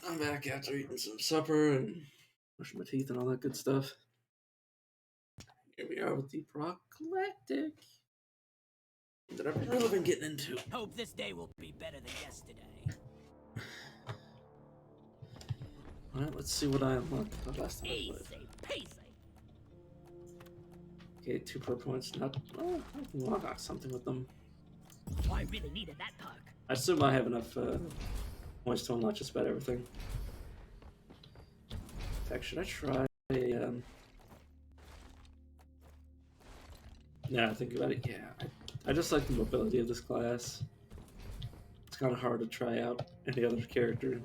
I'm back after eating some supper and brushing my teeth and all that good stuff. Here we are with the Progalactic that I've really been getting into. Hope this day will be better than yesterday. Alright, let's see what I unlocked the last time I played. Easy peasy. Okay, 2 pro points. Not. Oh, I can unlock something with them. I really needed that perk. I assume I have enough points to unlock just about everything. In fact, should I try a. Yeah, I think about it. Yeah, I just like the mobility of this class. It's kind of hard to try out any other character.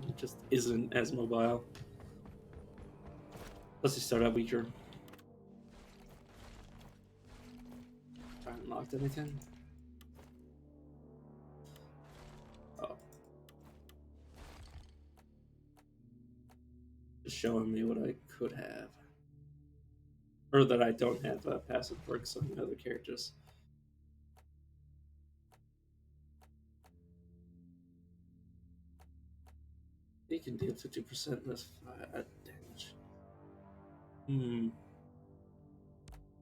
It just isn't as mobile. Plus, you start out weaker. I unlocked anything? Oh. Just showing me what I could have. Or that I don't have passive perks on the other characters. He can deal 50% less damage.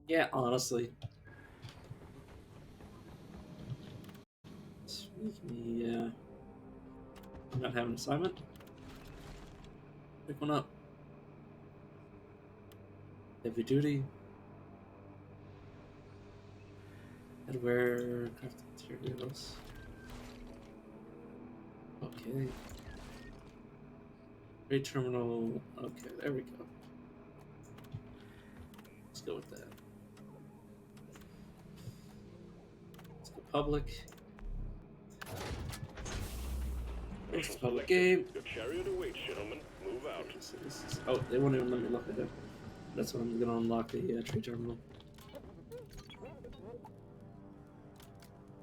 Yeah, honestly. Let's make me, not have an assignment. Pick one up. Heavy duty. Headwear, crafted materials. Okay. Trade terminal. Okay, there we go. Let's go with that. Let's go public. There's the public game. Your chariot awaits, gentlemen. Move out. So this is, oh, they won't even let me look at it. That's when I'm gonna unlock the trade terminal.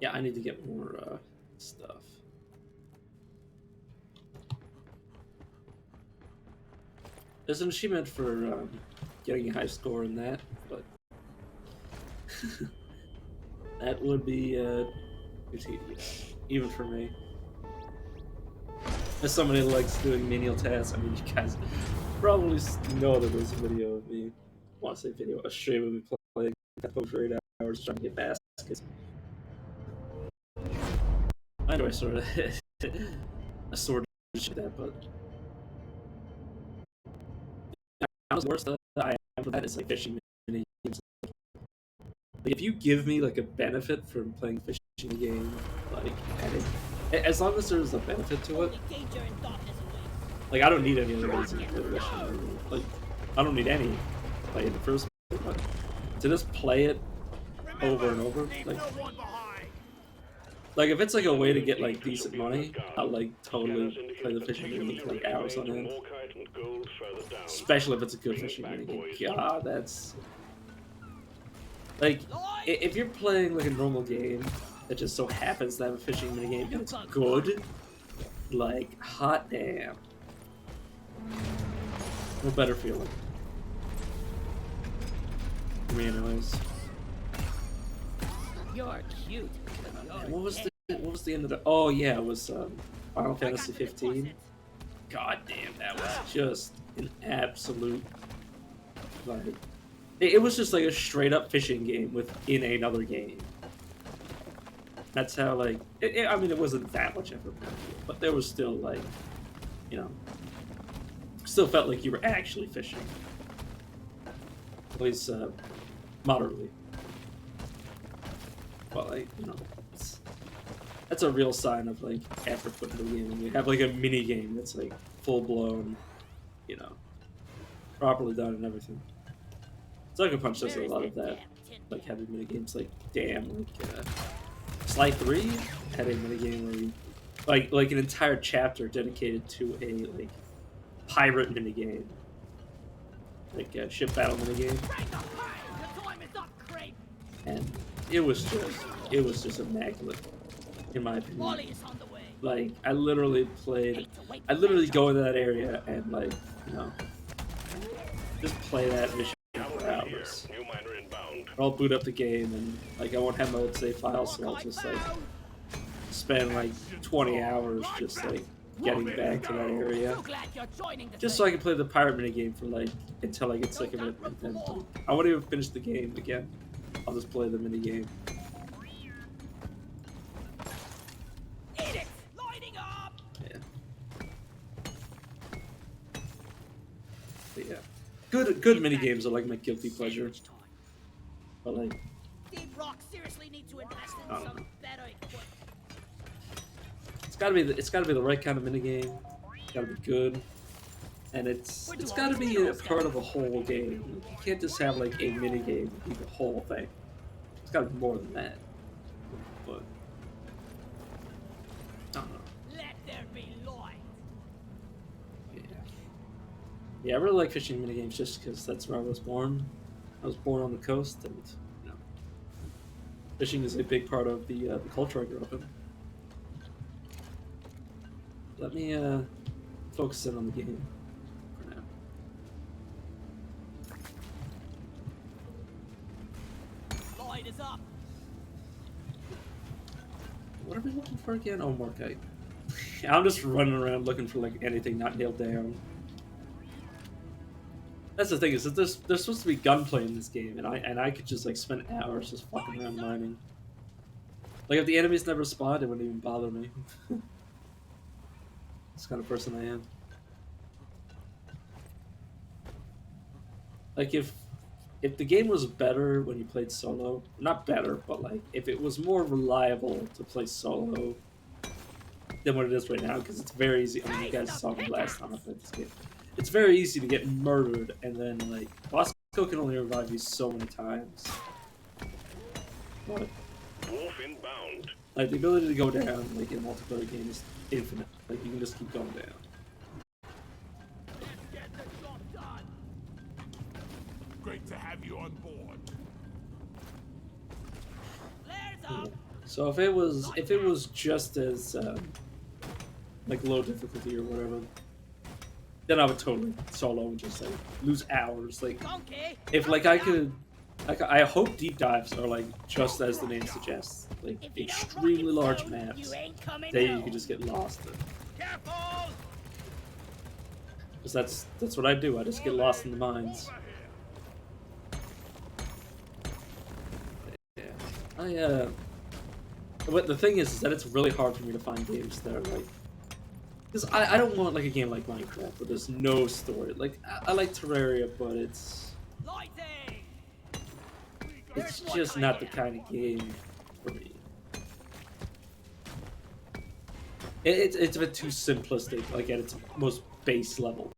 Yeah, I need to get more stuff. There's an achievement for getting a high score in that, but that would be tedious, even for me. As somebody who likes doing menial tasks, I mean, you guys probably know that there's a video of me. I want to say video, a stream of me playing for 8 hours trying to get baskets. I know I sort of did that, but the worst that I have for that is like fishing mini games. Like if you give me like a benefit from playing fishing game, like as long as there's a benefit to it, like I don't need any other reason to play fishing. Like I don't need any play in the first place, but to just play it over and over, like if it's like a way to get like decent money, I'll like totally play the fishing game for like hours on end. Especially if it's a good fishing game. God, that's like if you're playing like a normal game that just so happens to have a fishing minigame and it's good, like hot damn. No better feeling. For me anyways. You're cute. What was the end of the? Oh yeah, it was Final Fantasy 15. God damn, that was just an absolute like. It was just like a straight up fishing game within another game. That's how like. I mean, it wasn't that much effort, but there was still like, you know, still felt like you were actually fishing. At least moderately. But like, you know, that's a real sign of like effort put into the game when you have like a mini game that's like full blown, you know, properly done and everything. Sucker Punch does a lot of that, like having mini games. Like damn, like Slide 3 had a mini game where you like an entire chapter dedicated to a like pirate mini game, like a ship battle mini game, and it was just immaculate, in my opinion. Like I literally go into that area and like, you know, just play that mission for hours. Or I'll boot up the game and like I won't have my old save files, so I'll just like spend like 20 hours just like getting back to that area. So glad you're joining the Just so I can play the pirate minigame for like until I get sick of it. And then I won't even finish the game again. I'll just play the minigame. Eat it! Lighting up! Yeah. But yeah. Good minigames are like my guilty pleasure. But like, Deep Rock seriously need to invest in I don't some know. better equipment. it's gotta be the right kind of minigame. It's gotta be good. And it's gotta be a part of a whole game. You can't just have like a minigame be the whole thing. It's gotta be more than that. But I don't know. Let there be light. Yeah. Yeah, I really like fishing minigames just because that's where I was born. I was born on the coast, and you know, fishing is a big part of the culture I grew up in. Let me focus in on the game for now. Light is up. What are we looking for again? Oh, Morkite. I'm just running around looking for like anything not nailed down. That's the thing is that there's supposed to be gunplay in this game, and I could just like spend hours just fucking around mining. Like if the enemies never spawned, it wouldn't even bother me. That's the kind of person I am. Like if the game was better when you played solo, not better, but like if it was more reliable to play solo than what it is right now, because it's very easy. I mean, you guys saw me last time I played this game. It's very easy to get murdered, and then like Bosco can only revive you so many times. But Wolf inbound. like the ability to go down, like in a multiplayer game, is infinite. Like you can just keep going down. Get the job done. Great to have you on board. Flares Yeah. up. So if it was just as like low difficulty or whatever, then I would totally solo and just like lose hours. Like Donkey. if like I could, like I hope deep dives are like just as the name suggests, like If you don't extremely rock it large soon, maps You ain't coming that you home. can just get lost in. Careful. Because that's what I do. I just get lost in the mines. Yeah. But the thing is that it's really hard for me to find games that are like, because I don't want like a game like Minecraft where there's no story. Like I like Terraria, but it's Lighting. just not the kind of game for me. It's a bit too simplistic, like at its most base level.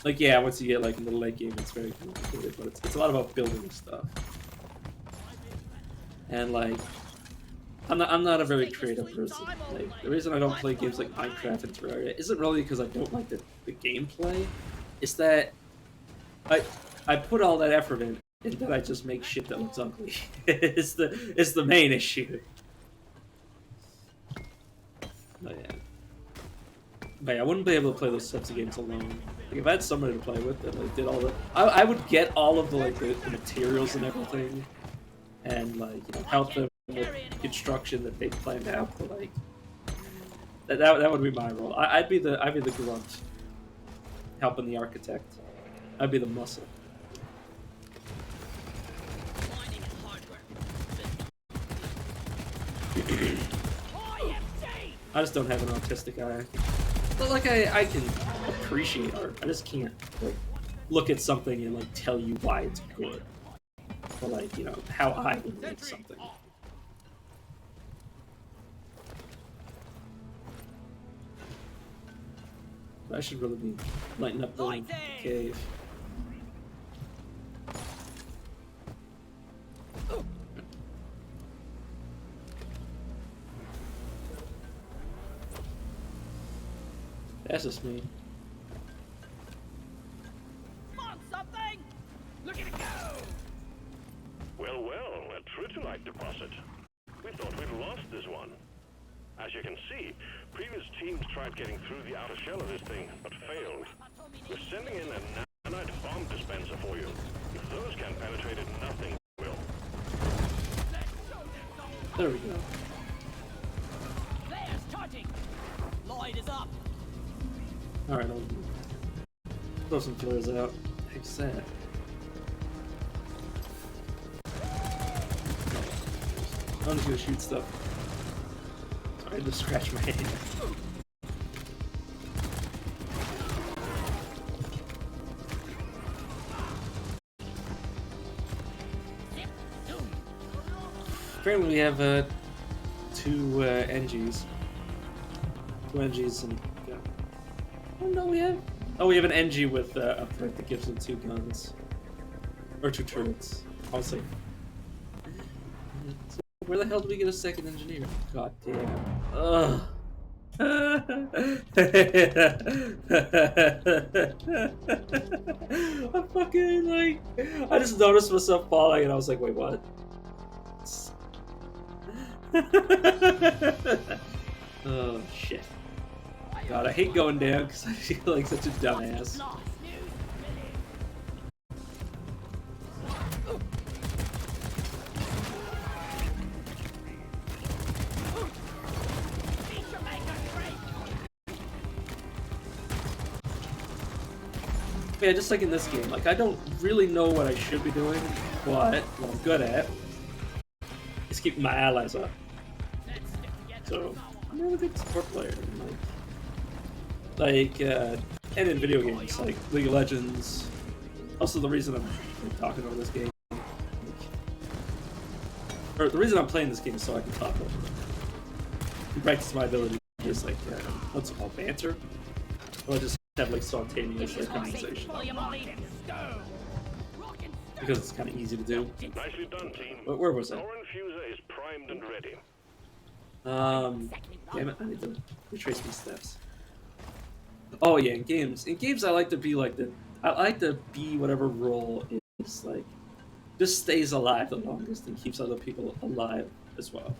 Like yeah, once you get like into the late game, it's very complicated, but it's a lot about building stuff. And like, I'm not a very creative person. Like the reason I don't play games like Minecraft and Terraria isn't really because I don't like the gameplay. It's that I put all that effort in, and then I just make shit that looks ugly. it's the main issue. But yeah, I wouldn't be able to play those types of games alone. Like if I had somebody to play with that like did all the, I would get all of the like the materials and everything, and like you know help them with construction that they planned out. But like that would be my role. I'd be the grunt, helping the architect. I'd be the muscle. Mining and hardware. I just don't have an artistic eye. But like I can appreciate art. I just can't like look at something and like tell you why it's good. Or like, you know, how I would make something. I should really be lighting up the cave. That's just me. Want something? Look at it go! Well, a tritolite deposit. We thought we'd lost this one. As you can see, previous teams tried getting through the outer shell of this thing, but failed. We're sending in a nanite bomb dispenser for you. If those can't penetrate it, nothing will. There we go. Flares charging. Spiders up. Alright, I'll throw some flares out. Heck's that? I'm just gonna shoot stuff. Sorry, I just scratched my hand. Apparently we have two NGs. Two NGs and yeah. Oh no, we have. Oh, we have an NG with a perk that gives them 2 guns or 2 turrets. I was like, so where the hell do we get a second engineer? God damn. Ugh. I'm fucking like, I just noticed myself falling and I was like, wait, what? Oh shit. God, I hate going down because I feel like such a dumbass. Yeah, just like in this game, like I don't really know what I should be doing, but what I'm good at is keeping my allies up. So I'm a really good support player. And in video games like League of Legends. Also, the reason I'm talking over this game, or the reason I'm playing this game is so I can talk over it. Practice my ability is like what's it called, banter, or just have like spontaneous like conversation. Because it's kind of easy to do. Nicely done, team. But where was I? Our infuser is primed and ready. Damn it, I need to retrace my steps. Oh yeah, in games I like to be like I like to be whatever role is like, just stays alive the longest and keeps other people alive as well.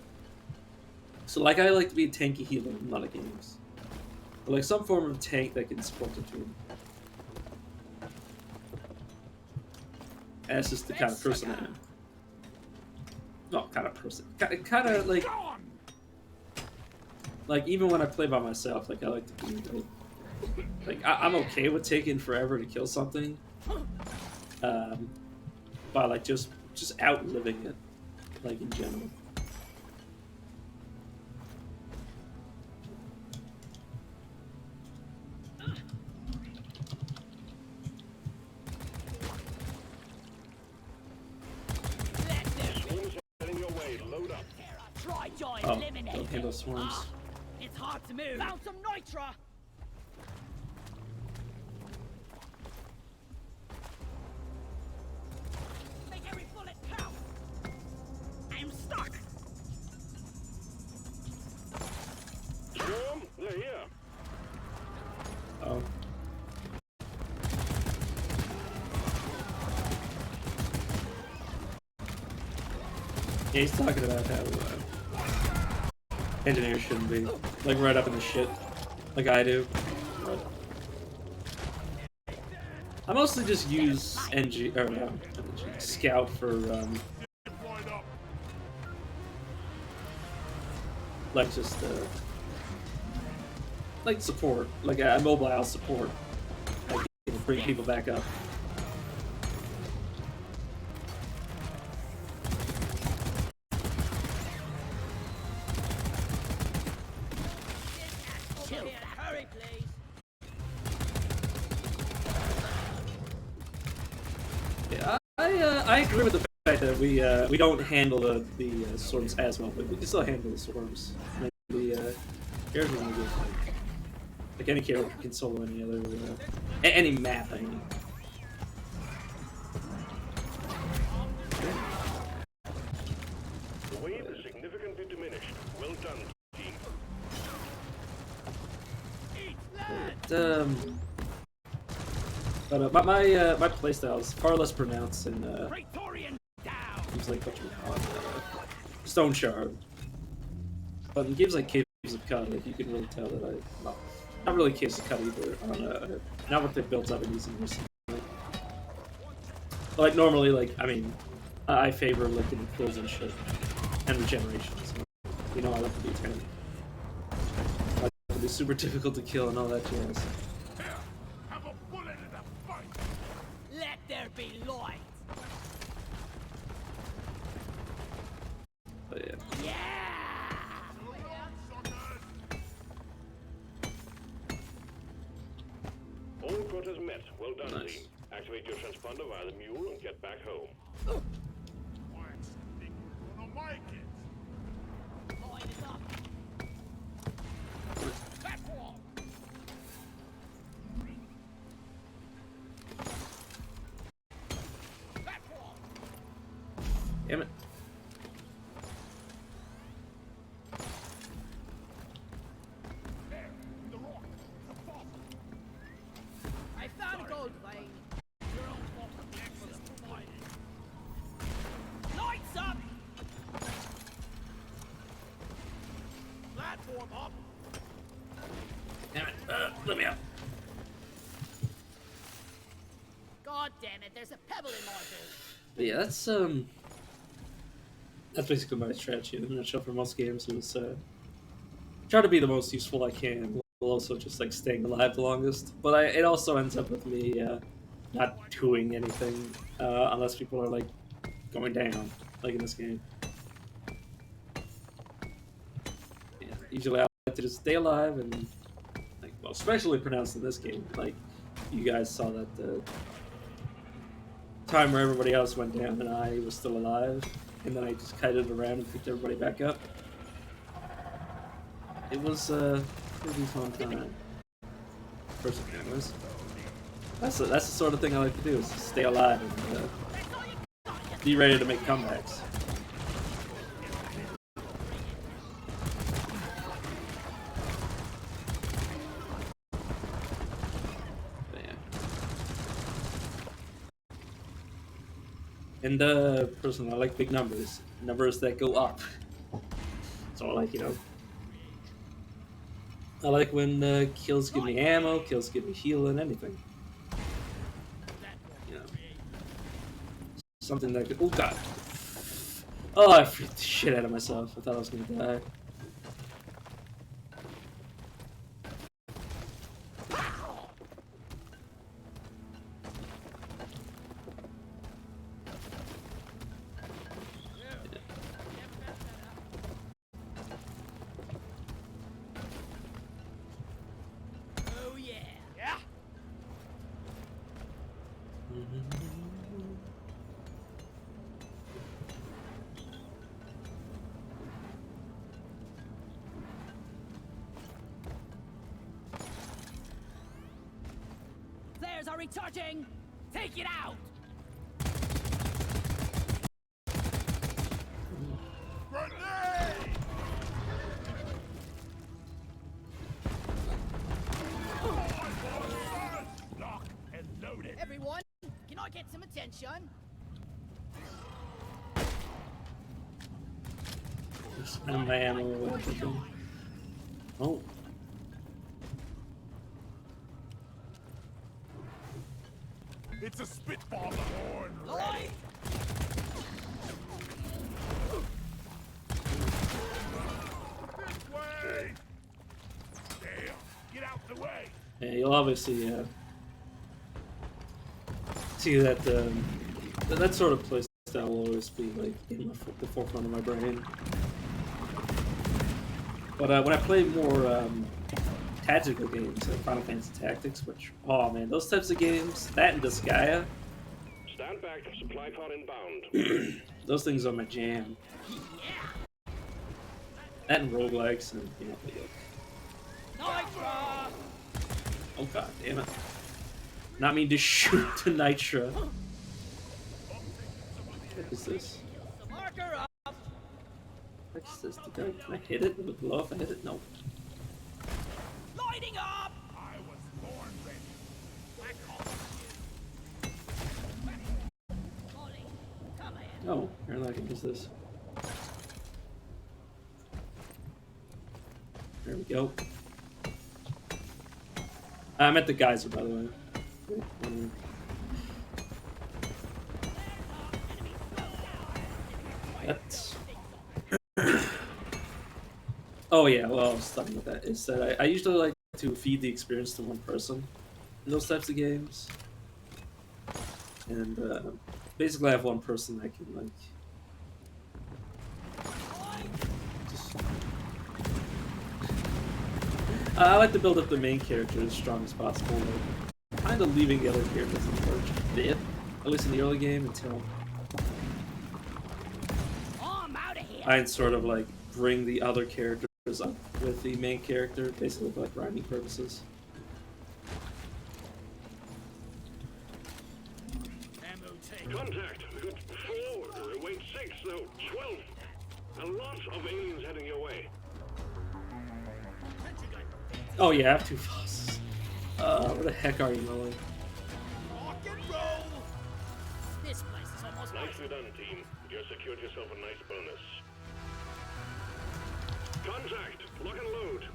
So like I like to be a tanky healer in a lot of games. Or like some form of tank that can support the team. And that's just the kind of person I am. Not kind of person. Kind of like even when I play by myself, like I like to be like I'm okay with taking forever to kill something, by like just outliving it, like in general. Oh, don't handle swarms. It's hard to move. Found some nitra. Make every bullet count. I'm stuck. Swarm, they're here. Oh. Yeah, he's talking about how engineers shouldn't be like right up in the shit, like I do. But I mostly just use Scout for like just like support, like a mobile support, like bring people back up. Hurry, please. Yeah, I agree with the fact that we don't handle the swarms as well, but we can still handle the swarms. Maybe here's one of those, like any character can solo any other any map. I mean. The wave is significantly diminished. Well done, team. But my playstyle is far less pronounced and games like Stone Shard. But in games like Caves of Cut, like you can really tell that well, not really Caves of Cut either. Not what they built up in using recently. But like normally, like I mean, I favor like kills and shit and regeneration. So, you know, I like to be eternal. I like to be super difficult to kill and all that jazz. Here, have a bullet in the fight. Let there be light. But yeah. Yeah. All quotas met. Well done, Nice. team. Activate your transponder via the mule and get back home. Quiet, sneak. On my kids. Line is up. Platform. Platform. Damn it. There, the rock. The fall. I found a gold vein. Your own fault. Excellent provided. Lights up. Platform up. Damn it. Let me out. God damn it! There's a pebble in my boot. But yeah, that's basically my strategy in a nutshell for most games. Is try to be the most useful I can, while also just like staying alive the longest. But it also ends up with me not doing anything unless people are like going down, like in this game. Yeah, usually I like to just stay alive and like, well, especially pronounced in this game. Like you guys saw that time where everybody else went down and I was still alive, and then I just kited around and picked everybody back up. It was pretty fun time. First and foremost. That's the sort of thing I like to do, is just stay alive and be ready to make comebacks. But yeah. And personally, I like big numbers. Numbers that go up. So I like, I like when kills give me ammo, kills give me heal and anything. You know. Something that could... Oh god. Oh, I freaked the shit out of myself. I thought I was gonna die. Oh yeah. Yeah. Flares are recharging. Take it out. Grenade! Lock and load it. Everyone, can I get some attention? Spend my ammo or everything. Oh. It's a spitball horn. Light. This way. Damn. Get out the way. Yeah, you'll obviously see that that sort of playstyle will always be like in the forefront of my brain. But when I play more tactical games like Final Fantasy Tactics, which, oh man, those types of games, that and Disgaea, Stand back. Supply pod inbound. those things are my jam. That and roguelikes and Nitra. oh god damn it. Not mean to shoot to Nitra. What is this? Marker up. What is this? Can I hit it? Would it blow if I hit it? No. Lighting up. I was born ready. I call Ollie, come here. Oh, apparently I can use this. There we go. I'm at the geyser, by the way. That's... Oh yeah, well, I was talking about that. Is that I usually like to feed the experience to one person in those types of games, and basically I have one person that can like just. I like to build up the main character as strong as possible, like, kind of leaving the other characters in charge a bit, at least in the early game, until I'm out of here. I sort of like bring the other characters up with the main character, basically for like grinding purposes. Contact! Good 4, wait 6, no, 12. A lot of aliens heading your way. Oh yeah, I have 2 bosses. Where the heck are you, Molly? Rock and roll! This place is almost Nicely done, team. You secured yourself a nice bonus. Contact! Lock and load!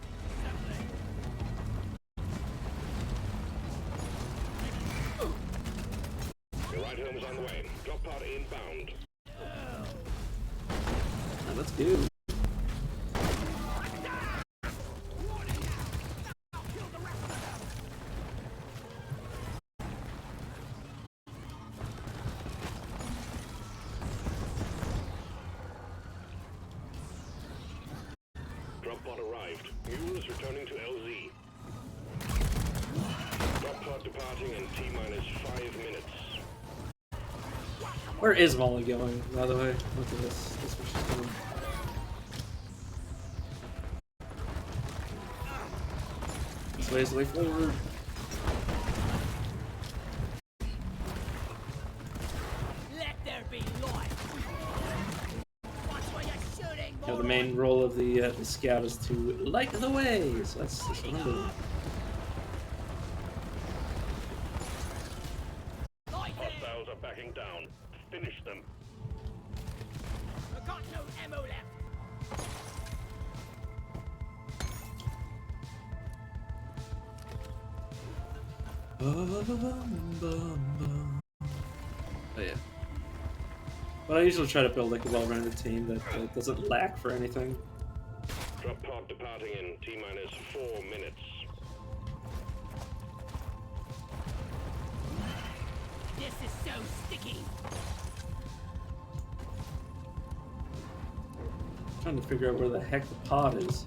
Your ride home is on the way. Drop pod inbound. Let's go. Drop pod arrived. Mule is returning to LZ. Drop pod departing in T-minus 5 minutes. Where is Molly going, by the way? Look at this. This is what she's doing. This way is the way forward. Let there be light. Watch where you're shooting, You know, the main role of the scout is to light the way. So that's what I'm doing. Hostiles are backing down. Finish them. I've got no ammo left. Oh yeah. But I usually try to build like a well-rounded team that doesn't lack for anything. Drop pod departing in T-minus 4 minutes. This is so sticky. Trying to figure out where the heck the pod is.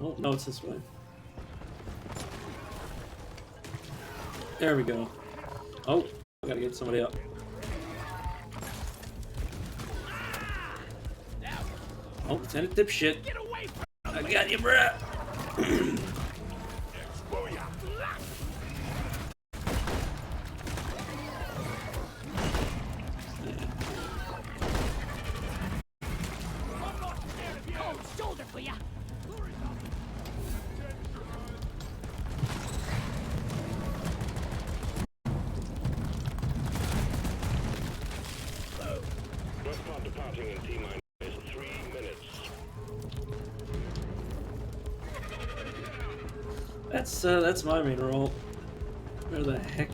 Oh, no, it's this way. There we go. Oh, I gotta get somebody up. Oh, send it dipshit. Get away from I got you, bruh. cold shoulder for ya. Drop pod departing in T-minus 3 minutes. That's my main role. Where the heck?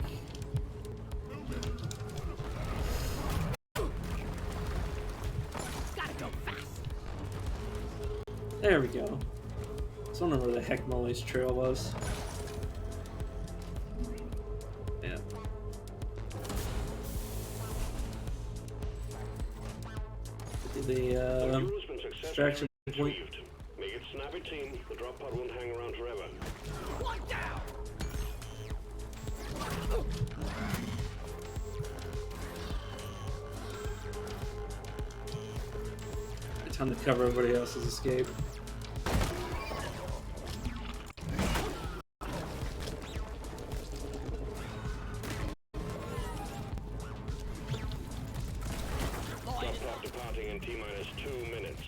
Gotta go fast. There we go. I was wondering where the heck Molly's trail was. Yeah. Get to the Mule's been successfully extraction point. retrieved. Make it snappy, team. The drop pod won't hang around forever. One down. Time to cover everybody else's escape. Drop pod departing in T-minus 2 minutes.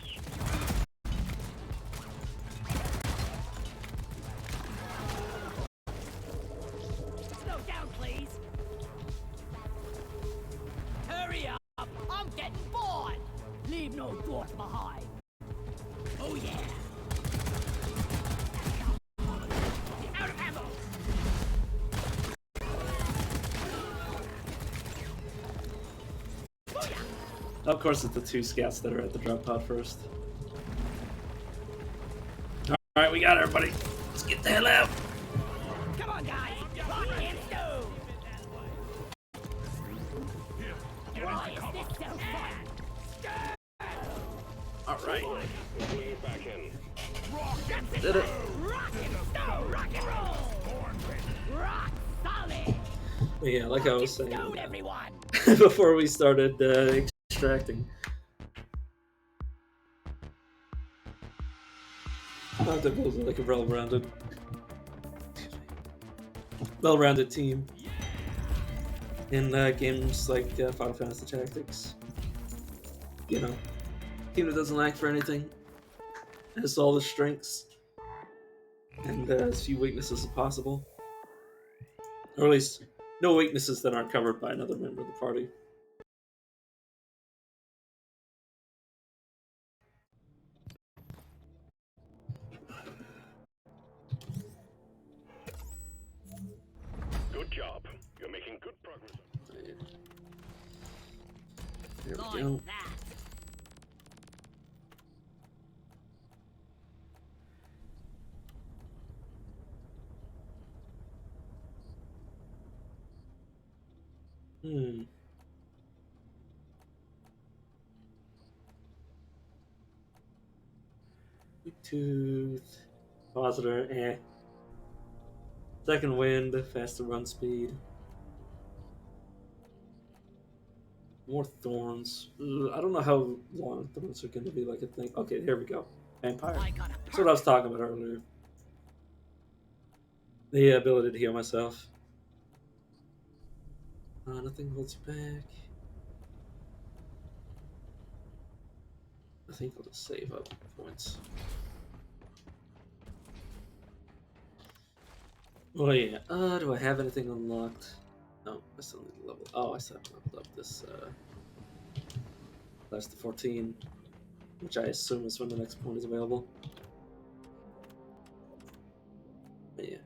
Slow down, please. Hurry up. I'm getting bored. Leave no thoughts behind. Oh yeah. Out of ammo. Of course, it's the 2 scouts that are at the drop pod first. Alright, we got everybody. Let's get the hell out. Come on, guys! Rock and stone! Why is this so fun? Alright. Bring it back in. Did it. Rock and stone! Rock and roll! Rock solid! But yeah, like I was saying Stone, everyone! before we started extracting. I have to build like a well-rounded team in games like Final Fantasy Tactics. You know, team that doesn't lack for anything, has all the strengths, and as few weaknesses as possible, or at least no weaknesses that aren't covered by another member of the party. Good job. You're making good progress. There we Like go. that. Hmm. Big tooth. Positor, eh. Second wind, faster run speed. More thorns. Ugh, I don't know how long thorns are going to be like a thing. Okay, here we go. Vampire. I got a That's what I was talking about earlier. The ability to heal myself. Nothing holds you back. I think I'll just save up points. Oh yeah. Do I have anything unlocked? No, I still need to level. Oh, I still haven't leveled up this. That's the 14, which I assume is when the next point is available. But yeah.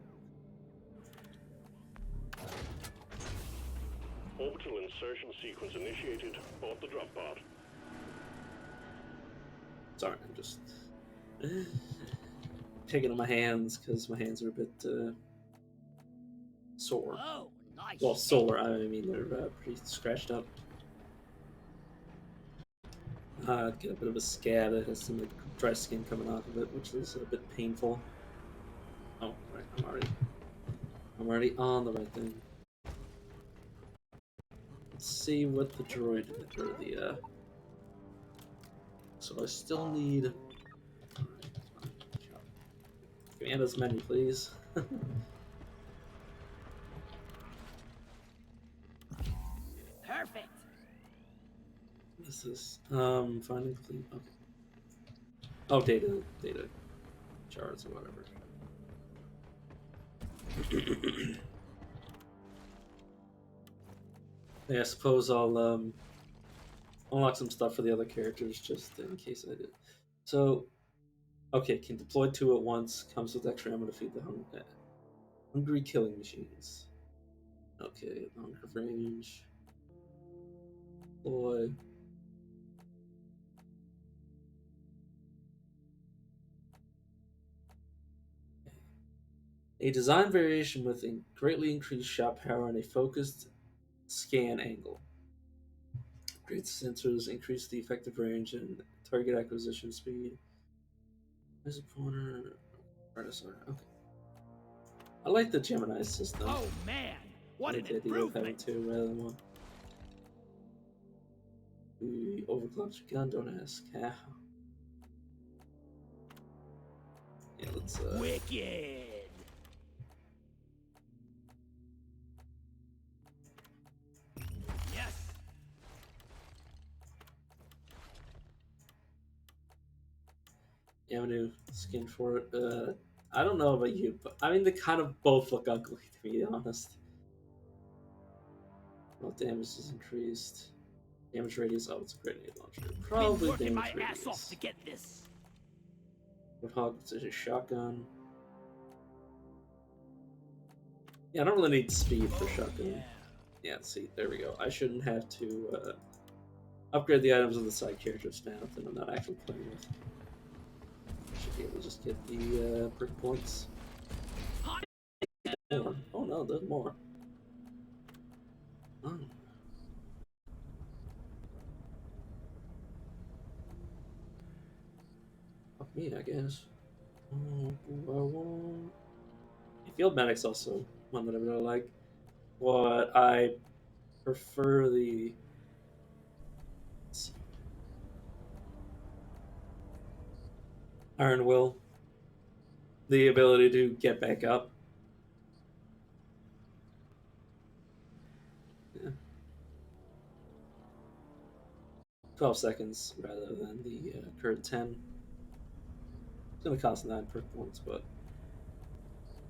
Orbital insertion sequence initiated. Board the drop pod. Sorry, I'm just picking on my hands because my hands are a bit sore. Oh, nice. Well, sore. I mean, they're pretty scratched up. Get a bit of a scab that has some like, dry skin coming off of it, which is a bit painful. Oh, right, I'm already on the right thing. Let's see what the droid or the. So I still need. Command as many, please. Perfect. What is this? Finding complete. Okay. Oh, data charts or whatever. Yeah, I suppose I'll unlock some stuff for the other characters just in case I did. So, okay, can deploy 2 at once. Comes with extra ammo to feed the hungry killing machines. Okay, longer range. Deploy. A design variation with a greatly increased shot power and a focused scan angle. Upgrades sensors, increase the effective range and target acquisition speed. As a pointer, okay. I like the Gemini system. Oh man, what I an like the idea of having improvement! 2 rather than 1. We overclocked your gun, don't ask. How? Yeah, let's Wicked. Yes. Avenue skin for it. I don't know about you, but I mean they kind of both look ugly to be honest. Well, damage is increased. Damage radius. Oh, it's a grenade launcher. Been Probably working my damage ass off radius. to get this. Warthog precision shotgun. Yeah, I don't really need speed for shotgun. Yeah. Yeah, see, there we go. I shouldn't have to. Upgrade the items of the side characters now that I'm not actually playing with. Should be able to just get the brick points. More. Oh no, there's more. Oh. Fuck me, I guess. Oh, Field Medic's also one that I really like. But I prefer the. Let's see. Iron Will. The ability to get back up. Yeah. 12 seconds rather than the current 10. It's going to cost 9 per points, but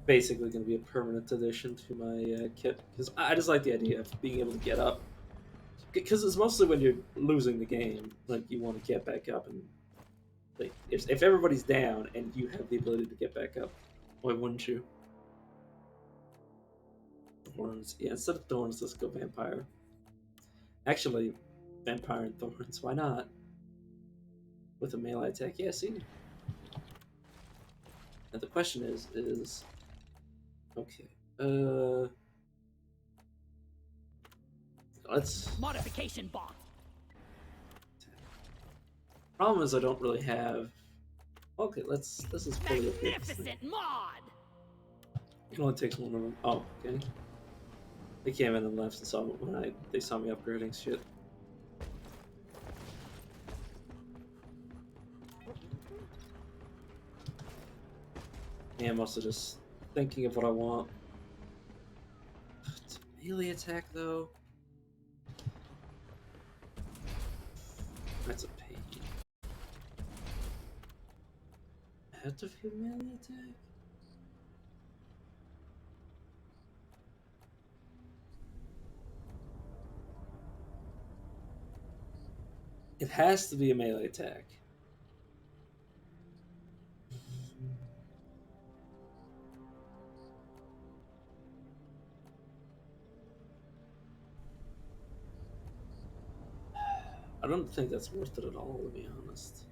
basically going to be a permanent addition to my kit. Because I just like the idea of being able to get up. Because it's mostly when you're losing the game, like you want to get back up, and like if everybody's down and you have the ability to get back up, why wouldn't you? Thorns, yeah. Instead of thorns, let's go vampire. Actually, vampire and thorns. Why not? With a melee attack, yeah. See. Now the question is okay. Let's. Modification bot. Problem is I don't really have. Okay, let's. This is fully okay. Magnificent mod. It only takes one of them. Oh, okay. They came in and left and saw me when they saw me upgrading shit. Yeah, I'm also just thinking of what I want. It's a melee attack though. That's a pain. I have to feel melee attack. It has to be a melee attack. I don't think that's worth it at all, to be honest.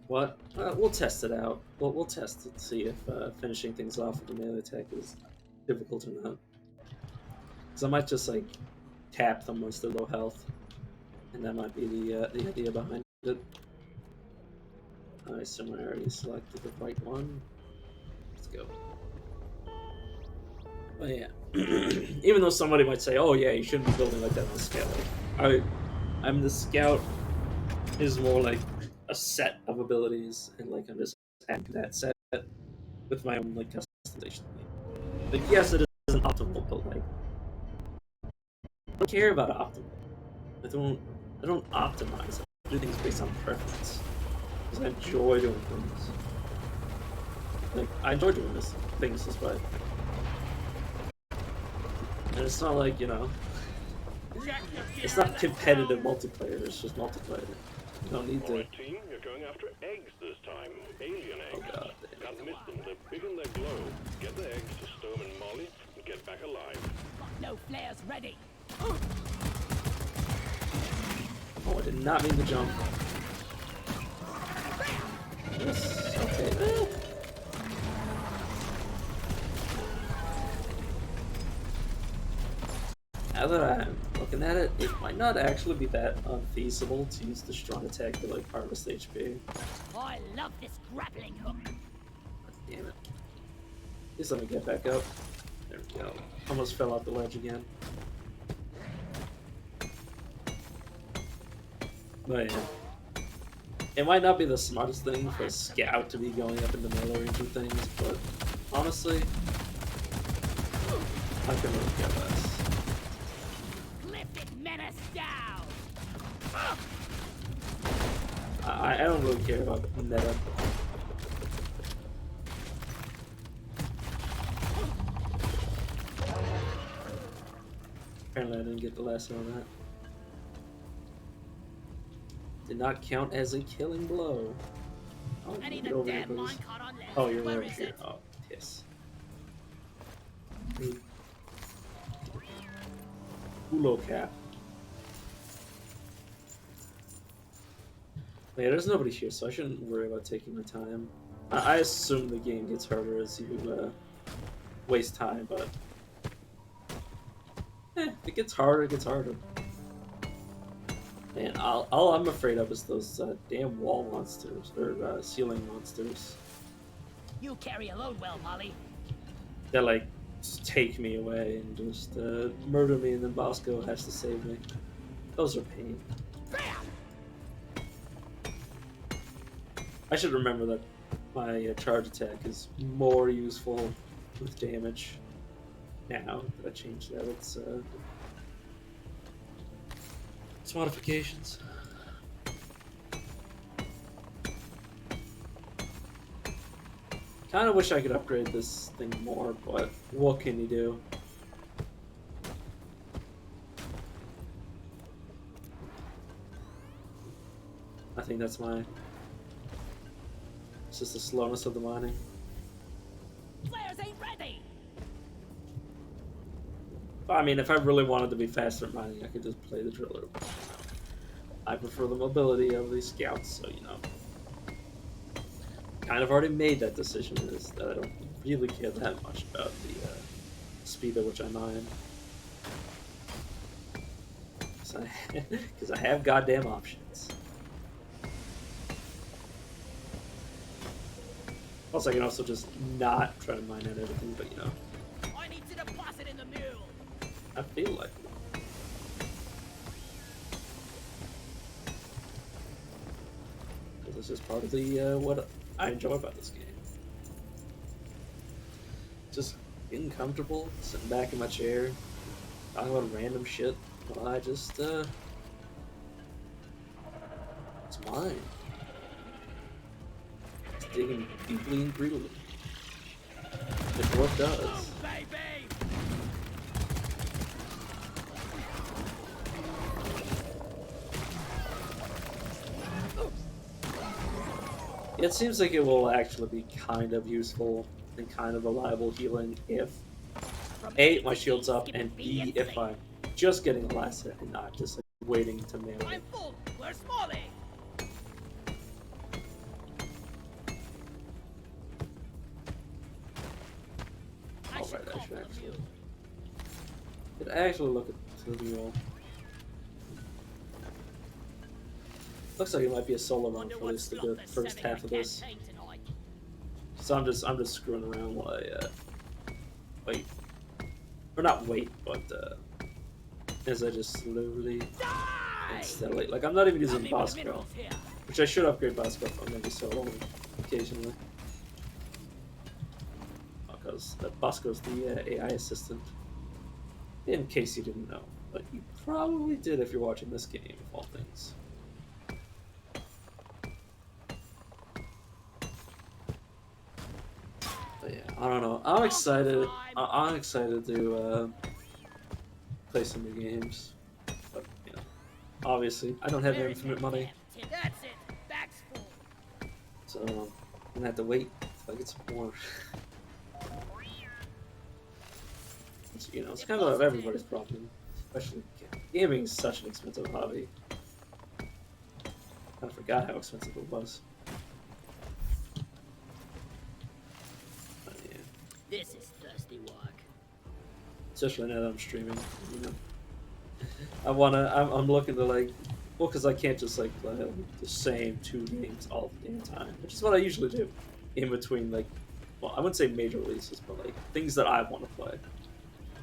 What? We'll test it out. We'll test it, see if finishing things off with a melee attack is difficult or not. Because I might just like tap them once they're low health, and that might be the idea behind it. I assume I already selected the right one. Let's go. But yeah, even though somebody might say, "Oh yeah, you shouldn't be building like that in the scout," I'm the scout is more like a set of abilities, and like I'm just adding that set with my own like customization. Like yes, it isn't optimal, but like I don't care about optimal. I don't optimize. I do things based on preference because I enjoy doing things. Like I enjoy doing things this way. And it's not like, it's not competitive multiplayer, it's just multiplayer. You don't need to. Alright, team, you're going after eggs this time. Alien eggs. Oh god. Can't miss them, they're big and they glow. Get the eggs to Storm and Molly and get back alive. No flares ready. Oh, I did not mean to jump. Yes, okay. Now that I'm looking at it, it might not actually be that unfeasible to use the strong attack to like harvest HP. I love this grappling hook. Damn it. At least let me get back up. There we go. Almost fell off the ledge again. But yeah. It might not be the smartest thing for a scout to be going up into melee range and things, but honestly, I can really care less. Clifton menace down. I don't really care about meta. Apparently I didn't get the lesson on that. Did not count as a killing blow. Oh, I need get a over here, damn please. minecart on left. Oh, you're Where right is here. it? Oh, yes. Ulo cap. Yeah, there's nobody here, so I shouldn't worry about taking my time. I assume the game gets harder as you waste time, but if it gets harder, it gets harder. Man, all I'm afraid of is those damn wall monsters or ceiling monsters You carry a load well, Molly. that like just take me away and just murder me, and then Bosco has to save me. Those are pain. I should remember that my charge attack is more useful with damage now that I changed that. It's modifications. Kind of wish I could upgrade this thing more, but what can you do? I think that's my... It's just the slowness of the mining. Flares ain't ready. I mean, if I really wanted to be faster at mining, I could just play the driller. I prefer the mobility of these scouts, so you know. Kind of already made that decision, is that I don't really care that much about the speed at which I mine. Because I have goddamn options. Plus, I can also just not try to mine at everything, but you know. I need to deposit in the mule. I feel like it. Because it's just part of the what I enjoy about this game. Just getting comfortable, sitting back in my chair, talking about random shit while I just it's mine. It's digging deeply and greedily. The dwarf does. Baby! It seems like it will actually be kind of useful and kind of reliable healing if A, my shield's up, and B, if I'm just getting the last hit and not just like waiting to melee. I'm full. Where's Molly? I Alright, should I call should for the actually. mule. Did I actually look at the mule? Looks like it might be a solo run Wonder for at what least the slot good the first half of Seven this. can take tonight. So I'm just screwing around while I wait. Or not wait, but as I just slowly and steadily, like I'm not even using Help me with the Bosco, minerals here. which I should upgrade Bosco if I'm gonna be soloing occasionally. Because Bosco's the AI assistant. In case you didn't know, but you probably did if you're watching this game, of all things. But yeah, I don't know. I'm excited. I'm excited to play some new games. But you know, obviously, I don't have Where is infinite that money, damn tip? That's it. Back's full. so I'm gonna have to wait till I get some more. It's, you know, it's kind of everybody's problem, especially gaming is such an expensive hobby. I forgot how expensive it was. But yeah. This is thirsty work. Especially now that I'm streaming, you know. I'm looking to like, well, because I can't just like play the same 2 games all the damn time, which is what I usually do in between, like, well, I wouldn't say major releases, but like things that I want to play,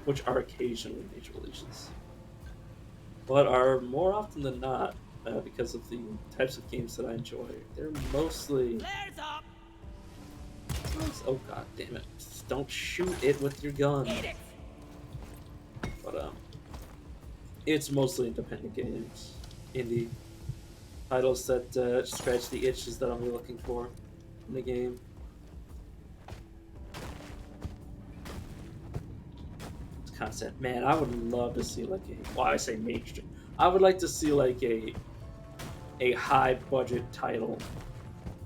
which are occasionally major releases, but are more often than not, because of the types of games that I enjoy, they're mostly. Flares up. Oh god damn it! Don't shoot it with your gun. Eat it. But it's mostly independent games, indie titles that scratch the itches that I'm really looking for in the game. It's concept, man. I would love to see like a. Well, I say mainstream. I would like to see like a high budget title,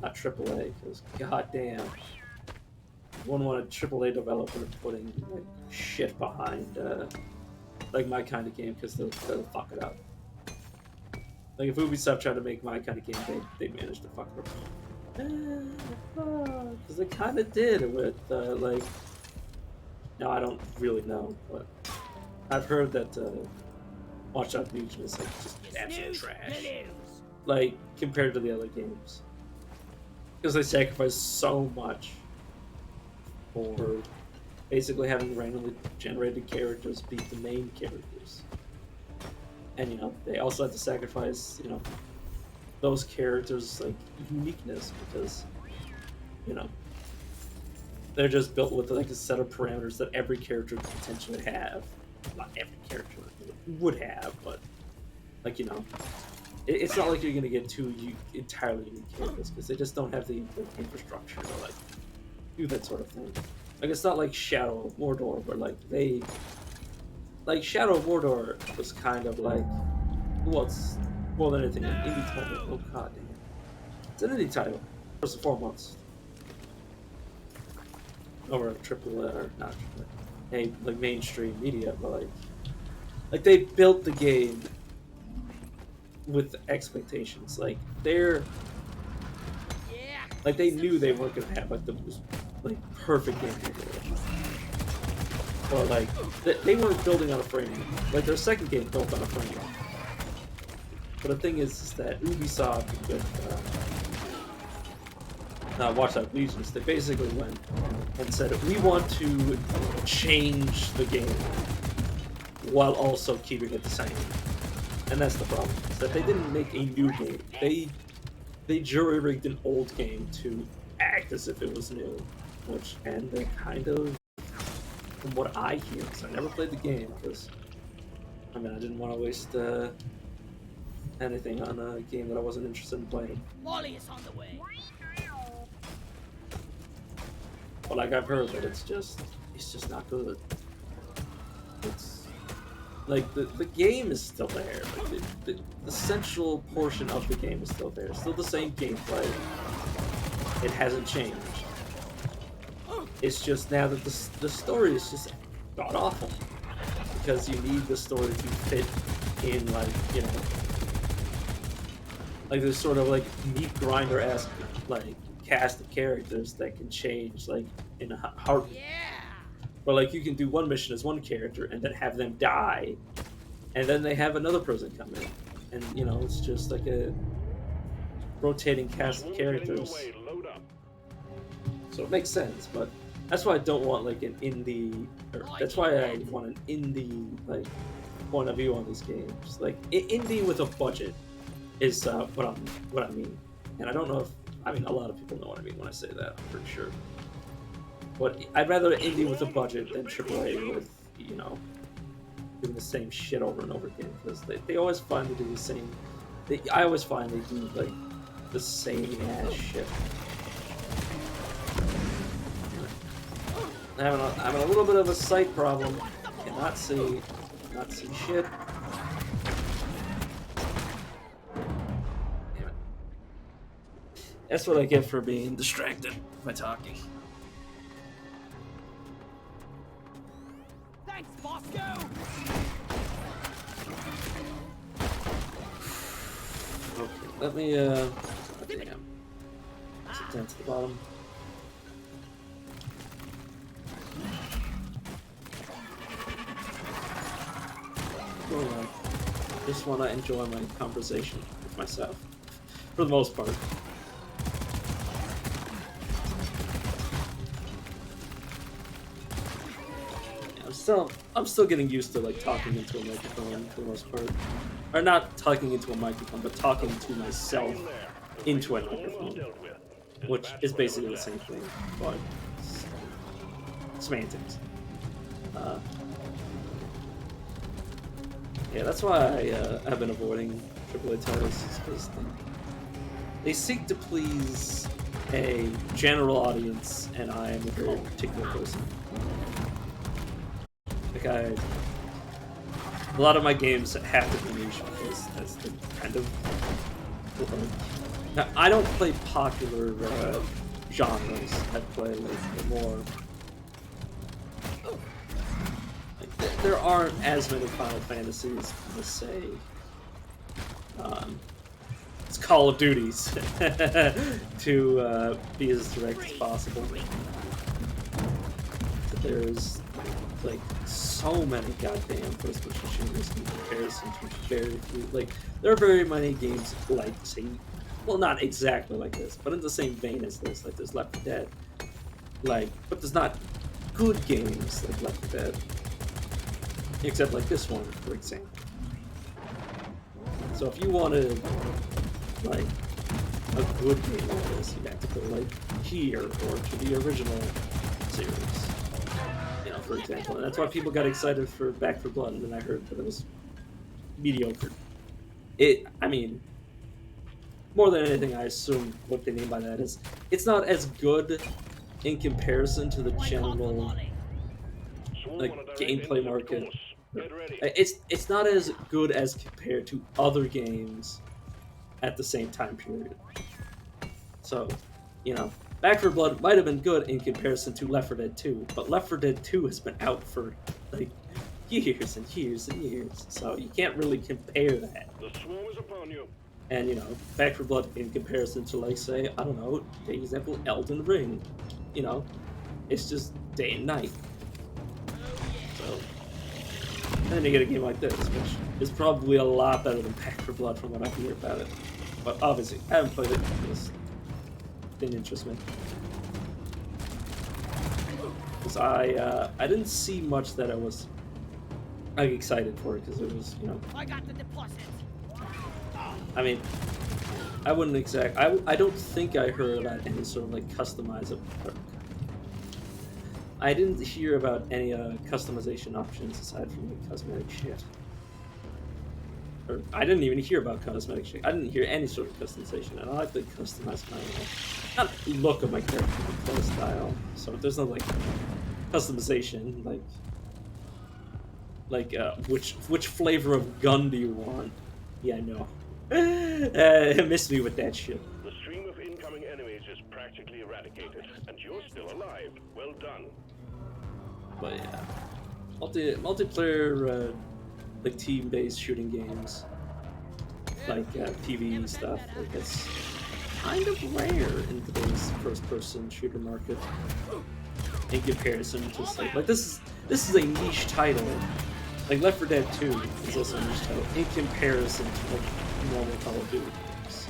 not AAA, because goddamn, I wouldn't want a AAA developer putting like shit behind like my kind of game, because they'll fuck it up. Like if Ubisoft tried to make my kind of game, they managed to fuck it up. Because they kind of did with like. No, I don't really know, but I've heard that Watch Dogs Legion is like just absolute trash. Like compared to the other games, because they sacrifice so much for basically having randomly generated characters beat the main characters. And you know, they also have to sacrifice, you know, those characters like uniqueness because, you know, they're just built with like a set of parameters that every character could potentially have. Not every character would have, but like, you know, it's not like you're gonna get two entirely unique characters because they just don't have the infrastructure to like do that sort of thing. Like it's not like Shadow of Mordor where like they like Shadow of Mordor was kind of like, well, it's more than anything an indie title. Oh god damn, it's an indie title first and foremost. Over a triple or not triple A, like mainstream media, but like they built the game with expectations. Like they're like they knew they weren't gonna have like the most like perfect game ever. Or like they weren't building on a framework. Like their second game built on a framework. But the thing is that Ubisoft with Watch Dogs Legion, they basically went and said we want to change the game while also keeping it the same. And that's the problem. Is that they didn't make a new game. They jury-rigged an old game to act as if it was new. And they kind of, from what I hear, because I never played the game, because I mean I didn't want to waste anything on a game that I wasn't interested in playing. Molly is on the way. But like I've heard that it's just not good. It's like the game is still there. Like the central portion of the game is still there. It's still the same gameplay. It hasn't changed. It's just now that the story is just god awful because you need the story to fit in like, you know, like this sort of like meat grinder-esque like cast of characters that can change like in a heartbeat. But like you can do one mission as one character and then have them die, and then they have another person come in, and you know it's just like a rotating cast of characters. So it makes sense, but that's why I don't want like an indie. Or that's why I want an indie like point of view on these games. Like indie with a budget is what I mean, and I don't know if. I mean, a lot of people know what I mean when I say that, I'm pretty sure. But I'd rather an indie with a budget than AAA with, you know, doing the same shit over and over again. Because they always find to do the same... I always find they do, like, the same ass shit. I'm having a little bit of a sight problem. Cannot see shit. That's what I get for being distracted by talking. Thanks, Bosco. Okay, let me oh, damn. Sit down to the bottom. Going on. Just want to enjoy my conversation with myself, for the most part. I'm still getting used to like talking into a microphone for the most part, or not talking into a microphone, but talking to myself into a microphone, which is basically the same thing, but semantics. Yeah, that's why I've been avoiding AAA titles, because they seek to please a general audience, and I am a very particular person. Like a lot of my games have to be niche because that's the kind of. Now, I don't play popular genres. I play like the more. Like, there aren't as many Final Fantasies as say it's Call of Duties to be as direct as possible. There's like so many goddamn first-person shooters in comparison to very few. Like there are very many games like, say, well, not exactly like this, but in the same vein as this. Like there's Left 4 Dead, like, but there's not good games like Left 4 Dead, except like this one, for example. So if you wanted like a good game like this, you have to go like here or to the original series. For example, and that's why people got excited for Back 4 Blood, and then I heard that it was mediocre. I mean, more than anything, I assume what they mean by that is it's not as good in comparison to the general like gameplay market. It's not as good as compared to other games at the same time period. So, Back 4 Blood might have been good in comparison to Left 4 Dead 2, but Left 4 Dead 2 has been out for like years and years and years, so you can't really compare that. The swarm is upon you. And Back 4 Blood in comparison to, like, say, I don't know, take example, Elden Ring, it's just day and night. So, and then you get a game like this, which is probably a lot better than Back 4 Blood from what I hear about it. But obviously, I haven't played it because didn't interest me. Because I didn't see much that I was like excited for, because it was I got the deposit. I mean, I wouldn't I don't think I heard about any sort of like customizable. I didn't hear about any customization options aside from the cosmetic shit. Or I didn't even hear about cosmetic shit. I didn't hear any sort of customization, and I like to customize my not look of my character, but play style. So if there's no like customization, like which flavor of gun do you want? Yeah, no. Miss me with that shit. The stream of incoming enemies is practically eradicated, and you're still alive. Well done. But yeah, multiplayer like team-based shooting games, like PvE stuff, like it's kind of rare in today's first-person shooter market. In comparison to like this is a niche title. Like Left 4 Dead 2 is also a niche title in comparison to like normal Call of Duty games,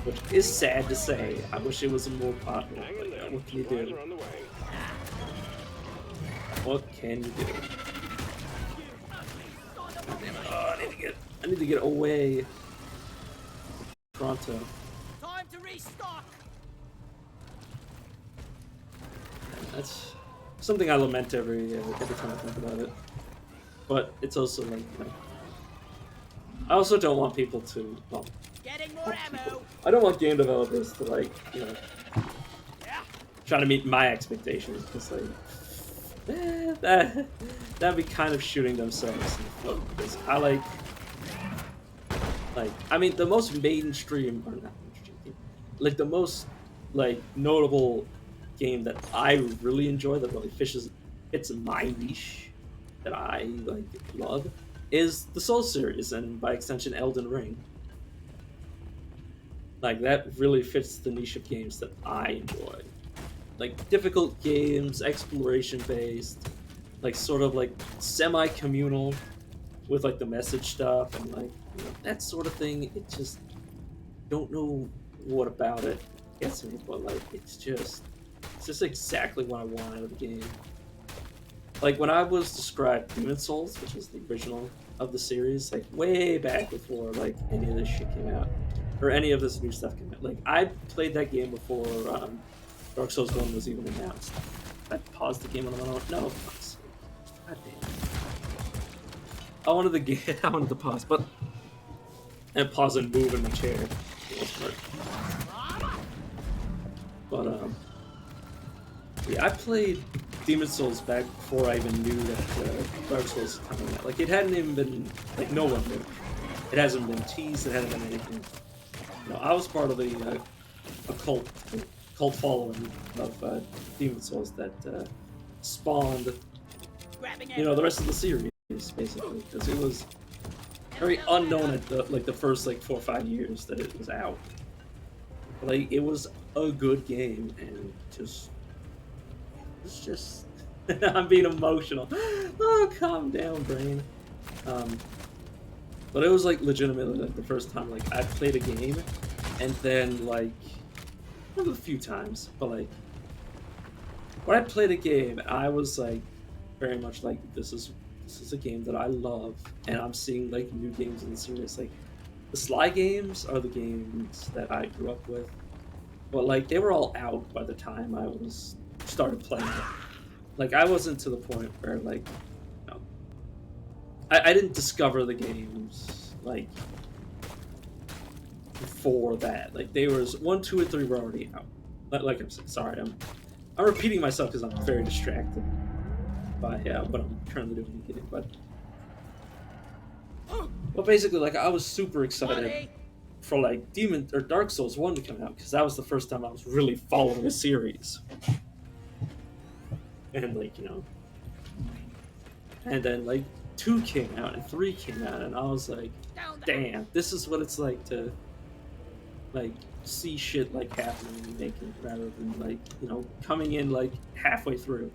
which is sad to say. I wish it was more popular. But what can you do? What can you do? Oh, I need to get away. Pronto. Time to restock. That's something I lament every time I think about it. But it's also like, I also don't want people to, well, Getting more ammo. I don't want game developers to like, try to meet my expectations, because like, that'd be kind of shooting themselves in the foot. Because I I mean, the most mainstream, or not mainstream, like the most like notable game that I really enjoy, that really fits in my niche, that I like love, is the Souls series, and by extension Elden Ring. Like that really fits the niche of games that I enjoy. Like difficult games, exploration based, like sort of like semi-communal with like the message stuff and like that sort of thing. It just don't know what about it gets me, but like it's just exactly what I want out of the game. Like when I was described Demon Souls, which is the original of the series, like way back before like any of this shit came out, or any of this new stuff came out. Like I played that game before Dark Souls 1 was even announced. I paused the game and I went, oh, no, god damn. I wanted to pause, but and pause and move in my chair. But yeah, I played Demon Souls back before I even knew that Dark Souls was coming out. Like it hadn't even been like no one knew. It hasn't been teased. It hadn't been anything. I was part of a cult following of Demon Souls that spawned the rest of the series, basically, because very unknown at the first like 4 or 5 years that it was out. Like it was a good game, and it's just I'm being emotional. Oh, calm down, brain. But it was like legitimately like the first time like I played a game, and then like a few times, but like when I played a game, I was like very much like this is a game that I love, and I'm seeing like new games in the series. Like the Sly games are the games that I grew up with, but like they were all out by the time I was started playing it. Like I wasn't to the point where like you know, I didn't discover the games like before that. Like they was 1, 2, and 3 were already out. Like I'm sorry, I'm repeating myself because I'm very distracted by what I'm currently doing in the game. But basically, like I was super excited for like Demon or Dark Souls 1 to come out because that was the first time I was really following a series. And like, you know, and then like 2 came out and 3 came out, and I was like, damn, this is what it's like to like see shit like happening and making rather than like, you know, coming in like halfway through.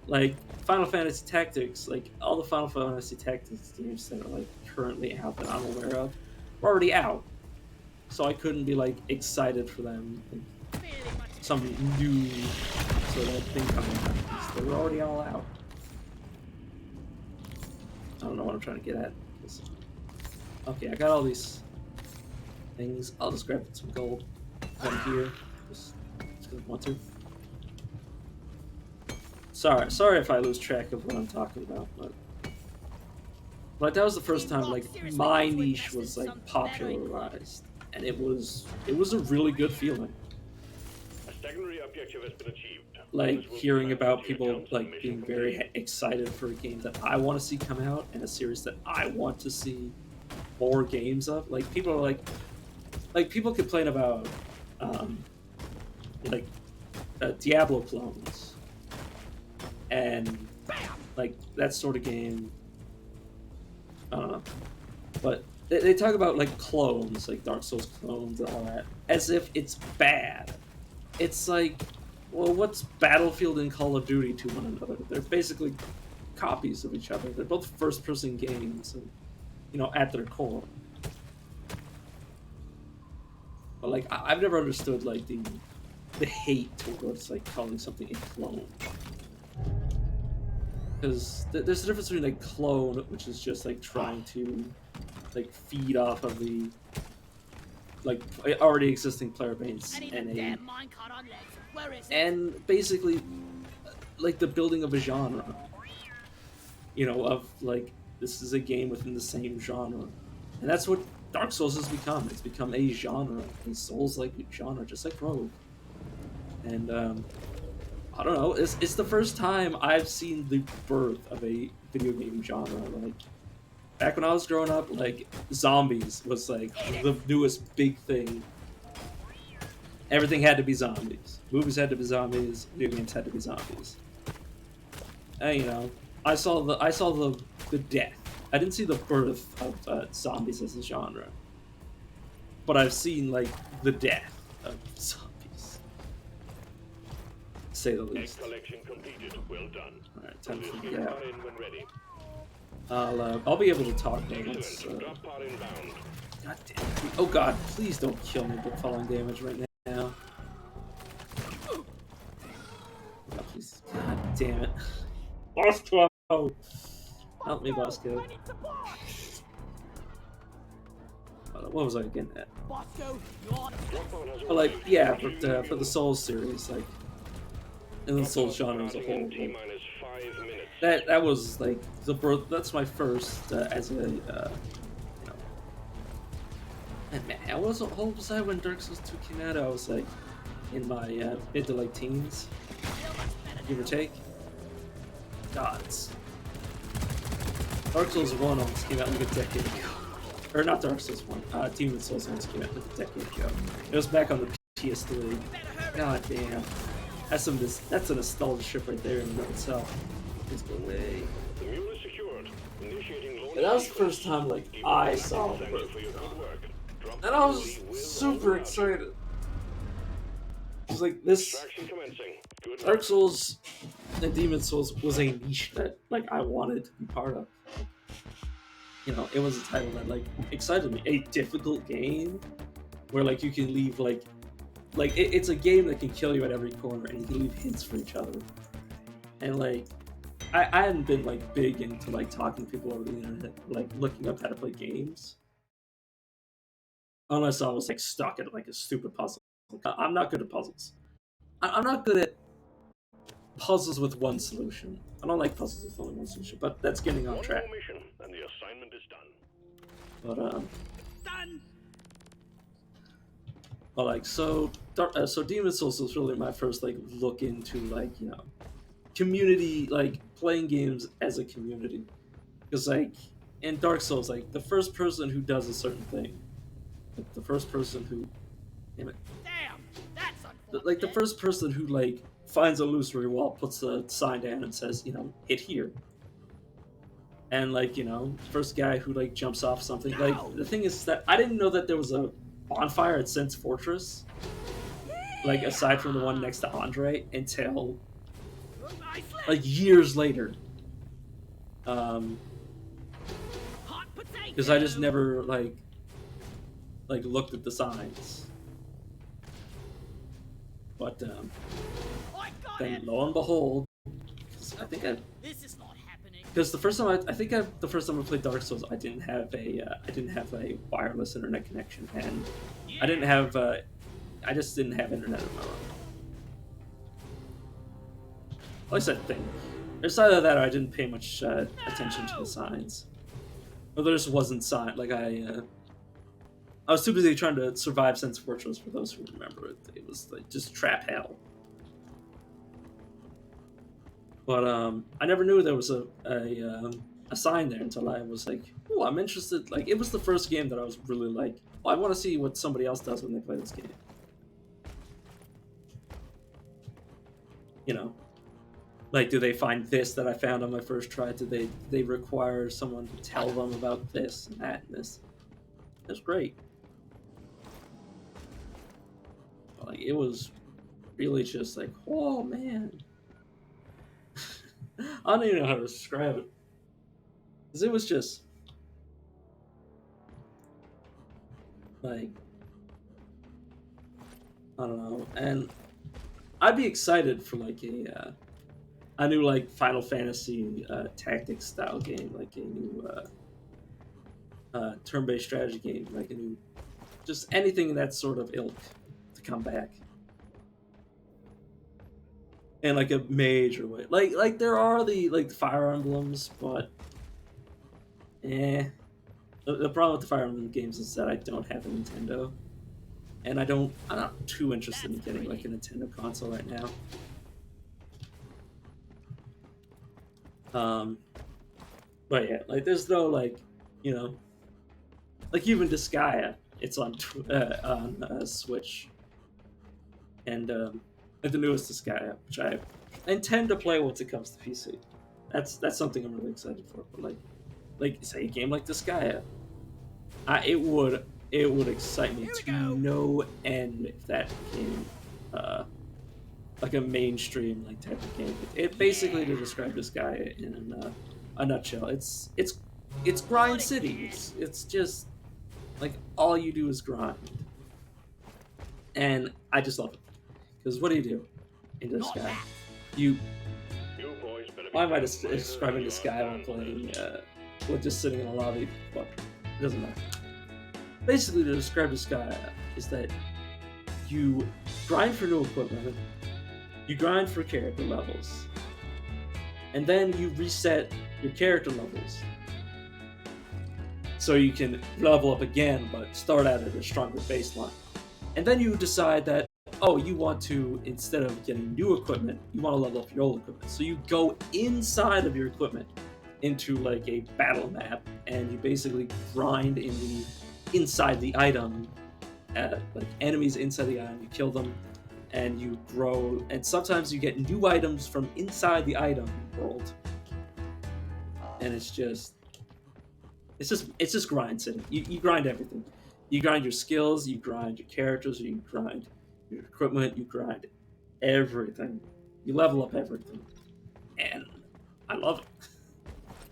Like Final Fantasy Tactics, like all the Final Fantasy Tactics games that are like currently out that I'm aware of are already out. So I couldn't be like excited for them, like, some new sort of thing coming out, because they were already all out. I don't know what I'm trying to get at. Okay, I got all these things. I'll just grab some gold from here. Just because I want to. Sorry if I lose track of what I'm talking about, but like that was the first time like my niche was like popularized, and it was a really good feeling. A secondary objective has been achieved. Like hearing about people like being very excited for a game that I want to see come out and a series that I want to see more games of. Like people are like people complain about like Diablo clones and like that sort of game. I don't know, but they talk about like clones, like Dark Souls clones and all that, as if it's bad. It's like, well, what's Battlefield and Call of Duty to one another? They're basically copies of each other. They're both first-person games, and you know, at their core. But like, I've never understood like the hate towards like calling something a clone. Because there's a difference between a clone, which is just like trying to like feed off of the like already existing player base, and basically like the building of a genre. You know, of like this is a game within the same genre, and that's what Dark Souls has become. It's become a genre, a Souls-like genre, just like Rogue. And I don't know. It's the first time I've seen the birth of a video game genre. Like back when I was growing up, like zombies was like the newest big thing. Everything had to be zombies. Movies had to be zombies. Video games had to be zombies. And you know, I saw the death. I didn't see the birth of zombies as a genre, but I've seen like the death of zombies. Say the least. Collection completed. Well done. All right, time for me to get out. I'll be able to talk once. God damn it. Oh god, please don't kill me with falling damage right now. Oh, please. God damn it. Bosco! Help me, Bosco. What was I getting at? But like, yeah, for the Souls series, like, and the Souls genre as a whole, like, that was like the birth. That's my first as a you know. And man, how old was I when Dark Souls 2 came out? I was like in my mid to late teens, give or take. Gods. Dark Souls 1 almost came out like a decade ago. Or not Dark Souls 1, Demon Souls almost came out like a decade ago. It was back on the PS3. God damn. That's a nostalgia trip right there in and of itself. Let's go away. The mule is secured. Initiating launch And that was the sequence. first time like Keep I it saw the Thank you birth for your good work. Drop and I was Greedily will super roll out. excited. It's like this Extraction commencing. Good Dark luck. Souls and Demon Souls was a niche that like I wanted to be part of. You know, it was a title that like excited me. A difficult game where like you can leave it's a game that can kill you at every corner and you can leave hints for each other. And like I hadn't been like big into like talking to people over the internet, like looking up how to play games. Unless I was like stuck at like a stupid puzzle. I'm not good at puzzles. I'm not good at puzzles with one solution. I don't like puzzles with only one solution, but that's getting off One track. more mission, and the assignment is done. Done. But like so Demon Souls was really my first like look into like, you know, community, like playing games as a community. Because like in Dark Souls, like the first person who does a certain thing, like the first person who, damn it, Damn. That's unfortunate. like the first person who like finds a illusory wall, puts a sign down and says, you know, hit here. And like, you know, first guy who like jumps off something. No! Like the thing is that I didn't know that there was a bonfire at Sense Fortress, like aside from the one next to Andre, until like years later. Hot Because I just never like looked at the signs. But I got then it. lo and behold, 'cause I think This is not happening. because the first time the first time I played Dark Souls, I didn't have a wireless internet connection, and I didn't have I just didn't have internet of my own. At least I think. It's either that or I didn't pay much attention to the signs. Or there just wasn't sign. Like I was too busy trying to survive Sense Fortress. For those who remember it, it was like just trap hell. But I never knew there was a sign there until I was like, oh, I'm interested. Like it was the first game that I was really like, oh, I want to see what somebody else does when they play this game. You know, like do they find this that I found on my first try? Do they require someone to tell them about this and that and this? It was great. But, like it was really just like, oh man. I don't even know how to describe it. Because it was just like, I don't know. And I'd be excited for like a new like Final Fantasy tactics style game, like a new turn-based strategy game, like a new, just anything in that sort of ilk to come back. And like a major way, like there are the like Fire Emblems, but the problem with the Fire Emblem games is that I don't have a Nintendo, and I'm not too interested in getting like a Nintendo console right now. But yeah, like there's no like, you know, like even Disgaea, it's on Switch, and like the newest Disgaea, which I intend to play once it comes to PC. That's something I'm really excited for. But like say a game like Disgaea, it would excite me to no end if that became like a mainstream like type of game. It basically, to describe Disgaea in a nutshell, it's grind city. It's just like all you do is grind, and I just love it. Because what do you do in Disgaea? You boys better be Why am I careful. describing Disgaea when playing with just sitting in a lobby? But it doesn't matter. Basically, to describe Disgaea is that you grind for new equipment, you grind for character levels, and then you reset your character levels so you can level up again, but start out at a stronger baseline. And then you decide that, oh, you want to, instead of getting new equipment, you want to level up your old equipment. So you go inside of your equipment into like a battle map, and you basically grind inside the item, like enemies inside the item. You kill them, and you grow. And sometimes you get new items from inside the item world, and it's just it's just grind city. You grind everything. You grind your skills, you grind your characters, you grind your equipment, you grind everything. You level up everything, and I love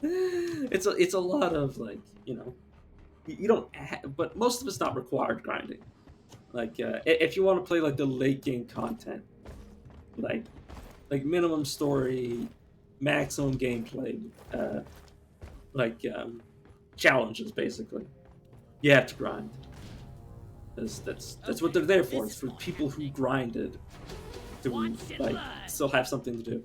it. It's a lot of like you don't but most of it's not required grinding. Like if you want to play like the late game content, like minimum story, maximum gameplay, like challenges basically. You have to grind. That's what they're there for. It's for people who grinded to like still have something to do.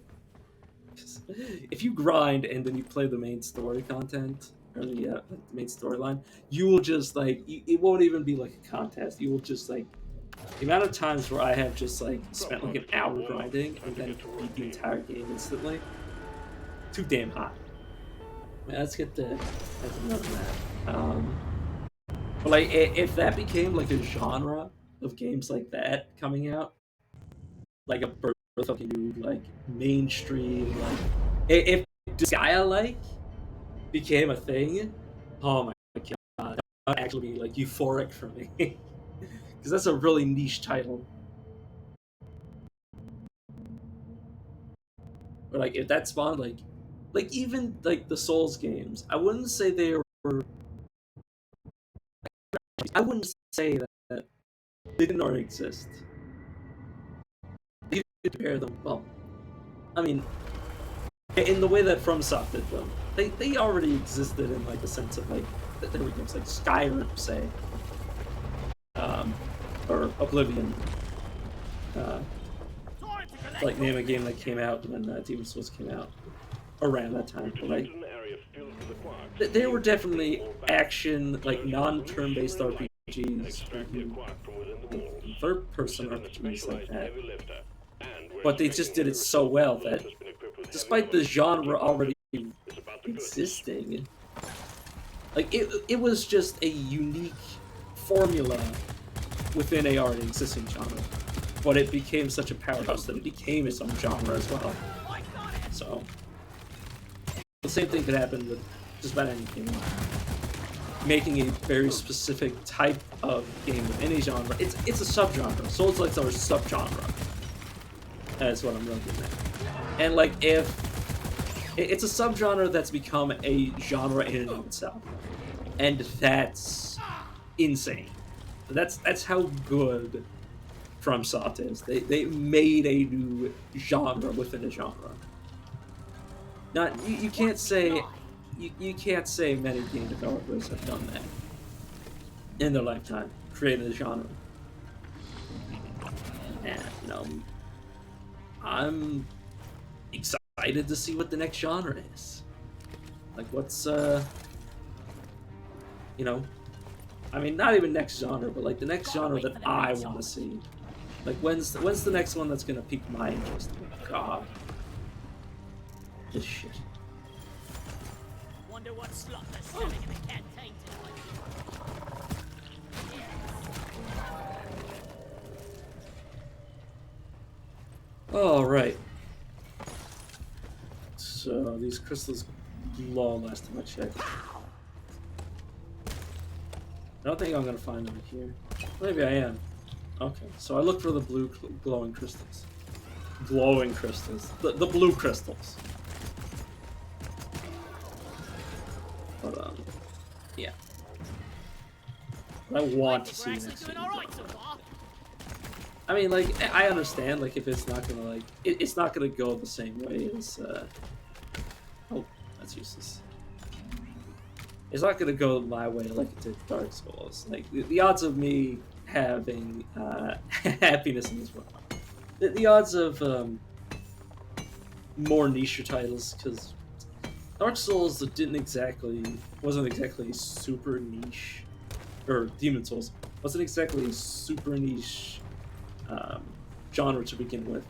If you grind and then you play the main story content or the main storyline, you will just like it won't even be like a contest. You will just like the amount of times where I have just like spent like an hour grinding and then beat the entire game instantly. Too damn hot. Let's get the that's another map. But like, if that became like a genre of games like that coming out, like a fucking new like mainstream like, if Gaia like became a thing, oh my god, that would actually be like euphoric for me because that's a really niche title. But like, if that spawned like even like the Souls games, I wouldn't say they were. I wouldn't say that they didn't already exist. You could compare them. Well, I mean, in the way that FromSoft did them, they already existed in like the sense of like there were games like Skyrim, say, or Oblivion. Like name a game that came out when Demon's Souls came out around that time. But, like they were definitely action, like non-turn-based RPGs, third-person RPGs like that. But they just did it so well that, despite the genre already existing, like it was just a unique formula within a already existing genre. But it became such a powerhouse that it became its own genre as well. So the same thing could happen with just about any game. Making a very specific type of game within a genre. It's a subgenre. Souls-likes are a subgenre. That's what I'm looking at. And like if it's a subgenre that's become a genre in and of itself. And that's insane. That's how good FromSoft is. They made a new genre within a genre. Not you can't say you can't say many game developers have done that in their lifetime, created a genre. And I'm excited to see what the next genre is. Like what's I mean, not even next genre, but like the next genre that I want to see. Like when's the next one that's gonna pique my interest? Oh, God, this shit. Wonder what slot they're selling in the canteen tonight. All right. So these crystals glow last time I checked. I don't think I'm gonna find them here. Maybe I am. Okay, so I look for the blue glowing crystals. Glowing crystals. The blue crystals. But yeah. But I want to see next year. I mean, like, I understand, like, if it's not gonna, like, it's not gonna go the same way as, oh, that's useless. It's not gonna go my way like it did Dark Souls. Like, the odds of me having, happiness in this world. The odds of, more niche titles, because Dark Souls wasn't exactly super niche, or Demon Souls wasn't exactly a super niche genre to begin with,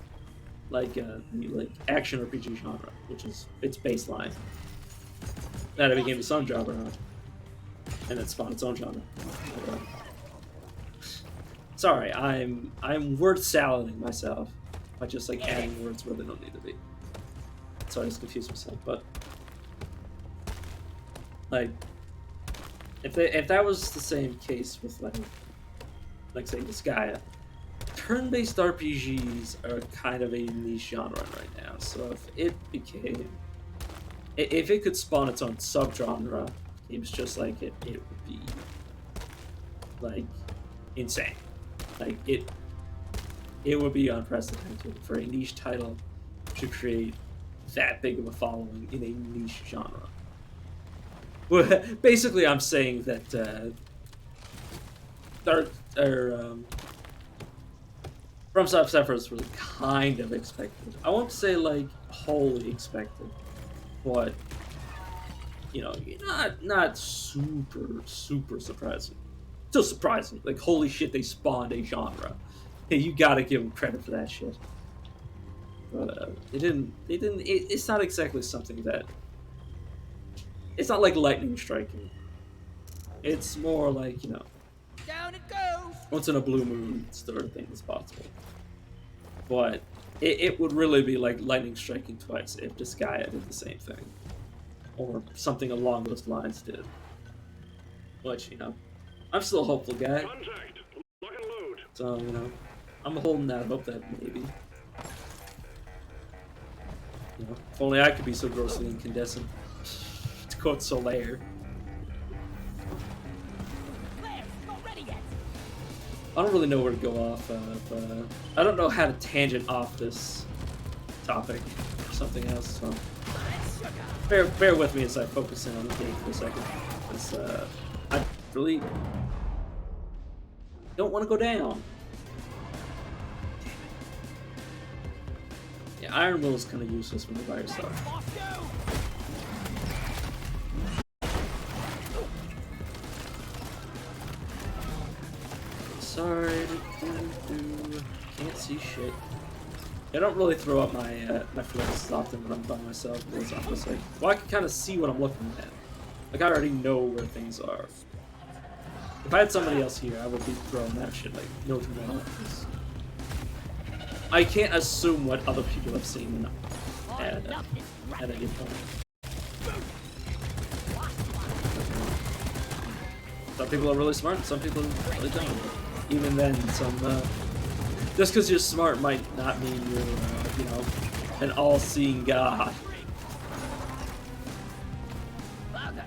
like the action RPG genre, which is its baseline. That it became its own genre, and it spawned its own genre. Sorry, I'm word salading myself by just like adding words where they don't need to be. So I just confused myself, but like if that was the same case with like say Disgaea, turn-based RPGs are kind of a niche genre right now. So if it could spawn its own subgenre, games just like it would be like insane. Like it would be unprecedented for a niche title to create that big of a following in a niche genre. Well, basically, I'm saying that FromSoft Sephiroth was kind of expected. I won't say like wholly expected, but you know, not super surprising. Still surprising. Like holy shit, they spawned a genre. Hey, you gotta give them credit for that shit. But they didn't. It's not exactly something that. It's not like lightning striking. It's more like, you know, Down it goes. once in a blue moon sort of thing is possible. But it would really be like lightning striking twice if Disgaea did the same thing. Or something along those lines did. Which, you know, I'm still a hopeful guy. Contact. Lock and load. So, you know, I'm holding out hope that maybe. You know, if only I could be so grossly incandescent. To quote Solaire. Claire, not ready yet. I don't really know where to go off of. I don't know how to tangent off this topic or something else, so bear with me as I focus in on the game for a second. Because I really don't want to go down. Yeah, Iron Will is kind of useless when you're by yourself. Off you. Sorry, can't see shit. I don't really throw up my my flips often when I'm by myself because I'm just like, well, I can kind of see what I'm looking at. Like I already know where things are. If I had somebody else here, I would be throwing that shit like no tomorrow. I can't assume what other people have seen at any point. Some people are really smart, and some people really don't. Even then, just because you're smart might not mean you're, you know, an all-seeing god. Buggers,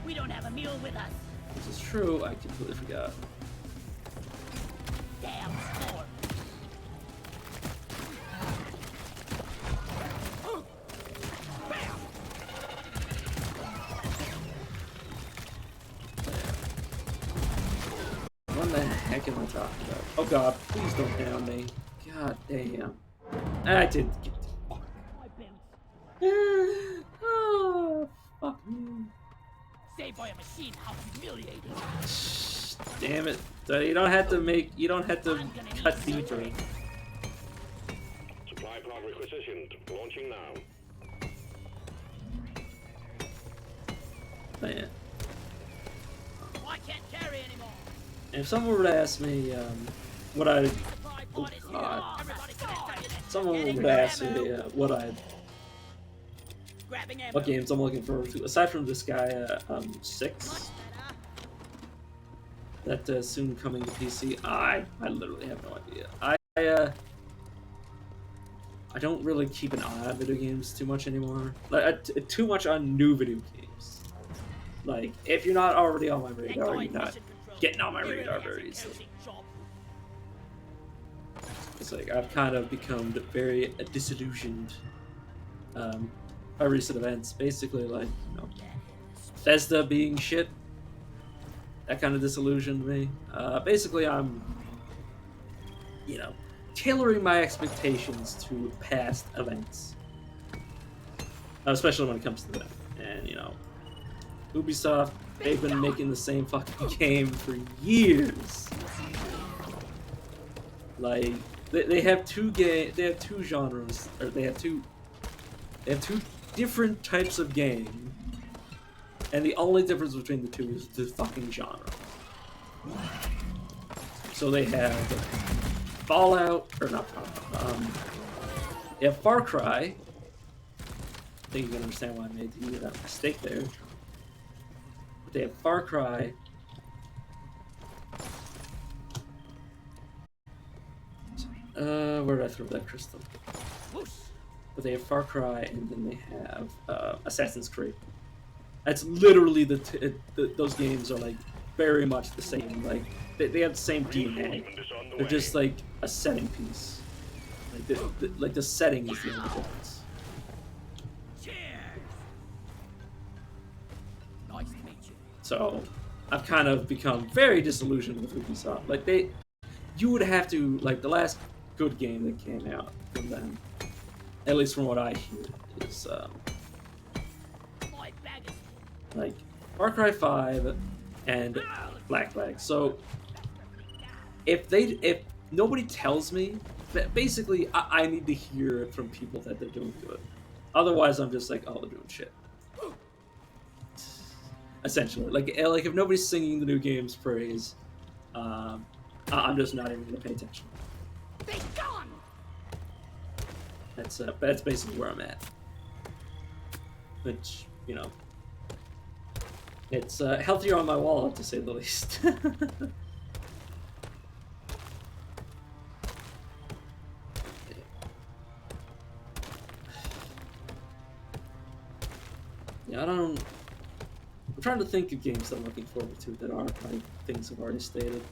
we don't have a mule with us. This is true. I completely forgot. Damn storm. What the heck am I talking about? Oh god, please don't down me. God damn. I didn't get the fuck. My boots. Oh, fuck me. Saved by a machine, how humiliating. Damn it. So you don't have to cut deeper. Supply pod requisitioned. Launching now. Man. I can't carry anymore. If someone were to ask me what I, Supply oh pod is here. god, Everybody connect. someone would ask me Grabbing ammo. what games I'm looking forward to aside from this guy 6 Much better. that soon coming to PC. I literally have no idea. I don't really keep an eye on video games too much anymore. Like too much on new video games. Like if you're not already on my radar, you're not getting on my radar very easily. It's like I've kind of become very disillusioned by recent events. Basically, like, you know, Bethesda being shit. That kind of disillusioned me. Basically, I'm, you know, tailoring my expectations to past events, especially when it comes to them. And you know, Ubisoft, they've been making the same fucking game for years. Like they have two genres, or they have two different types of game, and the only difference between the two is the fucking genre. So they have Fallout, or not Fallout, they have Far Cry. I think you can understand why I made the mistake there. They have Far Cry. Where did I throw that crystal? But they have Far Cry, and then they have Assassin's Creed. That's literally those games are like very much the same. Like they have the same DNA. They're just like a setting piece. Like the setting is the only difference. Cheers. Nice to meet you. So I've kind of become very disillusioned with Ubisoft. Like you would have to like the last good game that came out from them, at least from what I hear, is My bag is like Far Cry 5 and Black Flag. So if nobody tells me, basically I need to hear it from people that they're doing good. Otherwise, I'm just like, oh, they're doing shit. Essentially, like if nobody's singing the new game's praise, I'm just not even gonna pay attention. be gone. That's basically where I'm at. Which, you know, it's healthier on my wallet to say the least. Yeah, I'm trying to think of games that I'm looking forward to that aren't like things I've already stated.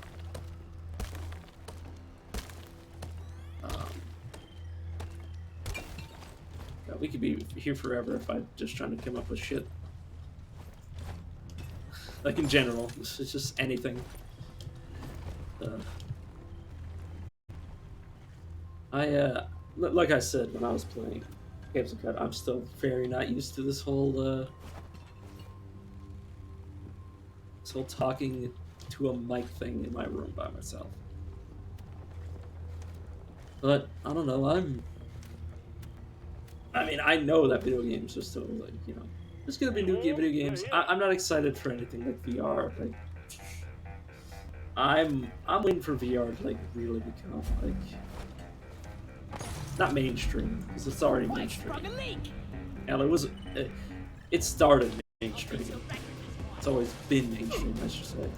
God, we could be here forever if I'm just trying to come up with shit. Like in general, it's just anything. Like I said when I was playing Games of Cut, I'm still very not used to this whole talking to a mic thing in my room by myself. But I don't know. I mean, I know that video games are still like, you know, there's gonna be new video games. I'm not excited for anything like VR. Like, I'm waiting for VR to like really become like not mainstream because it's already mainstream. And it started mainstream. It's always been mainstream, I should say.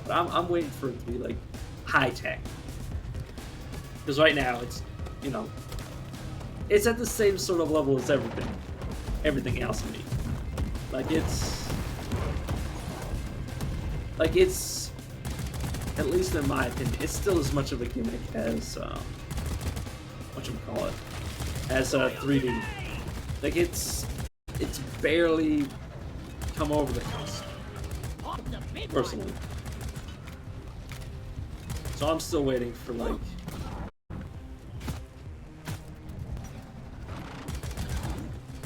But I'm waiting for it to be like high tech. Because right now it's, you know, it's at the same sort of level as everything else in me. Like it's at least in my opinion, it's still as much of a gimmick as whatchamacallit, as 3D. Like it's barely come over the cusp, personally. So I'm still waiting for like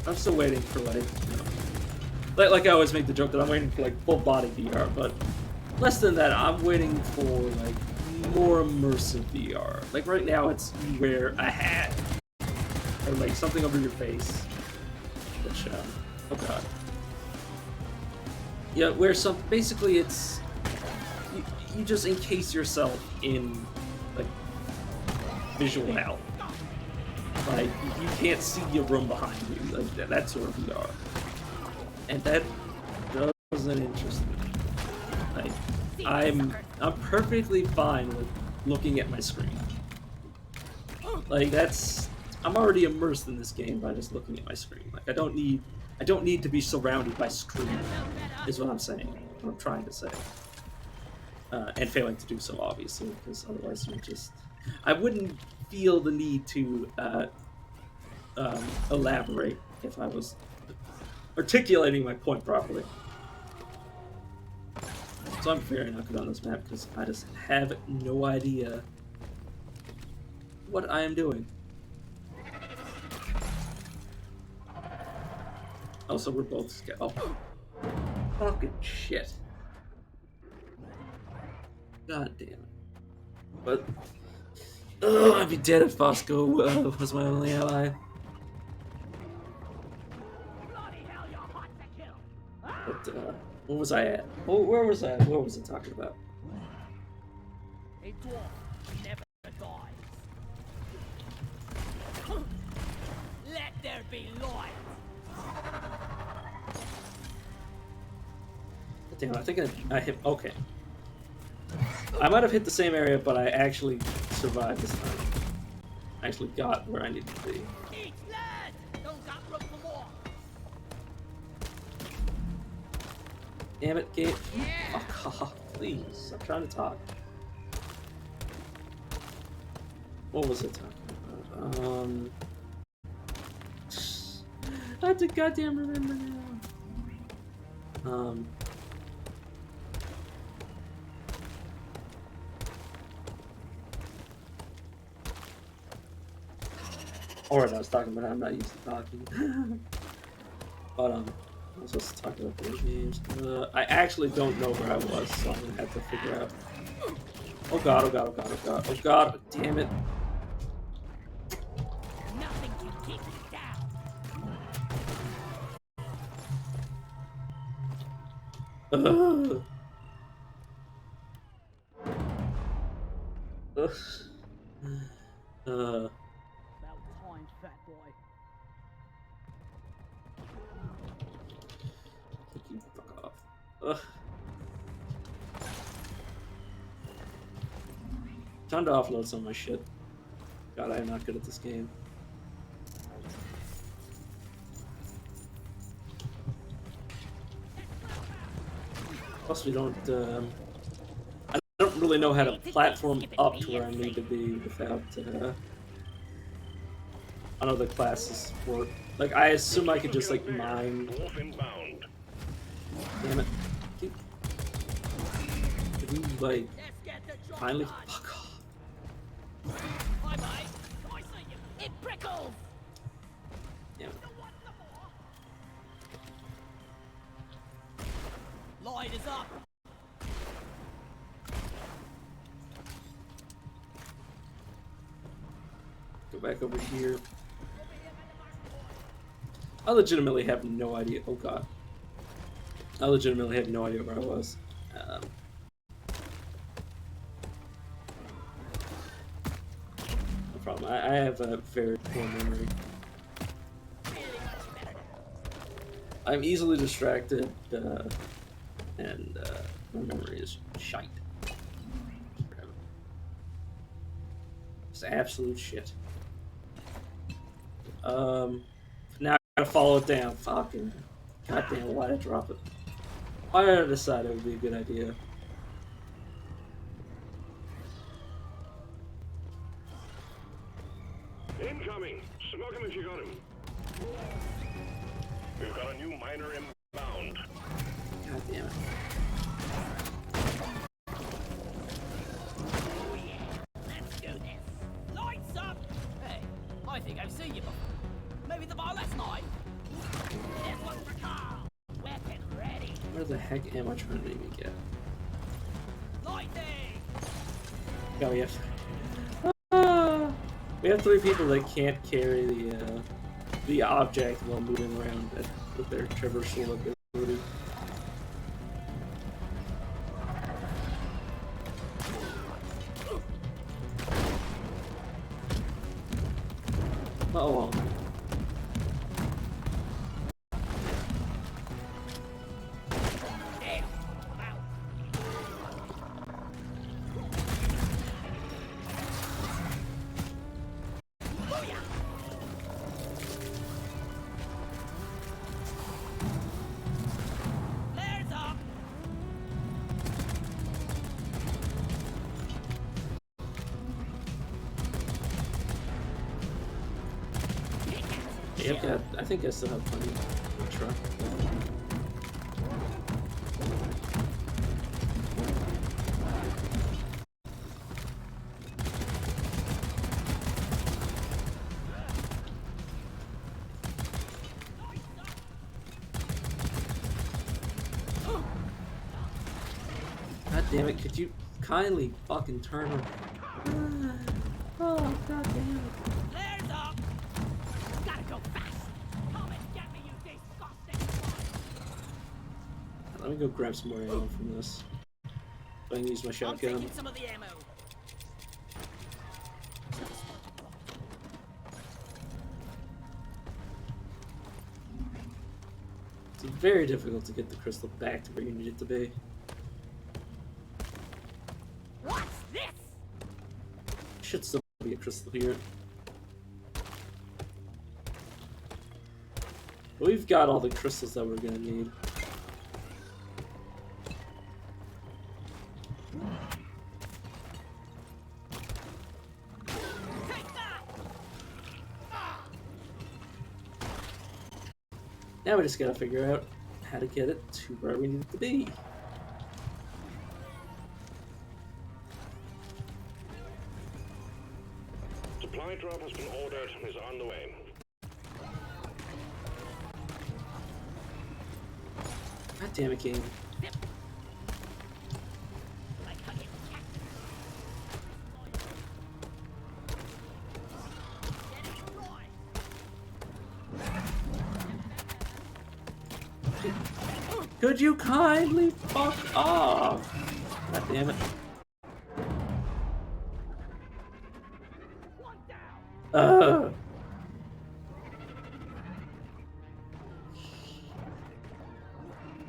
you know, like I always make the joke that I'm waiting for like full body VR, but less than that, I'm waiting for like more immersive VR. Like right now, it's you wear a hat or like something over your face, which oh god, yeah, wear some. Basically, it's you just encase yourself in like visual hell. Like you can't see a room behind you. Like that's sort of VR, and that doesn't interest me. Like I'm perfectly fine with looking at my screen. Like I'm already immersed in this game by just looking at my screen. Like I don't need to be surrounded by screen. Is what I'm saying. What I'm trying to say. And failing to do so, obviously, because otherwise I wouldn't feel the need to elaborate if I was articulating my point properly. So I'm very not good on this map because I just have no idea what I am doing. Oh, so we're both scared. Oh, fucking shit. God damn it. But I'd be dead if Fosco was my only ally. But what was I at? Where was I? What was I talking about? A dwarf never dies. Let there be light. Damn, I think I hit. Okay. I might have hit the same area, but I actually survived this time. I actually got where I needed to be. Eat lead! Don't got room for more. Damn it, game. Oh, God, please. I'm trying to talk. What was it talking about? I have to goddamn remember now. Or I was talking about, I'm not used to talking. But, I was supposed to talk about those games. I actually don't know where I was, so I'm gonna have to figure out. Oh god, oh god, oh god, oh god, oh god, damn it. Nothing can keep me down. Ugh. Ugh. About time, fat boy. You fuck off. Ugh. Time to offload some of my shit. God, I am not good at this game. Plus, we don't. I don't really know how to platform up to where I need to be without. I know the classes work. Like, I assume I could just like mine. Dwarf inbound. Damn it! Could you like Let's get the job finally done. fuck off? Bye bye. I see you. It prickles. Damn it. You want some more? Light is up. Go back over here. I legitimately have no idea. Oh god. I legitimately have no idea where I was. No problem. I have a very poor memory. I'm easily distracted, and my memory is shite. It's absolute shit. Now I gotta follow it down. Fucking goddamn! Why did I drop it? Why did I decide it would be a good idea? Incoming! Smoke him if you got him. We've got a new miner inbound. God damn it! Oh yeah. Let's do this. Lights up. Hey, I think I've seen you before. Maybe the bar last night. This one's for Carl. Weapon ready. Where the heck am I trying to even get? Lighting. Oh, we have 3 people that can't carry the object while moving around with their traversal ability. Oh well. Damn. Out. Booyah. Flares up. Yeah, I've got, I think I still have plenty of truck. God damn it, could you kindly fucking turn around? Oh, god damn it. Flares up. Gotta go fast. Come and get me, you disgusting one. Let me go grab some more ammo from this. So I can use my I'm shotgun. taking some of the ammo. It's very difficult to get the crystal back to where you need it to be. What's this? Should still be a crystal here. But we've got all the crystals that we're gonna need. Now we just gotta figure out how to get it to where we need it to be. Supply drop has been ordered and is on the way. God damn it, game. Could you kindly fuck off? God damn it.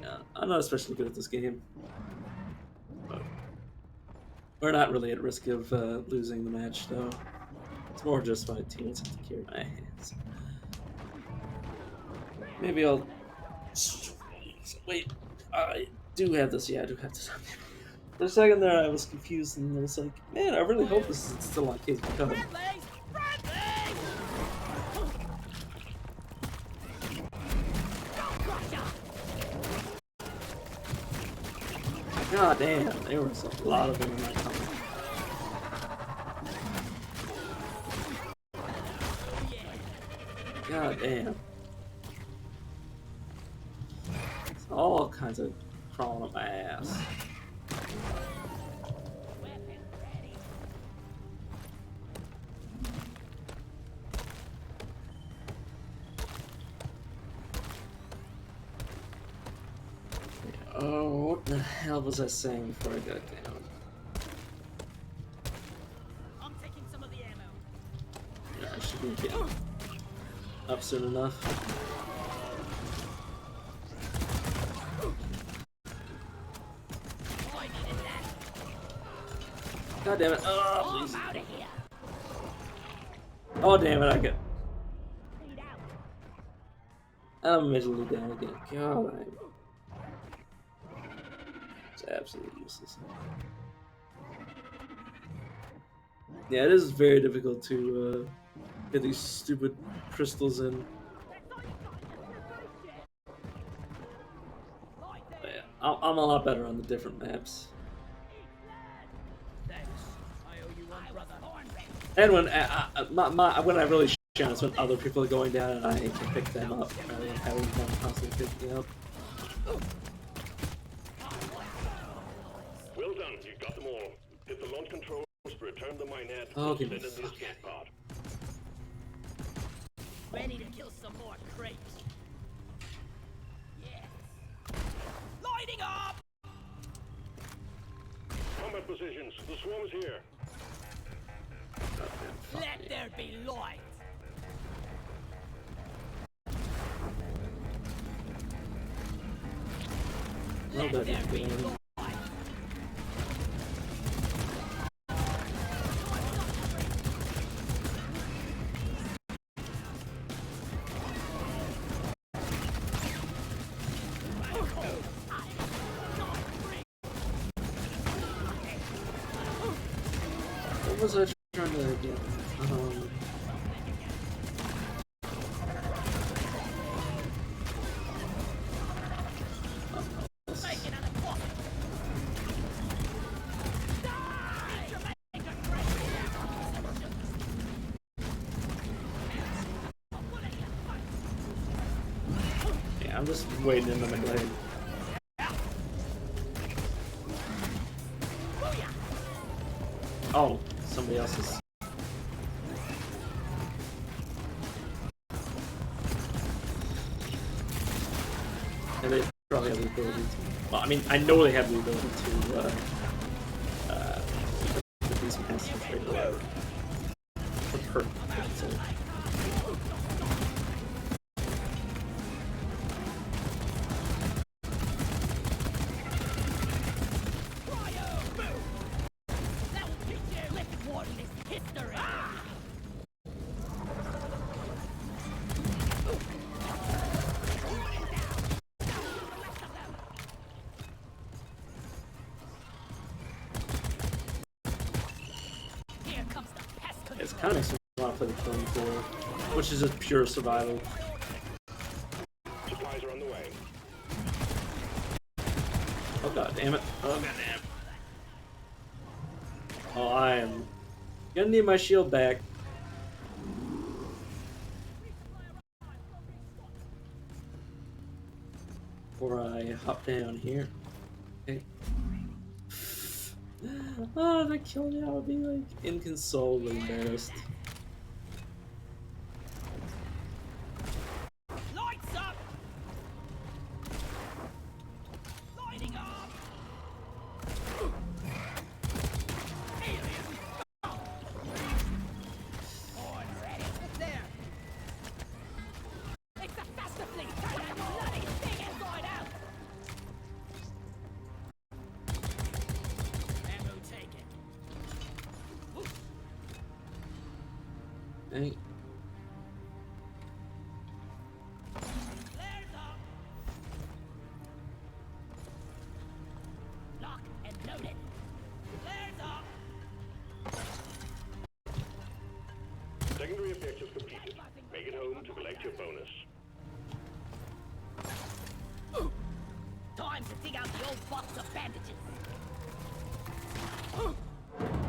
Yeah, I'm not especially good at this game. But we're not really at risk of losing the match, though. It's more just my teammates have to carry my hands. Maybe I'll... Wait, I do have this. Yeah, I do have this. For a second there, I was confused and I was like, man, I really hope this is still on case because. Friendly! Friendly! God damn, there was a lot of them in that comment. God damn. It's all kinds of crawling up my ass. Oh, what the hell was I saying before I got down? I'm taking some of the ammo. Yeah, I should be getting up soon enough. I needed that. God damn it. Oh, please. I'm out of here. Oh, damn it. I get. Bleed out. I'm miserably down again. God, I'm. It's absolutely useless. Yeah, it is very difficult to get these stupid crystals in. But yeah, I'm a lot better on the different maps. Thanks. I owe you one, brother. And when I really shine is when other people are going down and I can pick them up rather than having them constantly pick me up. Well done, you got them all. Hit the launch controls to return the minehead Oh, and give send me in the escape pod. Ready to kill some more crates. Yes. Lighting up! Combat positions, the swarm is here. Let there be light. Well, that is good. What was I trying to get? Yeah, I'm just waiting in the glade. Oh, somebody else's. And they probably have the ability to. Well, I mean, I know they have the ability to put these passes right away. For perk. So. Kind of makes me want to play the Killing Floor, which is just pure survival. Supplies are on the way. Oh god damn it. Oh god damn. Oh, I am gonna need my shield back. Before I hop down here. Okay. Oh, if I killed me, I would be like inconsolably embarrassed. Lights up! Lighting up! On ready. It's there. It's the faster fleet. Turn that bloody thing inside out. Ammo taken. Hey. Flares up. Lock and loaded. Flares up. Secondary objective completed. Make it home to collect your bonus. Time to dig out the old box of bandages.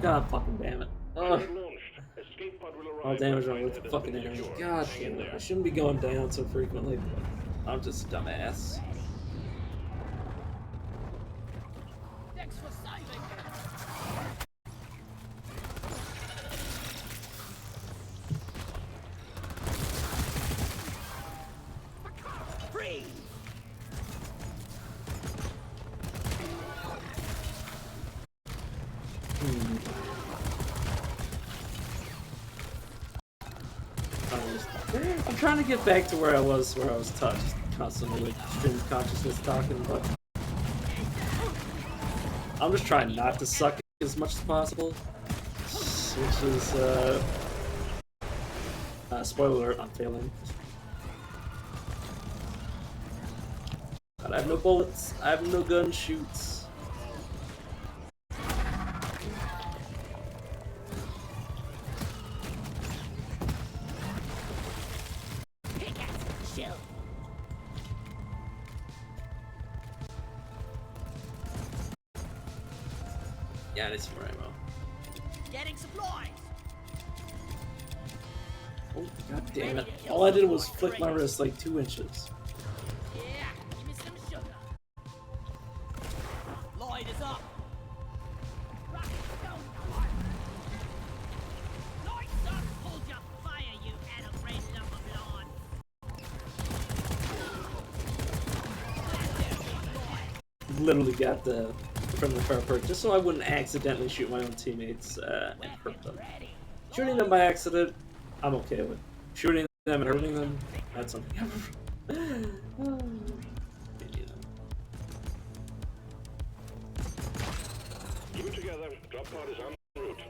God fucking damn it. Ugh. Payload launched. Escape pod will arrive. All damage when on with the fucking has been enemy. secured. God Hang in damn it. I there. shouldn't be going down so frequently, but I'm just a dumbass. Thanks for saving me. Freeze! I'm trying to get back to where I was touched constantly, like stream consciousness talking, but I'm just trying not to suck as much as possible, which is spoiler alert, I'm failing. But I have no bullets. I have no gun shoots. Pickaxe, shield. Yeah, I need some more ammo. Getting supplies. Oh, god damn it. All I did was flick my wrist like 2 inches. Yeah, give me some sugar. Light is up. Rocket stone. Lights up. Hold your fire, you atom-red lump of lawn. Literally got the friendly fire perk just so I wouldn't accidentally shoot my own teammates and hurt them. Shooting them by accident, I'm okay with. Shooting them and hurting them, that's something else. Keep it together. Drop pod is en route.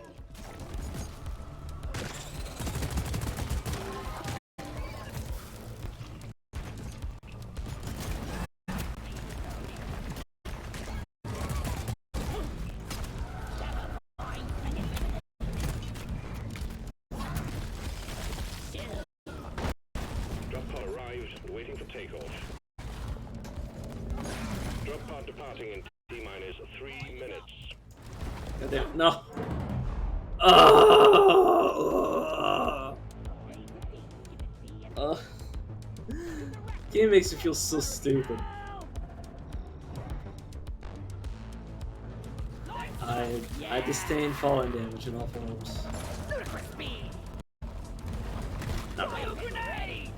Drop pod arrives, waiting for takeoff. Drop pod departing in T-minus 3 minutes. God damn, no. Game makes me feel so stupid. I disdain falling damage in all forms. Ludicrous speed. Not really. Cryo grenade.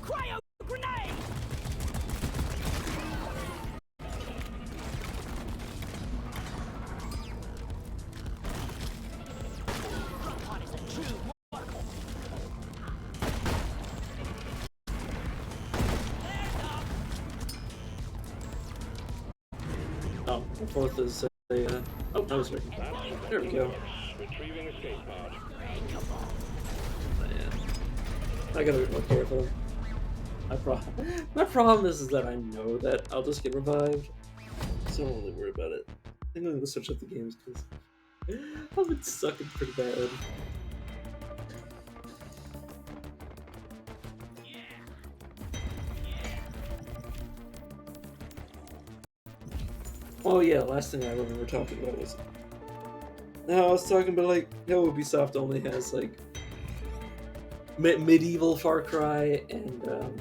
Cryo grenade. What is a true marvel? Oh, the fourth is a. Oh, that was right. There we go. Retrieving escape pod. But yeah. I gotta be more careful. My problem is that I know that I'll just get revived, so I don't really worry about it. I think I'm gonna switch up the games because I've been sucking pretty bad. Oh yeah, last thing I remember talking about was how I was talking about like how Ubisoft only has like medieval Far Cry and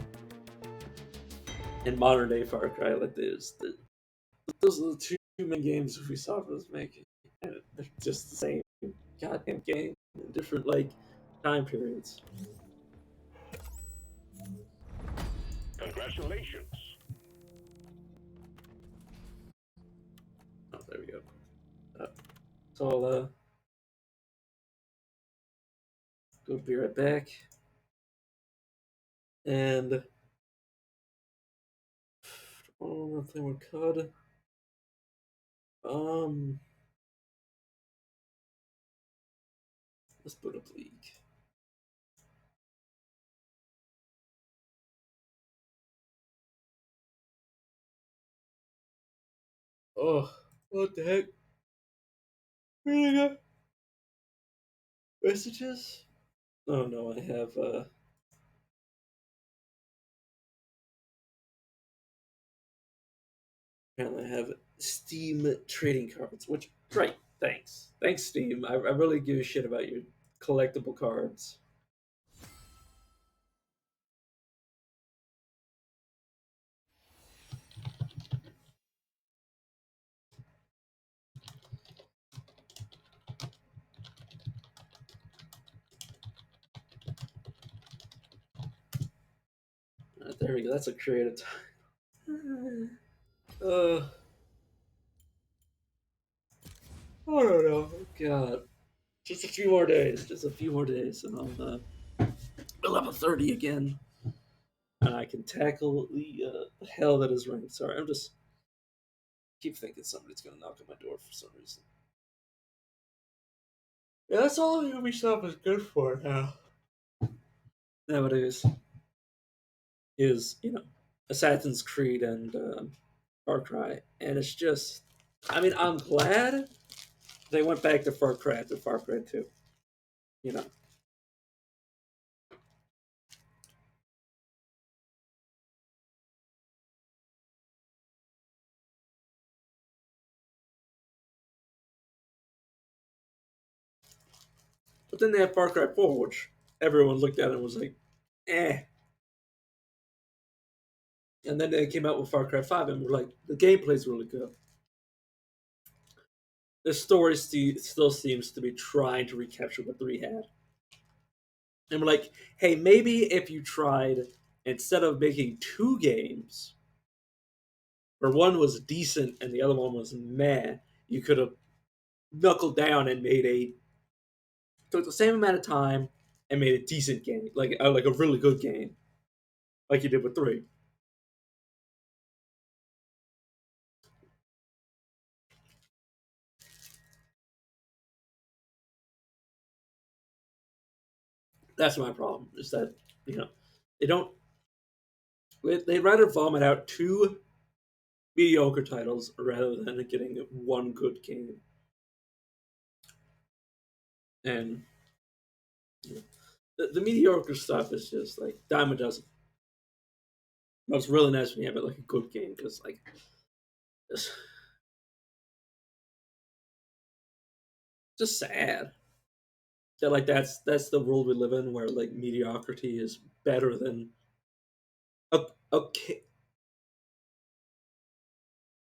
modern day Far Cry. Like those are the two main games Ubisoft was making, and they're just the same goddamn game in different like time periods. Congratulations. Oh, there we go. So I'll go be right back. And oh, I'm gonna play more COD. Um, let's put up League. Oh, what the heck? Really got messages? Oh no, I have apparently I have Steam trading cards, which great, thanks. Thanks, Steam. I really give a shit about your collectible cards. There we go. That's a creative time. I don't know. God, just a few more days. Just a few more days, and I'm level 30 again, and I can tackle the hell that is ranked. Sorry, I'm just keep thinking somebody's gonna knock on my door for some reason. Yeah, that's all Ubisoft is good for now. Nowadays is Assassin's Creed and Far Cry, and it's just, I mean, I'm glad they went back to Far Cry after Far Cry 2. You know, but then they had Far Cry 4, which everyone looked at and was like, eh. And then they came out with Far Cry 5, and we're like, the gameplay's really good. The story still seems to be trying to recapture what 3 had. And we're like, hey, maybe if you tried, instead of making 2 games, where one was decent and the other one was meh, you could have knuckled down and took the same amount of time and made a decent game, like a really good game, like you did with 3. That's my problem. Is that they don't they'd rather vomit out 2 mediocre titles rather than getting one good game. And the mediocre stuff is just like dime a dozen. But it's really nice when you have like a good game because like it's just sad that like that's the world we live in where like mediocrity is better than okay.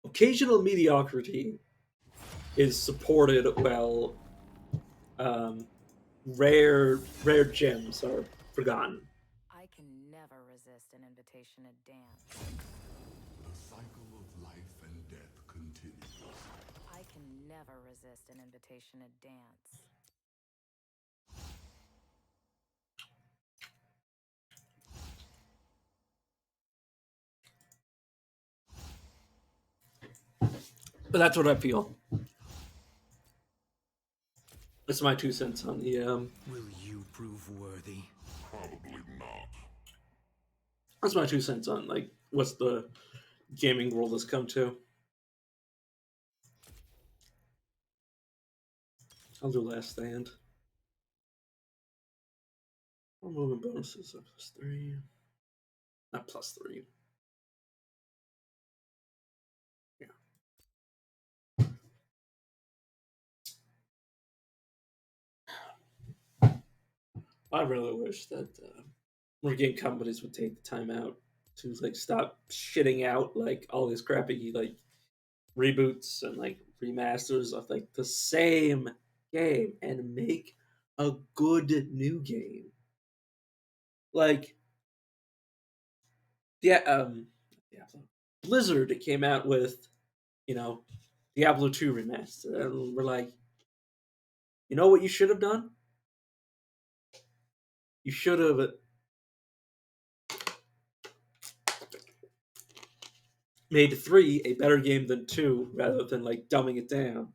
Occasional mediocrity is supported while um, rare gems are forgotten. I can never resist an invitation to dance. The cycle of life and death continues. I can never resist an invitation to dance. But that's what I feel. That's my 2 cents on the. Will you prove worthy? Probably not. That's my 2 cents on like what's the gaming world has come to. I'll do Last Stand. More movement bonuses at +3. Not +3. Yeah. I really wish that more game companies would take the time out to like stop shitting out like all these crappy like reboots and like remasters of like the same game and make a good new game. Like yeah, Diablo. Blizzard came out with, you know, Diablo 2 remaster, and we're like, you know what you should have done? You should have made 3 a better game than 2 rather than like dumbing it down.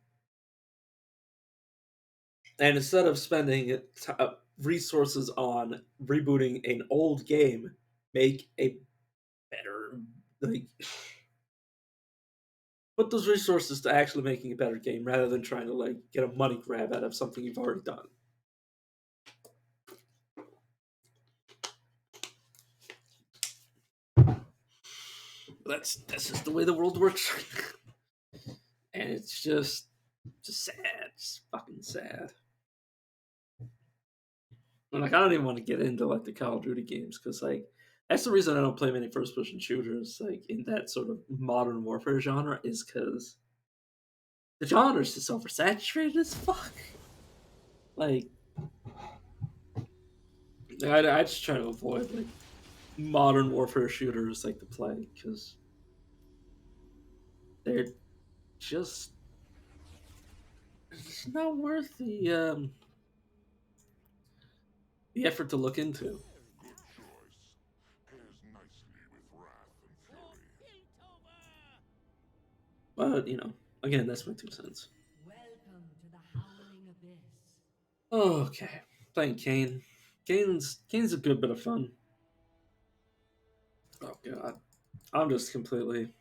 And instead of spending resources on rebooting an old game, make a better like put those resources to actually making a better game rather than trying to like get a money grab out of something you've already done. That's just the way the world works, and it's just sad, just fucking sad. And like I don't even want to get into like the Call of Duty games because like that's the reason I don't play many first-person shooters like in that sort of modern warfare genre is because the genre is just oversaturated as fuck. Like I just try to avoid like modern warfare shooters like to play because they're just it's not worth the effort to look into. Good choice. Pairs nicely with wrath and fury. But you know, again, that's my 2 cents. Welcome to the Howling Abyss. Okay, playing Kane. Kane's a good bit of fun. Oh god, I'm just completely.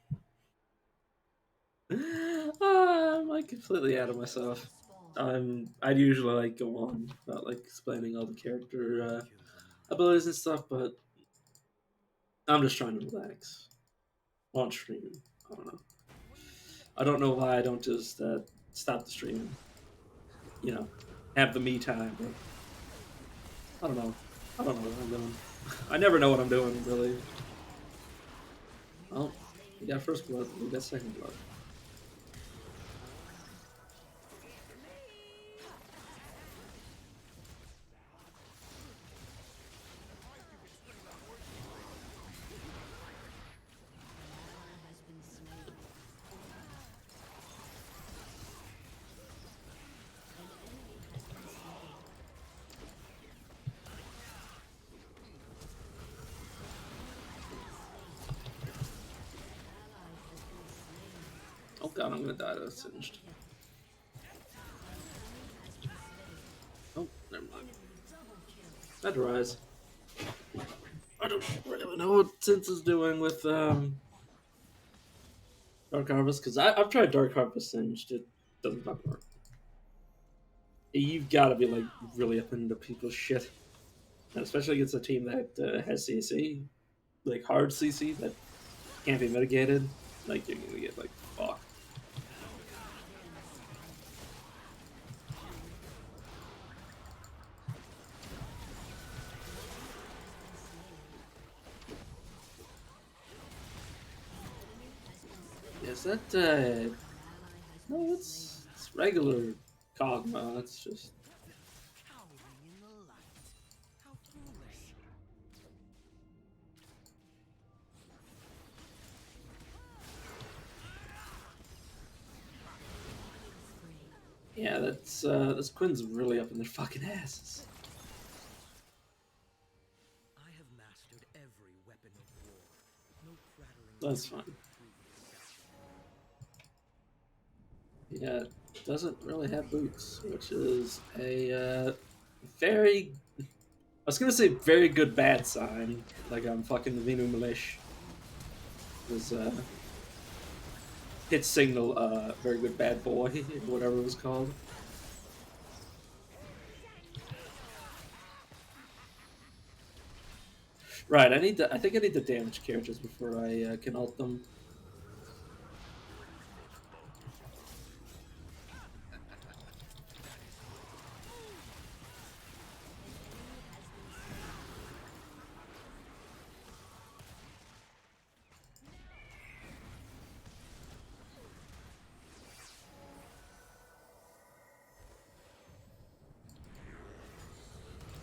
I'm like completely out of myself. I'd usually like go on about like explaining all the character abilities and stuff, but I'm just trying to relax on stream. I don't know. I don't know why I don't just stop the stream. You know, have the me time. But I don't know. I don't know what I'm doing. I never know what I'm doing really. Well, we got first blood. We got second blood. Oh god, I'm gonna die to singed. Oh, never mind. That rise. I don't really know what Since is doing with Dark Harvest because I've tried Dark Harvest Singed. It doesn't fucking work. You've got to be like really up into people's shit, and especially against a team that has CC, like hard CC that can't be mitigated. Like you're gonna get like fucked. Is that no? It's regular Kog'Maw. It's just Howling in the light. How foolish. yeah. That's this Quinn's really up in their fucking asses. I have mastered every weapon of war. No prattling. That's fine. Yeah, doesn't really have boots, which is a very. I was gonna say very good bad sign, like I'm fucking the Venu Milish. Was hit signal very good bad boy, whatever it was called. Right, I need to. I think I need to damage characters before I can ult them.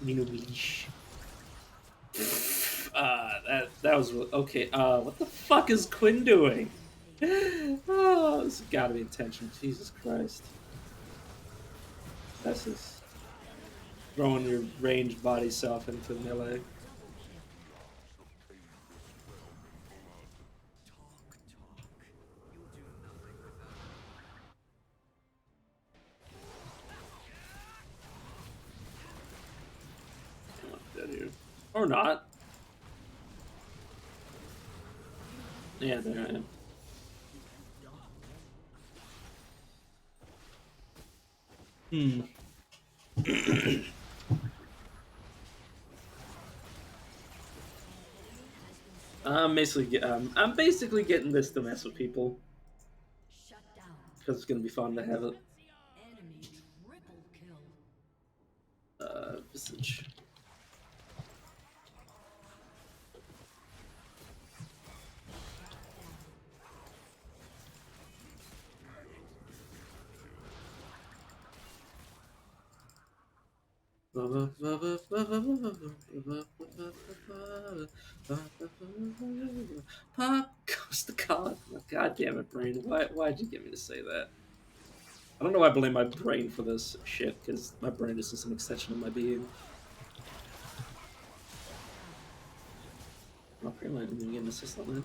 Leash. That was okay. What the fuck is Quinn doing? Oh, this has got to be intentional. Jesus Christ. That's just throwing your ranged body self into melee. You'll do nothing without Dead here. Or not. Yeah, there I am. Hmm. I'm basically getting this to mess with people Shut down. because it's gonna be fun to have it. Enemy triple kill. Visage. Pop goes the god. God damn it, brain. Why'd you get me to say that? I don't know why I blame my brain for this shit, because my brain is just an extension of my being. Oh, apparently I didn't even get an assist on that.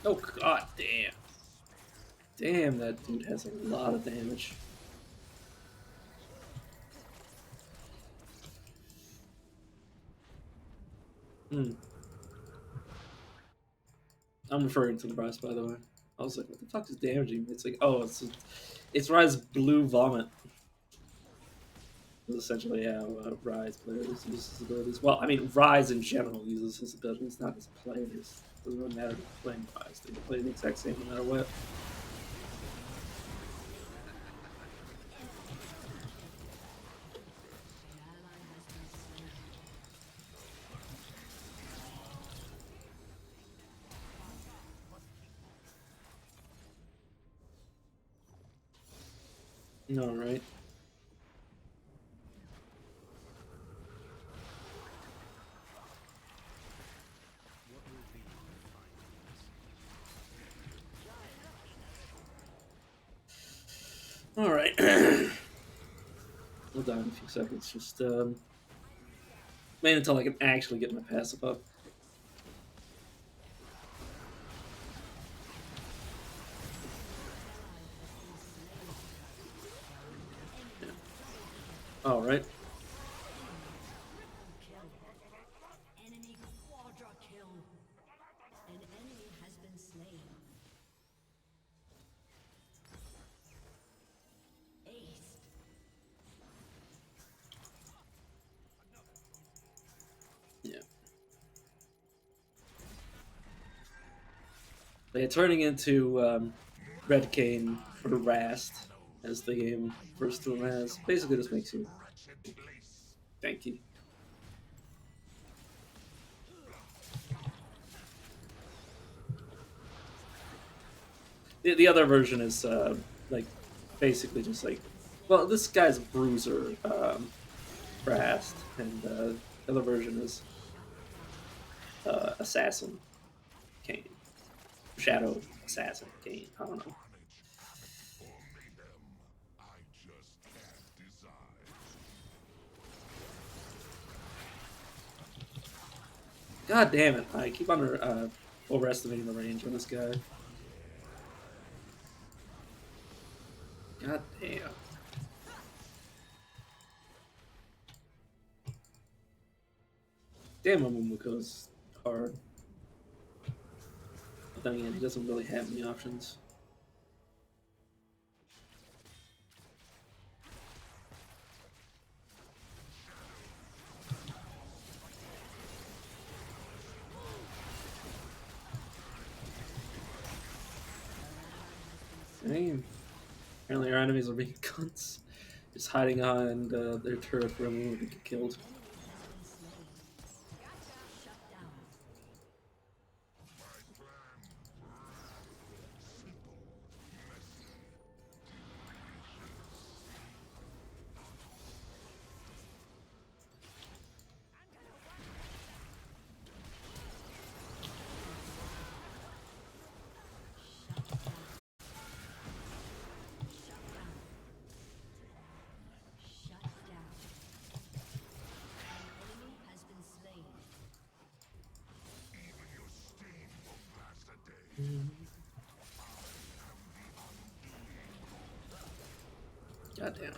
Oh god damn. Damn, that dude has a lot of damage. Hmm. I'm referring to the Rise, by the way. I was like, what the fuck is damaging? It's like, oh, it's Rise Blue Vomit. Is essentially how Rise players use his abilities. Well, I mean, Rise in general uses his abilities, not his players. It doesn't really matter if you're playing Rise. They play the exact same no matter what. No, right? what will be the final All right. We'll die in a few seconds. Just wait until I can actually get my passive up. Yeah. All right. Enemy quadra kill. An enemy has been slain. Ace. Yeah. They're turning into Red Cane or Rast, as the game refers to him as. Basically, this makes you tanky. The other version is like basically just like, well, this guy's a bruiser, Rast, and the other version is Assassin Kane, Shadow Assassin Kane. I don't know. I just can't decide. God damn it! I keep overestimating the range on this guy. God damn. Damn, Mumuko's hard. But then again, he doesn't really have any options. Damn. Apparently our enemies are being cunts. Just hiding behind their turret for everyone to get killed. Shut down. Shut down. An enemy has been slain. God damn it.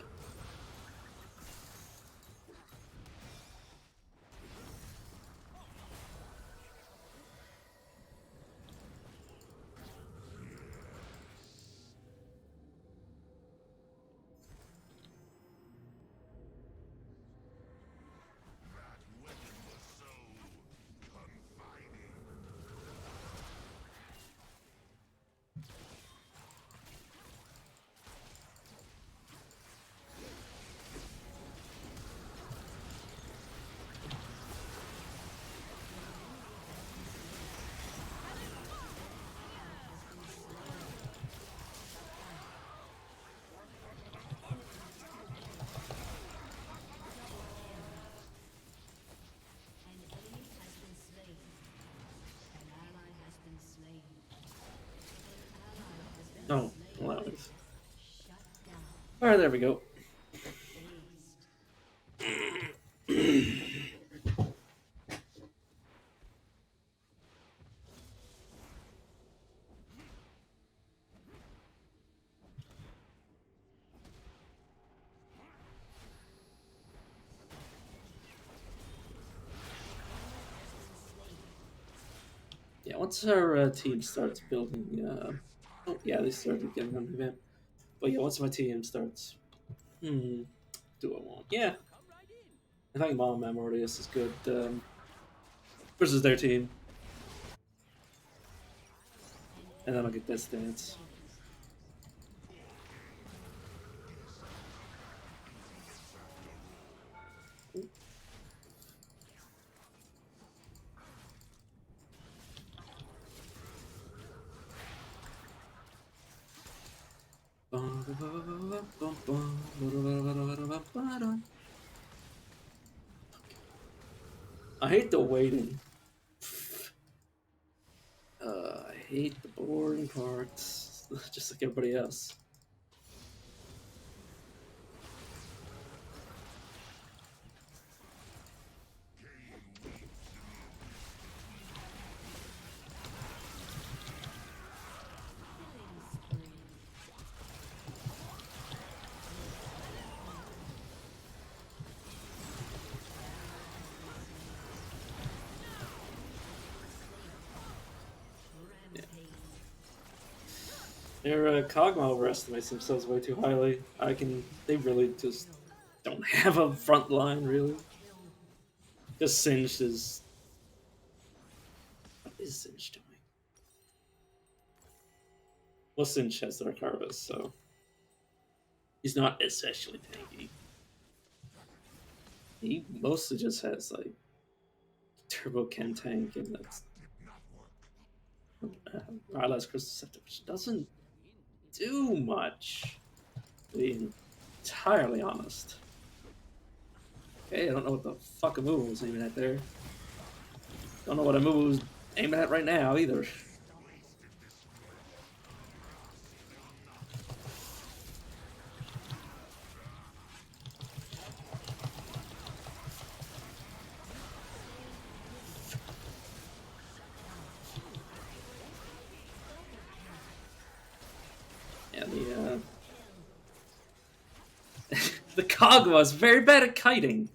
An enemy has been slain. An ally has been slain. An ally has been Oh, slain. well, that was... Shut down. Alright, there we go. Aced. Yeah, once our team starts building, oh yeah, they started getting on the event. But yeah, once my team starts, do I want? Yeah, I think Mom Memorius is good versus their team, and then I'll get this dance. I hate the waiting. I hate the boring parts, just like everybody else. Their Kog'Maw overestimates themselves way too highly. They really just don't have a front line, really. Just Singed is... What is Singed doing? Well, Singed has the Arcarvis, so... He's not especially tanky. He mostly just has, like, Turbo Chem Tank, and that's... Ryla's Crystal Scepter, which doesn't do much. Being entirely honest. Okay, I don't know what the fuck a move was aiming at there. Don't know what a move was aiming at right now either. Yeah, the Kog'Maw is very bad at kiting.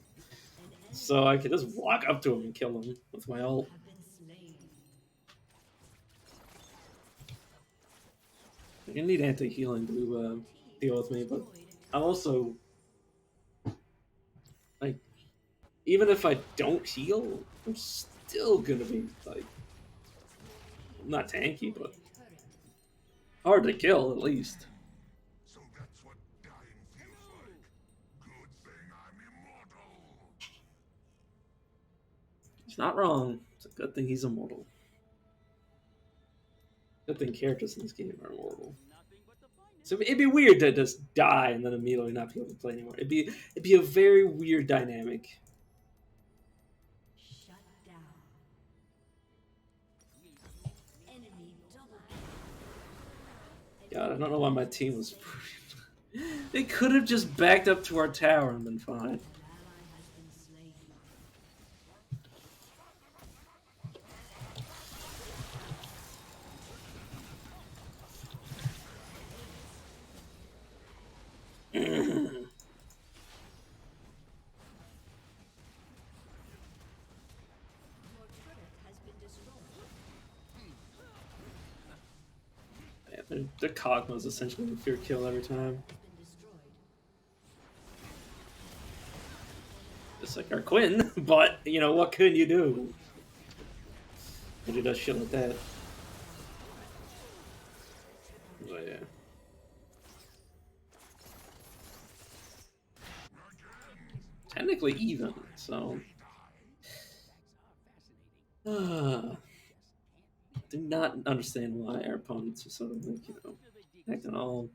so I can just walk up to him and kill him with my ult. Have been slain. You need anti-healing to deal with me, but I'm also like, even if I don't heal, I'm still gonna be like not tanky, but hard to kill at least. So that's what dying feels like. Good thing I'm immortal. He's not wrong. It's a good thing he's immortal. Good thing characters in this game are immortal. So it'd be weird to just die and then immediately not be able to play anymore. It'd be a very weird dynamic. Shut down. Enemy double kill. God, I don't know why my team was. They could have just backed up to our tower and been fine. An ally has been slain. Your turret has been destroyed. Yeah, their Kog'Maw is essentially a fear kill every time. Has been destroyed. Just like our Quinn, but you know what can you do? When he does shit like that. But yeah. Technically even, so. Do not understand why our opponents are sort of like, you know, acting all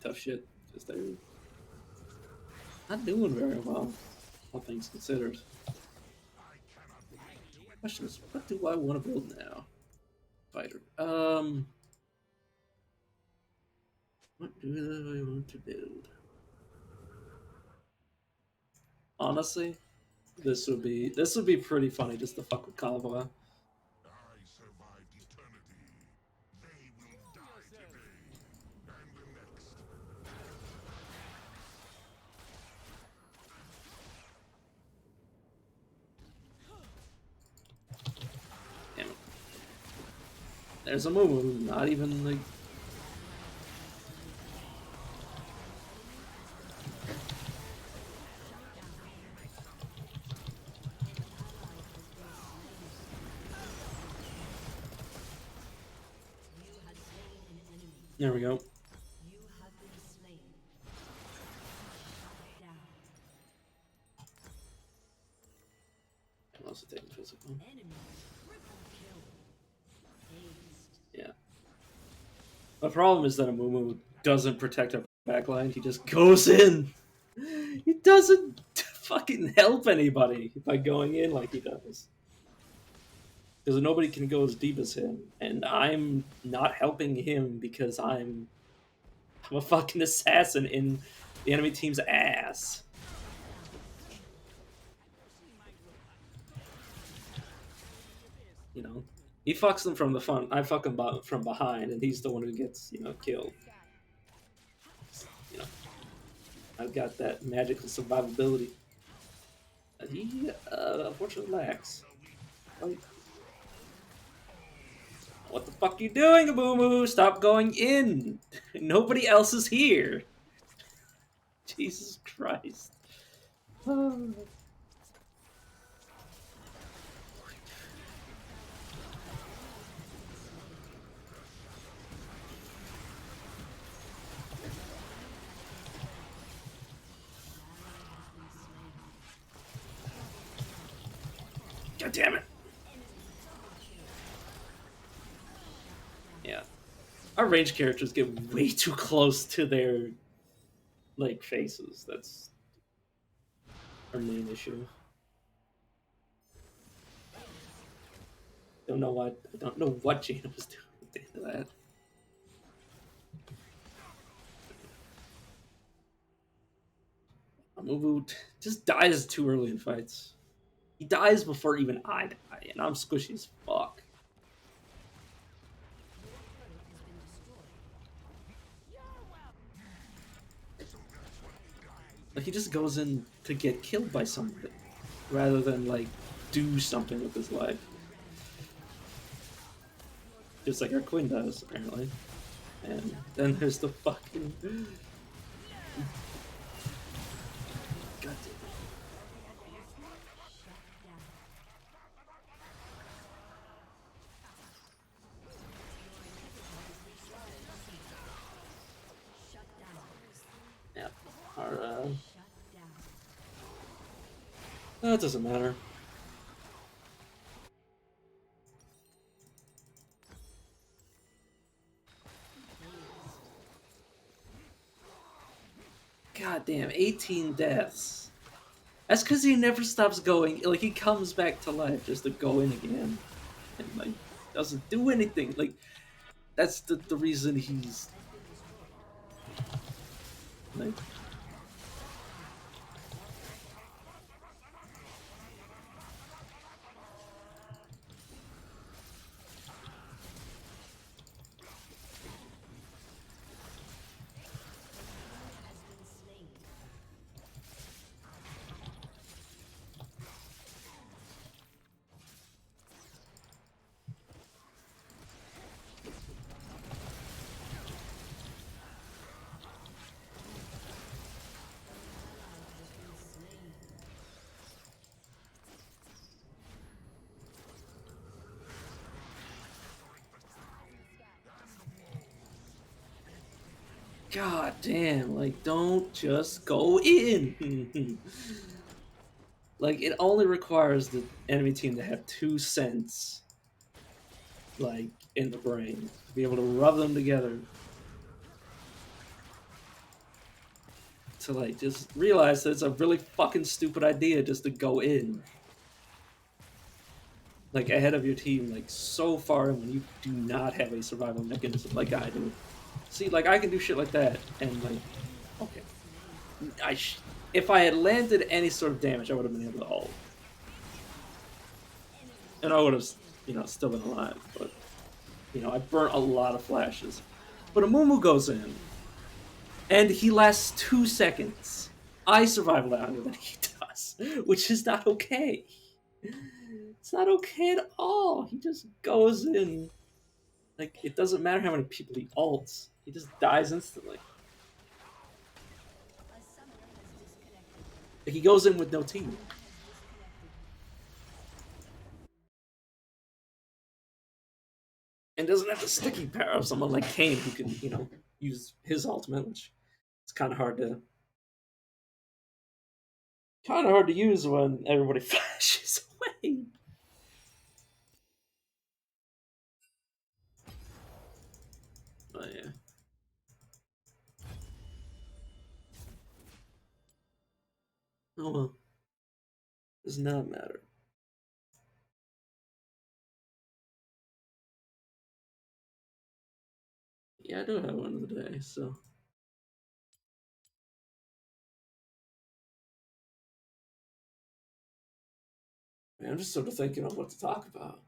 tough shit, because they're not doing very well, all things considered. Question is, what do I want to build now? Fighter. What do I want to build? Honestly, this would be pretty funny just to fuck with Kava. I survived eternity. They will die today. And the next. Damn it. There's a Mumu, not even like. You have slain an enemy. There we go. You have been slain. Shut down. I'm also taking physical. Enemy triple kill. Aced. Yeah. The problem is that a Mumu doesn't protect our backline. He just goes in. He doesn't fucking help anybody by going in like he does. Because nobody can go as deep as him, and I'm not helping him because I'm a fucking assassin in the enemy team's ass. You know, he fucks them from the front. I fuck him from behind, and he's the one who gets, you know, killed. You know, I've got that magical survivability that he unfortunately lacks. Like, what the fuck are you doing, Abumu? Stop going in. Nobody else is here. Jesus Christ. God damn it. Yeah. Our range characters get way too close to their, like, faces. That's our main issue. I don't know what Jaina was doing at the end of that. Amuvu just dies too early in fights. He dies before even I die, and I'm squishy as fuck. Like, he just goes in to get killed by somebody. rather than like do something with his life. Just like our queen does, apparently. And then there's the fucking. God damn it. Yeah. Our, that doesn't matter. God damn, 18 deaths. That's because he never stops going. Like, he comes back to life just to go in again. And, like, doesn't do anything. Like, that's the reason he's. Like. God damn, like, don't just go in! Like, it only requires the enemy team to have 2 cents, like, in the brain. To be able to rub them together. To, like, just realize that it's a really fucking stupid idea just to go in. Like, ahead of your team, like, so far in when you do not have a survival mechanism like I do. See, like, I can do shit like that, and, like, okay. If I had landed any sort of damage, I would have been able to ult. And I would have, you know, still been alive, but, you know, I burnt a lot of flashes. But a Mumu goes in, and he lasts 2 seconds. I survive longer than he does, which is not okay. It's not okay at all. He just goes in. Like, it doesn't matter how many people he ults. He just dies instantly. Like, he goes in with no team. And doesn't have the sticky power of someone like Kane who can, you know, use his ultimate, which is kind of hard to use when everybody flashes away. But yeah. Oh well. Does not matter. Yeah, I do have one of the day, so. Man, I'm just sort of thinking of what to talk about.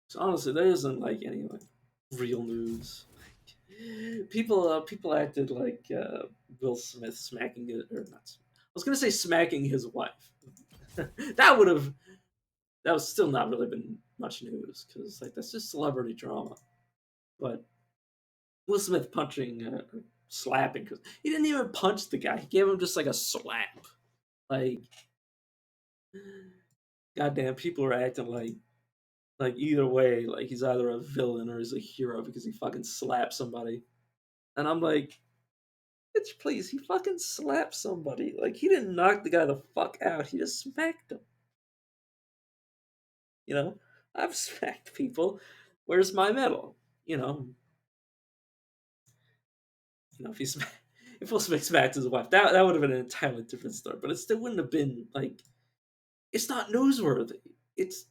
So honestly, there isn't like any like real news. People acted like Will Smith smacking it or not. I was gonna say smacking his wife. that would have that was still not really been much news because like that's just celebrity drama. But Will Smith punching or slapping because he didn't even punch the guy. He gave him just like a slap. Like, goddamn, people are acting like either way, like he's either a villain or he's a hero because he fucking slapped somebody. And I'm like, bitch, please, he fucking slapped somebody. Like, he didn't knock the guy the fuck out. He just smacked him. You know, I've smacked people. Where's my medal? You know, if he if Will Smith smacked his wife, that would have been an entirely different story. But it still wouldn't have been like, it's not newsworthy. It's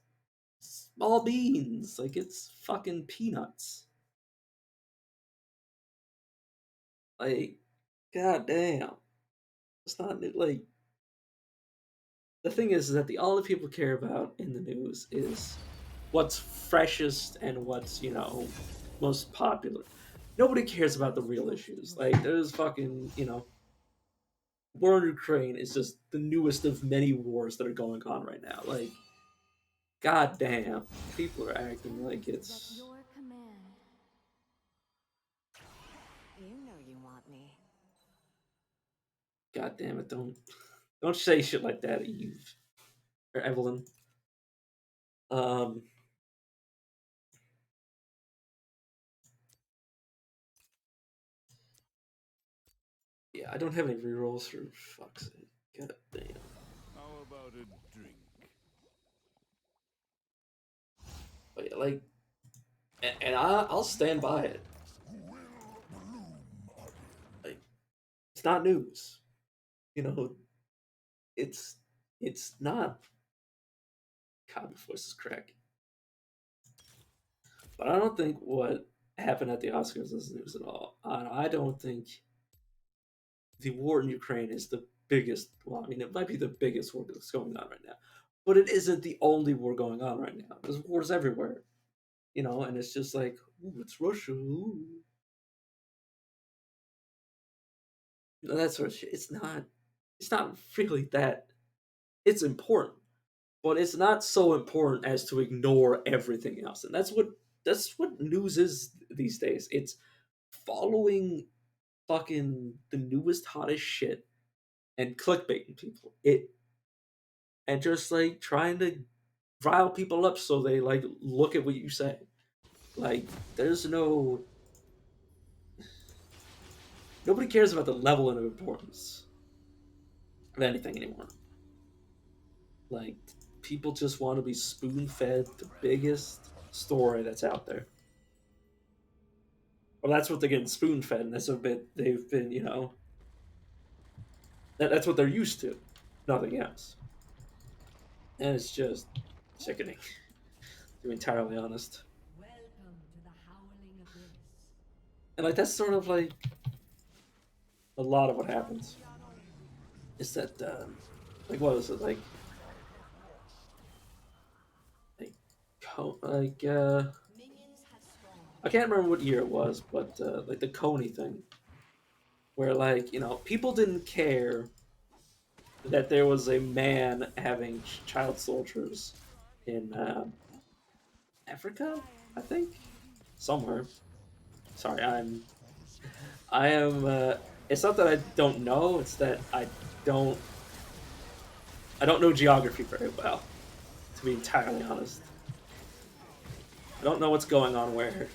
small beans. Like, it's fucking peanuts. Like, goddamn. It's not like the thing is that all the people care about in the news is what's freshest and what's, you know, most popular. nobody cares about the real issues. Like, there's fucking, war in Ukraine is just the newest of many wars that are going on right now. Like, goddamn, people are acting like it's. Your command. You know you want me. God damn it! Don't say shit like that, Eve or Evelyn. Um, yeah, I don't have any rerolls for fuck's sake. God damn. How about a drink? But yeah, like, I'll stand by it. Like, it's not news. You know, it's it's not. God, my voice is cracking. But I don't think what happened at the Oscars is news at all. I don't think the war in Ukraine is the biggest. Well, I mean, it might be the biggest war that's going on right now, but it isn't the only war going on right now. There's wars everywhere, and it's just like, ooh, it's Russia. Ooh. That sort of shit. It's not. It's not really that. It's important, but it's not so important as to ignore everything else. And that's what news is these days. It's following fucking the newest hottest shit and clickbaiting people. And just like trying to rile people up so they like look at what you say. Like there's nobody cares about the level of importance of anything anymore. Like people just want to be spoon fed the biggest story that's out there. Well, that's what they're getting spoon fed, and that's what they've been, that's what they're used to, nothing else. And it's just sickening, to be entirely honest. Welcome to the howling abyss. And like that's sort of like a lot of what happens. Is that like what was it like like Minions have spawned. I can't remember what year it was, but like the Coney thing, where like people didn't care that there was a man having child soldiers in Africa, I think, somewhere. Sorry, I am. It's not that I don't know; it's that don't. I don't know geography very well, to be entirely honest. I don't know what's going on where.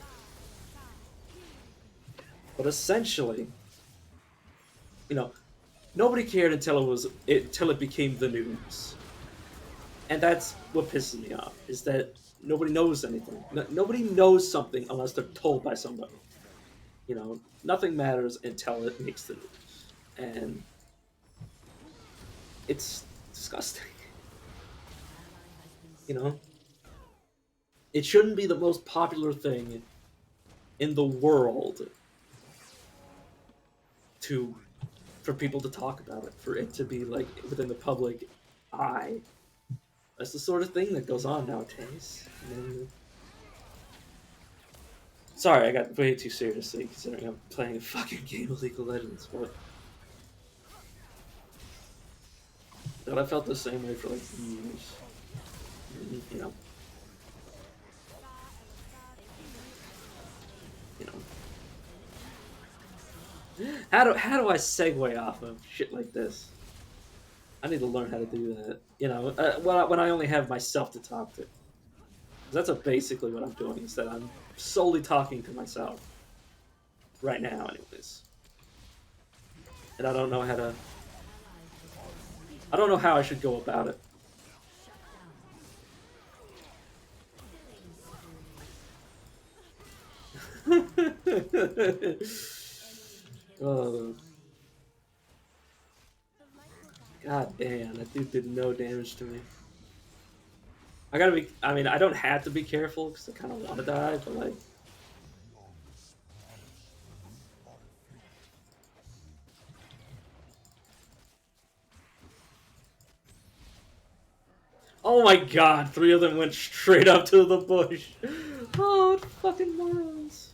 But essentially, you know, nobody cared until it became the news, and that's what pisses me off. Is that nobody knows anything. Nobody knows something unless they're told by somebody. Nothing matters until it makes the news, and it's disgusting. You know, it shouldn't be the most popular thing in the world to for people to talk about it, for it to be like within the public eye. That's the sort of thing that goes on nowadays. And, sorry, I got way too seriously considering I'm playing a fucking game of League of Legends, but I felt the same way for like years. You know, you know. How do I segue off of shit like this? I need to learn how to do that. When I only have myself to talk to. 'Cause that's basically what I'm doing. Is that I'm solely talking to myself right now, anyways. And I don't know how to. I don't know how I should go about it. Oh, god damn, that dude did no damage to me. I gotta be. I mean, I don't have to be careful because I kind of want to die, but like. Oh my god, 3 of them went straight up to the bush. Oh, fucking morons.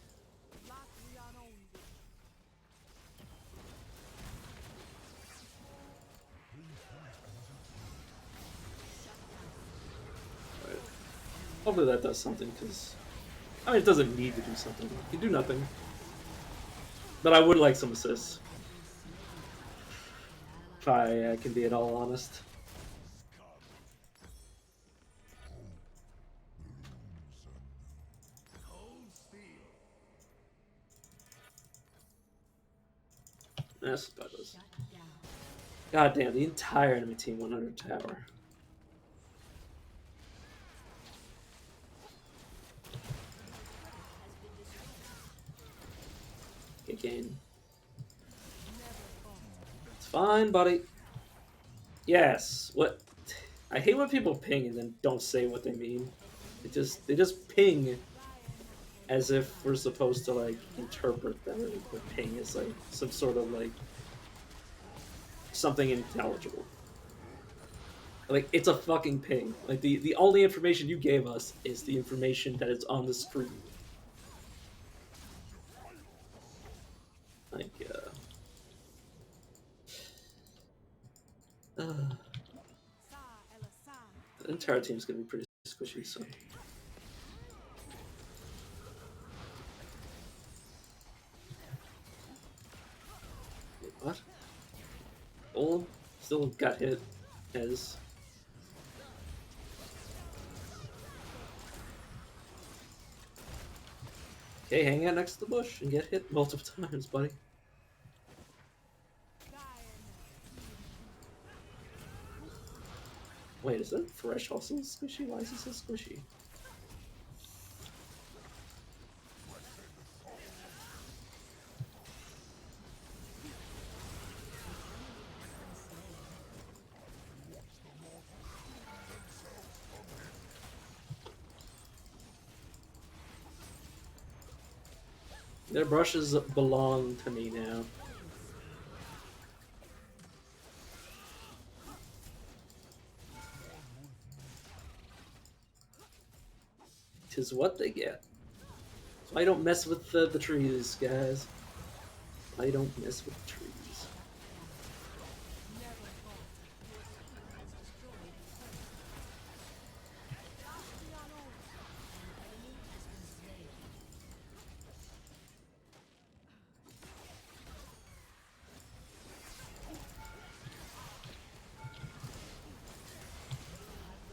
Hopefully that does something, because I mean it doesn't need to do something. It can do nothing. But I would like some assists. If I can be at all honest. That's about it. Shut down. God damn, the entire enemy team went under tower. Good game. It's fine, buddy. Yes. What? I hate when people ping and then don't say what they mean. They just ping as if we're supposed to like interpret that the ping is like some sort of like something intelligible. Like it's a fucking ping. Like the only information you gave us is the information that is on the screen. Like the entire team's gonna be pretty squishy, so. Wait, what? Old still got hit as. Okay, hang out next to the bush and get hit multiple times, buddy. Wait, is that fresh also squishy? Why is he so squishy? Their brushes belong to me now. Tis what they get. So I don't mess with the trees, guys. I don't mess with the trees.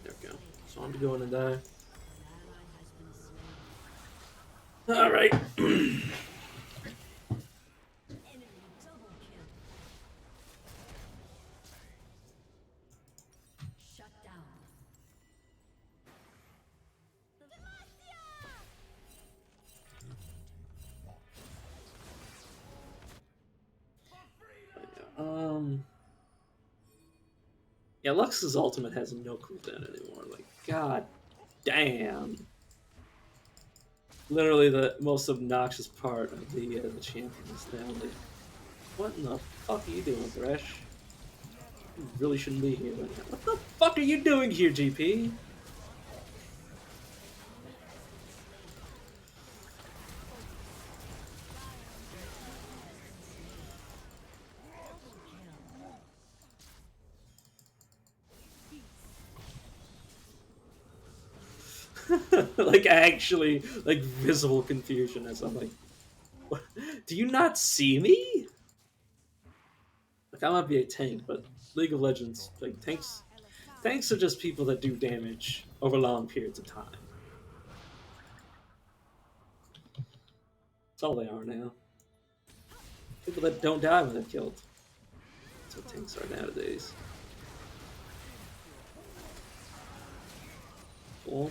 There we go. So I'm going to die. Alright. Enemy double kill. Shut down. Yeah, Lux's ultimate has no cooldown anymore. Like, god damn. Literally the most obnoxious part of the champion is now. Like, what in the fuck are you doing, Thresh? You really shouldn't be here. What the fuck are you doing here, GP? Like actually, like visible confusion as I'm like, what? Do you not see me? Like I might be a tank, but League of Legends, like tanks are just people that do damage over long periods of time. That's all they are now. People that don't die when they're killed. That's what tanks are nowadays. Cool.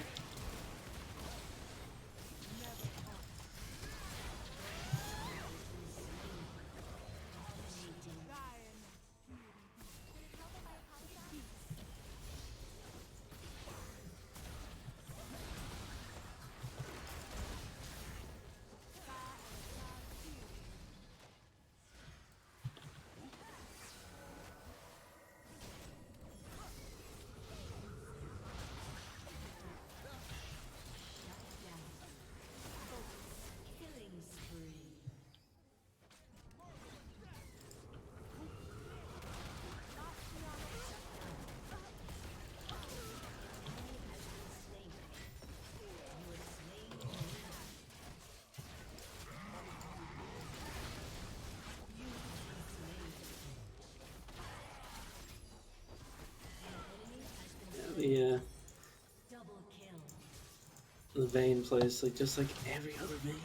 Vayne plays like just like every other Vayne.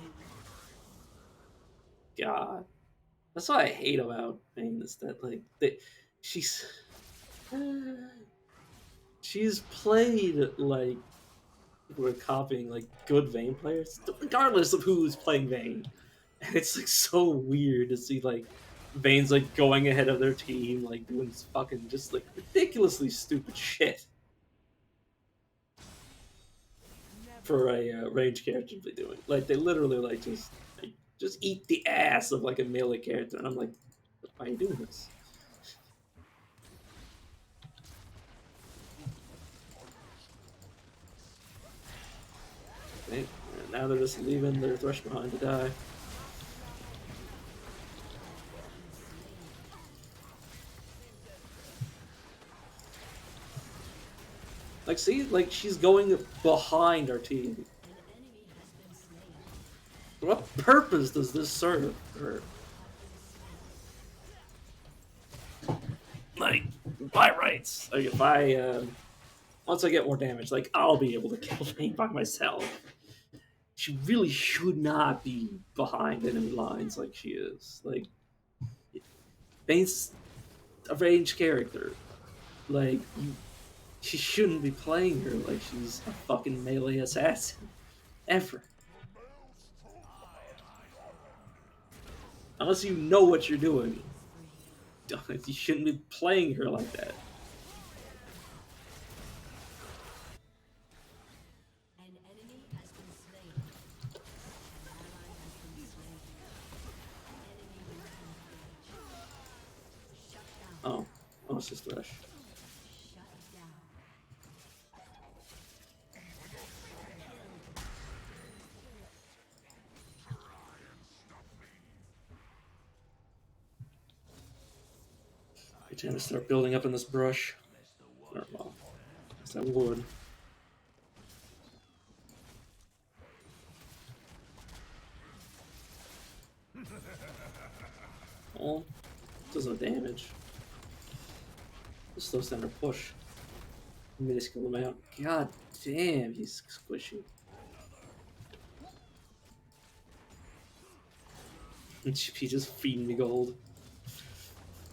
God, that's what I hate about Vayne is that like she's she's played like we're copying like good Vayne players, regardless of who's playing Vayne. And it's like so weird to see like Vayne's like going ahead of their team, like doing fucking just like ridiculously stupid shit for a range character to be doing. Like they literally like just eat the ass of like a melee character, and I'm like, why are you doing this? Okay, and now they're just leaving their Thresh behind to die. Like, see, like she's going behind our team. What purpose does this serve her? Like, by rights, like if I once I get more damage, like I'll be able to kill Vayne by myself. She really should not be behind enemy lines like she is. Like, Vayne's a range character. Like, she shouldn't be playing her like she's a fucking melee assassin. Ever. Unless you know what you're doing. You shouldn't be playing her like that. An enemy has been slain. An ally has been slain. Enemy rampage. Shut down. Oh, it's just Thresh. Shut down. I tend to start building up in this brush. Or, well, I would. Oh, does no damage. Just slows down her push. Minuscule amount. God damn, he's squishy. And GP just feeding me gold.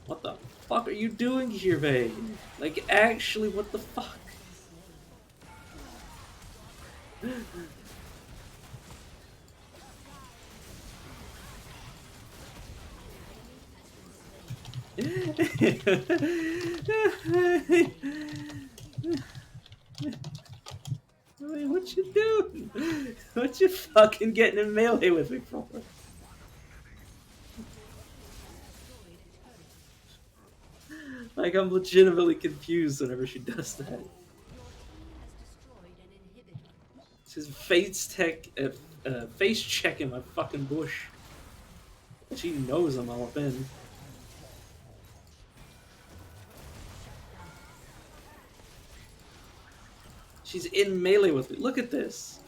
What the fuck are you doing here, Vayne? Like, actually, what the fuck? I mean, what you doing? What you fucking getting in melee with me for? Like, I'm legitimately confused whenever she does that. Has destroyed an inhibitor. She's face checking my fucking bush. She knows I'm all up in. She's in melee with me. Look at this.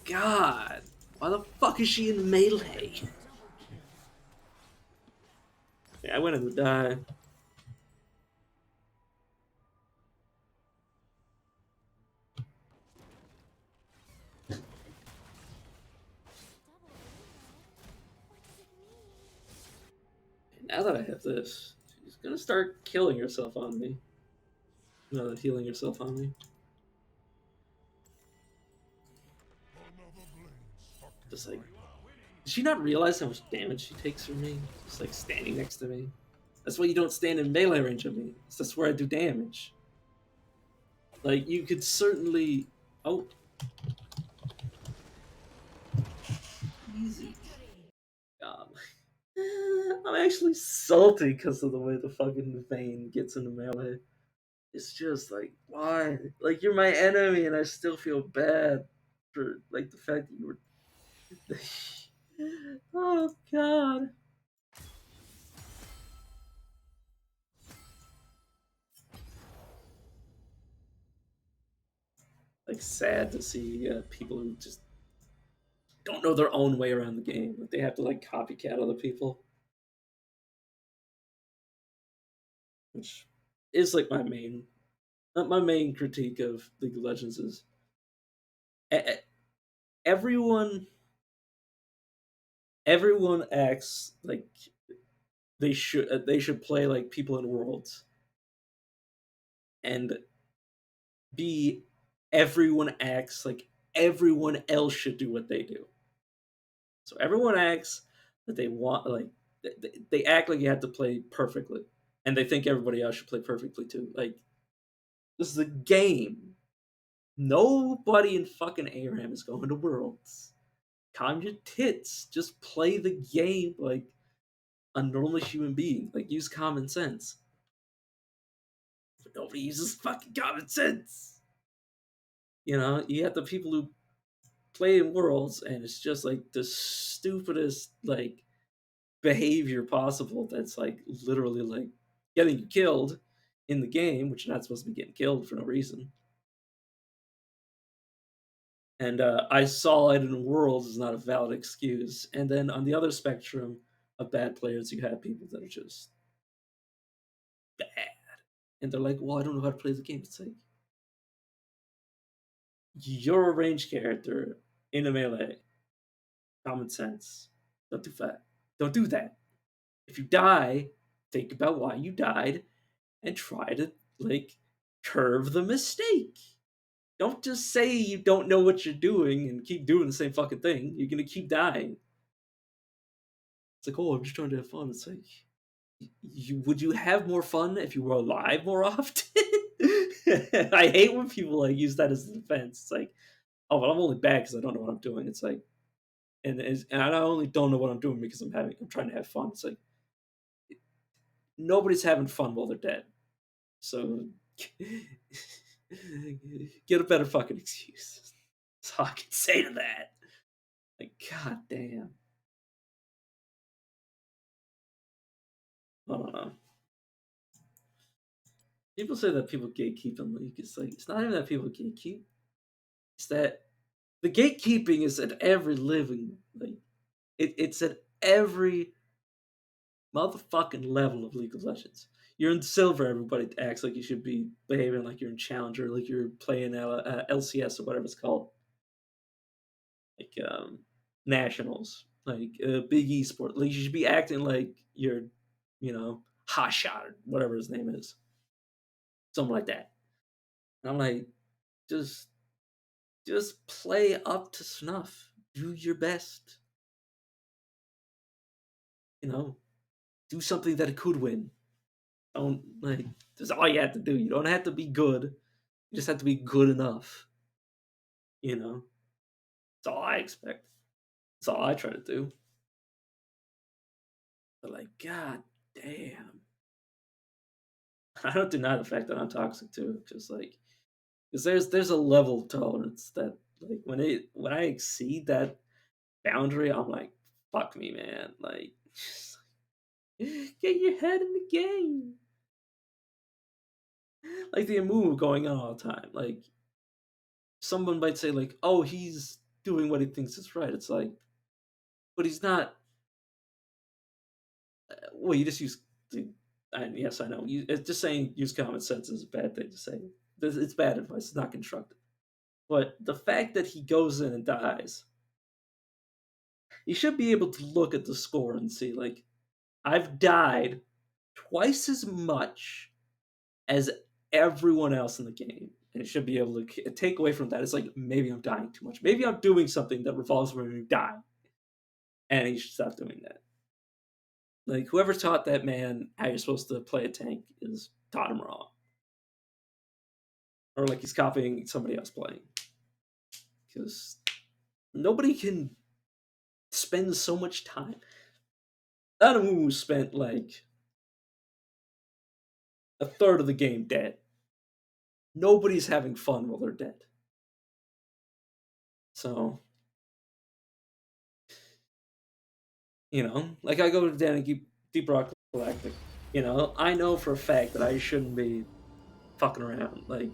God. Why the fuck is she in melee? Yeah, I went in the die. Now that I have this, she's gonna start killing herself on me. Rather than healing herself on me. Just like, does she not realize how much damage she takes from me? Just like standing next to me. That's why you don't stand in melee range of me. That's where I do damage. Like, you could certainly... Oh. Easy. God. I'm actually salty because of the way the fucking Vayne gets into melee. It's just like, why? Like, you're my enemy and I still feel bad for, like, the fact that you were... Oh, God. Like, sad to see people who just don't know their own way around the game. Like, they have to, like, copycat other people. Which is, like, my main critique of League of Legends is everyone everyone acts like they should play like people in worlds, and B, everyone acts like everyone else should do what they do. So everyone acts that they want, like they act like you have to play perfectly, and they think everybody else should play perfectly too. Like, this is a game. Nobody in fucking ARAM is going to Worlds. Calm your tits. Just play the game like a normal human being. Like, use common sense. But nobody uses fucking common sense. You know, you have the people who play in Worlds, and it's just like the stupidest like behavior possible. That's like literally like getting you killed in the game, which you're not supposed to be getting killed for no reason. And I saw it in Worlds is not a valid excuse. And then on the other spectrum of bad players, you have people that are just bad, and they're like, "Well, I don't know how to play the game." It's like, you're a ranged character in a melee. Common sense. Don't do that. Don't do that. If you die, think about why you died and try to like curve the mistake. Don't just say you don't know what you're doing and keep doing the same fucking thing. You're gonna keep dying. It's like, oh, I'm just trying to have fun. It's like, would you have more fun if you were alive more often? I hate when people like use that as a defense. It's like, oh, well, I'm only bad because I don't know what I'm doing. It's like, and I only don't know what I'm doing because I'm trying to have fun. It's like, nobody's having fun while they're dead. So get a better fucking excuse. That's all I can say to that. Like, god damn. I don't know. People say that people gatekeep in League. It's like, it's not even that people gatekeep. It's that the gatekeeping is at every living, like, it's at every motherfucking level of League of Legends. You're in silver, everybody acts like you should be behaving like you're in challenger, like you're playing LCS or whatever it's called, like nationals, like big esport. Like, you should be acting like you're, hot shot or whatever his name is, something like that. And I'm like, just play up to snuff. Do your best. Do something that it could win. Don't like. That's all you have to do. You don't have to be good. You just have to be good enough. That's all I expect. That's all I try to do. But like, god damn. I don't deny the fact that I'm toxic too, because like, because there's a level of tolerance that like when I exceed that boundary, I'm like, fuck me, man. Like, get your head in the game. Like the move going on all the time. Like, someone might say like, oh, he's doing what he thinks is right. It's like, but he's not. Well, you just use. Yes, I know. It's just saying use common sense is a bad thing to say. It's bad advice. It's not constructive. But the fact that he goes in and dies, you should be able to look at the score and see like, I've died twice as much as everyone else in the game. And it should be able to take away from that. It's like, maybe I'm dying too much. Maybe I'm doing something that revolves around me dying. And he should stop doing that. Like, whoever taught that man how you're supposed to play a tank is taught him wrong. Or like he's copying somebody else playing. Because nobody can spend so much time. Adamu spent like a third of the game dead. Nobody's having fun while they're dead. So, like, I go to Dan and Deep Rock Galactic. I know for a fact that I shouldn't be fucking around like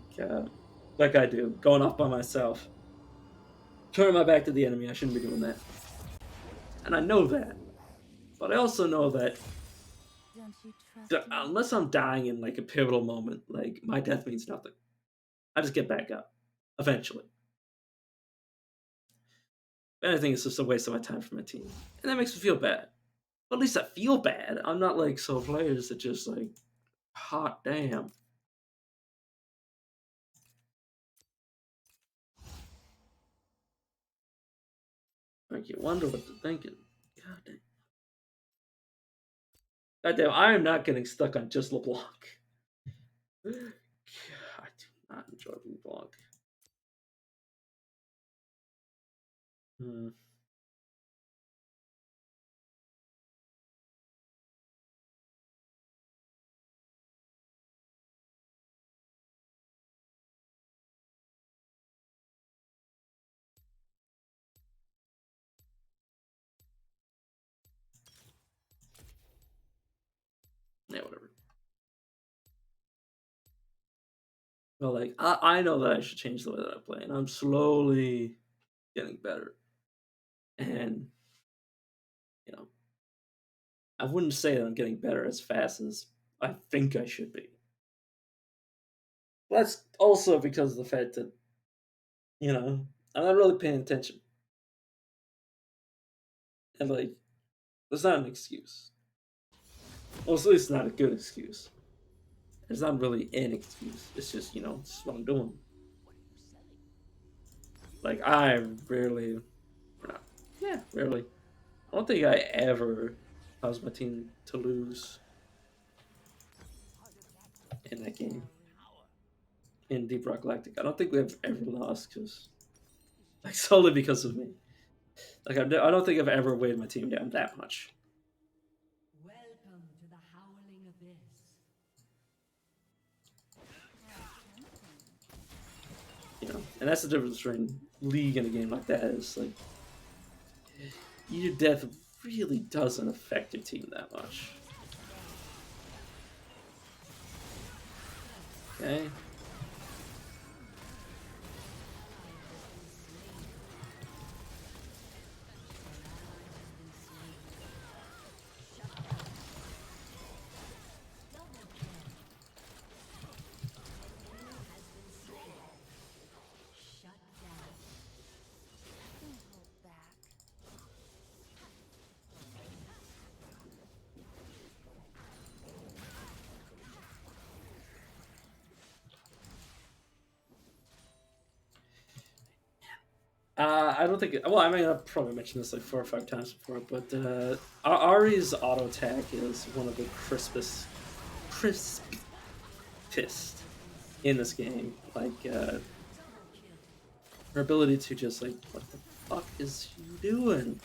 I do, going off by myself, turning my back to the enemy. I shouldn't be doing that, and I know that. But I also know that Don't you trust me? unless I'm dying in like a pivotal moment, like, my death means nothing. I just get back up eventually. anything, it's just a waste of my time for my team, and that makes me feel bad. But at least I feel bad. I'm not like some players that just like, hot damn. Like, you wonder what they're thinking. God damn. God damn, I am not getting stuck on just LeBlanc. God, I do not enjoy LeBlanc. Hmm. Yeah, whatever. But like, I know that I should change the way that I play, and I'm slowly getting better. And you know, I wouldn't say that I'm getting better as fast as I think I should be. That's also because of the fact that, I'm not really paying attention. And like, that's not an excuse. Well, at least it's not a good excuse. It's not really an excuse. It's just, it's what I'm doing. Like, I rarely, yeah, rarely. I don't think I ever caused my team to lose in that game. In Deep Rock Galactic. I don't think we've ever lost because, like, solely because of me. Like, I don't think I've ever weighed my team down that much. Welcome to the Howling Abyss. And that's the difference between League and a game like that. Is like, your death really doesn't affect your team that much. Okay. I don't think. Well, I mean, I've probably mentioned this like 4 or 5 times before, but Ari's auto attack is one of the crispest in this game. Like, her ability to just like, what the fuck is you doing?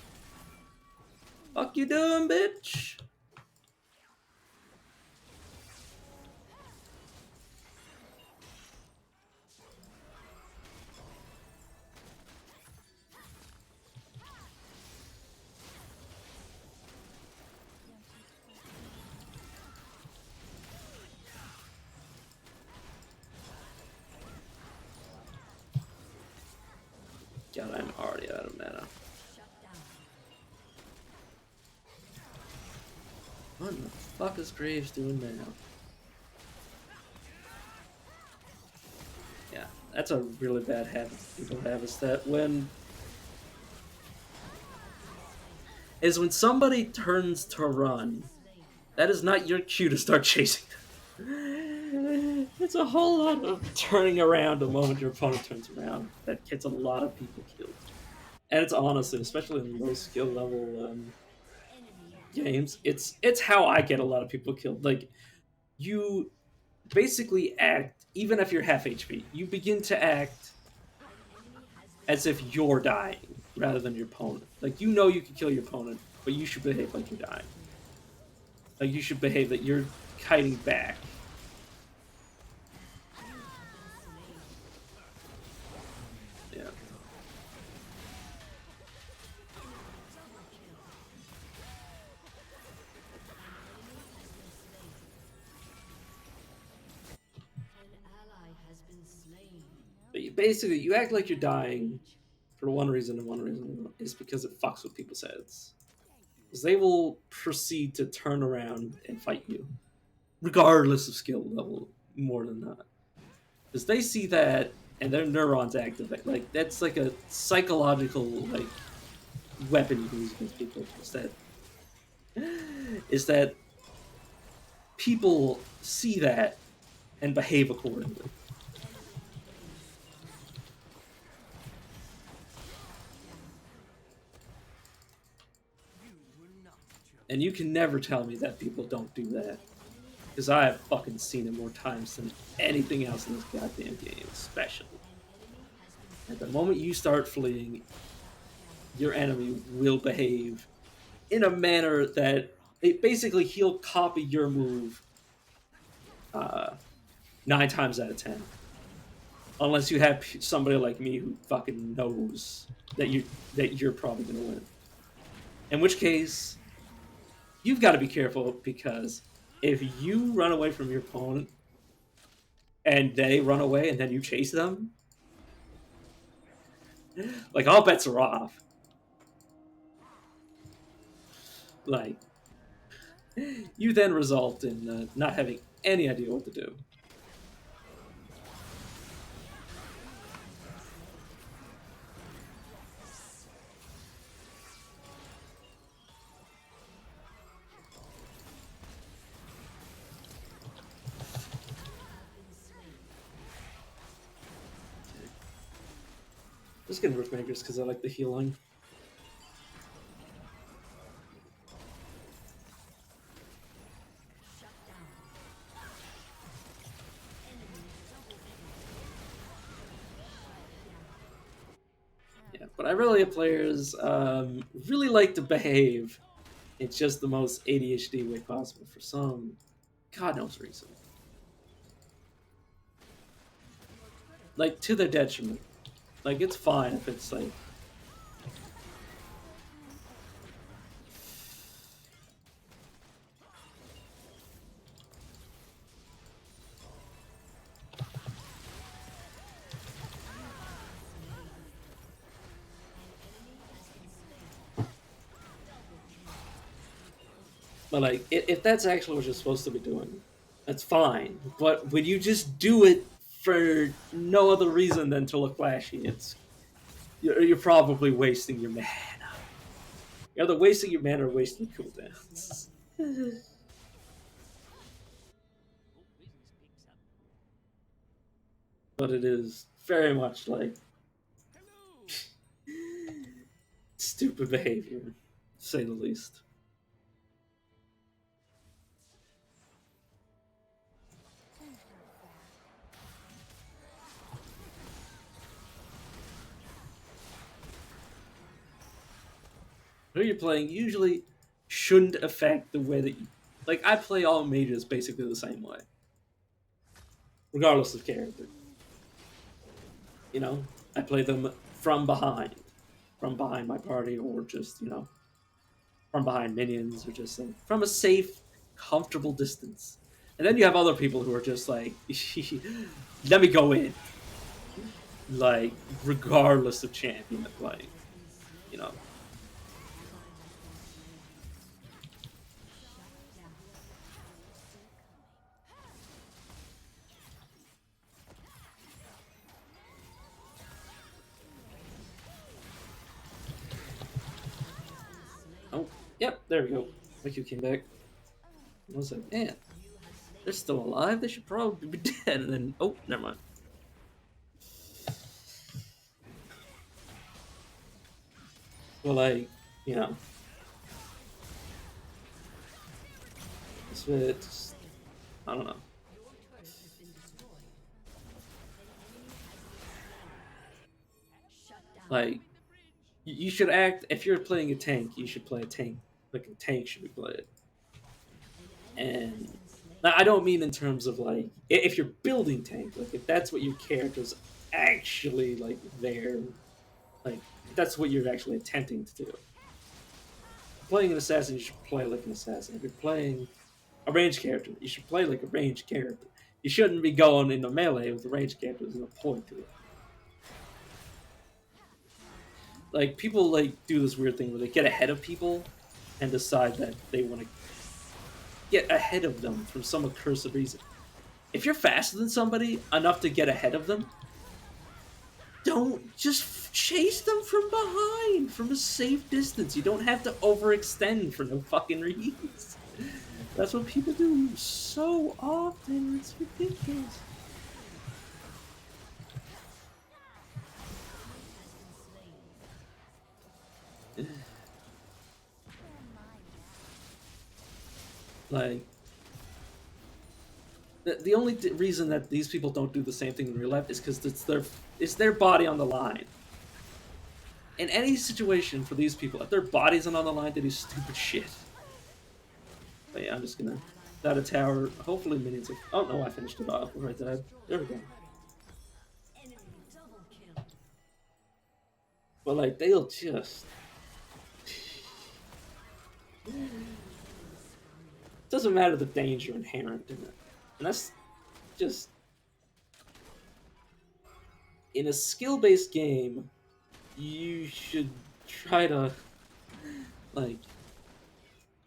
Fuck you doing, bitch? God, I'm already out of mana. What the fuck is Graves doing now? Yeah, that's a really bad habit people have, is that when somebody turns to run, that is not your cue to start chasing them. It's a whole lot of turning around the moment your opponent turns around that gets a lot of people killed. And it's honestly, especially in low skill level games, it's how I get a lot of people killed. Like, you basically act, even if you're half HP, you begin to act as if you're dying rather than your opponent. Like, you can kill your opponent, but you should behave like you're dying. Like, you should behave that you're kiting back. Yeah. But you act like you're dying for one reason, and one reason is because it fucks with people's heads. Because they will proceed to turn around and fight you, regardless of skill level, more than that. Because they see that, and their neurons activate. Like, that's like a psychological, like, weapon you use against people. Is that people see that and behave accordingly. And you can never tell me that people don't do that. Because I have fucking seen it more times than anything else in this goddamn game, especially. At the moment you start fleeing, your enemy will behave in a manner that basically he'll copy your move 9 times out of 10. Unless you have somebody like me who fucking knows that you're probably gonna win. In which case, you've got to be careful, because if you run away from your opponent and they run away and then you chase them, like, all bets are off. Like, you then result in not having any idea what to do. Just getting Rift Makers because I like the healing. Yeah, but Irelia players really like to behave in just the most ADHD way possible for some God knows reason. Like, to their detriment. Like, it's fine if it's like... But, like, if that's actually what you're supposed to be doing, that's fine. But when you just do it for no other reason than to look flashy, you're probably wasting your mana. You're either wasting your mana or wasting cooldowns. But it is very much like stupid behavior, to say the least. Who you're playing usually shouldn't affect the way that you... Like, I play all mages basically the same way. Regardless of character. You know? I play them from behind. From behind my party, or just, you know, from behind minions, or just like, from a safe, comfortable distance. And then you have other people who are just like, let me go in. Like, regardless of champion they're playing. You know? Oh, yep, there we go. My Q came back. I was like, man, they're still alive? They should probably be dead. And then, oh, never mind. Well, like, you know. It's, I don't know. Like, you should act, if you're playing a tank, you should play a tank like a tank should be played. And now, I don't mean in terms of like, if you're building tank, like if that's what your character's actually like there, like that's what you're actually attempting to do. Playing an assassin, you should play like an assassin. If you're playing a ranged character, you should play like a ranged character. You shouldn't be going into melee with a ranged character. There's no point to it. Like, people like do this weird thing where they get ahead of people and decide that they want to get ahead of them for some accursed reason. If you're faster than somebody enough to get ahead of them, don't just chase them from behind, from a safe distance. You don't have to overextend for no fucking reasons. That's what people do so often. It's ridiculous. Like, the only reason that these people don't do the same thing in real life is because it's their body on the line. In any situation for these people, if their bodies are on the line, they do stupid shit. But yeah, I'm just gonna out a tower. Hopefully minions. Oh no, I finished it off. Right there. There we go. Enemy double kill. But like they'll just. Doesn't matter the danger inherent in it, and that's just in a skill-based game. You should try to like.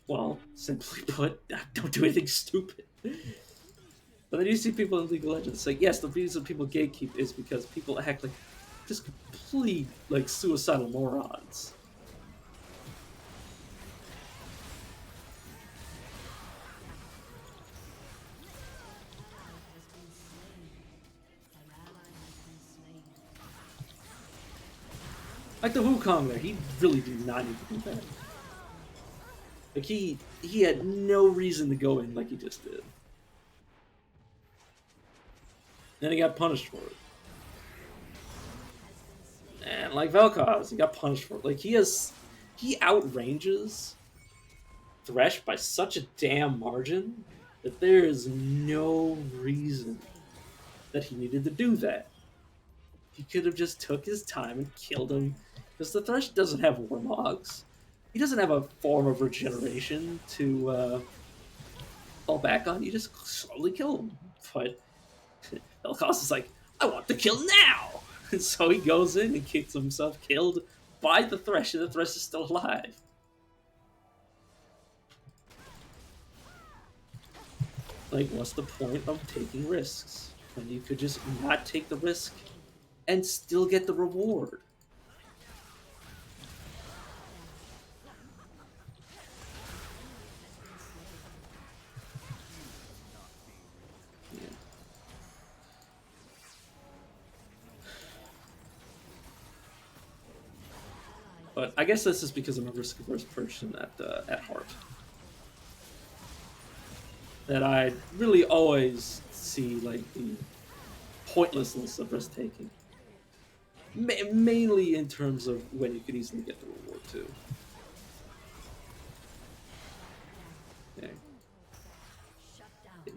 Well, simply put, don't do anything stupid. But then you see people in League of Legends say, yes, the reason people gatekeep is because people act like just complete, like, suicidal morons. Like the Wukong there, he really did not need to do that. Like, he had no reason to go in like he just did. Then he got punished for it. And like Vel'Koz, he got punished for it. Like, he outranges Thresh by such a damn margin that there is no reason that he needed to do that. He could have just took his time and killed him, because the Thresh doesn't have Warmogs. He doesn't have a form of regeneration to fall back on. You just slowly kill him. But Vel'Koz is like, I want to kill now! And so he goes in and gets himself killed by the Thresh, and the Thresh is still alive. Like, what's the point of taking risks when you could just not take the risk and still get the reward? Yeah. But I guess this is because I'm a risk-averse person at heart. That I really always see like the pointlessness of risk taking, mainly in terms of when you could easily get the reward too. Okay.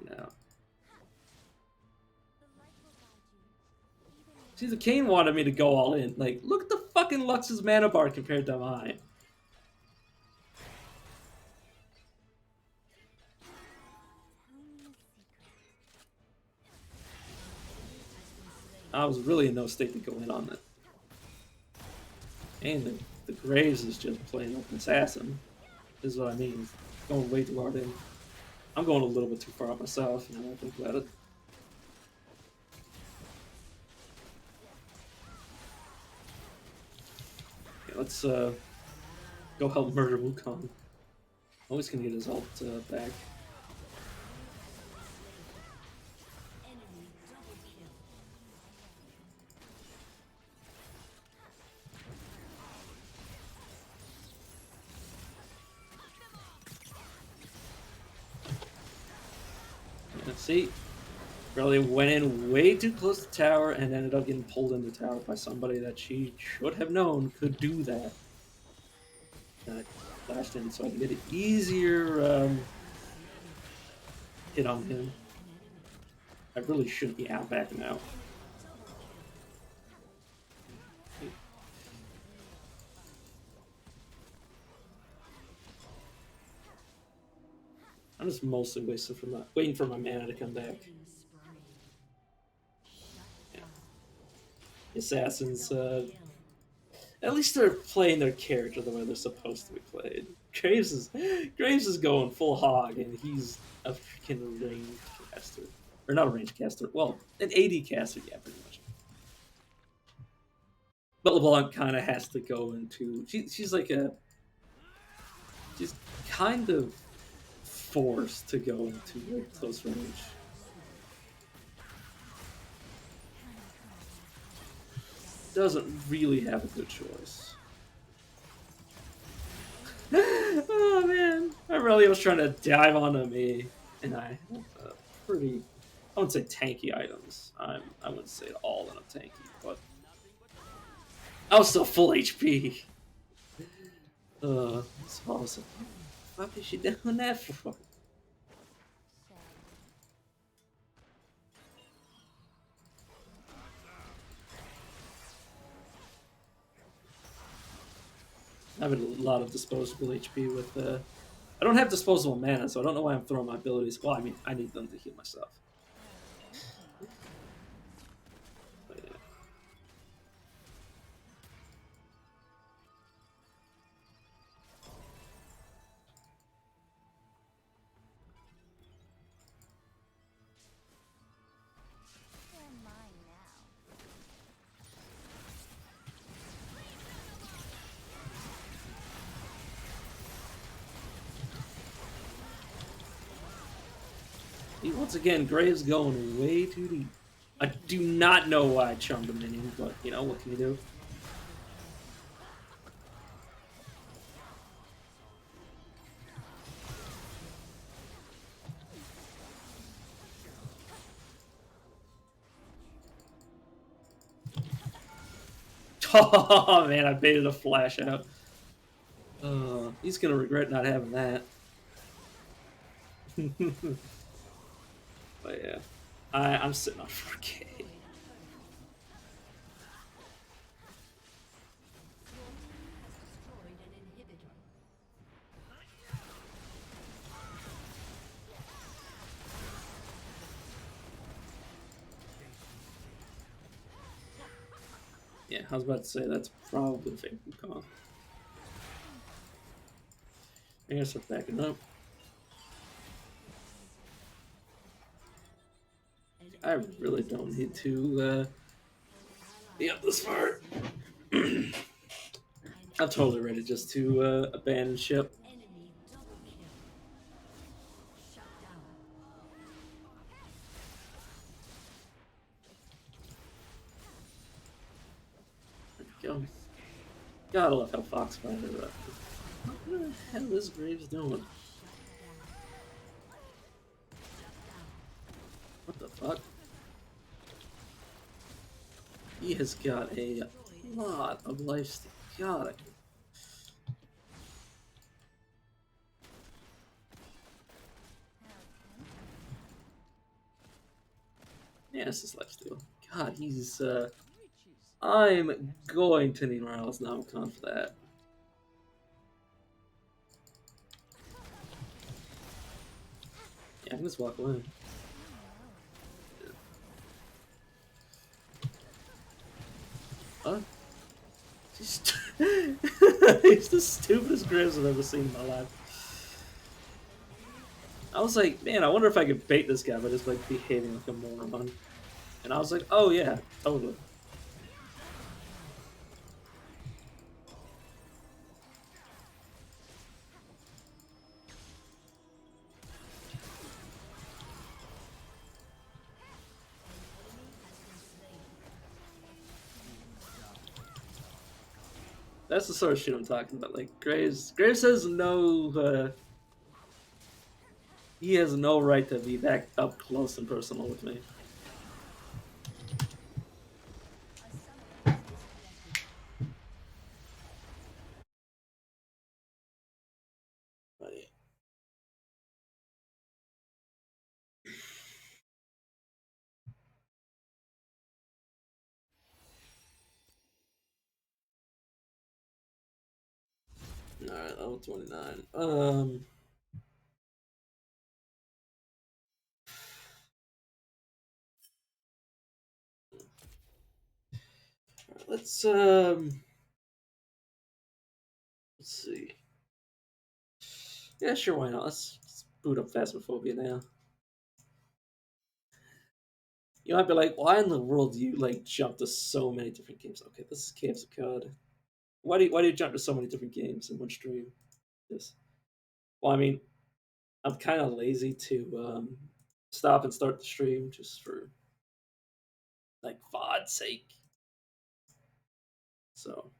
Now, see, the Kane wanted me to go all in. Like, look at the fucking Lux's mana bar compared to mine. I was really in no state to go in on it. And the Graves is just playing like an assassin. This is what I mean. Going way too hard in. I'm going a little bit too far out myself, now that I think about it. Okay, let's go help murder Wukong. Oh, he's gonna get his ult back. Enemy double kill. Let's see. Really went in way too close to the tower and ended up getting pulled into the tower by somebody that she should have known could do that. And I flashed in so I can get an easier hit on him. I really shouldn't be out back now. I'm just mostly waiting for my mana to come back. Yeah. Assassins, at least they're playing their character the way they're supposed to be played. Graves is going full hog, and he's a freaking ranged caster. Or not a ranged caster, well, an AD caster, yeah, pretty much. But LeBlanc kind of has to go into. She's like a. She's kind of forced to go into like close range. Doesn't really have a good choice. Oh man, Aurelio was trying to dive onto me, and I have pretty. I wouldn't say tanky items. I wouldn't say at all that I'm tanky, but I was still full HP. So I was like, what is she doing that for? I have a lot of disposable HP with. I don't have disposable mana, so I don't know why I'm throwing my abilities. Well, I mean, I need them to heal myself. But, yeah. They're mine now. Once again, Graves going way too deep. I do not know why I charmed a minion, but you know, what can you do? Oh man, I baited a flash out. He's gonna regret not having that. But yeah, I'm sitting on 4K. Destroyed an inhibitor. Yeah, I was about to say that's probably a fake call. I guess I'm backing up. I really don't need to be up this far. I'm totally ready just to abandon ship. Enemy double kill. Shut down. There we go. Gotta love how Foxfire. What the hell is Graves doing? What the fuck? He has got a lot of lifesteal. God, yeah, this is lifesteal. God, he's I'm going to need Morales now. I'm con for that. Yeah, I can just walk away. What? He's, he's the stupidest Grizz I've ever seen in my life. I was like, man, I wonder if I could bait this guy by just like behaving like a moron. And I was like, oh yeah, totally. That's the sort of shit I'm talking about. Like Graves has no he has no right to be that up close and personal with me. But yeah. Alright, level 29. Let's see. Yeah, sure, why not? Let's boot up Phasmophobia now. You might be like, why in the world do you like jump to so many different games? Okay, this is Caves of God. Why do you jump to so many different games in one stream? This. Well, I mean, I'm kind of lazy to stop and start the stream just for like VOD's sake. So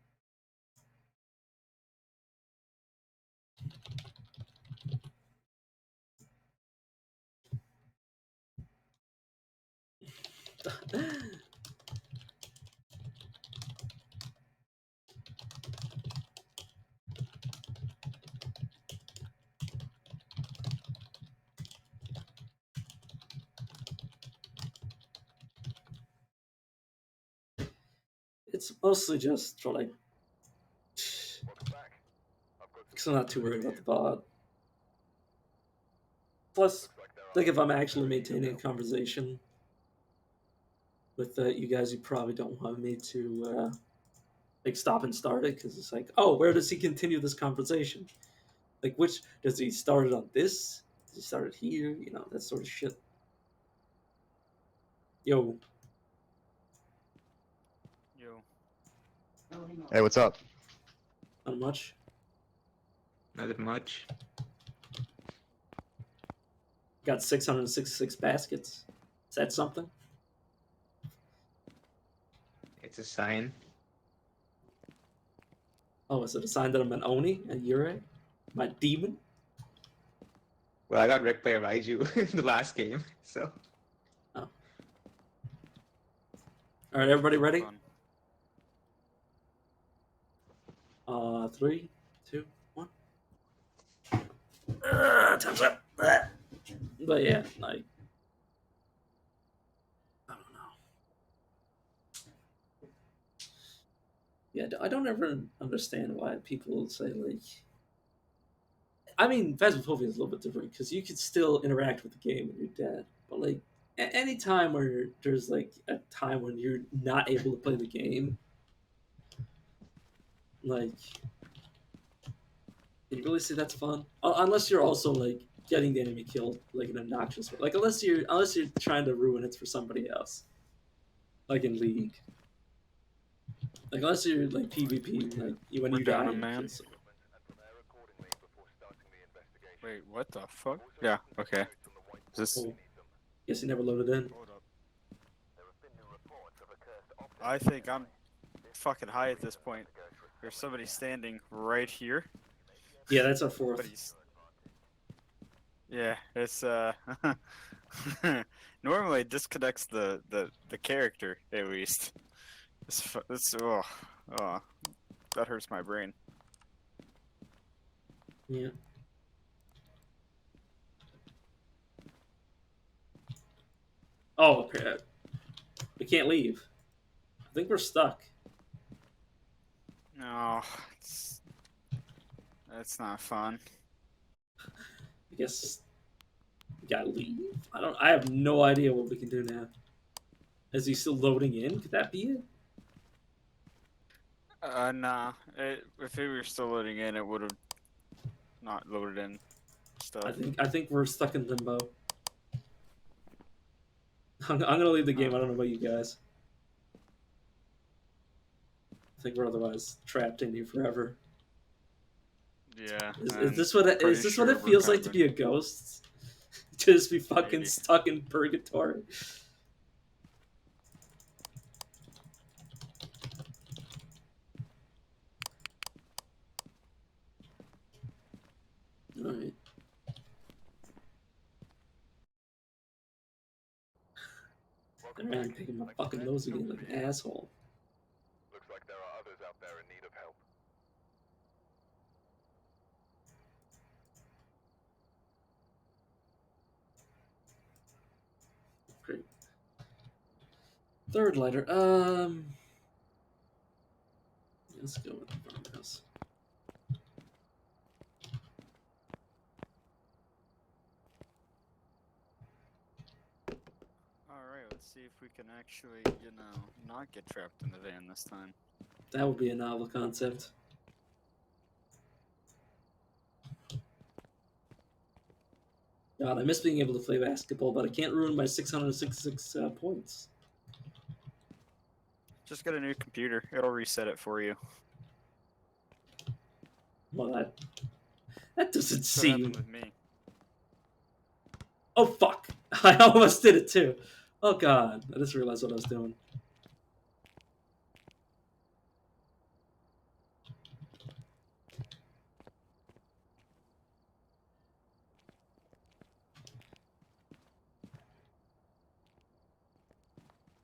it's mostly just for like, because I'm not too worried about the VOD. Plus, like if I'm actually maintaining a conversation with you guys, you probably don't want me to like stop and start it because it's like, oh, where does he continue this conversation? Like, which does he start it on this? Does he start it here? You know, that sort of shit. Yo, Yo. Hey, what's up? not much. Not much. Got 666 baskets. Is that something? It's a sign. Oh, is it a sign that I'm an Oni and you're my demon? Well, I got wrecked by a Raiju in the last game, so. Oh. All right, everybody ready? Fun. 3, 2, 1. Time's up. But yeah, like, I don't know. Yeah, I don't ever understand why people say like. I mean, Phasmophobia is a little bit different because you can still interact with the game when you're dead. But like, any time where there's like a time when you're not able to play the game, like, can you really say that's fun? Unless you're also like getting the enemy killed like an obnoxious way. Like unless you're trying to ruin it for somebody else, like in League. Like unless you're like PvP, like when We're you down die, a you man. kill someone. Wait, what the fuck? Yeah, okay. Is this... Oh, guess he never loaded in. Hold up. I think I'm fucking high at this point. There's somebody standing right here. Yeah, that's our But fourth. he's... Yeah, it's normally it disconnects the character at least. This oh that hurts my brain. Yeah. Oh, okay. We can't leave. I think we're stuck. No, that's not fun. I guess we gotta leave. I have no idea what we can do now. Is he still loading in? Could that be it? Nah. If it were still loading in, it would have not loaded in stuff. I think we're stuck in limbo. I'm gonna leave the game. I don't know about you guys. I think we're otherwise trapped in here forever. Yeah. Is this what it we're feels like to having- be a ghost? Just be fucking Maybe. stuck in purgatory. Alright. I'm picking my fucking nose again like an asshole. Looks like there are others out there in need of help. Great. Third lighter. Let's go with the farmhouse. Alright, let's see if we can actually, not get trapped in the van this time. That would be a novel concept. God, I miss being able to play basketball, but I can't ruin my 666 points. Just get a new computer. It'll reset it for you. Well, that doesn't That's what happened seem. with me. Oh fuck! I almost did it too. Oh God, I just realized what I was doing.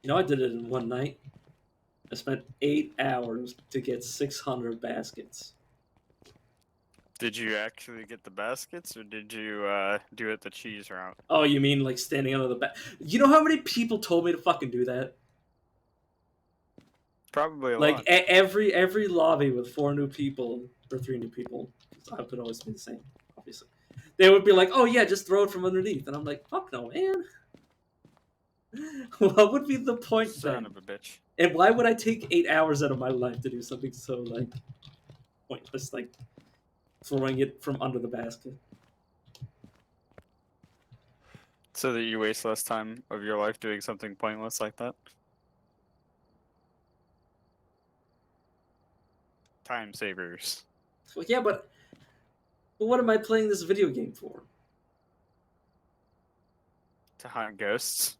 You know, I did it in one night. I spent 8 hours to get 600 baskets. Did you actually get the baskets, or did you do it the cheese route? Oh, you mean like standing under the back? You know how many people told me to fucking do that? Probably a Like lot. every lobby with 4 new people or 3 new people, I could always be the same, obviously. They would be like, "Oh yeah, just throw it from underneath," and I'm like, "Fuck no, man." What would be the point Son then? of a bitch. And why would I take 8 hours out of my life to do something so like pointless, like throwing it from under the basket? So that you waste less time of your life doing something pointless like that? Time savers. Well, yeah, but what am I playing this video game for? To hunt ghosts.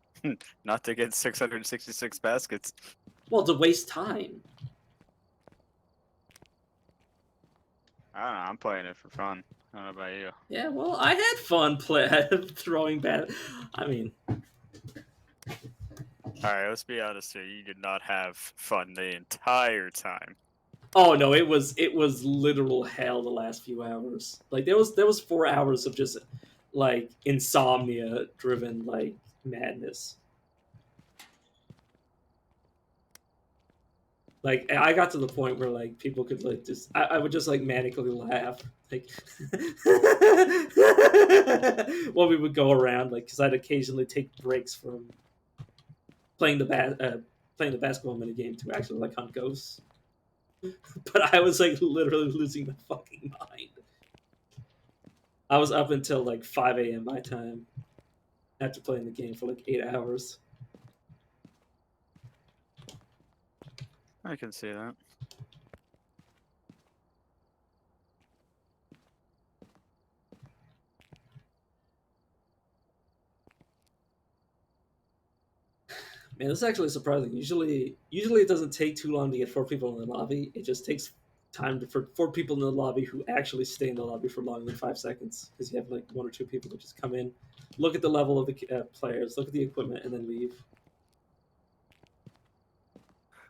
Not to get 666 baskets. Well, to waste time. I don't know, I'm playing it for fun. I don't know about you. Yeah, well, I had fun throwing bat. I mean, Alright, let's be honest here. You did not have fun the entire time. oh no, it was literal hell the last few hours. Like there was 4 hours of just like insomnia driven like madness. Like I got to the point where like people could like just I would just like manically laugh like while we would go around like because I'd occasionally take breaks from playing playing the basketball mini game to actually like hunt ghosts. But I was like literally losing my fucking mind. I was up until like 5 a.m. my time after playing the game for like 8 hours. I can see that. Man, this is actually surprising. Usually it doesn't take too long to get 4 people in the lobby. It just takes time for 4 people in the lobby who actually stay in the lobby for longer than 5 seconds because you have like 1 or 2 people that just come in, look at the level of the players, look at the equipment, and then leave.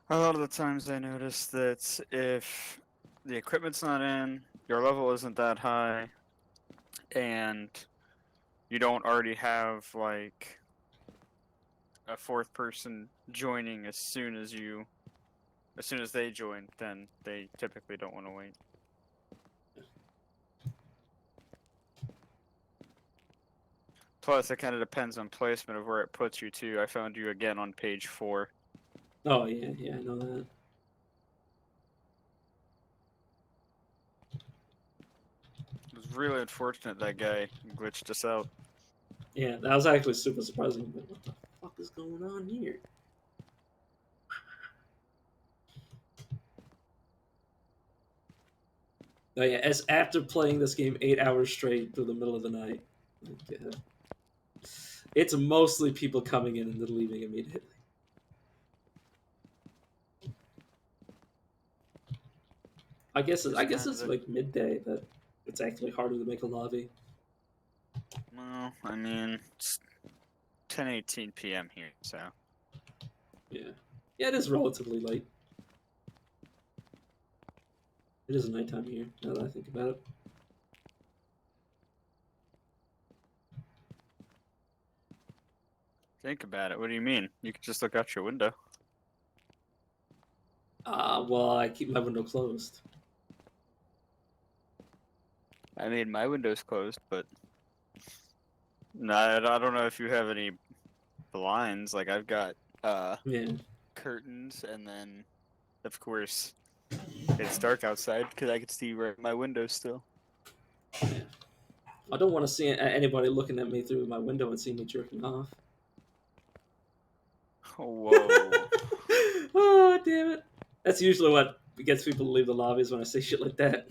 A lot of the times I notice that if the equipment's not in, your level isn't that high, and you don't already have like a 4th person joining as soon as they join, then they typically don't want to wait. Plus, it kind of depends on placement of where it puts you too. I found you again on page 4. Oh yeah, I know that. It was really unfortunate that guy glitched us out. Yeah, that was actually super surprising. But what the fuck is going on here? Oh yeah, as after playing this game 8 hours straight through the middle of the night, like, it's mostly people coming in and then leaving immediately. I guess it's like midday that it's actually harder to make a lobby. Well, I mean, it's 10:18 p.m. here, so. Yeah, it is relatively late. It is nighttime here. Now that I think about it. Think about it. What do you mean? You could just look out your window. Well, I keep my window closed. I mean, my window's closed, but no, I don't know if you have any blinds. Like I've got Yeah. curtains, and then of course it's dark outside because I can see right my window still. Yeah. I don't want to see anybody looking at me through my window and see me jerking off. Whoa. Oh, damn it. That's usually what gets people to leave the lobbies when I say shit like that.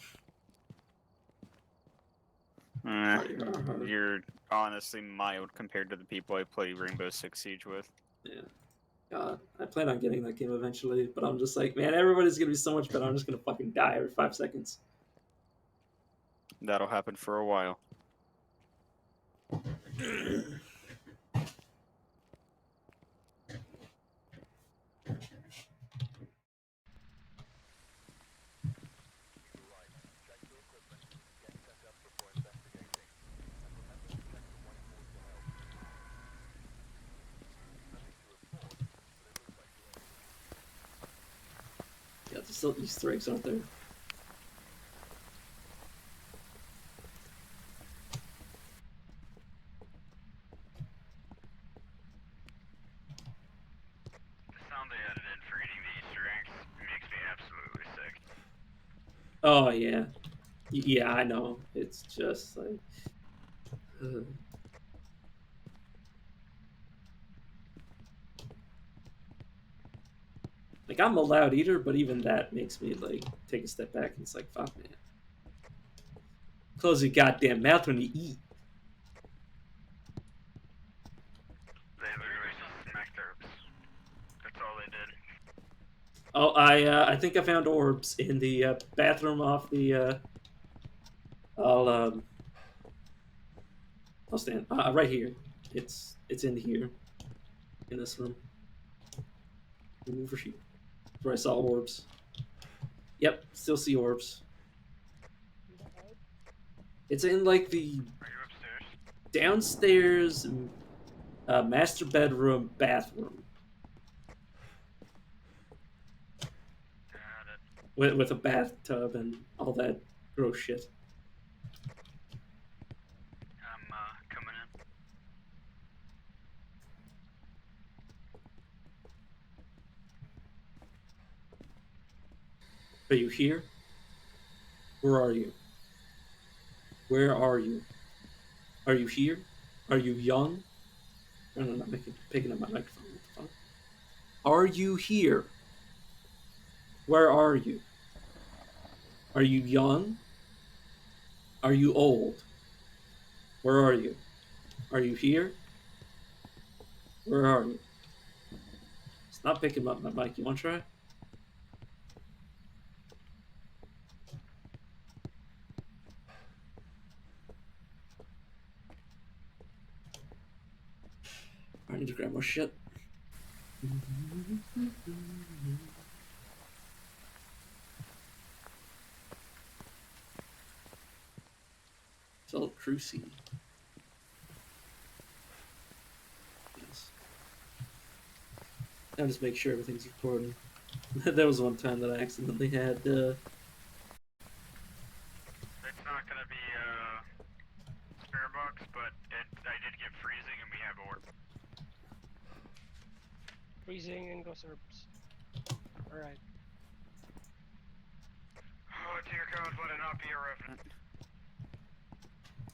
You're honestly mild compared to the people I play Rainbow Six Siege with. Yeah. God, I plan on getting that game eventually, but I'm just like, man, everybody's gonna be so much better. I'm just gonna fucking die every 5 seconds. That'll happen for a while. Yeah, there's still Easter eggs, aren't there? The sound they added in for eating the Easter eggs makes me absolutely sick. Oh, yeah. Yeah, I know. It's just like... Like, I'm a loud eater, but even that makes me, like, take a step back and it's like, fuck, man. Close your goddamn mouth when you eat. They literally just smacked their... That's all they did. Oh, I think I found orbs in the bathroom off the, I'll stand, right here. It's in here. In this room. Move for sheep. Where I saw orbs. Yep, still see orbs. It's in, like, the Are you upstairs? downstairs master bedroom bathroom. Got it. With a bathtub and all that gross shit. I'm, coming in. Are you here? Where are you? Where are you? Are you here? Are you young? No, no, not picking up my microphone. What the fuck? Are you here? Where are you? Are you young? Are you old? Where are you? Are you here? Where are you? It's not picking up my mic. You want to try? I need to grab more shit. Felt cruisy. Yes. I'll just make sure everything's recording. There was one time that I accidentally had It's not gonna be, spare box, but I did get freezing and we have orb. Freezing and ghost herbs. Alright. Oh dear God, let it not be a revenant.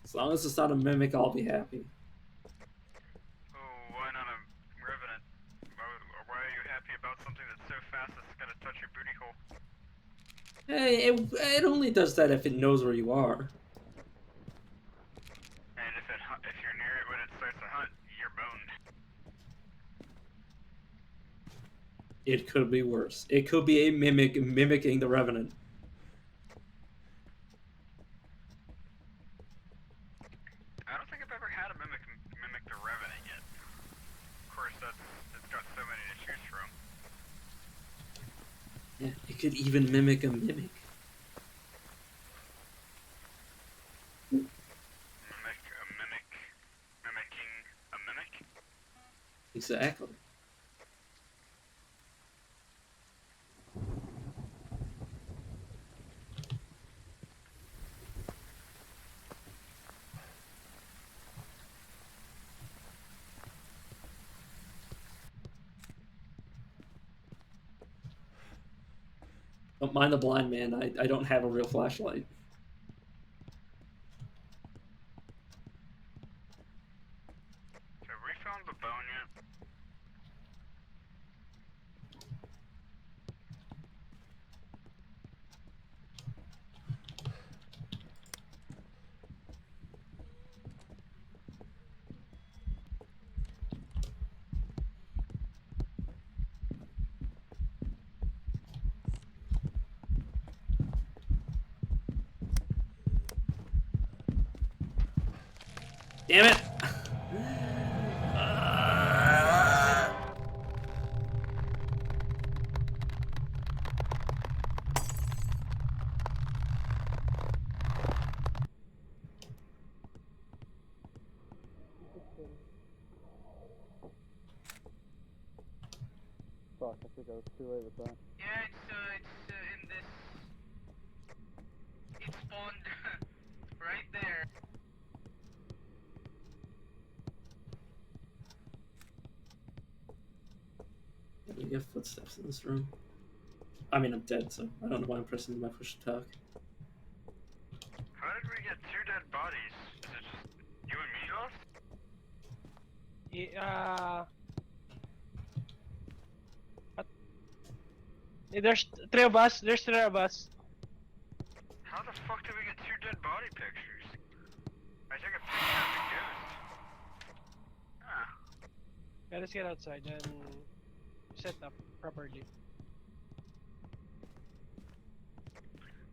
as long as it's not a mimic, I'll be happy. Oh, why not a revenant? Why are you happy about something that's so fast it's gonna touch your booty hole? Hey, it only does that if it knows where you are. And if you're near it when it starts to hunt, you're boned. It could be worse. It could be a mimic mimicking the Revenant. I don't think I've ever had a mimic the revenant yet. Of course, it's got so many to choose from. Yeah, it could even mimic a mimic. Mimicking a mimic? Exactly. Don't mind the blind man. I don't have a real flashlight. found the bone yet? Damn it! Fuck, I think I was too late with that. Yeah, it's in this. It spawned right there. We have footsteps in this room. I mean, I'm dead, so I don't know why I'm pressing my push to talk. How did we get 2 dead bodies? Is it just you and me left? Yeah. There's 3 of us. There's 3 of us. How the fuck did we get 2 dead body pictures? I took a picture of the ghost. Ah. Yeah, let's get outside and set up properly.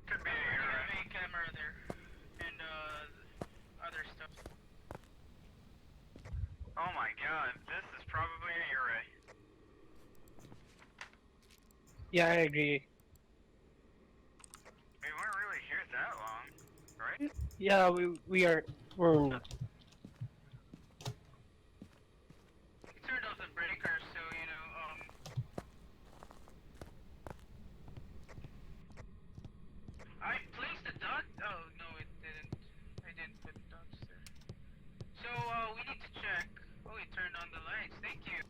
Could be A camera there and other stuff. Oh my god, this is probably a Ure. Yeah, I agree. We weren't really here that long, right? Yeah, we're Turned off the breaker, so you know. I placed a dot. Oh no, it didn't. I didn't put dots there. So we need to check. Oh, it turned on the lights. Thank you.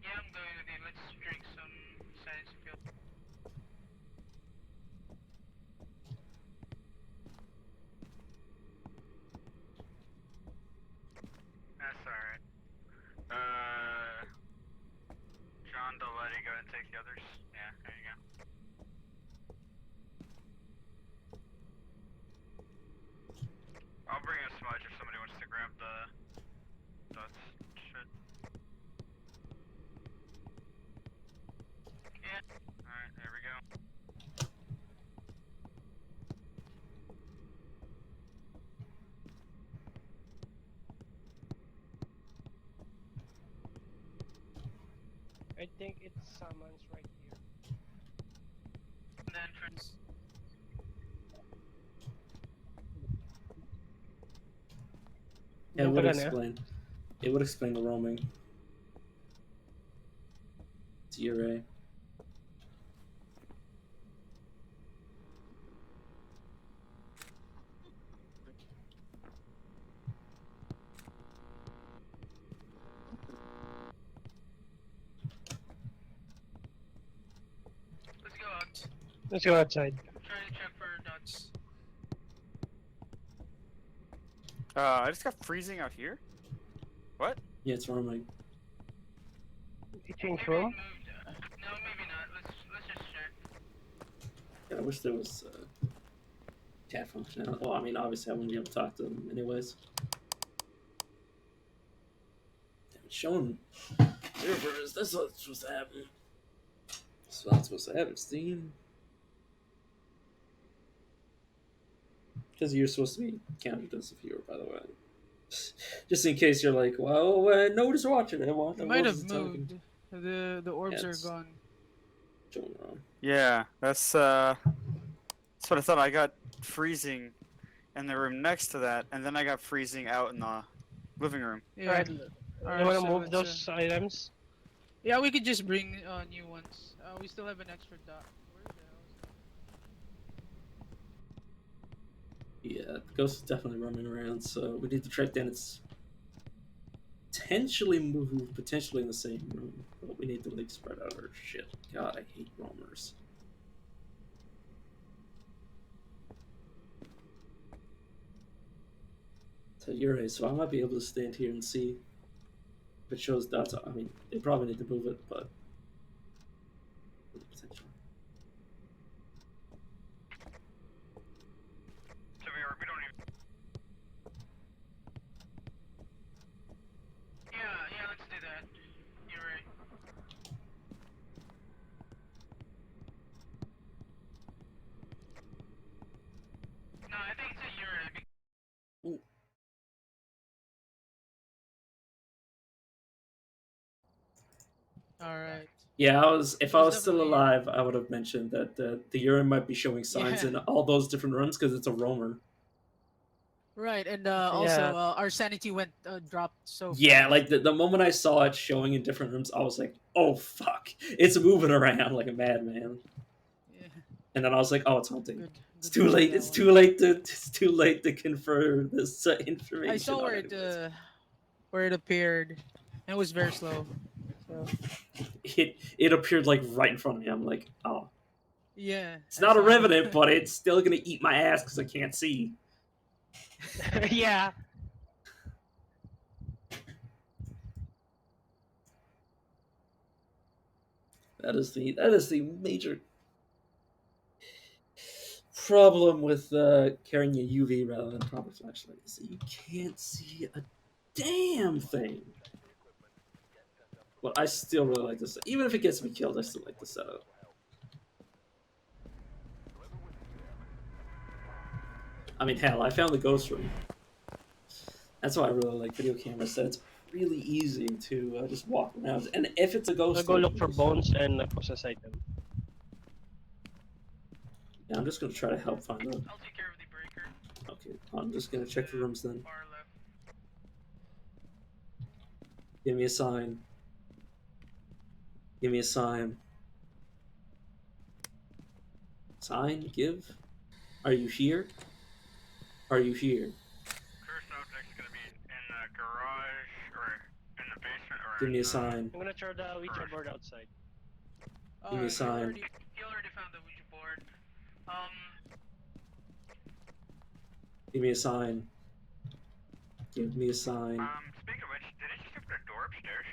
Yeah, I'm going with you. Let's drink some science fuel. That's alright. John, Deletty, go ahead and take the others. Yeah, there you go. I'll bring a smudge if somebody wants to grab the dots shit. Yeah. Alright, there we go. I think it's someone's right here. The entrance. Yeah, it would Taga na. explain. It would explain the roaming. It's Ure. Let's go out. Let's go outside. Try to check for dots. I just got freezing out here? What? Yeah, it's roaming. You change Maybe it room? moved. No, maybe not. Let's just check. Yeah, I wish there was chat functionality. Well, I mean, obviously I wouldn't be able to talk to them anyways. Damn, it's showing servers. That's what's supposed to happen. That's what's supposed to happen, Steam. Because you're supposed to be counted as a viewer, by the way. Just in case you're like, well, nobody's watching it. It might have moved. The orbs Yeah, are it's- gone. Showing wrong. Yeah, that's what I thought. I got freezing in the room next to that, and then I got freezing out in the living room. Yeah. Alright, you wanna move those items? Yeah, we could just bring new ones. We still have an extra dot. Where the hell is Yeah, the ghost is definitely roaming around, so we need to track down its potentially moved, potentially in the same room, but we need to like spread out our shit. God, I hate roamers. to Ure, so I might be able to stand here and see if it shows dots. I mean, they probably need to move it, but potential. So we don't even. Yeah, let's do that. You're right. No, I think it's a Euro. All right. Yeah, I was. If I There's was still definitely- alive, I would have mentioned that the urine might be showing signs Yeah. in all those different rooms because it's a roamer. Right, and Yeah. also our sanity went dropped so Yeah, fast. like the moment I saw it showing in different rooms, I was like, "Oh fuck, it's moving around like a madman." Yeah. And then I was like, "Oh, it's haunting." Good. It's Good too to see late. that It's one. too late to. It's too late to confirm this information. I saw on anyways. where it appeared, and it was very slow. So It appeared like right in front of me. I'm like, "Oh, yeah, it's I not a saw that. revenant, but it's still gonna eat my ass because I can't see." Yeah. That is the major problem with carrying a UV rather than proper flashlight is that you can't see a damn thing. But I still really like this. Even if it gets me killed, I still like the setup. I mean, hell, I found the ghost room. That's why I really like video cameras. That it's really easy to just walk around. And if it's a I'll ghost, go room, look for bones and process item. yeah, I'm just gonna try to help find them. I'll take care of the breaker. Okay, I'm just gonna check the rooms then. Far left. Give me a sign. Give me a sign. Sign? Give? Are you here? Are you here? Cursed object's gonna be in the garage or in the basement or Give me a sign. I'm gonna throw the Ouija board outside. Give me a sign. He already found the Ouija board. Give me a sign. Give me a sign. Speaking of which, did it just open a door upstairs?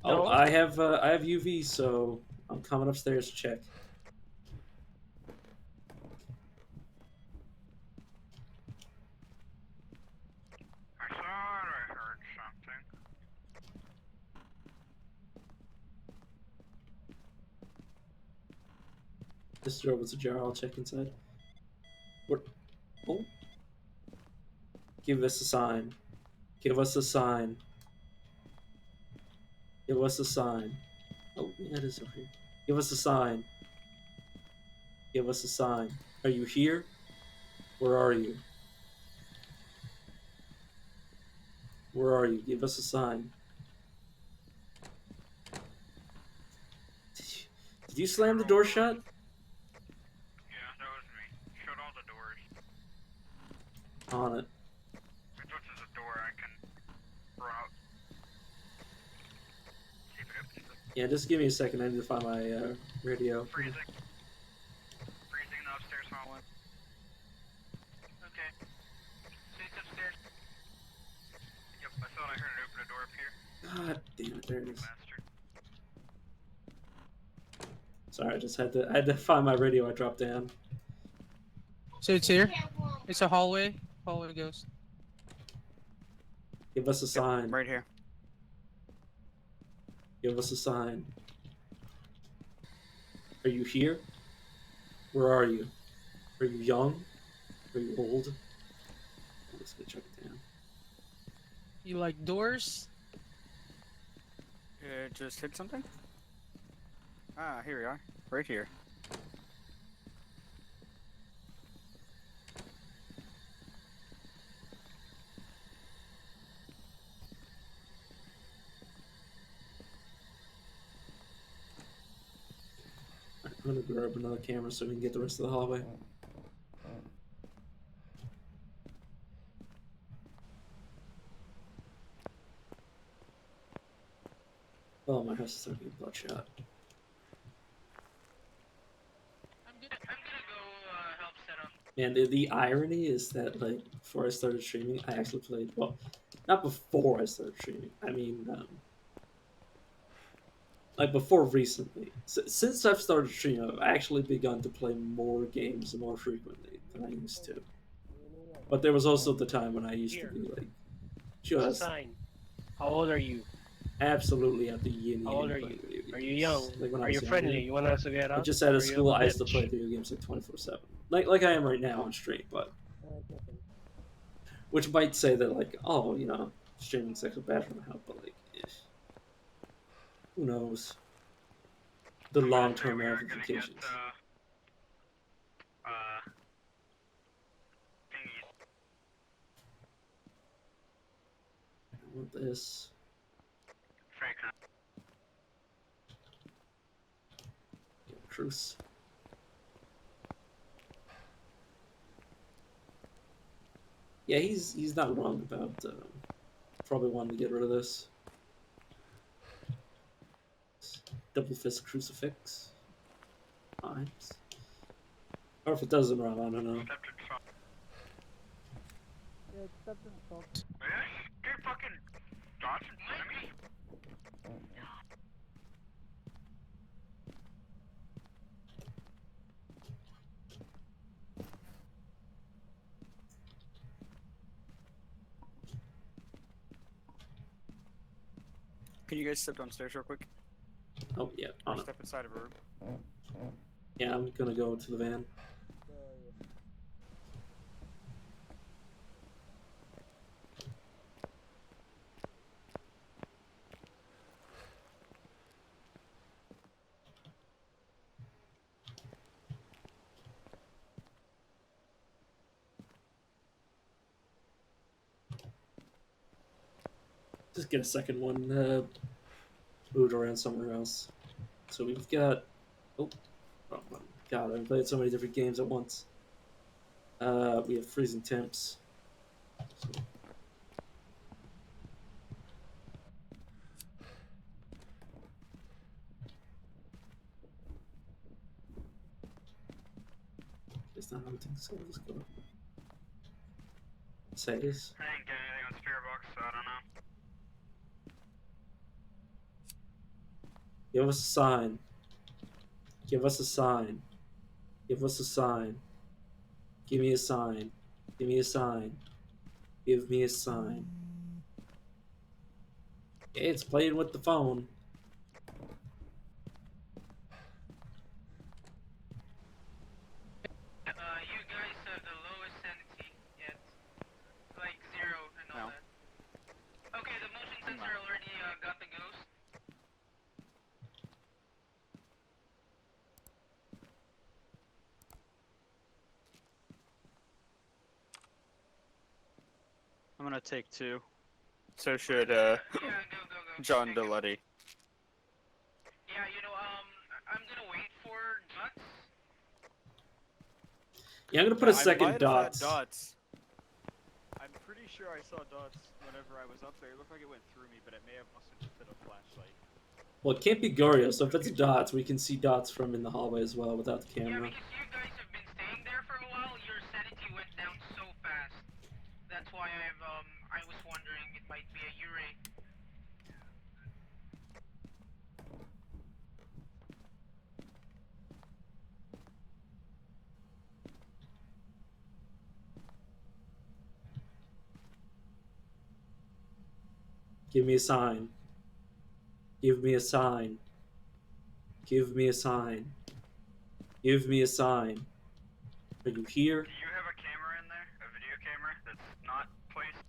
Oh, No. I have UV, so I'm coming upstairs to check. I thought I heard something. This door was ajar. I'll check inside. What? Oh. Give us a sign. Give us a sign. Give us a sign. Oh, yeah, it is over here. Give us a sign. Give us a sign. Are you here? Where are you? Where are you? Give us a sign. Did you slam the door shut? Yeah, that was me. Shut all the doors. On it. If this is a door I can throw out. See if it opens it. Yeah, just give me a second. I need to find my radio. Freezing. Freezing in the upstairs hallway. Okay. See, it's upstairs. Yep, I thought I heard it open a door up here. God damn it! There it is. Bastard. Sorry, I had to find my radio. I dropped down. So it's here. It's a hallway. Hallway ghost. Give us a sign. Right here. Give us a sign. Are you here? Where are you? Are you young? Are you old? I'm just gonna check it down. You like doors? Just hit something? Ah, here we are. Right here. I'm gonna grab another camera so we can get the rest of the hallway. Oh, my house is starting to get bloodshot. I'm gonna go help set up. And the irony is that, like, before I started streaming, I actually played. Well, not before I started streaming. I mean, like before recently. Since I've started streaming, I've actually begun to play more games more frequently than I used to. But there was also the time when I used to Here. be like It's a just sign. How old are you? absolutely at the yin How old yang are playing you? video games. Are you young? Like when I Are you was friendly? younger. You want us to get But out? just out Or of are you school, a I used to play bitch? video games like 24/7, like I am right now on stream. But which might say that like, oh, you know, streaming's actually bad for my health, but like, who knows the I'm gonna long say term we are gonna get ramifications. thingies. I want this. Fake, huh? Truce. Yeah, he's not wrong about probably wanting to get rid of this. Double fist crucifix. Times. Or if it doesn't run, I don't know. Yeah, except in salt. Keep fucking dodging me. Can you guys step downstairs real quick? Oh yeah, Or on it. step inside of a room. Yeah, I'm gonna go to the van. Just get a second one moved around somewhere else. So we've got. Oh, God, I've played so many different games at once. We have freezing temps. So, it's not how things go. Let's go. Says. I didn't get anything on Spirit Box, so I don't know. Give us a sign. Give us a sign. Give us a sign. Give me a sign. Give me a sign. Give me a sign. Okay, it's playing with the phone. You guys have the lowest sanity yet. Like 0 and all that. Okay, the motion sensor already got the ghost. I'm gonna take 2. So should Yeah, go. John Deletti. Yeah, you know, I'm gonna wait for Nuts. Yeah, I'm gonna put a second dots. dots. I'm pretty sure I saw dots whenever I was up there. It looked like it went through me, but it may have also just been a flashlight. Well, it can't be Gorio, so if it's dots, we can see dots from in the hallway as well without the Yeah, camera. because you guys have been staying there for a while, your sanity went down so fast. That's why I was wondering it might be a Yurei. Give me a sign. Give me a sign. Give me a sign. Give me a sign. Are you here? Do you have a camera in there? A video camera that's not placed?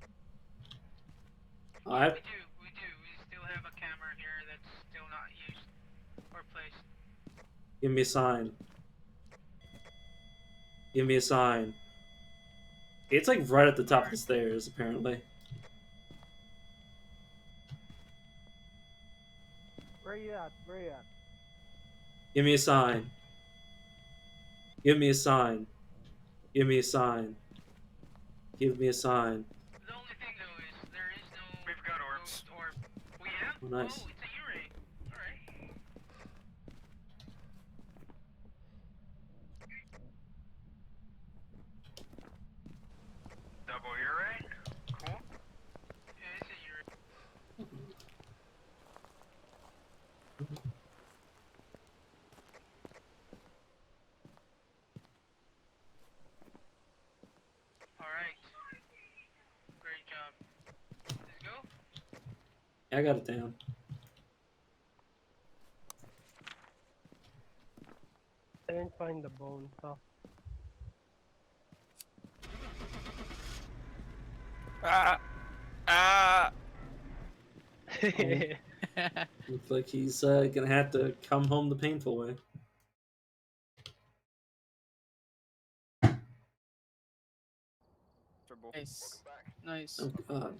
I. We do. We still have a camera here that's still not used or placed. Give me a sign. Give me a sign. It's like right at the top of the stairs, apparently. Where you at? Where you at? Give me a sign. Give me a sign. Give me a sign. Give me a sign. The only thing though is there is no. We've got orbs. Orb. We have. Oh, nice. Oh, it's a Yurei. All right. I got it down. I didn't find the bone. Oh. Ah! Ah! Looks like he's gonna have to come home the painful way. Nice. Nice. Oh god.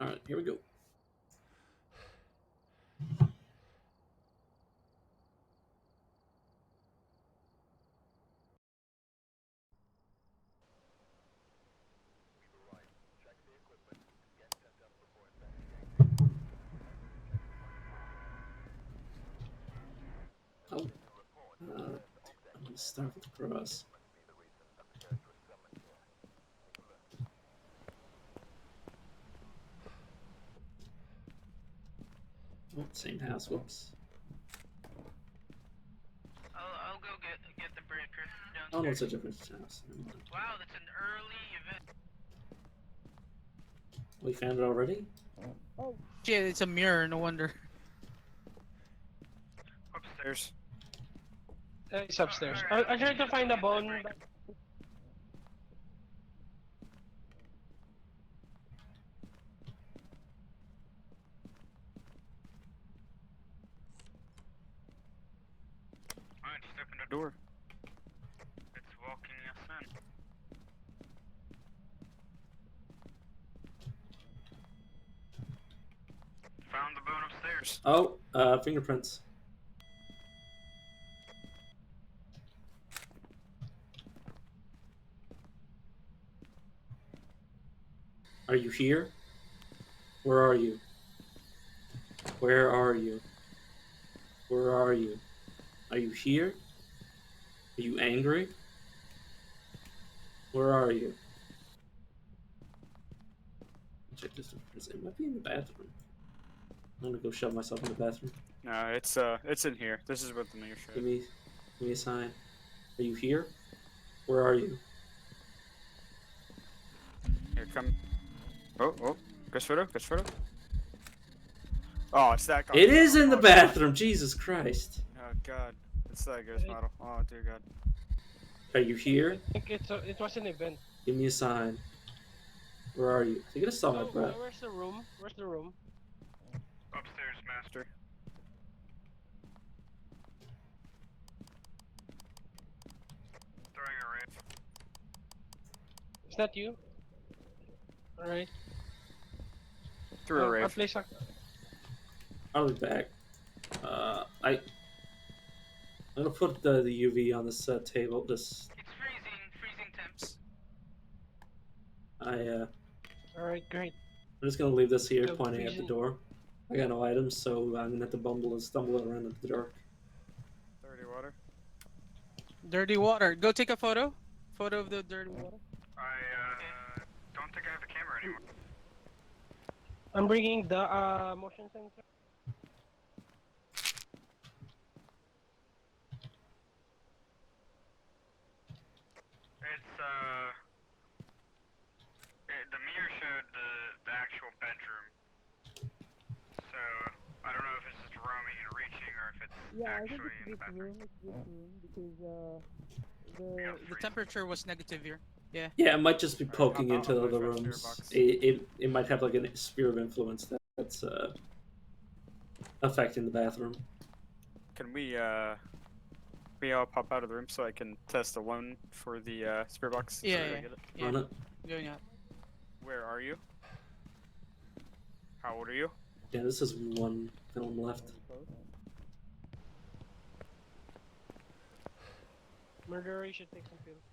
Alright, here we go. Oh. I'm gonna start with the cross. Oh, same house. Whoops. I'll go get the breaker downstairs. Oh no, it's a different house. Never mind. Wow, that's an early event. We found it already? Oh shit! It's a mirror. No wonder. Upstairs. It's upstairs. I tried to find a bone. But... Alright, just open the door. It's walking us in. Found the bone upstairs. Oh, fingerprints. Are you here? Where are you? Where are you? Where are you? Are you here? Are you angry? Where are you? Check this. It might be in the bathroom. I'm gonna go shove myself in the bathroom. No, it's in here. This is what the mirror showed. Give me a sign. Are you here? Where are you? Here, come. Oh, ghost photo. Oh, it's that guy. It is in the bathroom. Jesus Christ. Oh god, it's that ghost model. Oh dear god. Are you here? I think it was an event. Give me a sign. Where are you? Take it aside, bro. Where's the room? Where's the room? Upstairs, master. Throwing a wrench. Is that you? Alright. Through a rave. Place I'll be back. I'm gonna put the UV on this table. It's freezing temps. Alright, great. I'm just gonna leave this here, So pointing at the freezing. door. I got no items, so I'm gonna have to stumble around in the dark. Dirty water. Dirty water. Go take a photo. Photo of the dirty water. I don't think I have a camera anymore. I'm bringing the motion sensor. It's the mirror showed the actual bedroom. So I don't know if it's just roaming and reaching or if it's actually in the bedroom. It's this room because the temperature was negative here. Yeah. Yeah, it might just be poking I'll into the move other my spirit rooms. box. It might have like a sphere of influence that's affecting the bathroom. Can we all pop out of the room so I can test the one for the spirit box? Yeah, So I yeah. get it? Yeah. On it. Going out. Where are you? How old are you? Yeah, this is one film left. Murderer should take some pills.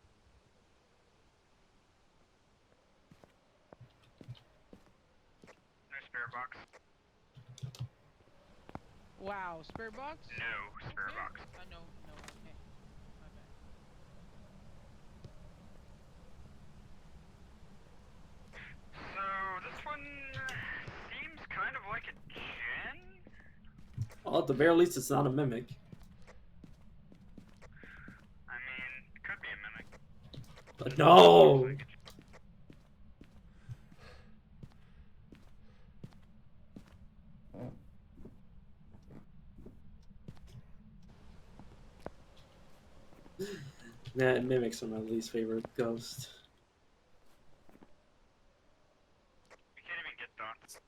Wow, spare box? No, spare Okay. box. No, okay. My bad. So this one seems kind of like a gen. Well, at the very least, it's not a mimic. I mean, it could be a mimic. But no! Nah, mimics are my least favorite ghost. We can't even get dots.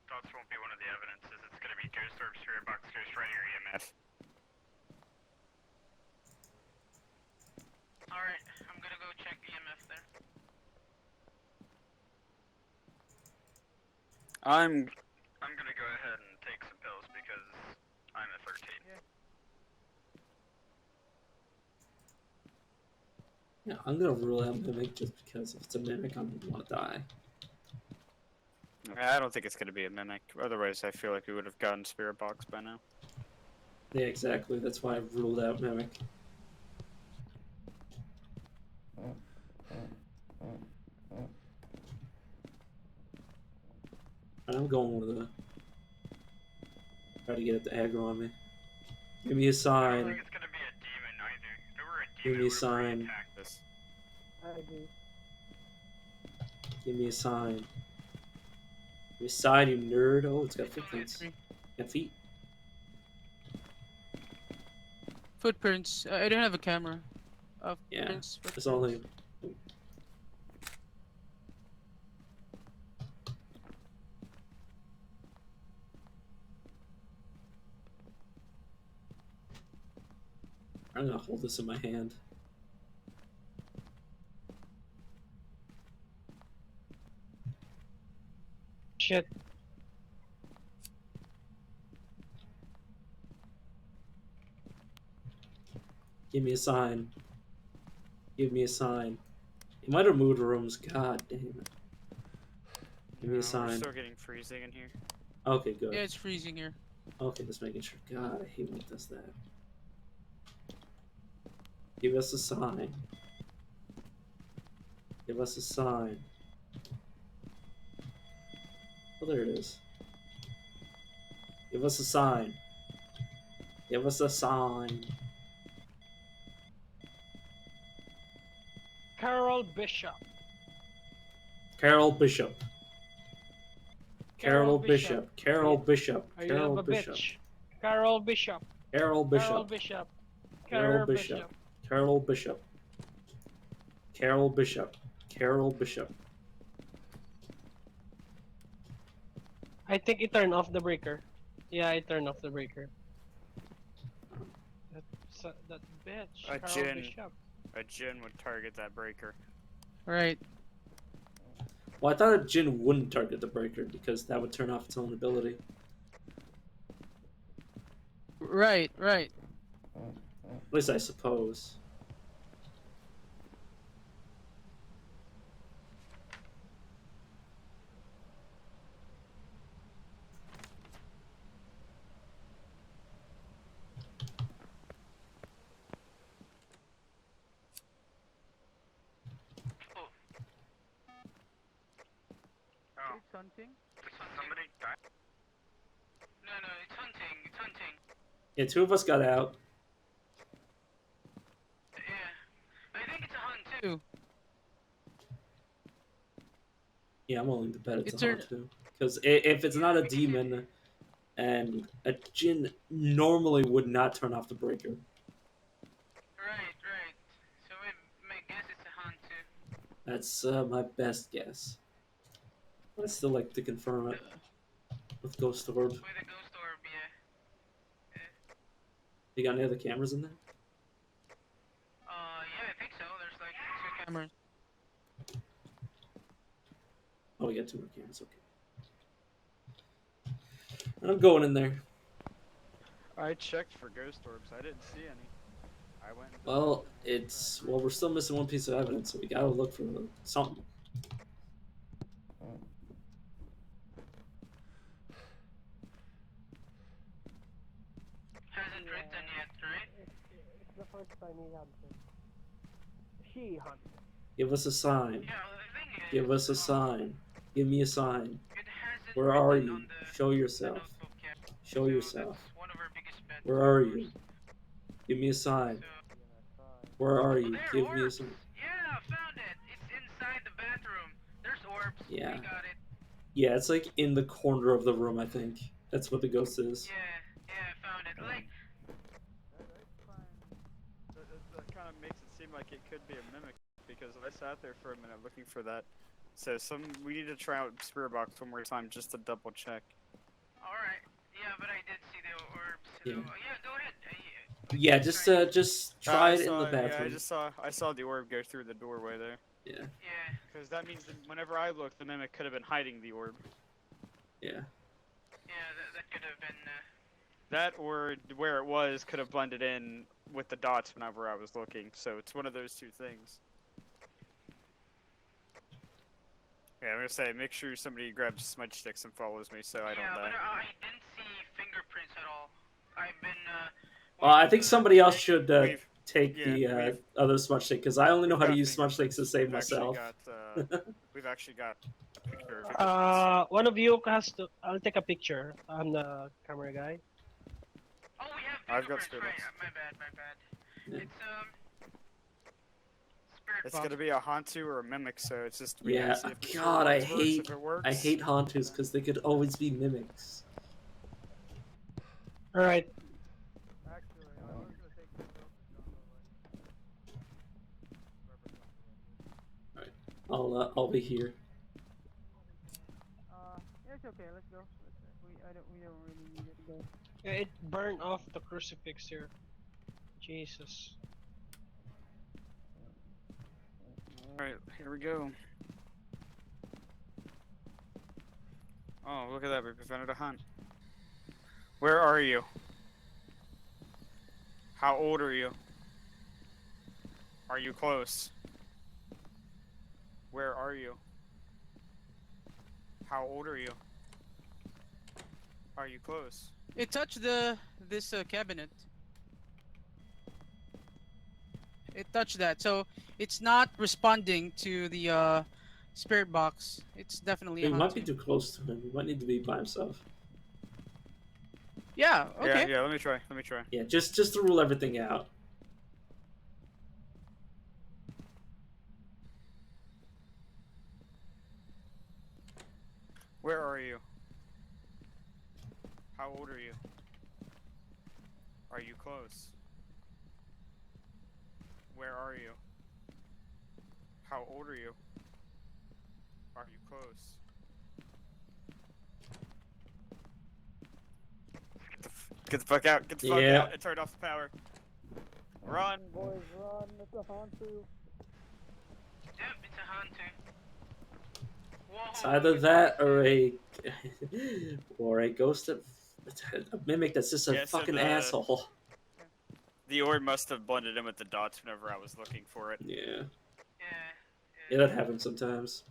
Dots won't be one of the evidences. It's gonna be Ghost Orb, Spirit Box, Ghost Rider, EMF. Alright, I'm gonna go check EMF there. I'm gonna go ahead and take some pills because I'm at 13. Yeah, I'm gonna rule out mimic just because if it's a mimic, I'm gonna want to die. I don't think it's gonna be a mimic. Otherwise, I feel like we would have gotten Spirit Box by now. Yeah, exactly. That's why I've ruled out mimic. I'm going with a. Try to get it to aggro on me. Give me a I don't sign. think it's gonna be a demon either. If it were a Give demon, me a it would have already sign. attacked us. I agree. Give me a sign. Give me a sign, you nerd. Oh, it's got It's only a footprints. 3. Got feet. Footprints. I don't have a camera. Yeah, Footprints. it's only. I'm gonna hold this in my hand. Shit. Give me a sign. Give me a sign. It might have moved rooms. God damn it. Give me a We're sign. still getting freezing in here. Okay, good. Yeah, it's freezing here. Okay, just making sure. God, I hate when it does that. Give us a sign. Give us a sign. Oh, there it is. Give us a sign. Give us a sign. Carol Bishop. Carol Bishop. Carol Bishop. Carol Bishop. Are you Carol a Bishop. bitch? Carol Bishop. Carol Carol Bishop. Bishop. Carol Bishop. Carol Bishop. Carol Bishop. Carol Bishop. I think it turned off the breaker. Yeah, I turned off the breaker. That bitch. A Carol Jin. Bishop. A Jin would target that breaker. Right. Well, I thought a Jin wouldn't target the breaker because that would turn off its own ability. Right. At least I suppose. Oh, It's hunting. somebody died? No, it's hunting. It's hunting. Yeah, two of us got out. Yeah. I think it's a hunt too. Yeah, I'm willing to bet it's It's a a- haunt too. Because if it's not a demon, and a Jin normally would not turn off the breaker. Right. So my guess it's a hunt too. That's my best guess. But I still like to confirm it with Ghost Orb. With a ghost orb, yeah. You got any other cameras in there? Yeah, I think so. There's like 2 cameras. Oh, we got 2 more cameras. Okay. I'm going in there. I checked for ghost orbs. I didn't see any. I went. Well, we're still missing one piece of evidence, so we gotta look for something. haven't done yet, right? It's the first time he hunted. She hunted. Give us a sign. Yeah, well, the thing is, Give us a sign. Give me a sign. it hasn't Where are written you? on the Show yourself. notebook yet. Show So yourself. that's one of our biggest bets. Where are you? Give me a sign. So, Where are oh, you? there, Give me a orbs! sign. Yeah, found it! It's inside the bathroom. There's orbs. Yeah. We got it. Yeah, it's like in the corner of the room, I think. That's what the ghost is. Yeah, I found it. Like, That's fine. That kind of makes it seem like it could be a mimic because I sat there for a minute looking for that. So we need to try out Spirit Box one more time just to double check. alright. Yeah, but I did see the orbs. So, Yeah. yeah, go ahead. Yeah, just try it in the bathroom. Yeah, I saw the orb go through the doorway there. Yeah. Yeah. Because that means that whenever I looked, the mimic could have been hiding the orb. Yeah. Yeah, that could have been. That or where it was could have blended in with the dots whenever I was looking. So it's one of those two things. Yeah, I'm gonna say make sure somebody grabs smudge sticks and follows me so I don't Yeah, die. but I didn't see fingerprints at all. I've been. Well, I think somebody else should take yeah, the other smudge stick because I only know how to use smudge sticks to save We've myself. We've actually got a picture of it. One of you has to. I'll take a picture. I'm the camera guy. Oh, we have I've got fingerprints, Spirit right? My bad. Yeah. It's Spirit It's Box. gonna be a Hantu or a mimic, so it's just Yeah, see if the God, I Spirit Box works, hate if it works. I hate Hantus because they could always be mimics. All right. Actually, I was gonna take the I'll be here. Yeah, it's okay. Let's go. We don't really need it to go. Yeah, it burned off the crucifix here. Jesus. Alright, here we go. Oh, look at that, we prevented a hunt. Where are you? How old are you? Are you close? Where are you? How old are you? Are you close? It touched this cabinet. It touched that, so it's not responding to the spirit box. It's definitely He a might be hunter. too close to him. He might need to be by himself. Yeah. Okay. Yeah, let me try. Yeah, just to rule everything out. Where are you? How old are you? Are you close? Where are you? How old are you? Are you close? Get the fuck out! Get the fuck Yeah. out! It turned off the power. Run, boys, run! It's a Hantu. Yep, it's a hunter. Whoa. It's either that or a ghost of a mimic that's just a Yeah, so fucking the- asshole. The orb must have blended in with the dots whenever I was looking for it. Yeah. Yeah, that happens sometimes.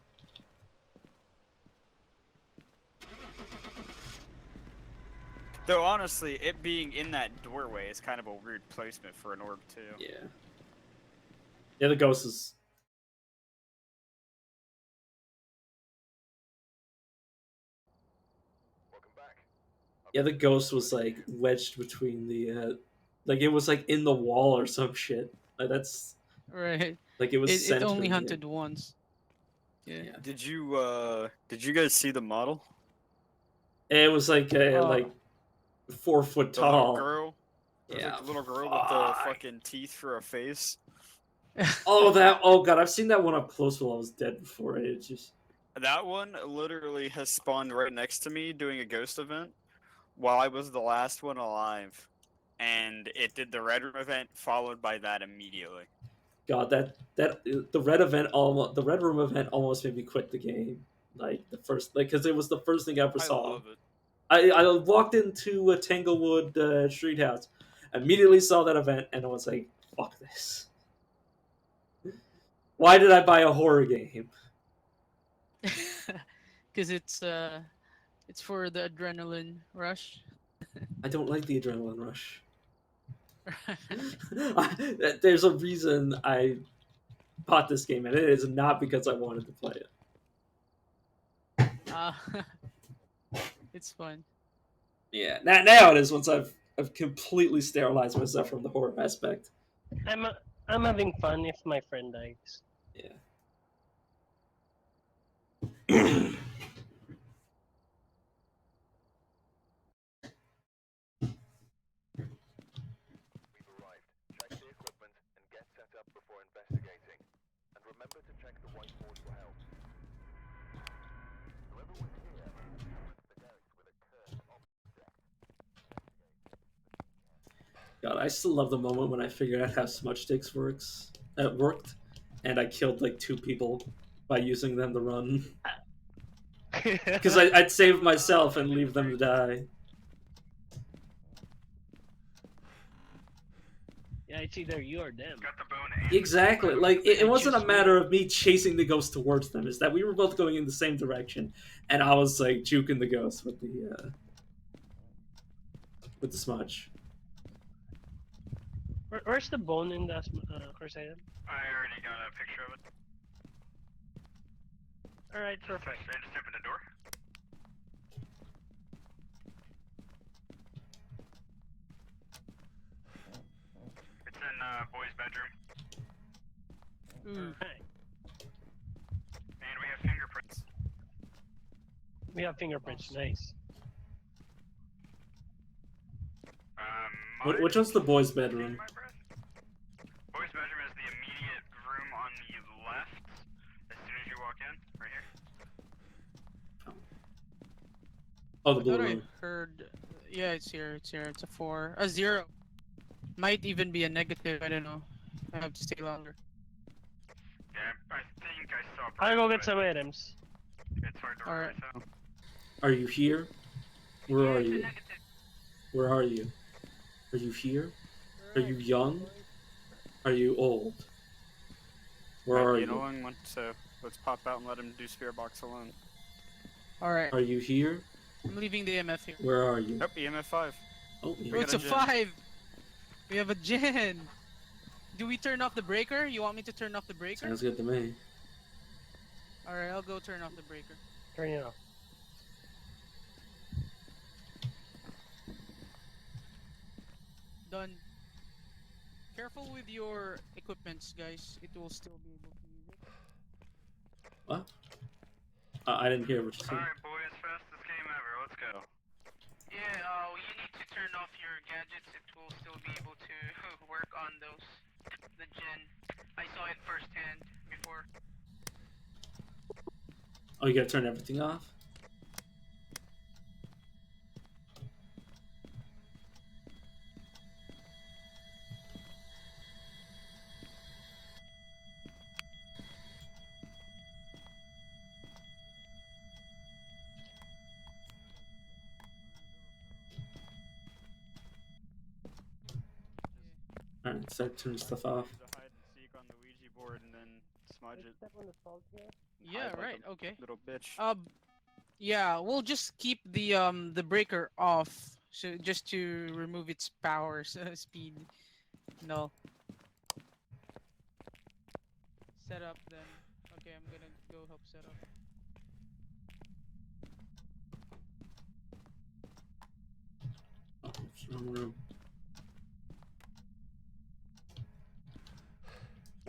Though honestly, it being in that doorway is kind of a weird placement for an orb too. Yeah. Yeah, the ghost is. Yeah, the ghost was like wedged between like it was like in the wall or some shit. Like that's Right. like it was. It only centered, hunted once. Yeah. Did you guys see the model? It was like 4 foot The little tall. girl? It was Yeah. like the little girl with the fucking teeth for a face. Oh god, I've seen that one up close while I was dead before. It just That one literally has spawned right next to me doing a ghost event while I was the last one alive. And it did the red room event followed by that immediately. God, the red room event almost made me quit the game. Like the first, because it was the first thing I ever saw. I love it. I walked into a Tanglewood Street House, immediately saw that event, and I was like, "Fuck this! Why did I buy a horror game?" Because it's for the adrenaline rush. I don't like the adrenaline rush. There's a reason I bought this game, and it is not because I wanted to play it. uh, it's fun. Yeah, now it is once I've completely sterilized myself from the horror aspect. I'm having fun if my friend dies. Yeah. God, I still love the moment when I figured out how smudge sticks worked, and I killed like 2 people by using them to run. Because I'd save myself and leave them to die. Yeah, it's either you or them. Exactly. Like it wasn't a choose matter of me chasing the ghost towards them. It's that we were both going in the same direction, and I was like juking the ghost with the smudge. Where's the bone in the course item? I already got a picture of it. Alright, perfect. Should I just open the door? It's in boys' bedroom. Alright. And we have fingerprints. We have fingerprints, nice. Which one's the boys' bedroom? Boys' bedroom is the immediate room on the left. As soon as you walk in, right here. Oh, the I blue thought room. I heard. Yeah, it's here. It's here. It's a 4, a 0. Might even be a negative. I don't know. I have to stay longer. Yeah, I think I saw. I'll go get some items. It's hard to Alright. myself. Are you here? Where are you? Where are you? Are you here? Are you young? Are you old? Where are Might be you? annoying one, so let's pop out and let him do Spirit Box alone. Alright. Are you here? I'm leaving the EMF here. Where are you? Yep, EMF 5. Oh, Oh, yeah. it's a 5! We have a gen! Do we turn off the breaker? You want me to turn off the breaker? Sounds good to me. Alright, I'll go turn off the breaker. Turn it off. Done. Careful with your equipments, guys. It will still be able to use it. What? I didn't hear what you said. Alright, boys, fastest game ever. Let's go. Yeah, you need to turn off your gadgets. It will still be able to work on those. The gen. I saw it firsthand before. Oh, you gotta turn everything off? Alright, start turning stuff off. Use a hide and seek on the Ouija board and then smudge it. Step on the salt here. Yeah, Hide like right, a okay. Little bitch. Yeah, we'll just keep the breaker off, so just to remove its power speed. No. Set up then. Okay, I'm gonna go help set up. Oh, it's the wrong room.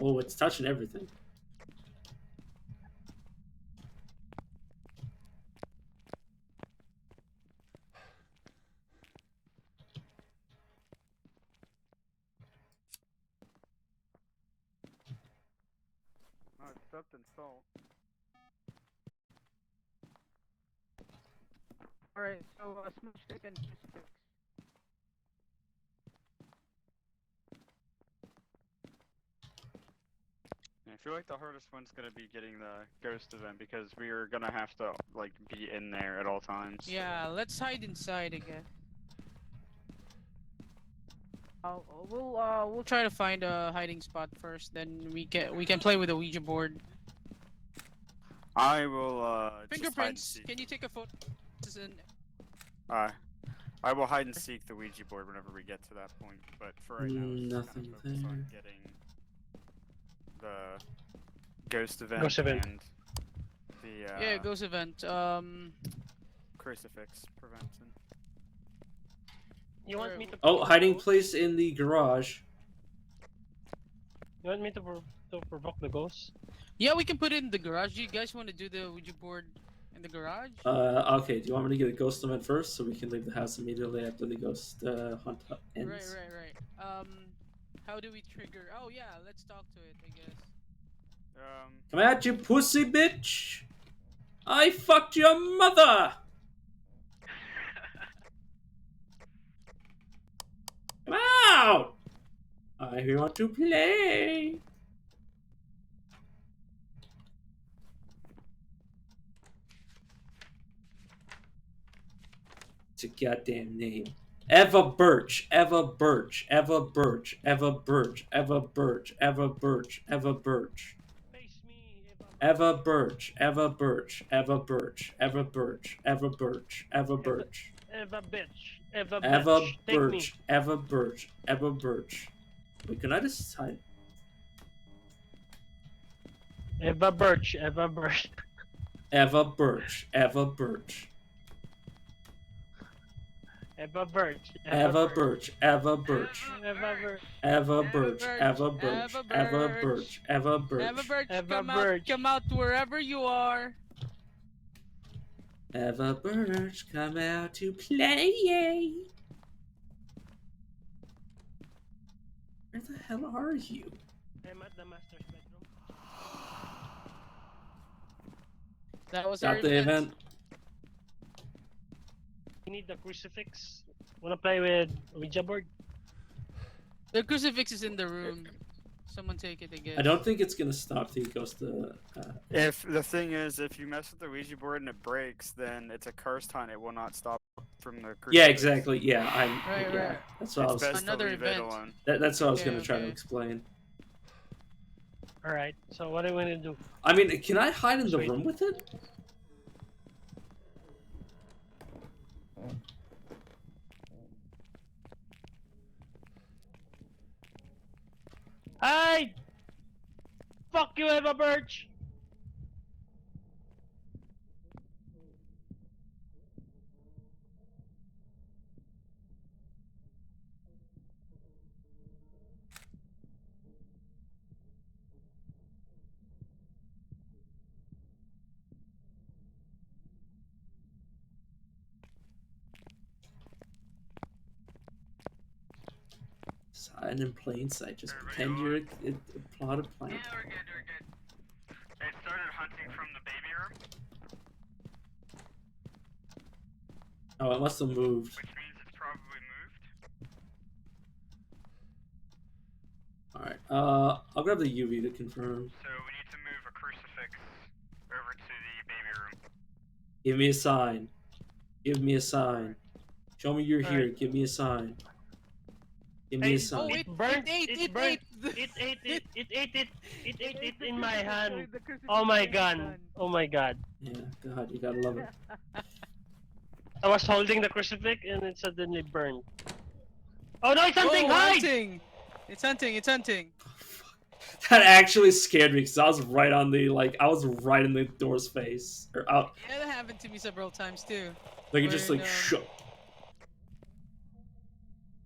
Oh, it's touching everything. Oh, it's soaked in salt. Alright, so smudge stick and crucifix. I feel like the hardest one's gonna be getting the ghost event because we are gonna have to like be in there at all times. Yeah, let's hide inside again. We'll try to find a hiding spot first, then we can play with the Ouija board. I will just hide and Fingerprints. seek. Can you take a photo? Alright. I will hide and seek the Ouija board whenever we get to that point, but for right now, let's just kind Nothing of focus there. on getting the ghost event, Ghost event. and the Yeah, ghost event. crucifix prevention. You want me to? Oh, provoke hiding the ghost? place in the garage. You want me to provoke the ghost? Yeah, we can put it in the garage. Do you guys want to do the Ouija board in the garage? Okay, do you want me to get a ghost event first so we can leave the house immediately after the ghost hunt ends? Right. How do we trigger? Oh yeah, let's talk to it, I guess. Come at you, pussy bitch! I fucked your mother! Come out! I want to play! It's a goddamn name. Eva Birch, Eva Birch, Eva Birch, Eva Birch, Eva Birch, Eva Birch, Eva Birch. Face me, Eva Birch, Eva Birch, Eva Birch, Eva Birch, Eva Birch, Eva Birch. Eva bitch. Eva Eva bitch. Take me. Birch, Eva Birch, Eva Birch. Wait, can I just hide? Eva Birch. Eva Birch. Eva Birch, Eva Birch. Eva Birch. Eva Birch, Eva Birch. Eva Birch. Eva Birch, Eva Birch, Eva Birch, Eva Birch. Eva Birch, Eva Birch. come out wherever you are. Eva Birch, come out to play. Where the hell are you? I'm at the master's bedroom. That was our Got the event. You need the crucifix. Wanna play with Ouija board? The crucifix is in the room. Someone take it, I guess. I don't think it's gonna stop the ghost. If the thing is, if you mess with the Ouija board and it breaks, then it's a cursed hunt. It will not stop from the crucifix. Yeah, exactly. Yeah, Right. That's what I was. Best to Another leave it event. alone. That's what I was Okay, gonna try to okay. explain. Alright, so what do we gonna do? I mean, can I hide in the Sweet. room with it? Hide! Fuck you, Eva Birch! Hide in plain sight. Just pretend you're a plotted plan. Yeah, we're good. It started hunting from the baby room, Oh, it must have moved. which means it's probably moved. All right. I'll grab the UV to confirm. So we need to move a crucifix over to the baby room. Give me a sign. Give me a sign. Show me you're here. Alright. Give me a sign. Give me Hey, a sign. Oh, it burnt. It burnt. ate. It ate it. It ate it. It ate it in my hand. Oh my god. Oh my god. Yeah, God, you gotta love it. I was holding the crucifix and it suddenly burned. Oh no, it's hunting! Oh, Hide! hunting! It's hunting. That actually scared me because I was right on the I was right in the door's face or out. Yeah, that happened to me several times too. Like it just When, shook.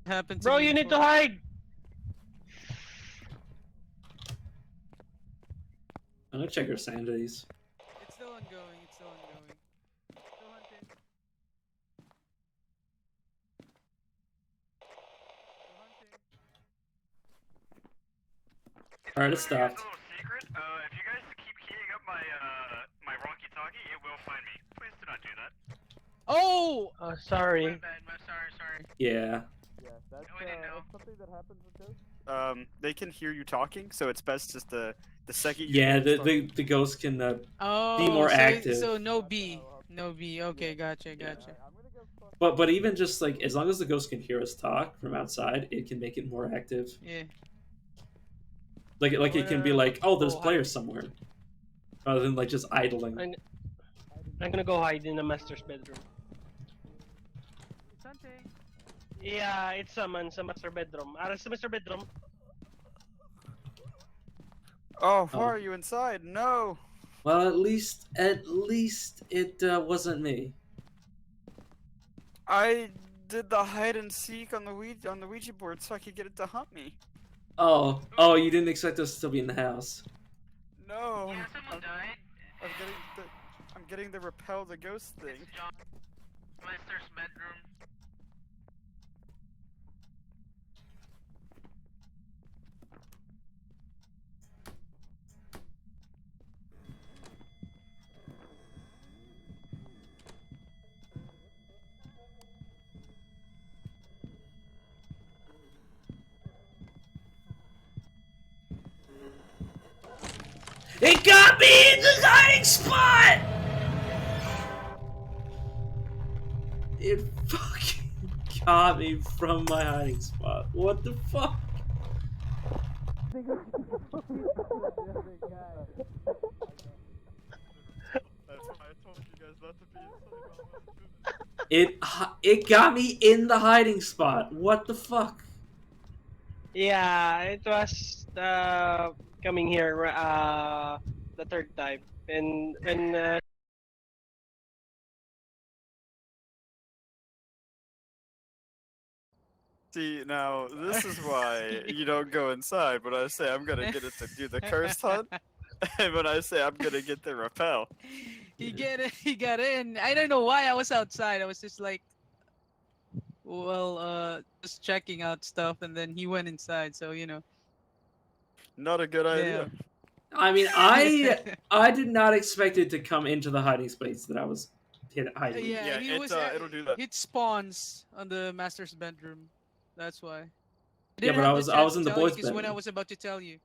Happened to Bro, me you need to before. hide! I'm gonna check her sanities. It's still ongoing. Still hunting. All right, it stopped. Here's a little secret. If you guys keep heating up my walkie-talkie, it will find me. Please do not do that. Oh! Oh, sorry. My bad. Sorry. Yeah. Yeah, that's, No, I didn't know. something that happens with ghosts. They can hear you talking, so it's best just the second you Yeah, hear them the ghost can Oh, be more so, active. So no B. Okay, gotcha. But even just as long as the ghost can hear us talk from outside, it can make it more active. Yeah. Like it can be like, oh, there's Oh, players somewhere, rather than just idling. I'm gonna go hide in the master's bedroom. Yeah, it's someone sa master bedroom. Sa master bedroom. Oh, why Oh. are you inside? No. Well, at least it wasn't me. I did the hide and seek on the Ouija board so I could get it to hunt me. Oh, you didn't expect us to be in the house. No. Yeah, someone died. I'm getting the repel the ghost thing. It's John Wester's bedroom. It got me in the hiding spot! It fucking got me from my hiding spot. What the fuck? That's why I told you guys not to be inside. It got me in the hiding spot. What the fuck? Yeah, it was coming here the third time. And when See, now, this is why you don't go inside when I say I'm gonna get it to do the cursed hunt, and when I say I'm gonna get the repel. He got in. I don't know why I was outside. I was just like, well, just checking out stuff, and then he went inside. So you know. Not a good idea. I mean, I did not expect it to come into the hiding space that I was hiding. Yeah, he was. It'll do that. It spawns on the master's bedroom. That's why. I Yeah, didn't but have I the was chance in to the tell you boys' because when I bedroom. was about to tell you.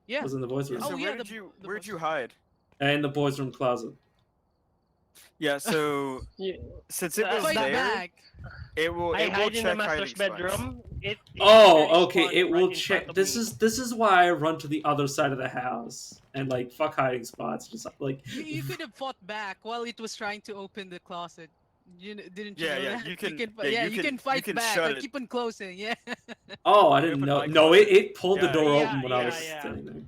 Yeah. I was in the boys' room. So Oh, where yeah, where'd you hide? In the boys' room closet. Yeah, so since it was Fight there, back. it will hide in the check master's hiding spots. bedroom. It Oh, literally okay. spawned It right will in check. front of This me. is why I run to the other side of the house and like fuck hiding spots. Just like You could have fought back while it was trying to open the closet. Didn't you Yeah, know yeah, that? you can- You can fight back. shut Like, it. keep on closing. Yeah. Oh, I It didn't opened know. my No, closet. it pulled the Yeah, door yeah, open when I was yeah. standing there.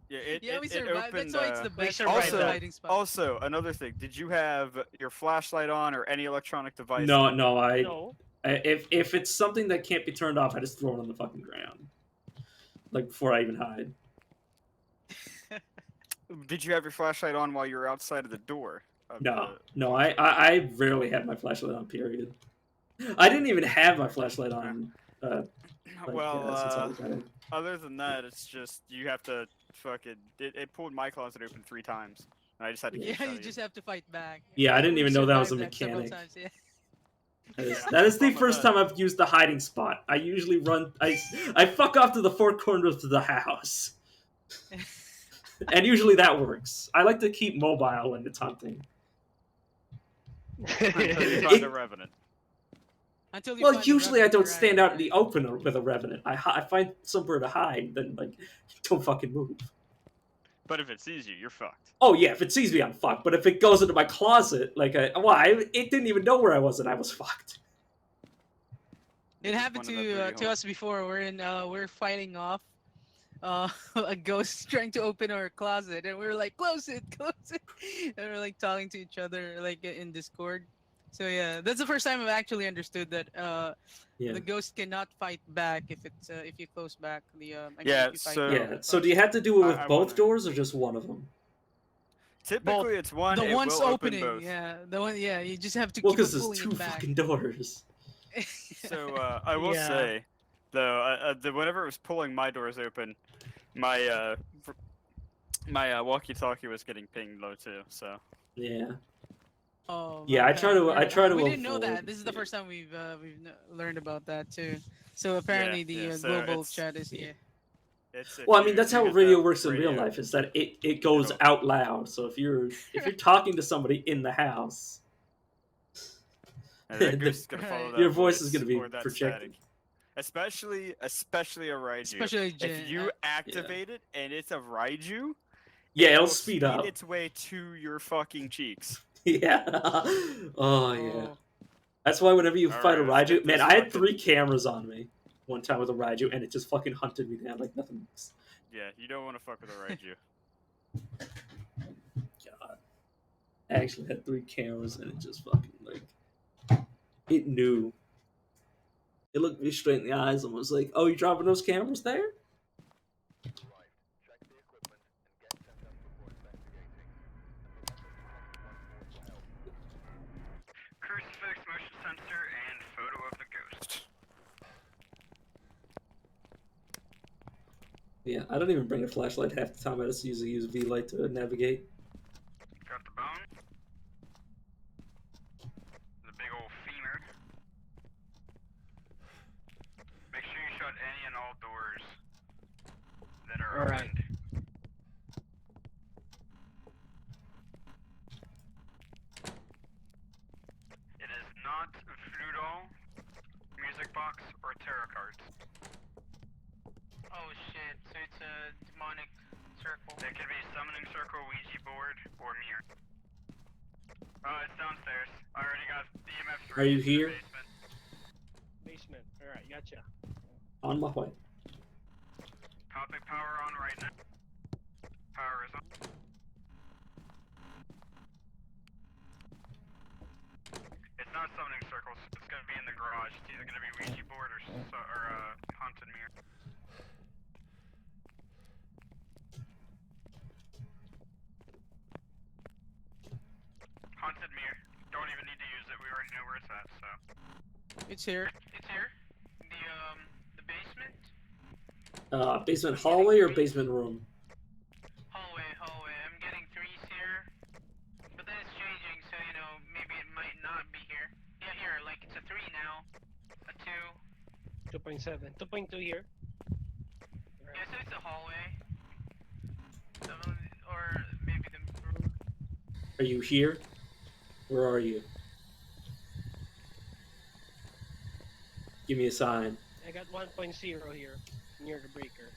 Yeah, Yeah, we it survived. That's opened. why it's the best survived also, that. hiding spot. also another thing. Did you have your flashlight on or any electronic device? No, on? no. No. If it's something that can't be turned off, I just throw it on the fucking ground. Like before I even hide. Did you have your flashlight on while you were outside of the door? No. I rarely had my flashlight on. Period. I didn't even have my flashlight on. Since I was hiding. Other than that, it's just you have to fucking. It pulled my closet open 3 times, and I just had to. Yeah, you just have to fight back. Yeah, I didn't We even know that was a survived several mechanic. times, yeah. That is the first time I've used the hiding spot. I usually run. I fuck off to the 4 corners of the house, and usually that works. I like to keep mobile when it's hunting. Until you find a revenant. Well, usually I don't stand out in the open with a revenant. I find somewhere to hide, then like don't fucking move. But if it sees you, you're fucked. Oh yeah, if it sees me, I'm fucked. But if it goes into my closet, it didn't even know where I was, and I was fucked. It happened to us before. We're fighting off a ghost trying to open our closet, and we were like, close it, and we're like talking to each other like in Discord. So yeah, that's the first time I've actually understood that the ghost cannot fight back if you close back the. So do you have to do it with both doors or just one of them? Typically, it's one. The one's opening. Open both. Yeah, the one. Yeah, you just have to Well, keep because on there's pulling 2 it back. fucking doors. So I will say, though, whenever it was pulling my doors open, my walkie-talkie was getting pinged low too. So yeah. Oh. Yeah, I try to. We didn't know avoid- that. This is the first time we've learned about that too. So apparently the global chat is Well, I mean that's how radio works in real life. Is that it goes out loud. So if you're talking to somebody in the house, your voice is going to be projected. Especially a Raiju. Especially if you activate it and it's a Raiju, yeah, it'll will speed up its way to your fucking cheeks. Yeah. Oh yeah. That's why whenever you fight a Alright, let's Raiju, get man, this I had fucking- 3 cameras on me one time with a Raiju, and it just fucking hunted me down like nothing else. Yeah, you don't want to fuck with a Raiju. God. I actually had 3 cameras, and it just fucking, like, it knew. It looked me straight in the eyes and was like, oh, you dropping those cameras there? Crucifix, motion sensor, and photo of the ghost. Yeah, I don't even bring a flashlight half the time. I just use a UV light to navigate. Got the bone. The big old femur. Make sure you shut any and all doors that are Alright. opened. It is not a voodoo doll, music box, or tarot cards. Oh shit, so it's a demonic circle. It could be summoning circle, Ouija board, or mirror. Oh, it's downstairs. I already got EMF 3. Are you in the here? basement. Basement. Alright, gotcha. On my way. Topic power on right now. Power is on. It's not summoning circles. It's gonna be in the garage. It's either gonna be Ouija board or haunted mirror. Haunted mirror. Don't even need to use it. We already know where it's at. So. It's here. It's here. The basement. Basement hallway or basement room? Hallway. I'm getting 3s here. But then it's changing, so you know, maybe it might not be here. Yeah, here, like it's a 3 now. A 2. 2.7. 2.2 here. Yeah, so it's a hallway. Or maybe the room. Are you here? Where are you? Give me a sign. I got 1.0 here, near the breaker.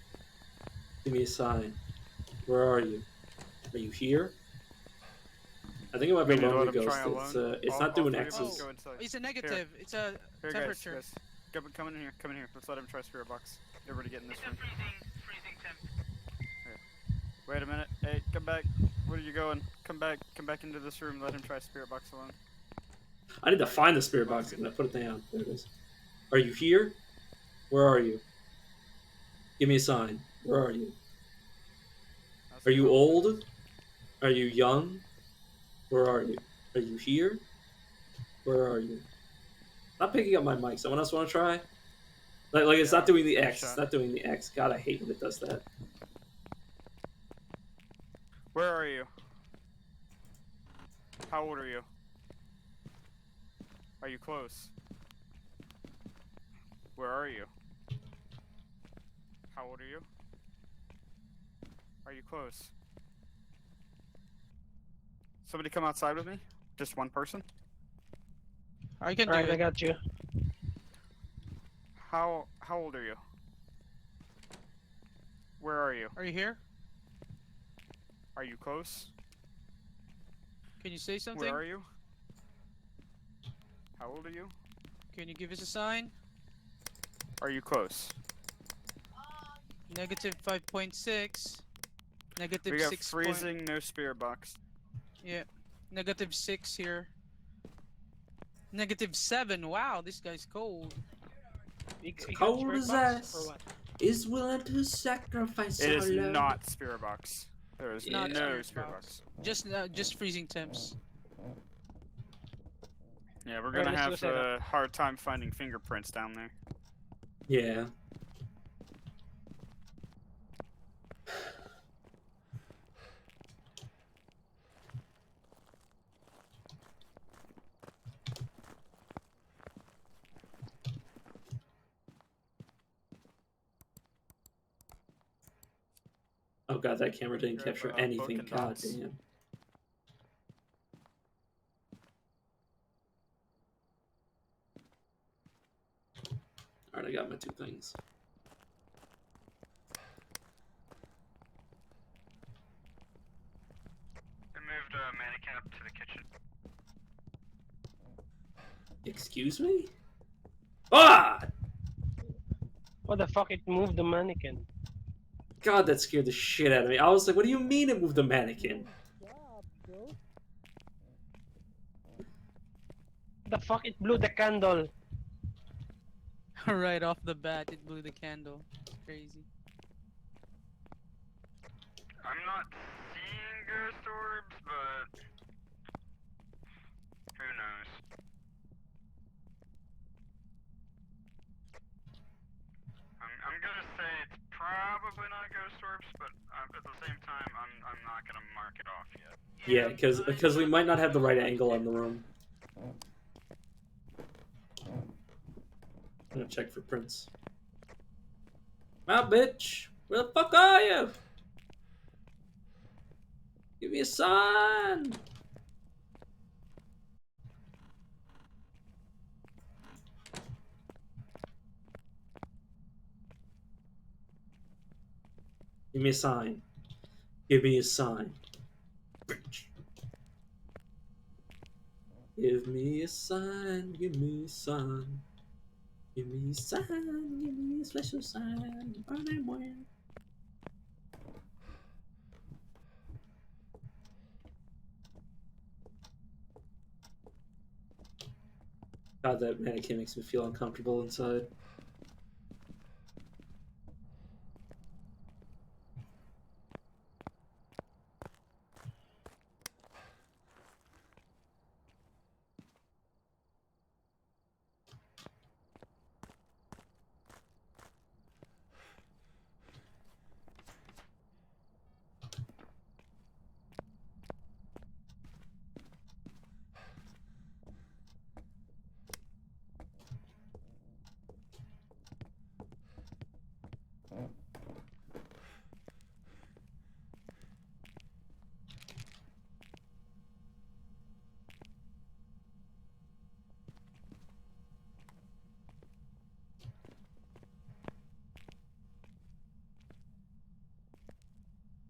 Give me a sign. Where are you? Are you here? I think it might be a Let lonely him ghost. try alone. It's All- not all doing three of us X's. go inside. It's a negative. It's a Here, temperature. guys. Come in here. Come in here. Let's let him try spirit box. Everybody get in this It's a room. freezing temp. Wait a minute. Hey, come back. Where are you going? Come back into this room. Let him try spirit box alone. I need to find the spirit box and I put it down. There it is. Are you here? Where are you? Give me a sign. Where are you? Are you old? Are you young? Where are you? Are you here? Where are you? Not picking up my mic. Someone else want to try? Like it's Yeah, not doing the give it a X. shot. It's not doing the X. God, I hate when it does that. Where are you? How old are you? Are you close? Where are you? How old are you? Are you close? Somebody come outside with me? Just one person? I can do Alright, it. I got you. How old are you? Where are you? Are you here? Are you close? Can you say something? Where are you? How old are you? Can you give us a sign? Are you close? Negative 5.6. Negative We got 6. freezing, no spirit box. Yeah. Negative 6 here. Negative 7. Wow, this guy's cold. You got Cold spirit as box or ice. what? Is willing to sacrifice It our is love. not spirit box. There is Not no spirit spirit box. box. Just freezing temps. Yeah, we're Alright, gonna let's have go set a hard time finding fingerprints down there. Yeah. Oh god, that camera didn't Grab, capture book anything. and God notes. damn. Alright, I got my 2 things. I moved Manicap to the kitchen. Excuse me? Ah! What the fuck? It moved the mannequin. God, that scared the shit out of me. I was like, what do you mean it moved the mannequin? The fuck? It blew the candle. Right off the bat, it blew the candle. Crazy. I'm not seeing ghost orbs, but who knows? I'm gonna say it's probably not ghost orbs, but at the same time, I'm not gonna mark it off yet. Yeah, because we might not have the right angle on the room. I'm gonna check for prints. My bitch! Where the fuck are you? Give me a sign! Give me a sign. Give me a sign. Bitch. Give me a sign. Give me a sign. Give me a sign. Give me a special sign. Burning where? God, that mannequin makes me feel uncomfortable inside.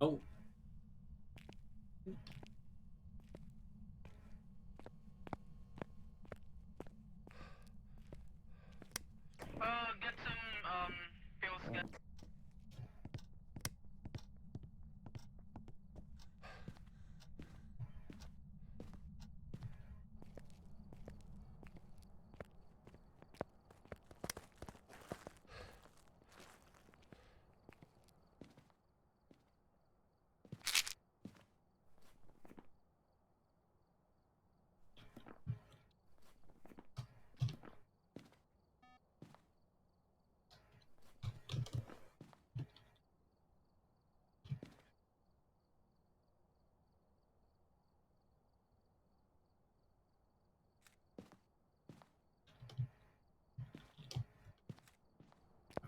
Oh. Get some pills.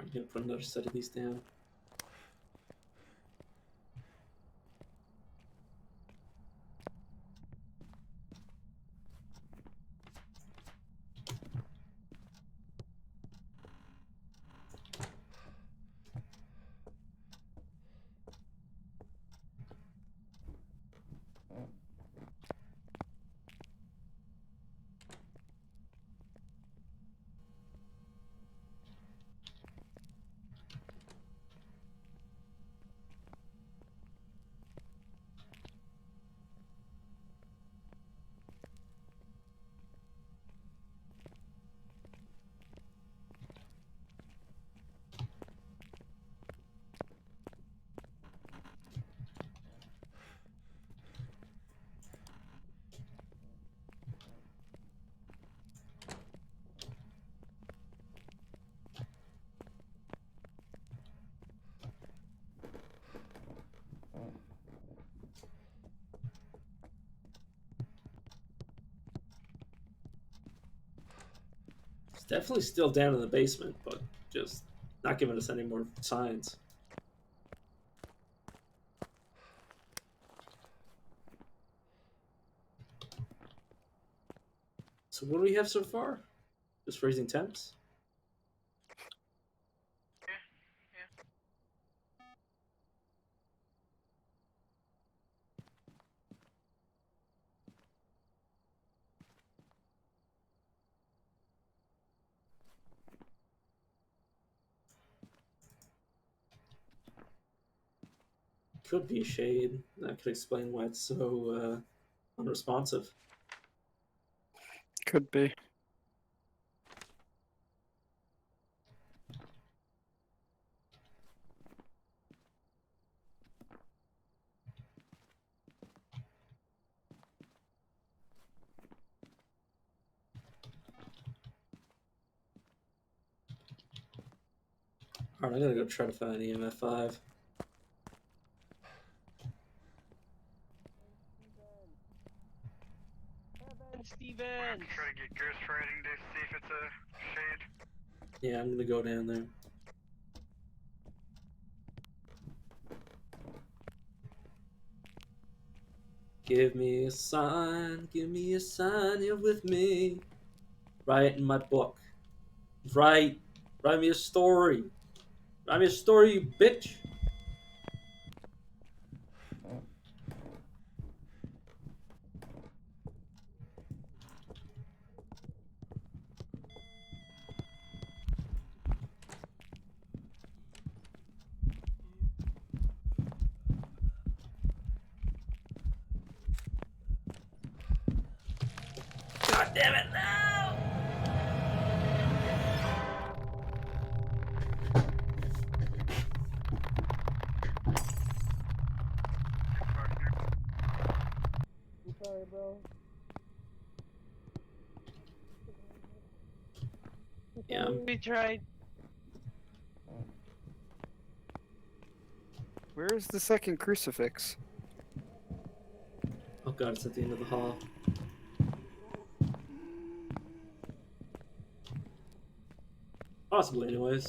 I'm gonna put another set of these down. It's definitely still down in the basement, but just not giving us any more signs. So what do we have so far? Just raising temps? could be shade. That could explain why it's so unresponsive. Could be. Alright, I'm gonna go try to find EMF 5. Steven! Try to get ghost riding to see if it's a shade. Yeah, I'm gonna go down there. Give me a sign, you're with me. Write in my book. Write me a story. Write me a story, you bitch. God damn it, no! I'm sorry, bro. Yeah, We tried. Where is the second crucifix? oh god, it's at the end of the hall. Possibly, anyways.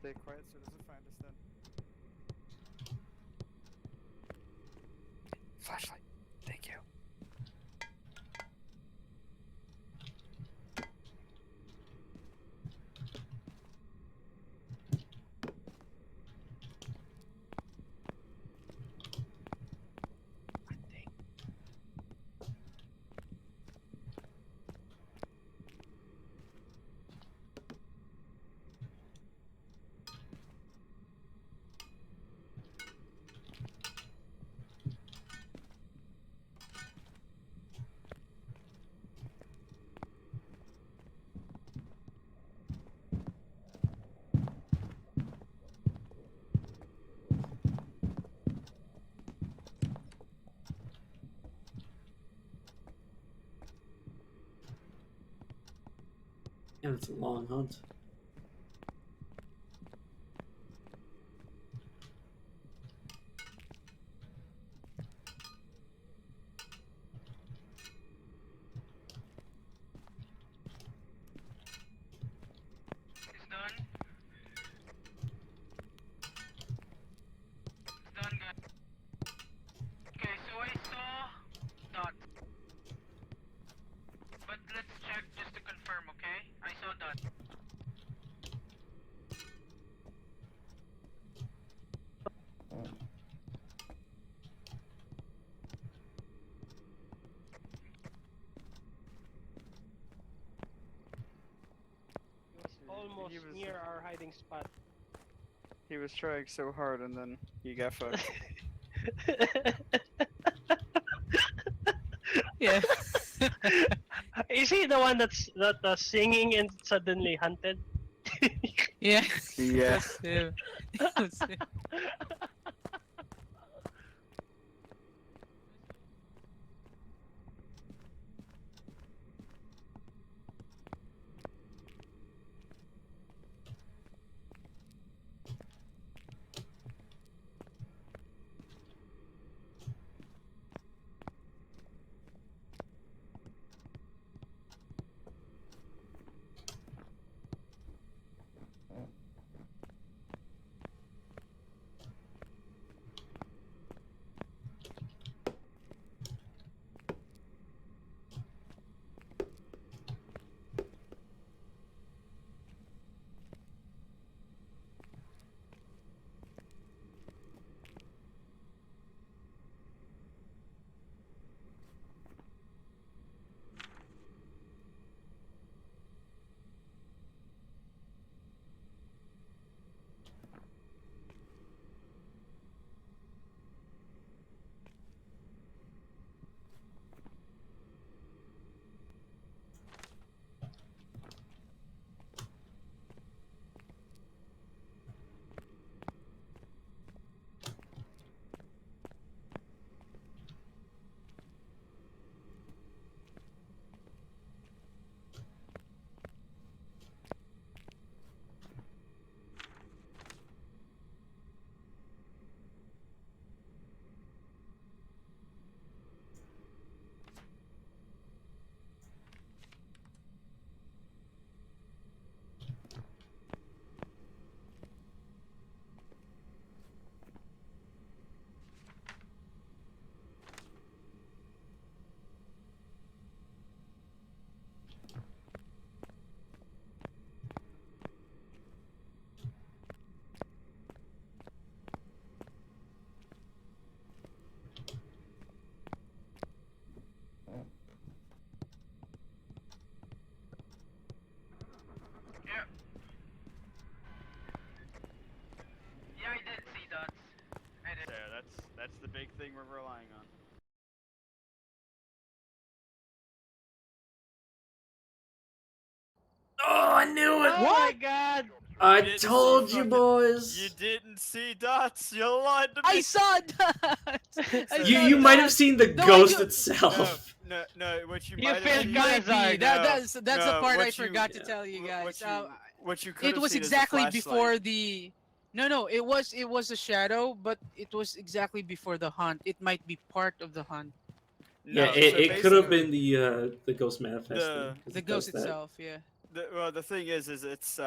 Stay quiet so it doesn't find us then. Flashlight. Thank you. And it's a long hunt. It's done. It's done, guys. Okay, so I saw dots. But let's check just to confirm, okay? I saw dots. Almost near our hiding spot. He was trying so hard and then he got fucked. Yeah. Is he the one that's singing and suddenly hunted? Yeah. Yeah. That's him. That's him. Oh, I knew it! Oh my god! I didn't see told you, fucking- boys. You didn't see dots. You lied to me. I saw that. I You saw you might have that. seen the No, I ghost do. itself. No. What you You might failed have It seen. might be. Charizard. That's the no, part I what you- forgot to yeah. tell you guys. What you could It have was seen is a exactly flashlight. before the. No, it was a shadow, but it was exactly before the hunt. It might be part of the hunt. Yeah, No, it so could have basically, been the ghost manifesting. 'cause The it does ghost that. itself, yeah. the thing is it's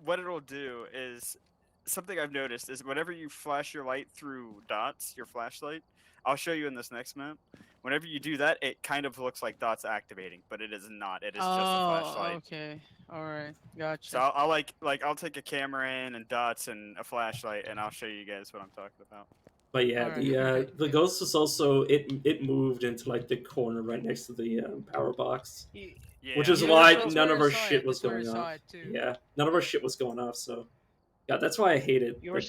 what it'll do is something I've noticed is whenever you flash your light through dots, your flashlight, I'll show you in this next map. Whenever you do that, it kind of looks like dots activating, but it is not. It is just a flashlight. Okay. All right. Gotcha. So I'll like I'll take a camera in and dots and a flashlight, and I'll show you guys what I'm talking about. But yeah, Alright. the ghost was also it moved into like the corner right next to the power box, which is Yeah, why that's none where of I our saw shit it. was That's where I going saw off. it, too. Yeah, none of our shit was going off. So yeah, that's why I hate it. You were.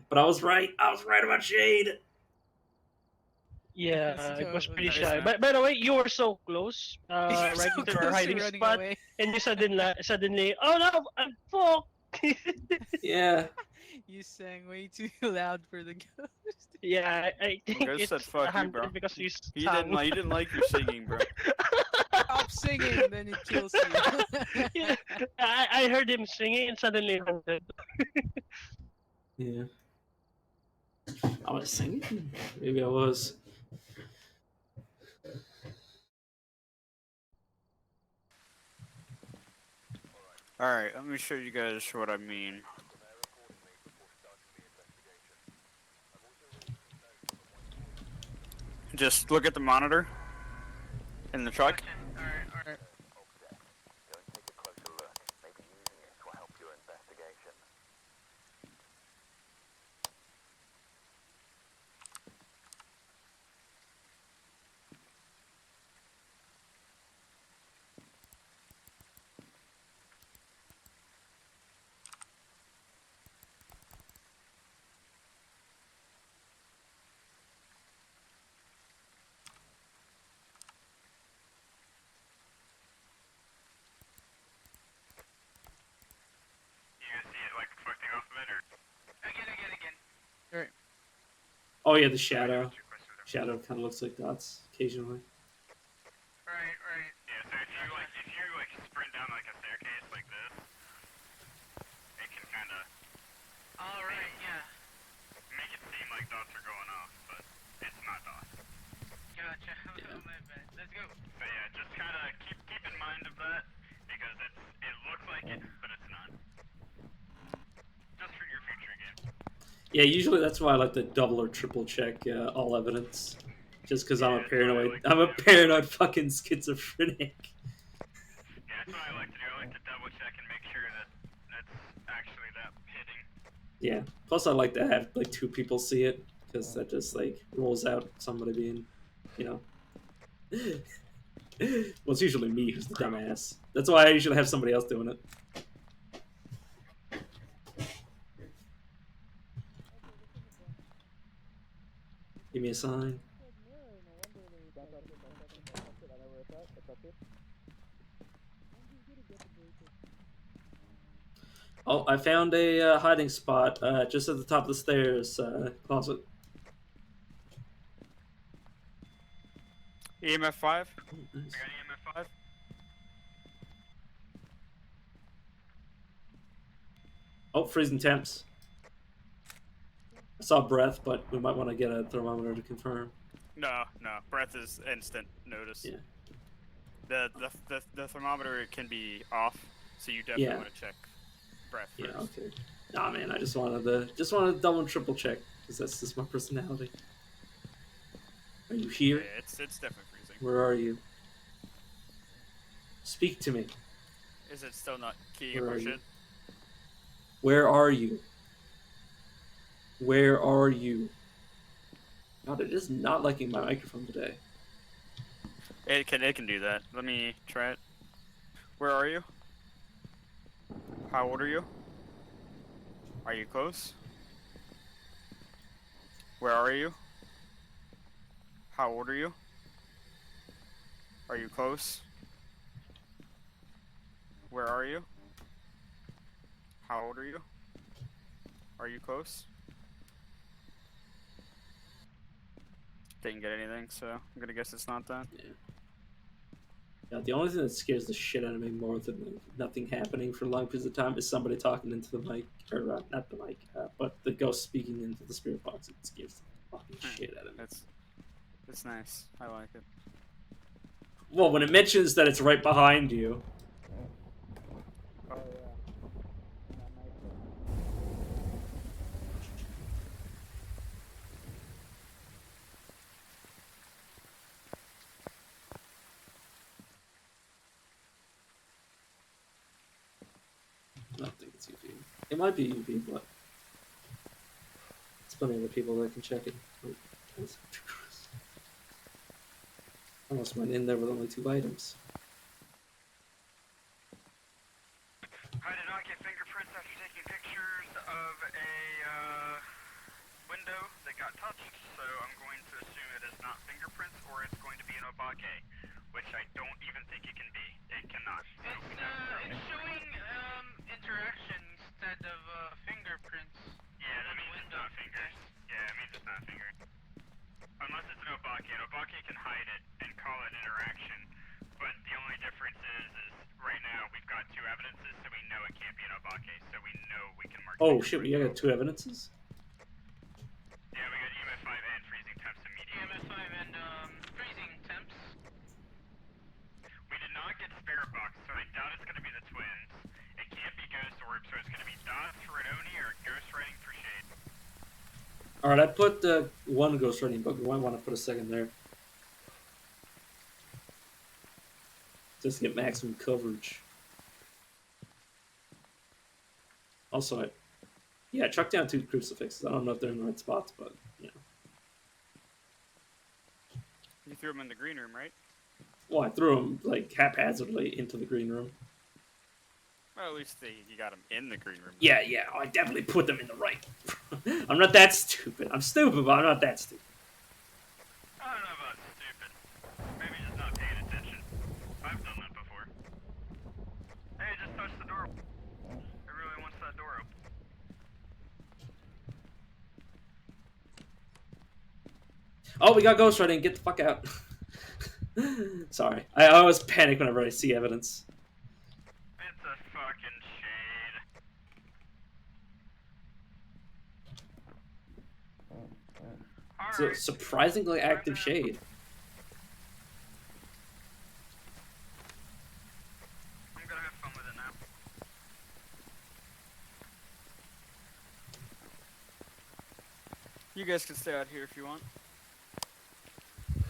But I was right. I was right about Shade. Yeah, Let's it was go. pretty Nice, shy. man. But by the way, you were so close, You're right so into close our to hiding running spot, away. and you suddenly, oh no, I'm fucked. Yeah. You sang way too loud for the ghost. Yeah, I think Ghost it's said fuck you, bro. because you He sang. didn't like your singing, bro. Stop singing, then it kills you. Yeah, I heard him singing and suddenly hunted. Yeah. I was singing. Maybe I was. Alright, let me show you guys what I mean. Just look at the monitor in the truck. Alright. You guys see it like reflecting off of it, or again? Alright. Oh yeah, the shadow. Shadow kind of looks like dots occasionally. Right. Yeah. So if you sprint down like a staircase like this, it can kind of. All right. Yeah. Make it seem like dots are going off, but it's not dots. Gotcha. My bad. Let's go. But yeah, just kind of keep in mind of that because it looks like it, but it's not. Just for your future game. Yeah, usually that's why I like to double or triple check all evidence, just because I'm a paranoid. I'm a paranoid fucking schizophrenic. Yeah, that's what I like to do. I like to double check and make sure that that's actually that hitting. Yeah. Plus, I like to have like two people see it, because that just like rolls out somebody being, you know. Well, it's usually me who's the dumbass. That's why I usually have somebody else doing it. Give me a sign. Oh, I found a hiding spot just at the top of the stairs closet. EMF 5? Oh, nice. I got EMF 5. Oh, freezing temps. I saw breath, but we might want to get a thermometer to confirm. No. Breath is instant notice. Yeah. The thermometer can be off, so you definitely want to check breath first. Yeah, okay. Nah, man, I just wanted to double and triple check because that's just my personality. Are you here? Yeah, it's definitely freezing. Where are you? Speak to me. Is it still not keying Where up are our you? shit? Where are you? Where are you? God, it is not liking my microphone today. It can do that. Let me try it. Where are you? How old are you? Are you close? Where are you? How old are you? Are you close? Where are you? How old are you? Are you close? Didn't get anything, so I'm gonna guess it's not that. Yeah. Yeah, the only thing that scares the shit out of me more than like nothing happening for long periods of time is somebody talking into the mic, or not the mic, but the ghost speaking into the spirit box. It scares the fucking shit out of me. It's nice. I like it. Well, when it mentions that it's right behind you. Oh yeah. I don't think it's UV. It might be UV, but there's plenty of other people that can check it. Almost went in there with only 2 items. I did not get fingerprints after taking pictures of a window that got touched, so I'm going to assume it is not fingerprints or it's going to be an obake, which I don't even think it can be. It cannot. It's showing interaction instead of fingerprints. Yeah, that means it's not fingers. Yeah, it means it's not fingers. Unless it's an obake. An obake can hide it and call it interaction, but the only difference is right now we've got 2 evidences, so we know it can't be an obake, so we know we can mark. Oh shit, we got 2 evidences? Yeah, we got EMF 5 and freezing temps immediately. EMF 5 and freezing temps. We did not get spirit box, so I doubt it's going to be the twins. It can't be ghost orb, so it's going to be Dots for Redoni or ghost writing for Shade. Alright, I put 1 ghost writing, but we might want to put a second there. Just to get maximum coverage. Also, I chucked down 2 crucifixes. I don't know if they're in the right spots, but, you know. You threw them in the green room, right? Well, I threw them, like, haphazardly into the green room. Well, at least you got them in the green room. Yeah, I definitely put them in the right. I'm not that stupid. I'm stupid, but I'm not that stupid. I don't know about stupid. Maybe just not paying attention. I've done that before. Hey, just touch the door. It really wants that door open. Oh, we got ghostwriting. Get the fuck out. Sorry. I always panic whenever I see evidence. It's a fucking shade. It's a surprisingly active shade. I'm gonna have fun with it now. You guys can stay out here if you want.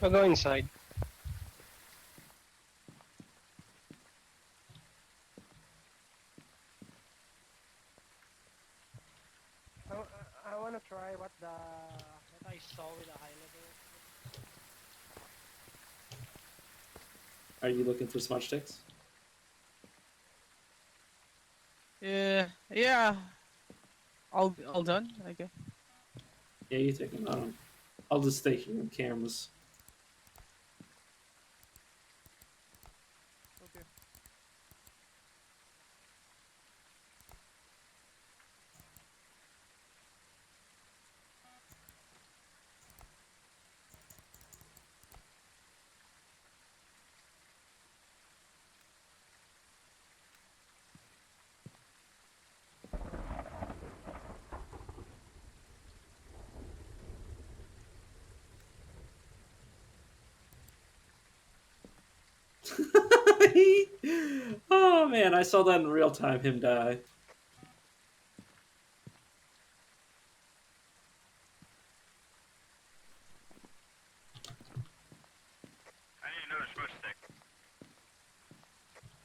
I'll go inside. I want to try what I saw with the high level. Are you looking for smudge sticks? Yeah. All done. Okay. Yeah, you take them. I'll just stay here on cameras. Okay. Oh man, I saw that in real time, him die. I need another smudge stick.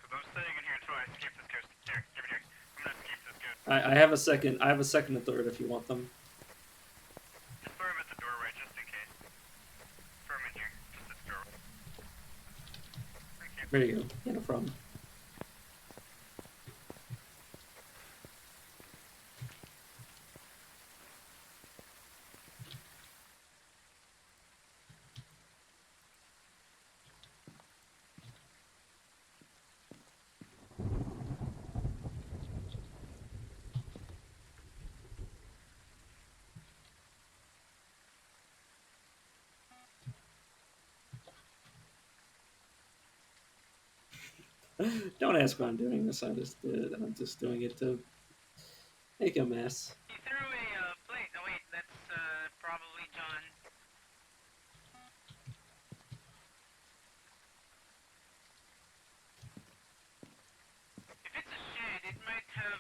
Cause I'm sitting in here until I escape this ghost. Here, give it here. I'm gonna escape this ghost. I have a second. I have a second and third if you want them. Just throw him at the doorway just in case. Throw him in here. Just at the doorway. Thank you. There you go. Yeah, no problem. Don't ask why I'm doing this. I just did it, and I'm just doing it to make a mess. He threw a plate. Oh wait, that's probably John. If it's a shed, it might have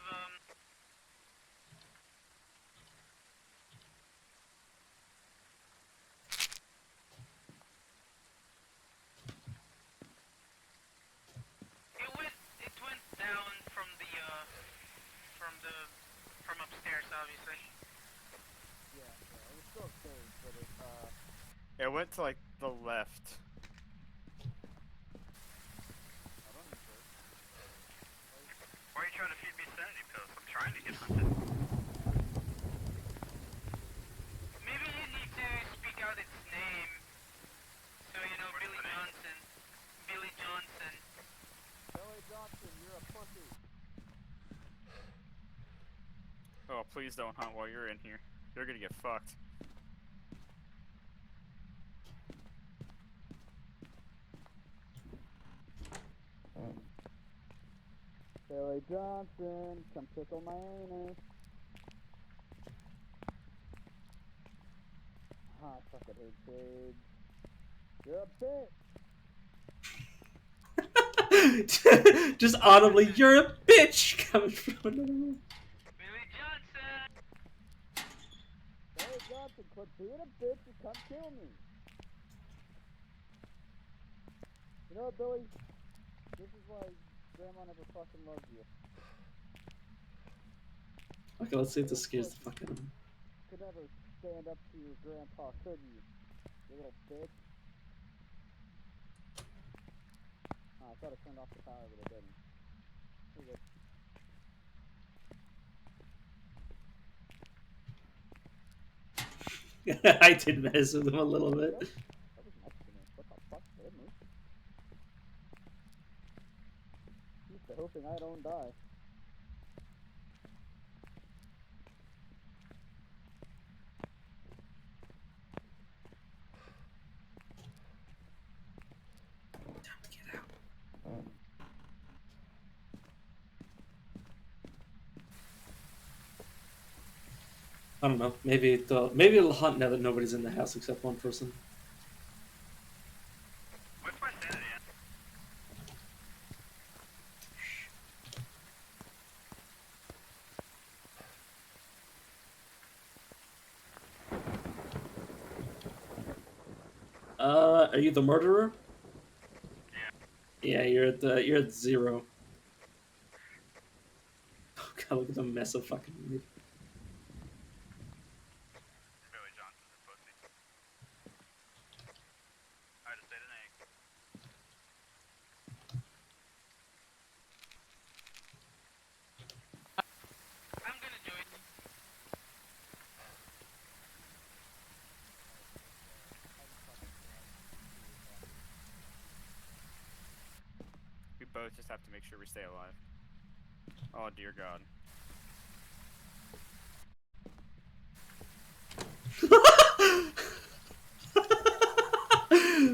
it went down from the from upstairs, obviously. It went to like the left. Why are you trying to feed me sanity pills? I'm trying to get hunted. Maybe you need to speak out its name. So you know, Billy Johnson. Billy Johnson. Billy Johnson, you're a pussy. Oh, please don't hunt while you're in here. You're gonna get fucked. Billy Johnson, come tickle my anus. Ah, I fucking hate pigs. You're a bitch! Just audibly, you're a bitch coming from another room. Billy Johnson! Billy Johnson, quit being a bitch and come kill me. You know what, Billy? This is why Grandma never fucking loved you. Okay, let's see if this scares the fuck out of him. Could never stand up to your grandpa, could you? You little bitch. Oh, I thought I turned off the power, but I didn't. You're good. I did mess with him a little bit. That was next to me. What the fuck, did me? Used to hoping I don't die. Time to get out. I don't know. Maybe it'll hunt now that nobody's in the house except one person. What's my sanity at? Are you the murderer? Yeah. Yeah, you're at 0. Oh god, look at the mess of fucking meat. Billy Johnson's a pussy. I just ate an egg. I'm gonna join you. We both just have to make sure we stay alive. Oh dear God.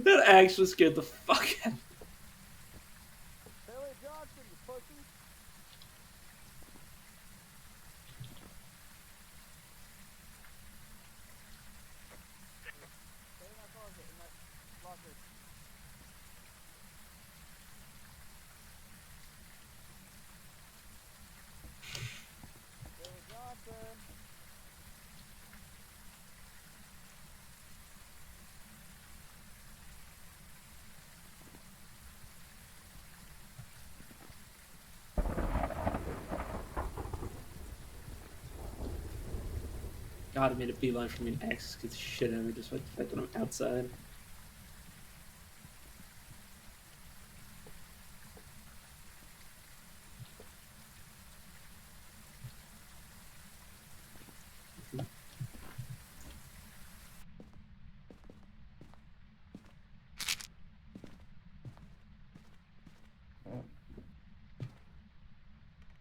That actually scared the fuck out of me. Billy Johnson, you pussy! Stay in that closet, in that locker. Billy Johnson! God, I made a beeline for me and Axe get the shit out of me just like the fact that I'm outside.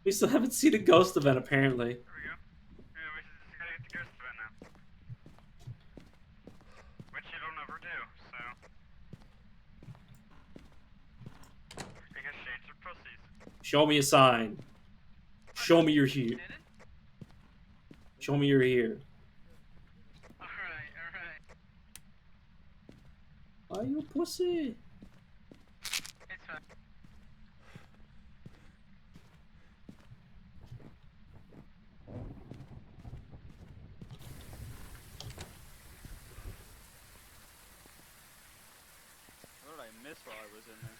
We still haven't seen a ghost event apparently. There we go. Yeah, we just gotta get the ghost event now. Which you don't ever do, so. Because shades are pussy. Show me a sign. Show me you're here. Show me you're here. Alright. Why you pussy? It's fine. What did I miss while I was in there?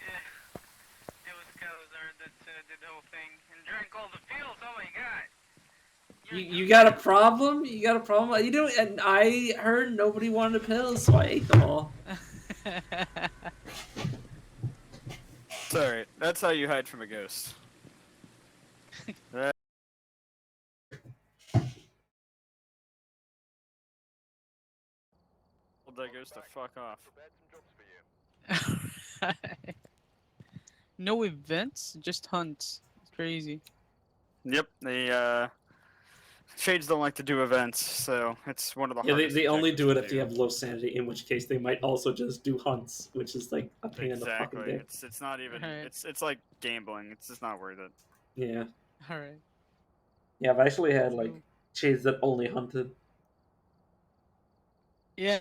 Yeah. It was Calazar that did the whole thing and drank all the pills. Oh my god. You got a problem? You got a problem? You know, and I heard nobody wanted pills, so I ate them all. It's alright. That's how you hide from a ghost. That... Told that ghost to fuck off. No events, just hunts. It's crazy. Yep, the Shades don't like to do events, so it's one of the Yeah, hardest. they only do it objectives if to they have low sanity, in which case they might also just do hunts, which is like a pain in the fucking Exactly. dick. It's not even. Right. It's like gambling. It's just not worth it. Yeah. Alright. Yeah, I've actually had like shades that only hunted. Yeah.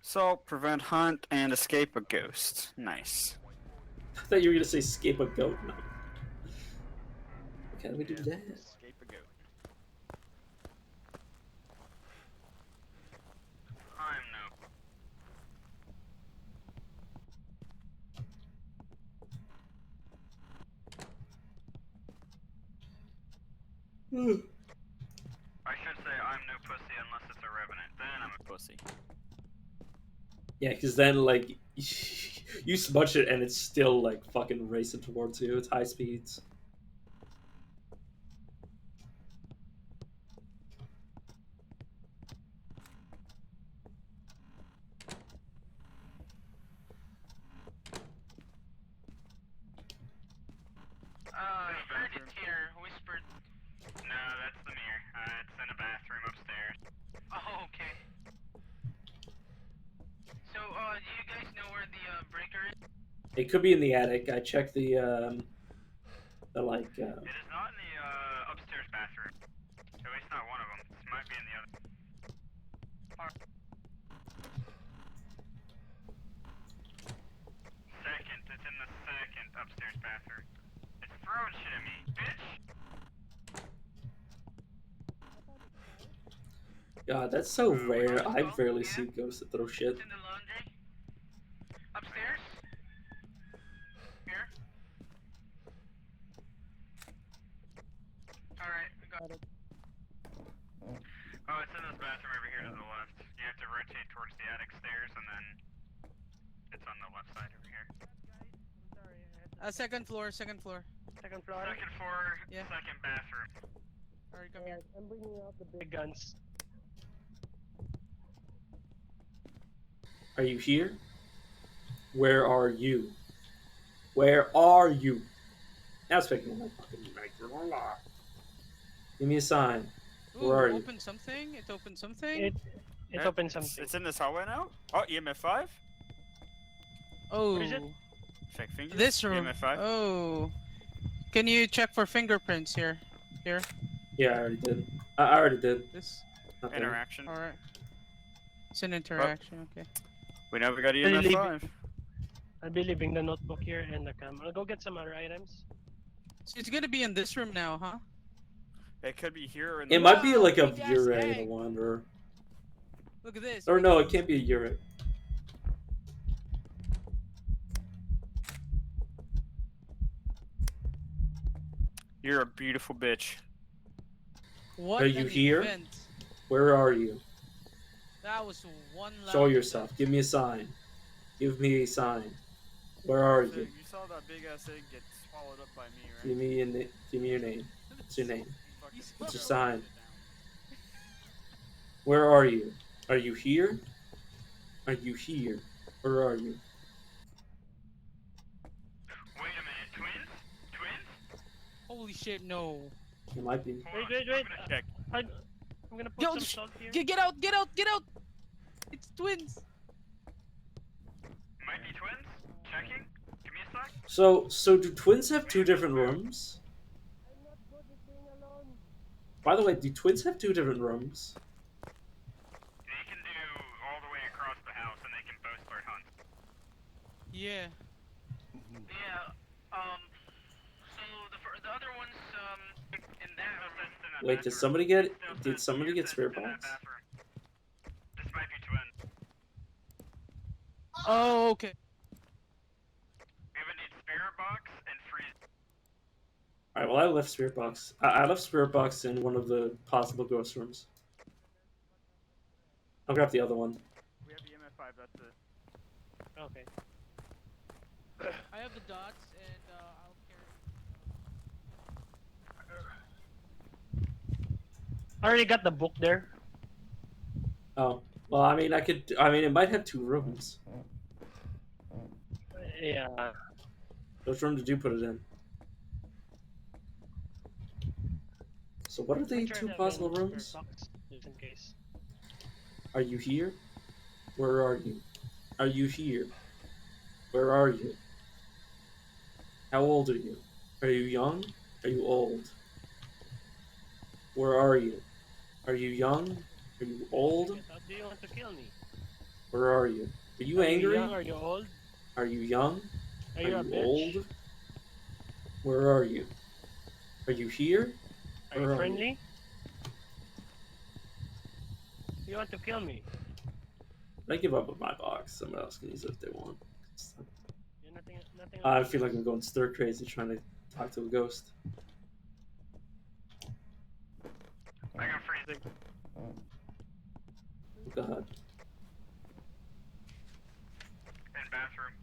So prevent hunt and escape a ghost. Nice. I thought you were gonna say escape a goat. No. Okay, let me do that. Escape a goat. I'm no. I should say I'm no pussy unless it's a revenant. Then I'm a pussy. Yeah, because then like you smudge it and it's still like fucking racing towards you. It's high speeds. I heard it here, whispered. No, that's the mirror. It's in a bathroom upstairs. Oh, okay. So, do you guys know where the breaker is? It could be in the attic. I checked the like. It is not in the upstairs bathroom. At least not one of them. This might be in the other. Second, it's in the second upstairs bathroom. It's throwing shit at me, bitch! God, that's so rare. I rarely see ghosts that throw shit. It's in the laundry. Upstairs? Here? Alright, we got it. Oh, it's in this bathroom over here to the left. You have to rotate towards the attic stairs and then it's on the left side over here. Second floor. Second floor. Second floor, Yeah. second bathroom. Alright, come here. I'm bringing out the big guns. Are you here? Where are you? Where are you? Now speaking of my fucking mic. Give me a sign. Ooh, Where are you? open something? It opened something? It opened something. It's in this hallway now. Oh, EMF 5. Oh. Where is it? Check fingers. This room. EMF 5. Oh. Can you check for fingerprints here? Here. Yeah, I already did. I already did. This. Not there. Interaction. Alright. It's an interaction, okay. We never got EMF leave 5. I'll be leaving the notebook here and the camera. I'll go get some other items. So it's gonna be in this room now, huh? It could be here or in the It might be Wow, like a big ass Urey, egg. the Wanderer. Look at this. Or big no, ass- it can't be a Urey. You're a beautiful bitch. What Are you an here? event. Where are you? That was one loud Show event. yourself. Give me a sign. Give me a sign. Where are So you? you saw that big ass egg get followed up by me, right? Give me your name. What's your name? What's your sign? Where are you? Are you here? Are you here? Where are you? Wait a minute, twins? Twins? Holy shit, no. It might be. Wait. Check. I'm gonna put Yo, some salt here. get out, get out, get out! It's twins. Might be twins? Checking? Give me a sec. So do twins have two different rooms? I'm not good at being alone. By the way, do twins have two different rooms? They can do all the way across the house and they can both start hunts. Yeah. Yeah, so the other one's, in that house. Wait, did somebody get spirit box? This might be twins. Oh, okay. We would need spirit box and freeze. Alright, well I left spirit box. I left spirit box in one of the possible ghost rooms. I'll grab the other one. We have EMF5, that's it. Okay. I have the dots and I'll carry. I already got the book there. Oh. Well, I mean, it might have two rooms. Yeah. Which room did you put it in? So what are the two possible rooms? Just in case. Are you here? Where are you? Are you here? Where are you? How old are you? Are you young? Are you old? Where are you? Are you young? Are you old? How do you want to kill me? Where are you? Are you angry? Are you young? Are you old? Are you young? Are you a bitch? old? Where are you? Are you here? Are you friendly? You want to kill me? I give up with my box. Someone else can use it if they want. You're nothing I feel like I'm going stir crazy trying to talk to a ghost. I got freezing. Go ahead. In bathroom.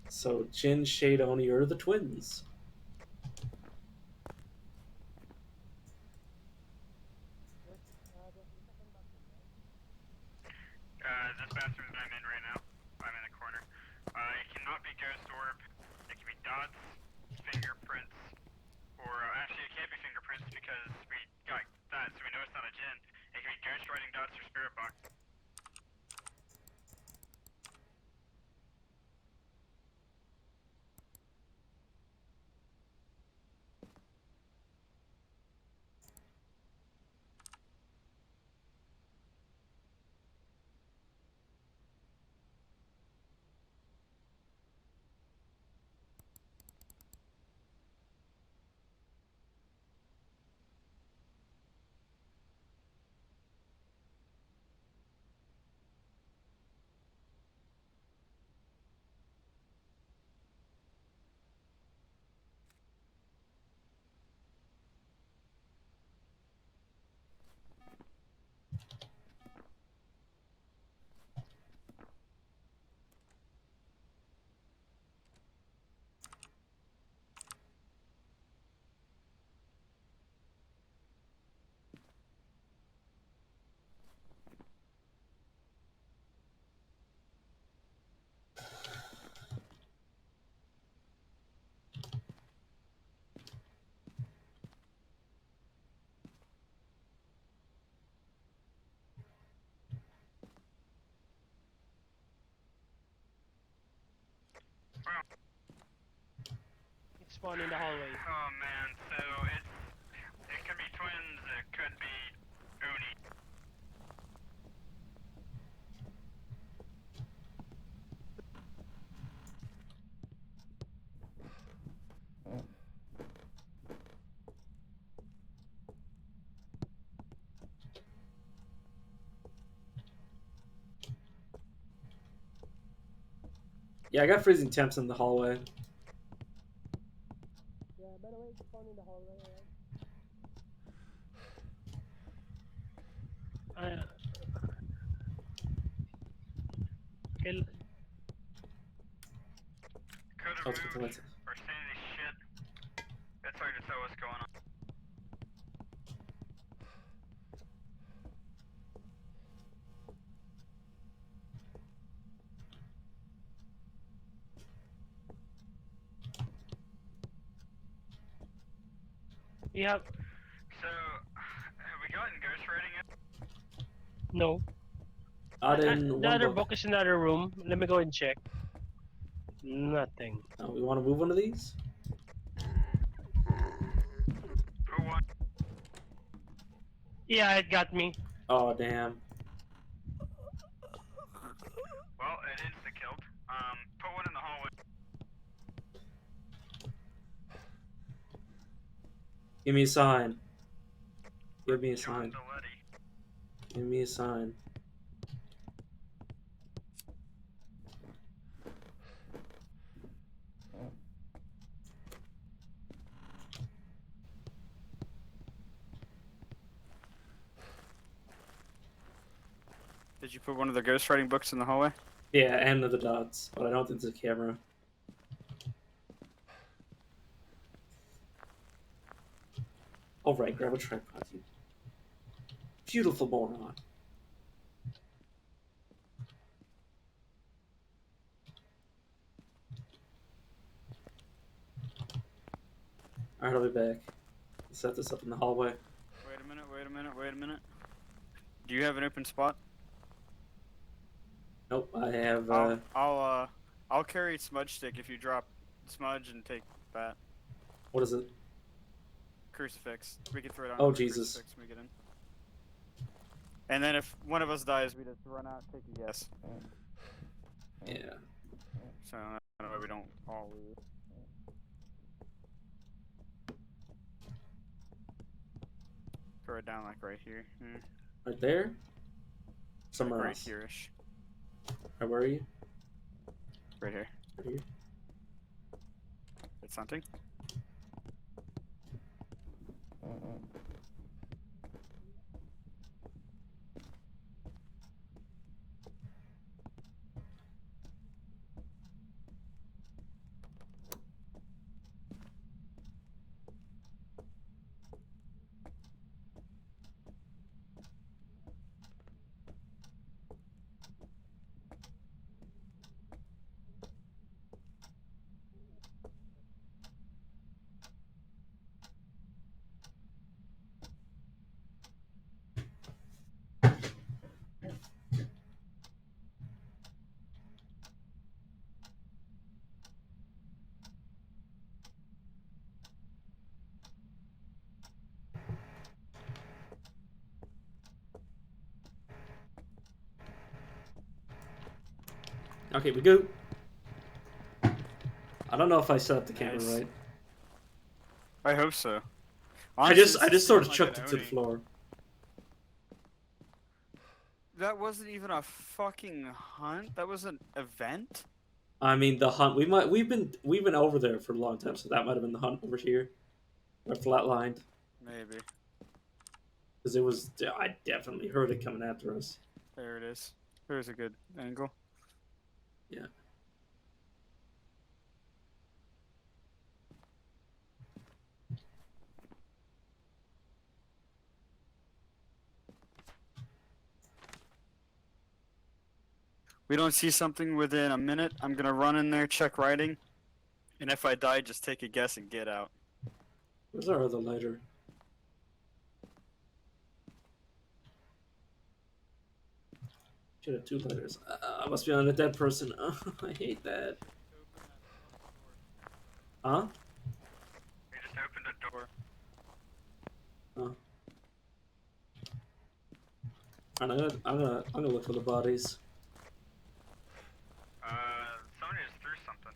So Jin, Shade, Oni are the twins. This bathroom that I'm in right now. I'm in the corner. It cannot be ghost orb. It can be dots, fingerprints, or actually it can't be fingerprints because we got that, so we know it's not a Jin. It can be ghost writing dots or spirit box. It's spawn in the hallway. Oh man, so it could be twins, it could be Uni. Yeah, I got freezing temps in the hallway. Yeah, by the way, it's spawn in the hallway, right? Okay. another Oh, it's got the move lights. or say any shit, it's hard to tell what's going on. Yep. So, have we gotten ghostwriting yet? No. Not in The one other book. book is in another room. Let me go and check. Nothing. Oh, we want to move one of these? Who won? Yeah, it got me. Oh, damn. Well, it insta-killed. Put one in the hallway. Give me a sign. Give me a John sign. Deletti. Give me a sign. Did you put one of the ghostwriting books in the hallway? Yeah, and the dots, but I don't think there's a camera. All right, grab a tripod, you beautiful moron. All right, I'll be back. Set this up in the hallway. Wait a minute, wait a minute, wait a minute. Do you have an open spot? Nope, I have. I'll carry smudge stick if you drop smudge and take that. What is it? Crucifix. We can throw it on. Oh, the Jesus. Crucifix when we get in. And then if one of us dies, we just run out, take a guess. Yeah. So that way we don't all lose. Throw it down like right here. Right there? Somewhere like right else. here-ish. Right, where are you? Right here. Right here. It's hunting. Okay, we go. I don't know if I set up the camera Nice. right. I hope so. I Honestly, just sort of like chucked an it to the Oni. floor. That wasn't even a fucking hunt. That was an event. I mean, the hunt. We've been over there for a long time, so that might have been the hunt over here. Or flatlined. Maybe. Because it was. I definitely heard it coming after us. There it is. There's a good angle. Yeah. We don't see something within a minute. I'm gonna run in there, check writing, and if I die, just take a guess and get out. Where's our other lighter? Should have two lighters. I must be on a dead person. I hate that. Huh? We just opened a door. Oh. I'm gonna look for the bodies. Somebody just threw something.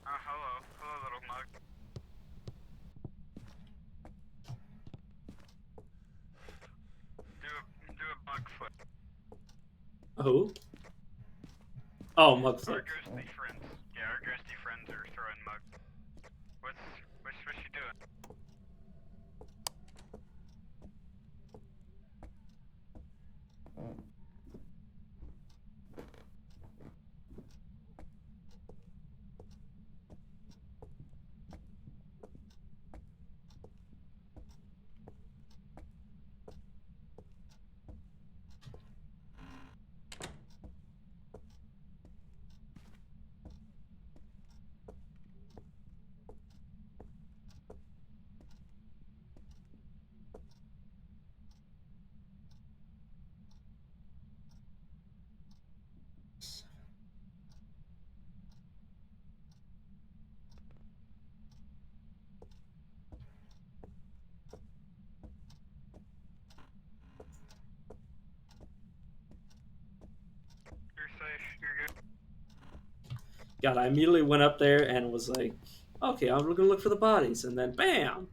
Oh, hello. Hello, little mug. Do a mug flip. Who? Oh, mug Our flip. ghosty friends. Yeah, our ghosty friends are throwing mug. What's she doing? God, I immediately went up there and was like, okay, I'm gonna look for the bodies, and then BAM!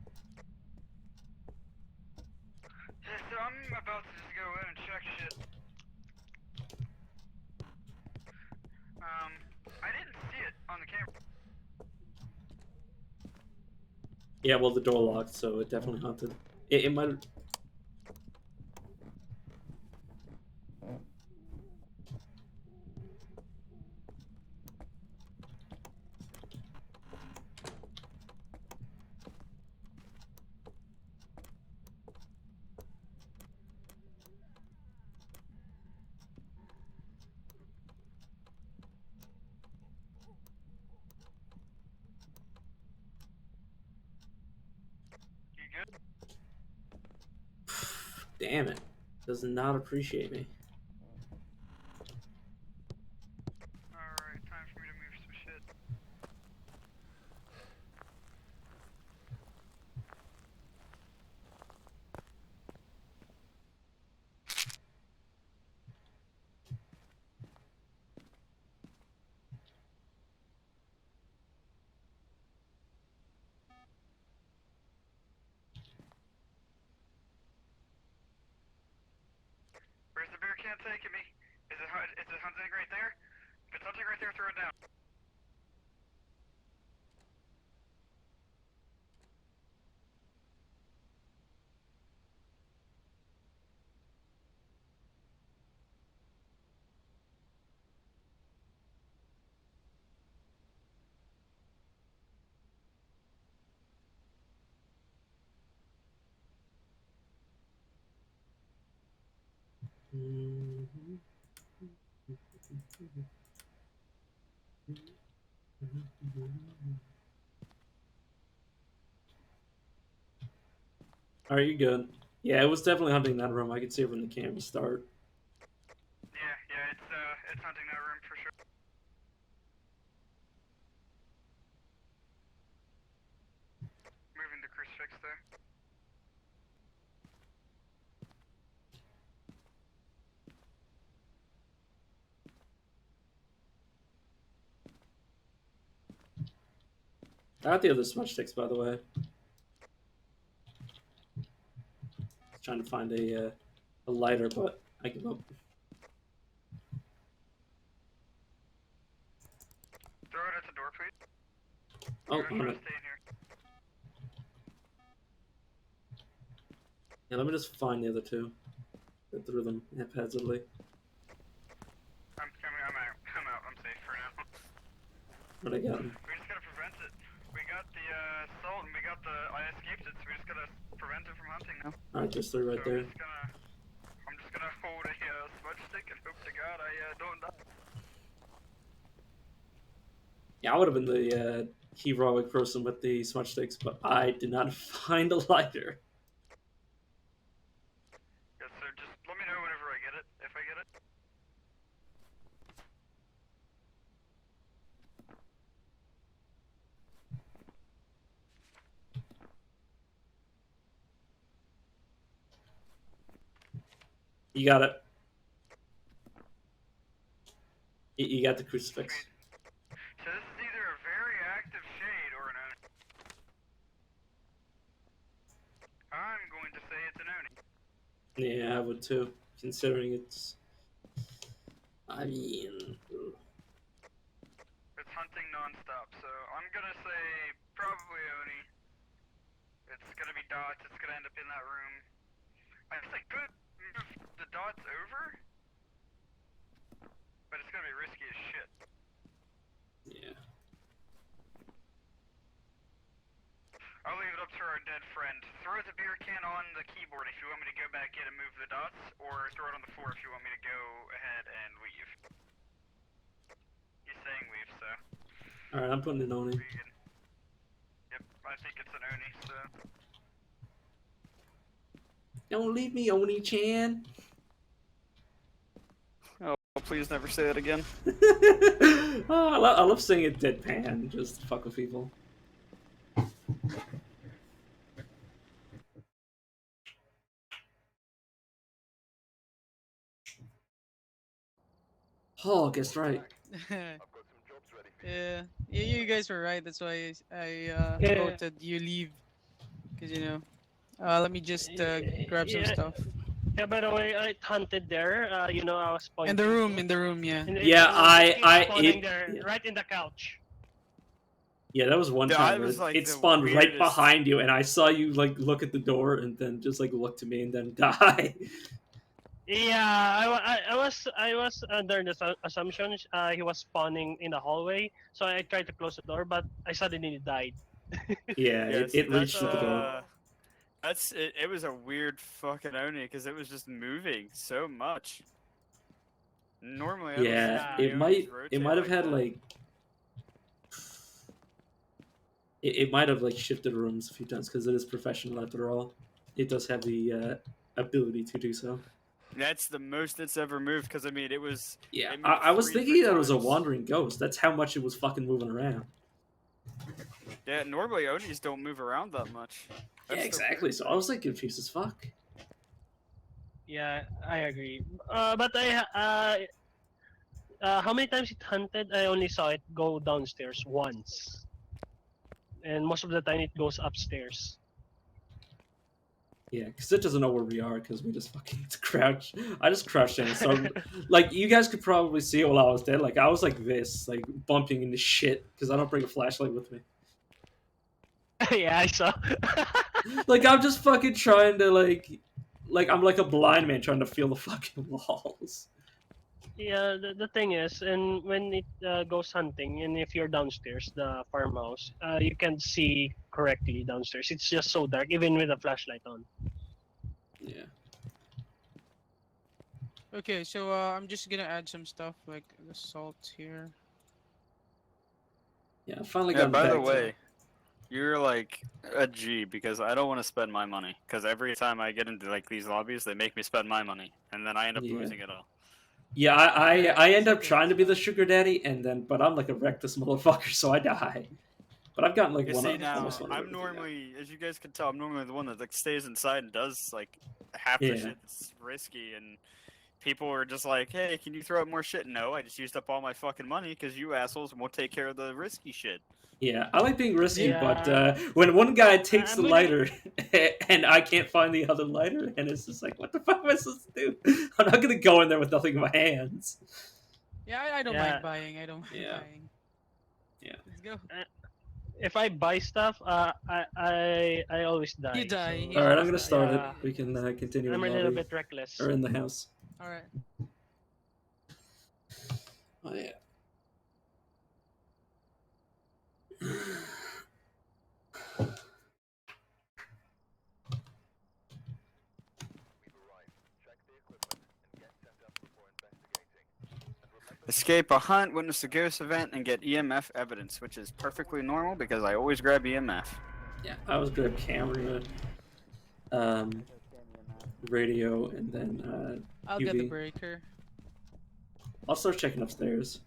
Yeah, so I'm about to just go in and check shit. I didn't see it on the camera. Yeah, well, the door locked, so it definitely hunted. It might. You good? Damn it. Does not appreciate me. Alright, time for me to move some shit. Where's the beer can taking me? Is it hunting right there? If it's hunting right there, throw it down. Are you good? Yeah, it was definitely hunting that room. I could see it from the camera start. Yeah, it's hunting that room for sure. Moving the crucifix there. I got the other smudge sticks, by the way. Trying to find a lighter, but I give up. Throw it at the door, please. Oh, I'm gonna try on to it. stay in here. Yeah, let me just find the other two. Go through them haphazardly. I'm out. I'm out. I'm safe for now. What I got? We just gotta prevent it. We got the assault and we got the. I escaped it, so we just gotta prevent it from hunting now. Alright, there's three right there. I'm just gonna hold a smudge stick and hope to God I don't die. Yeah, I would have been the heroic person with the smudge sticks, but I did not find a lighter. Yes, sir. Just let me know whenever I get it. If I get it. You got it. You got the crucifix. So this is either a very active shade or an Oni. I'm going to say it's an Oni. Yeah, I would too, considering it's. I mean. It's hunting non-stop, so I'm gonna say probably Oni. It's gonna be dots. It's gonna end up in that room. I guess I could move the dots over, but it's gonna be risky as shit. Yeah. I'll leave it up to our dead friend. Throw the beer can on the keyboard if you want me to go back in and move the dots, or throw it on the floor if you want me to go ahead and leave. He's saying leave, so. Alright, I'm putting it on him. Yep, I think it's an Oni, so. Don't leave me, Oni-chan. Oh, please never say that again. Oh, I love saying it deadpan, just to fuck with people. Oh, guess right. I've got some jobs ready for Yeah, you guys were right. That's why I Yeah. voted you leave. Cause you know. Let me just grab some Yeah. stuff. Yeah. By the way, I hunted there. You know, I was In pointing the room, to, in the room, yeah. and Yeah, it keeps spawning it, there, yeah. right in the couch. Yeah, that was one Dude, time I where was like it the spawned right weirdest. behind you, and I saw you like look at the door and then just like look to me and then die. Yeah, I was under the assumption he was spawning in the hallway, so I tried to close the door, but I suddenly died. Yeah, Yeah, see, it reached through the door. that's it. It was a weird fucking Oni because it was just moving so much. Normally, I don't see Yeah, too many it Onis might rotate have like had that. like it might have like shifted rooms a few times because it is professional after all. It does have the ability to do so. That's the most it's ever moved because I mean it was. Yeah, It moved I was 3 thinking different that it was a times. wandering ghost. That's how much it was fucking moving around. Yeah, normally Onis don't move around that much. Yeah, That's the exactly. weird So I thing. was like confused as fuck. Yeah, I agree. But how many times it hunted? I only saw it go downstairs once, and most of the time it goes upstairs. Yeah, because it doesn't know where we are because we just fucking crouch. I just crouched in and started. Like, you guys could probably see it while I was dead. Like, I was like this, like bumping into shit because I don't bring a flashlight with me. Yeah, I saw. Like, I'm just fucking trying to, like, I'm like a blind man trying to feel the fucking walls. Yeah, the thing is, and when it goes hunting, and if you're downstairs, the farmhouse, you can't see correctly downstairs. It's just so dark, even with a flashlight on. Yeah. Okay, so I'm just gonna add some stuff like the salt here. Yeah, I finally Yeah. got By the back to. way, you're like a G because I don't want to spend my money because every time I get into like these lobbies, they make me spend my money and then I end up Yeah. losing it all. Yeah, Yeah, I it's end up okay, trying it's to be the fine. sugar daddy, and then, but I'm like a reckless motherfucker, so I die. But I've gotten like You one see of now, almost one of I'm everything now. normally, as you guys can tell, I'm normally the one that like stays inside and does like half the Yeah. shit that's risky, and people are just like, "Hey, can you throw up more shit?" No, I just used up all my fucking money because you assholes won't take care of the risky shit. Yeah, I like being risky, but Yeah, when one guy takes I'm the gonna. lighter and I can't find the other lighter, and it's just like, what the fuck am I supposed to do? I'm not gonna go in there with nothing in my hands. Yeah, I don't Yeah, mind buying. I don't mind Yeah. buying. Yeah. Let's go. if I buy stuff, I always die. You die. So He All right, I'm always gonna die. start Yeah. it. yeah, We can continue in I'm a little lobby bit reckless. or in the house. All right. Oh yeah. Escape a hunt, witness a ghost event, and get EMF evidence, which is perfectly normal because I always grab EMF. Yeah, I was grab camera, radio, and then I'll UV. get the breaker. I'll start checking upstairs.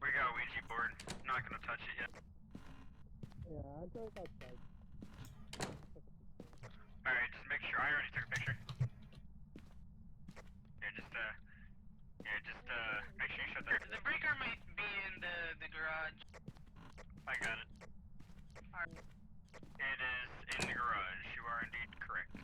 We got a Ouija board. Not gonna touch it yet. Yeah, I go outside. Alright, just make sure. I already took a picture. Make sure you shut that. The breaker might be in the garage. I got it. It is in the garage. You are indeed correct.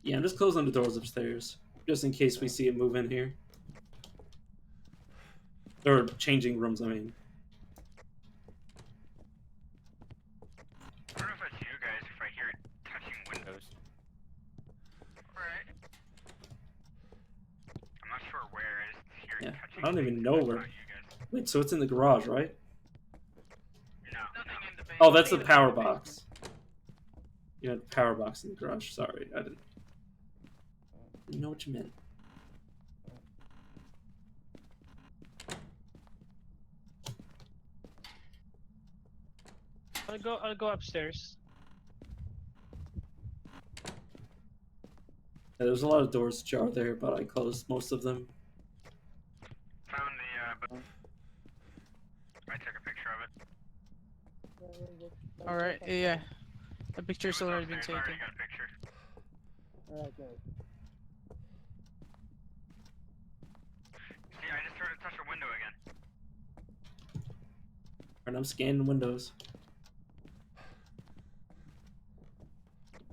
Yeah, I'm just closing the doors upstairs, just in case we see it move in here. Or changing rooms, I mean. I don't know if it's you guys, if I hear it touching windows. Alright. I'm not sure where, I just hear Yeah, it touching. I don't even things, know but it's where. not you guys. Wait, so it's in the garage, right? No. Nothing in the basement. Oh, that's the power box. You had the power box in the garage. Sorry, I didn't know what you meant. I'll go upstairs. Yeah, there's a lot of doors ajar there, but I closed most of them. Found the, I took a picture of it. Alright, yeah. The picture's already been taken. I already got a picture. Alright, good. See, I just heard it touch a window again. And I'm scanning windows.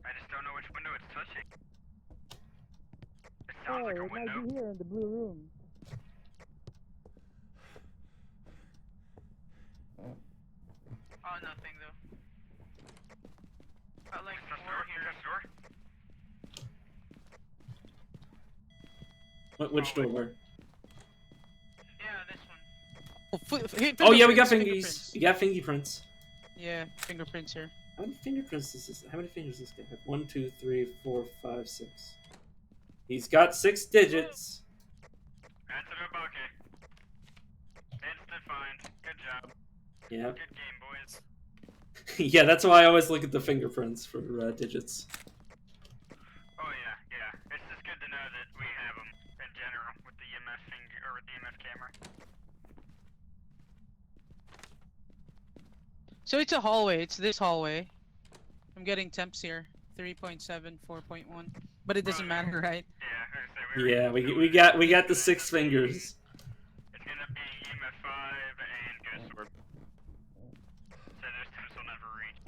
I just don't know which window it's touching. It sounds like a it window. might be here in the blue room. Oh, nothing though. Got like Touch four door. here. Touch door. Which door? Yeah, this one. Oh yeah, we got fingies. We got fingerprints. Yeah, fingerprints here. How many fingerprints does this? How many fingers does this guy have? 1, 2, 3, 4, 5, 6. He's got 6 digits. That's an Obake. Instant find. Good job. Yeah. Good game, boys. Yeah, that's why I always look at the fingerprints for digits. Oh yeah, yeah. It's just good to know that we have them in general with the EMF finger or with the EMF camera. So it's a hallway. It's this hallway. I'm getting temps here. 3.7, 4.1. But it doesn't matter, right? Yeah, we got the 6 fingers. It's gonna be EMF 5 and Ghost Orb. So those temps will never reach.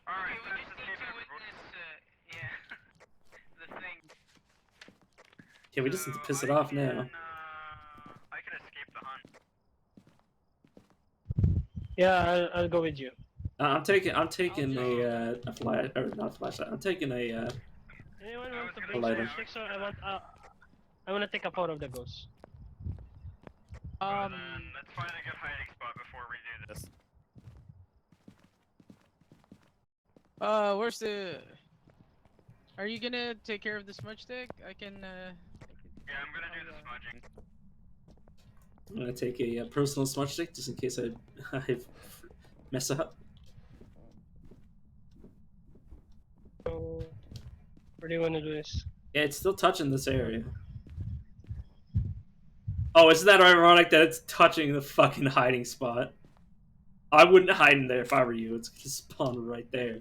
Alright, we just need to witness, the thing. Yeah, we just need to piss it off now. I can escape the hunt. Yeah, I'll go with you. I'm taking a flash or not a flashlight. I'm taking a Anyone want to a bring lighter. something? So I want to take a photo of the ghost. Let's find a good hiding spot before we do this. Where's the... Are you gonna take care of the smudge stick? I can, Yeah, I'm gonna do the smudging. I'm gonna take a personal smudge stick just in case I mess up. So, where do you want to do this? Yeah, it's still touching this area. Oh, isn't that ironic that it's touching the fucking hiding spot? I wouldn't hide in there if I were you. It's gonna spawn right there.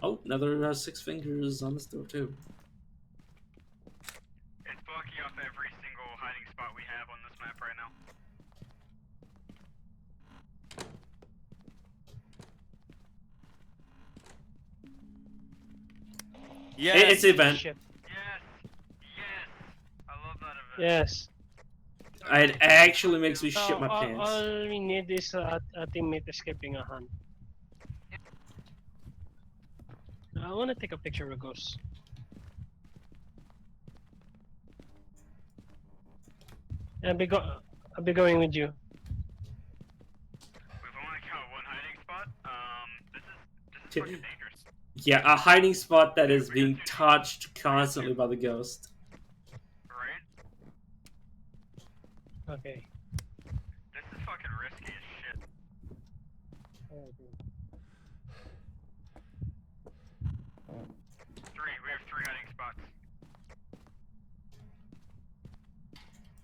Oh, another 6 fingers on this door too. It's blocking off every single hiding spot we have on this map right now. Yes. It's an event. Shit. Yes! Yes! I love that event. Yes. It actually makes me shit So, my pants. all we need is a teammate escaping a hunt. I want to take a picture of a ghost. I'll be going with you. We've only got one hiding spot. This is fucking dangerous. Yeah, a hiding spot that is being touched constantly by the ghost. Right? Okay. This is fucking risky as shit. We have three hiding spots.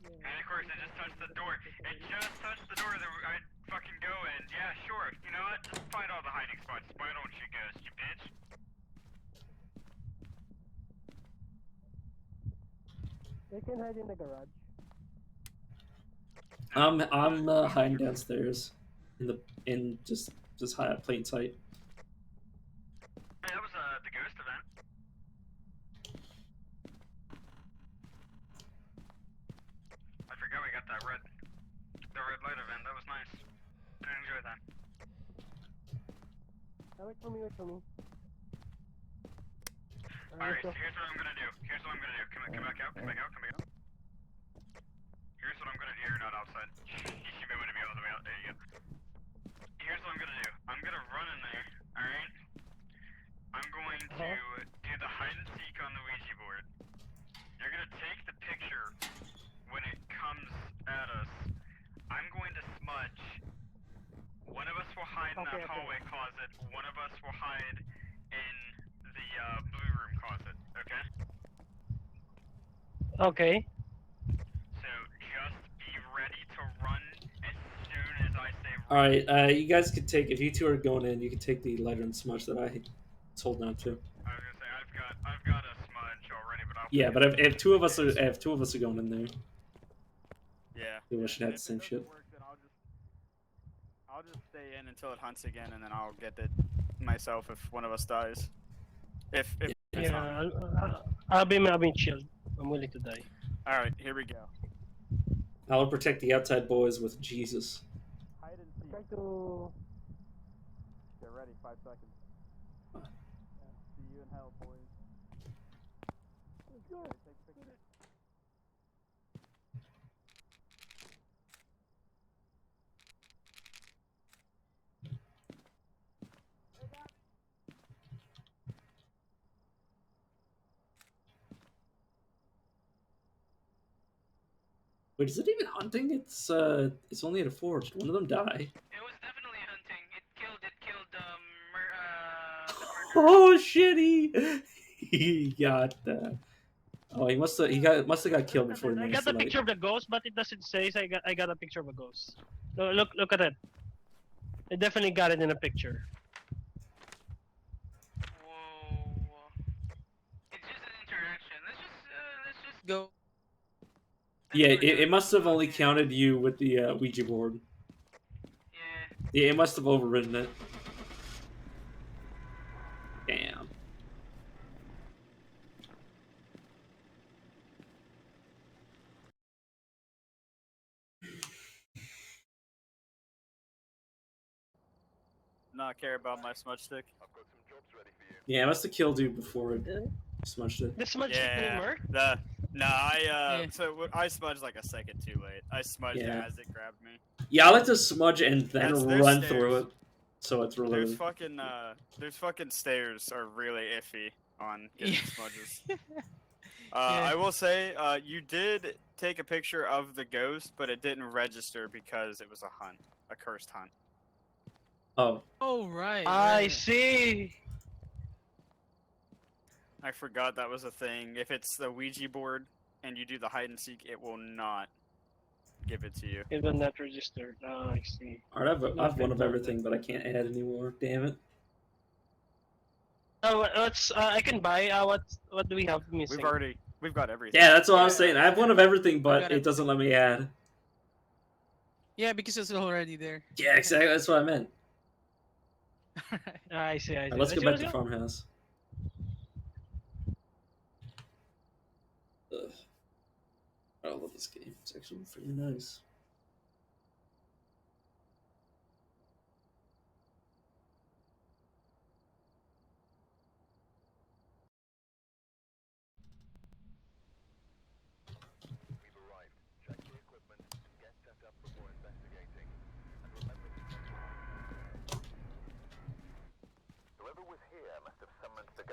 And of course, it just touched the door. It just touched the door that I'd fucking go in. Yeah, sure. You know what? Just find all the hiding spots. Why don't you ghost, you bitch? They can hide in the garage. I'm hiding downstairs in just high up plain sight. Hey, that was the ghost event. I forgot we got the red light event. That was nice. Didn't enjoy that. Oh, wait for me, wait for me. Alright, so here's what I'm gonna do. Come back out. Here's what I'm gonna do. You're not outside. You should be able to be all the way out. There you go. Here's what I'm gonna do. I'm gonna run in there, alright? I'm going to do the hide and seek on the Ouija board. You're gonna take the picture when it comes at us. I'm going to smudge. One of us will hide in that hallway closet. One of us will hide in the blue room closet, okay? Okay. So just be ready to run as soon as I say All run. right, you guys could take if you two are going in. You can take the lighter and smudge that I told down to. I was gonna say I've got a smudge already, but I'll Yeah, pick but it up if two of us are in case. if two of us are going in there, Yeah. then we should And have the if it same doesn't shit. work, then I'll just stay in until it hunts again, and then I'll get it myself if one of us dies. If it's Yeah, on. I'll be chilled. I'm willing to die. All right, here we go. I will protect the outside boys with Jesus. Hide and seek. Try to. Get ready. 5 seconds. See you in hell, boys. Let's go. Take a picture. Wait, is it even hunting? It's only at a forge. Did one of them die? It was definitely hunting. It killed the murderer. Oh shit! He got. Oh, must have got killed before he I managed got to the like. picture of the ghost, but it doesn't say. So I got a picture of a ghost. Look at it. I definitely got it in a picture. Whoa. It's just an interaction. Let's just Go. Yeah, it must have only counted you with the Ouija board. Yeah. Yeah, it must have overridden it. Damn. Not care about my smudge stick. Yeah, it must have killed you before it smudged it. The smudge stick didn't work? I smudged like a second too late. I smudged it Yeah. as it grabbed me. Yeah, I like to smudge and then There's run stairs. through it, so it's really. There's fucking stairs are really iffy on getting smudges. Yeah. I will say, you did take a picture of the ghost, but it didn't register because it was a cursed hunt. Oh. Oh right. I see. I forgot that was a thing. If it's the Ouija board and you do the hide and seek, it will not give it to you. It will not register. Oh, I see. Alright, I've one of everything, but I can't add anymore. Damn it. Let's. I can buy. What do we have missing? We've got everything. Yeah, that's what I was saying. I have one of everything, but got it doesn't let me add. Yeah, because it's already there. Yeah, exactly. That's what I meant. I see. Alright, let's go back to farmhouse. Ugh. I love this game. It's actually pretty nice.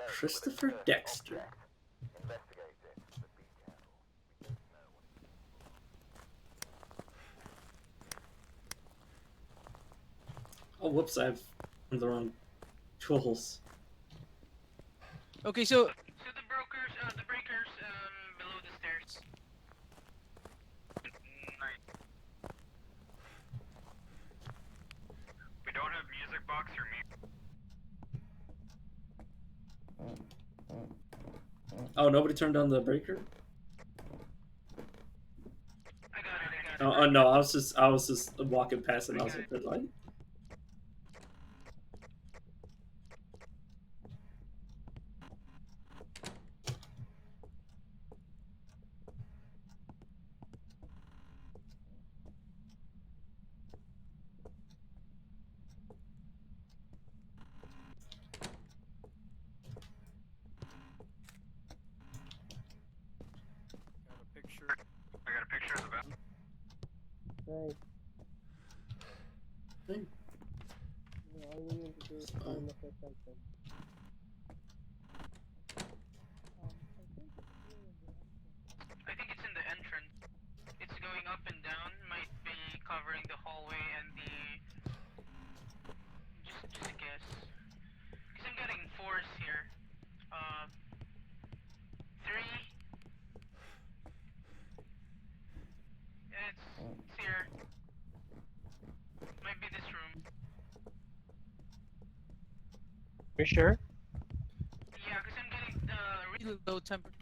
Christopher Dexter. Oh, whoops! I have one of the wrong tools. Okay, so So the breakers below the stairs. Nice. We don't have music box or mute. Oh, nobody turned on the breaker. I got it. Oh no, I was just walking past it. And I was like, "Red light." I got a picture of the bathroom. Hey. Hey. Yeah, all you need to do is find the first something. I think it's in the entrance. It's going up and down. Might be covering the hallway and the. Just a guess. Because I'm getting 4s here. 3. You sure? Yeah, because I'm getting Really low temperature.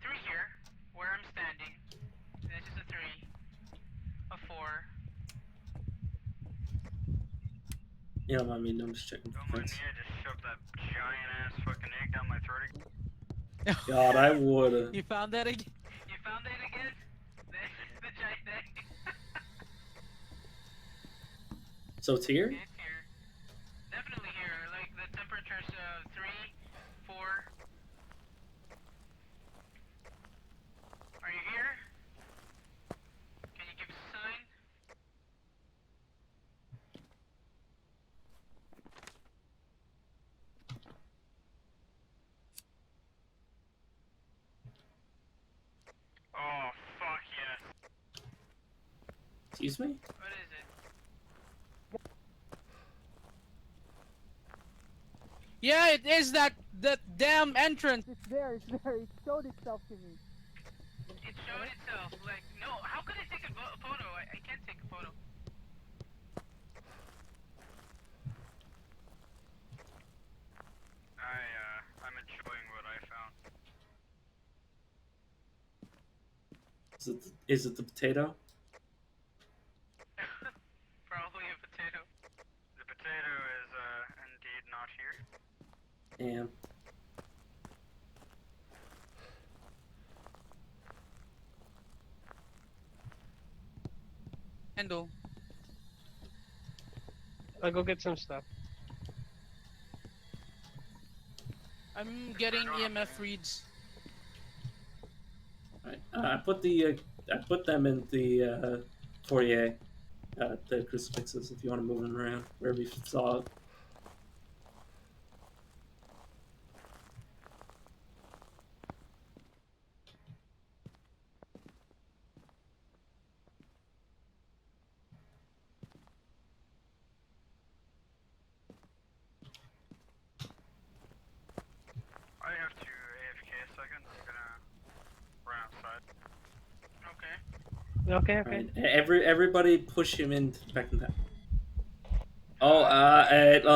three here, where I'm standing. This is a 3, a 4. You don't mind me, I'm just checking Don't for mind things. me, I just shoved that giant ass fucking egg down my throat again. God, I would've. You found that again? You found it again? The giant egg. So it's here? It's here. Definitely here. Like the temperature's 3, 4. Are you here? Can you give us a sign? Oh, fuck yes. Excuse me? What is it? Yeah, it is that damn entrance. It's there, it's there. It showed itself to me. It showed itself. Like, no, how could I take a photo? I can't take a photo. I'm enjoying what I found. Is it the potato? Probably a potato. The potato is, indeed not here. Damn. Handle. I'll go get some stuff. I'm getting EMF reads. Alright, I put them in the foyer, the crucifixes. If you want to move them around wherever you saw it. I have to AFK a second. I'm gonna run outside. Okay. Okay, okay. Alright, everybody push him in back in that. Oh,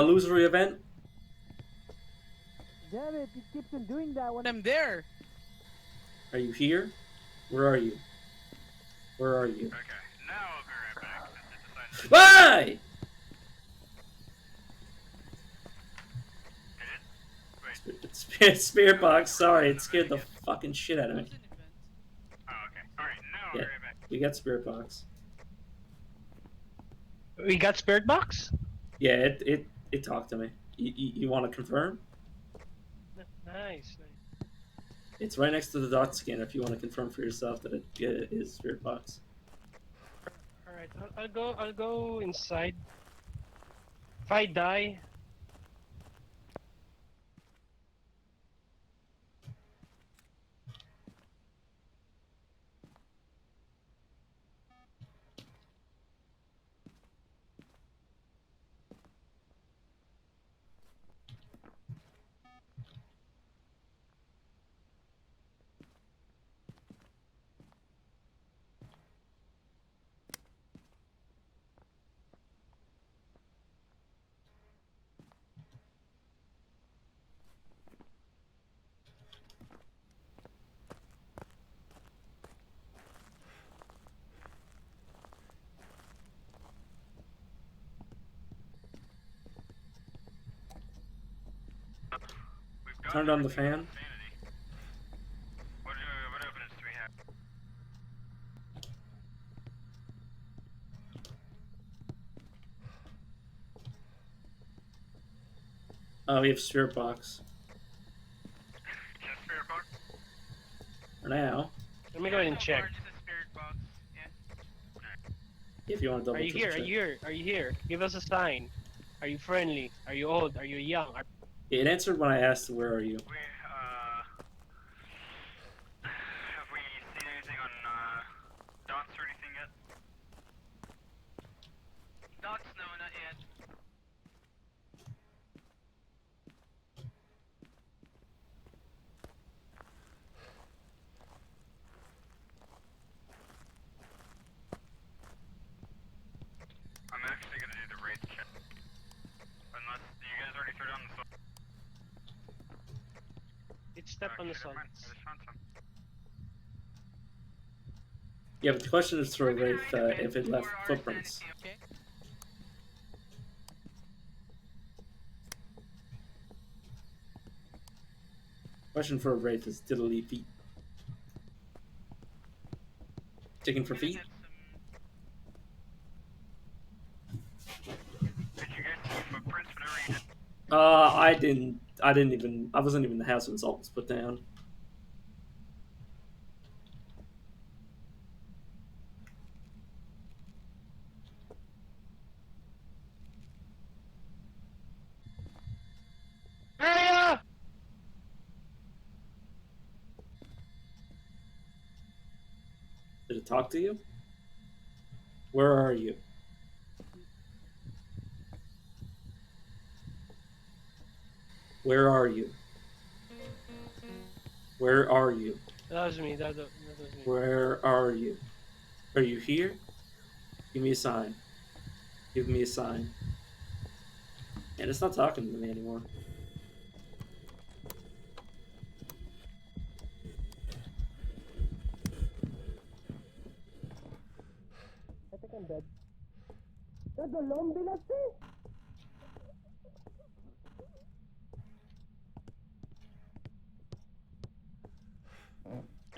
illusory event. Damn it, it keeps on doing that when I'm there. Are you here? Where are you? Where are you? Okay, now I'll be right back since it decided to... Why? Spirit box. Sorry, it scared the fucking shit out of me. Oh, okay. Alright, now I'll Yeah, be right back. we got spirit box. We got spirit box? Yeah, it talked to me. You want to confirm? Nice. It's right next to the dot scanner if you want to confirm for yourself that it is spirit box. All right, I'll go inside. If I die, Turned on the fan. What evidence do we have? We have spirit box Just spirit box? for now. let me go ahead and check. Just a spirit box, yeah. If you want to double Are you here? Are check. you here? Are you here? Give us a sign. Are you friendly? Are you old? Are you young? It answered when I asked, "Where are you?" Have we seen anything on, dots or anything yet? Dots, no, not yet. I'm actually gonna do the raid check. Unless, you guys already threw down the on the never salt. mind. I just found some. Yeah, but the question is to a wraith if it left footprints. Okay. Question for a wraith is did it leave feet? Checking for feet? Did you guys see footprints whenever you did? I didn't even. I wasn't even in the house when salt was put down. Did it talk to you? Where are you? Where are you? Where are you? That was me. That was me. Where are you? Are you here? Give me a sign. Give me a sign. And it's not talking to me anymore. I think I'm dead. Nadulong binati!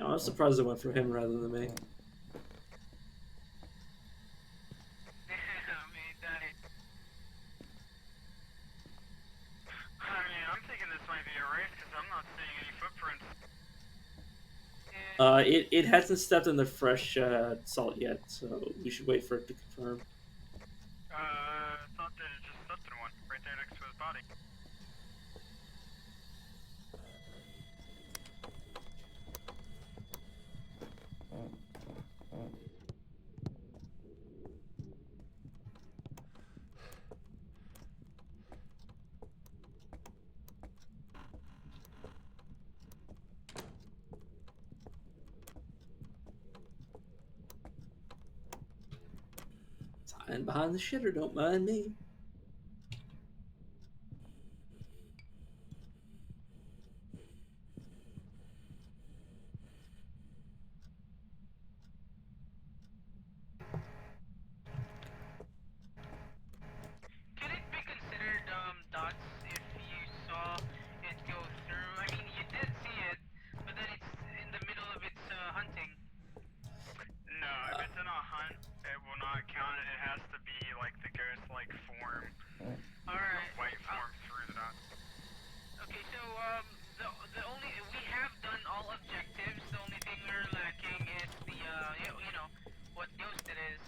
I'm surprised it went for him rather than me. I mean, I'm thinking this might be a race because I'm not seeing any footprints. It hasn't stepped in the fresh salt yet, so we should wait for it to confirm. I thought that it just stepped in one right there next to his body. It's hiding behind the shitter, don't mind me. Could it be considered dots if you saw it go through? I mean, you did see it, but then it's in the middle of its hunting. No, if it's in a hunt, it will not count it. It has to be like the ghost-like form. Alright. White form through the dots. Okay, so the only we have done all objectives. The only thing we're lacking is the you know what ghost it is.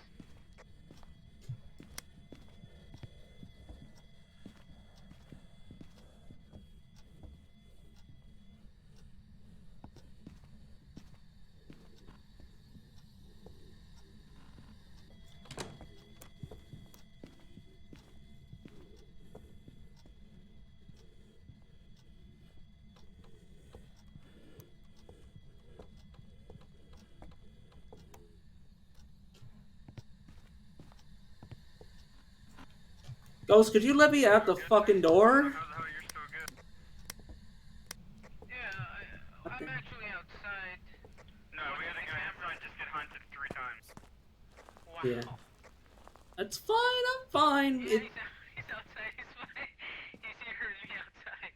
Ghost, could you let me out the fucking door? I'm actually outside. No, we gotta go outside. Just get hunted 3 times. Wow. Yeah. That's fine, I'm fine. Yeah, he's outside. He's fine. He's here with me outside.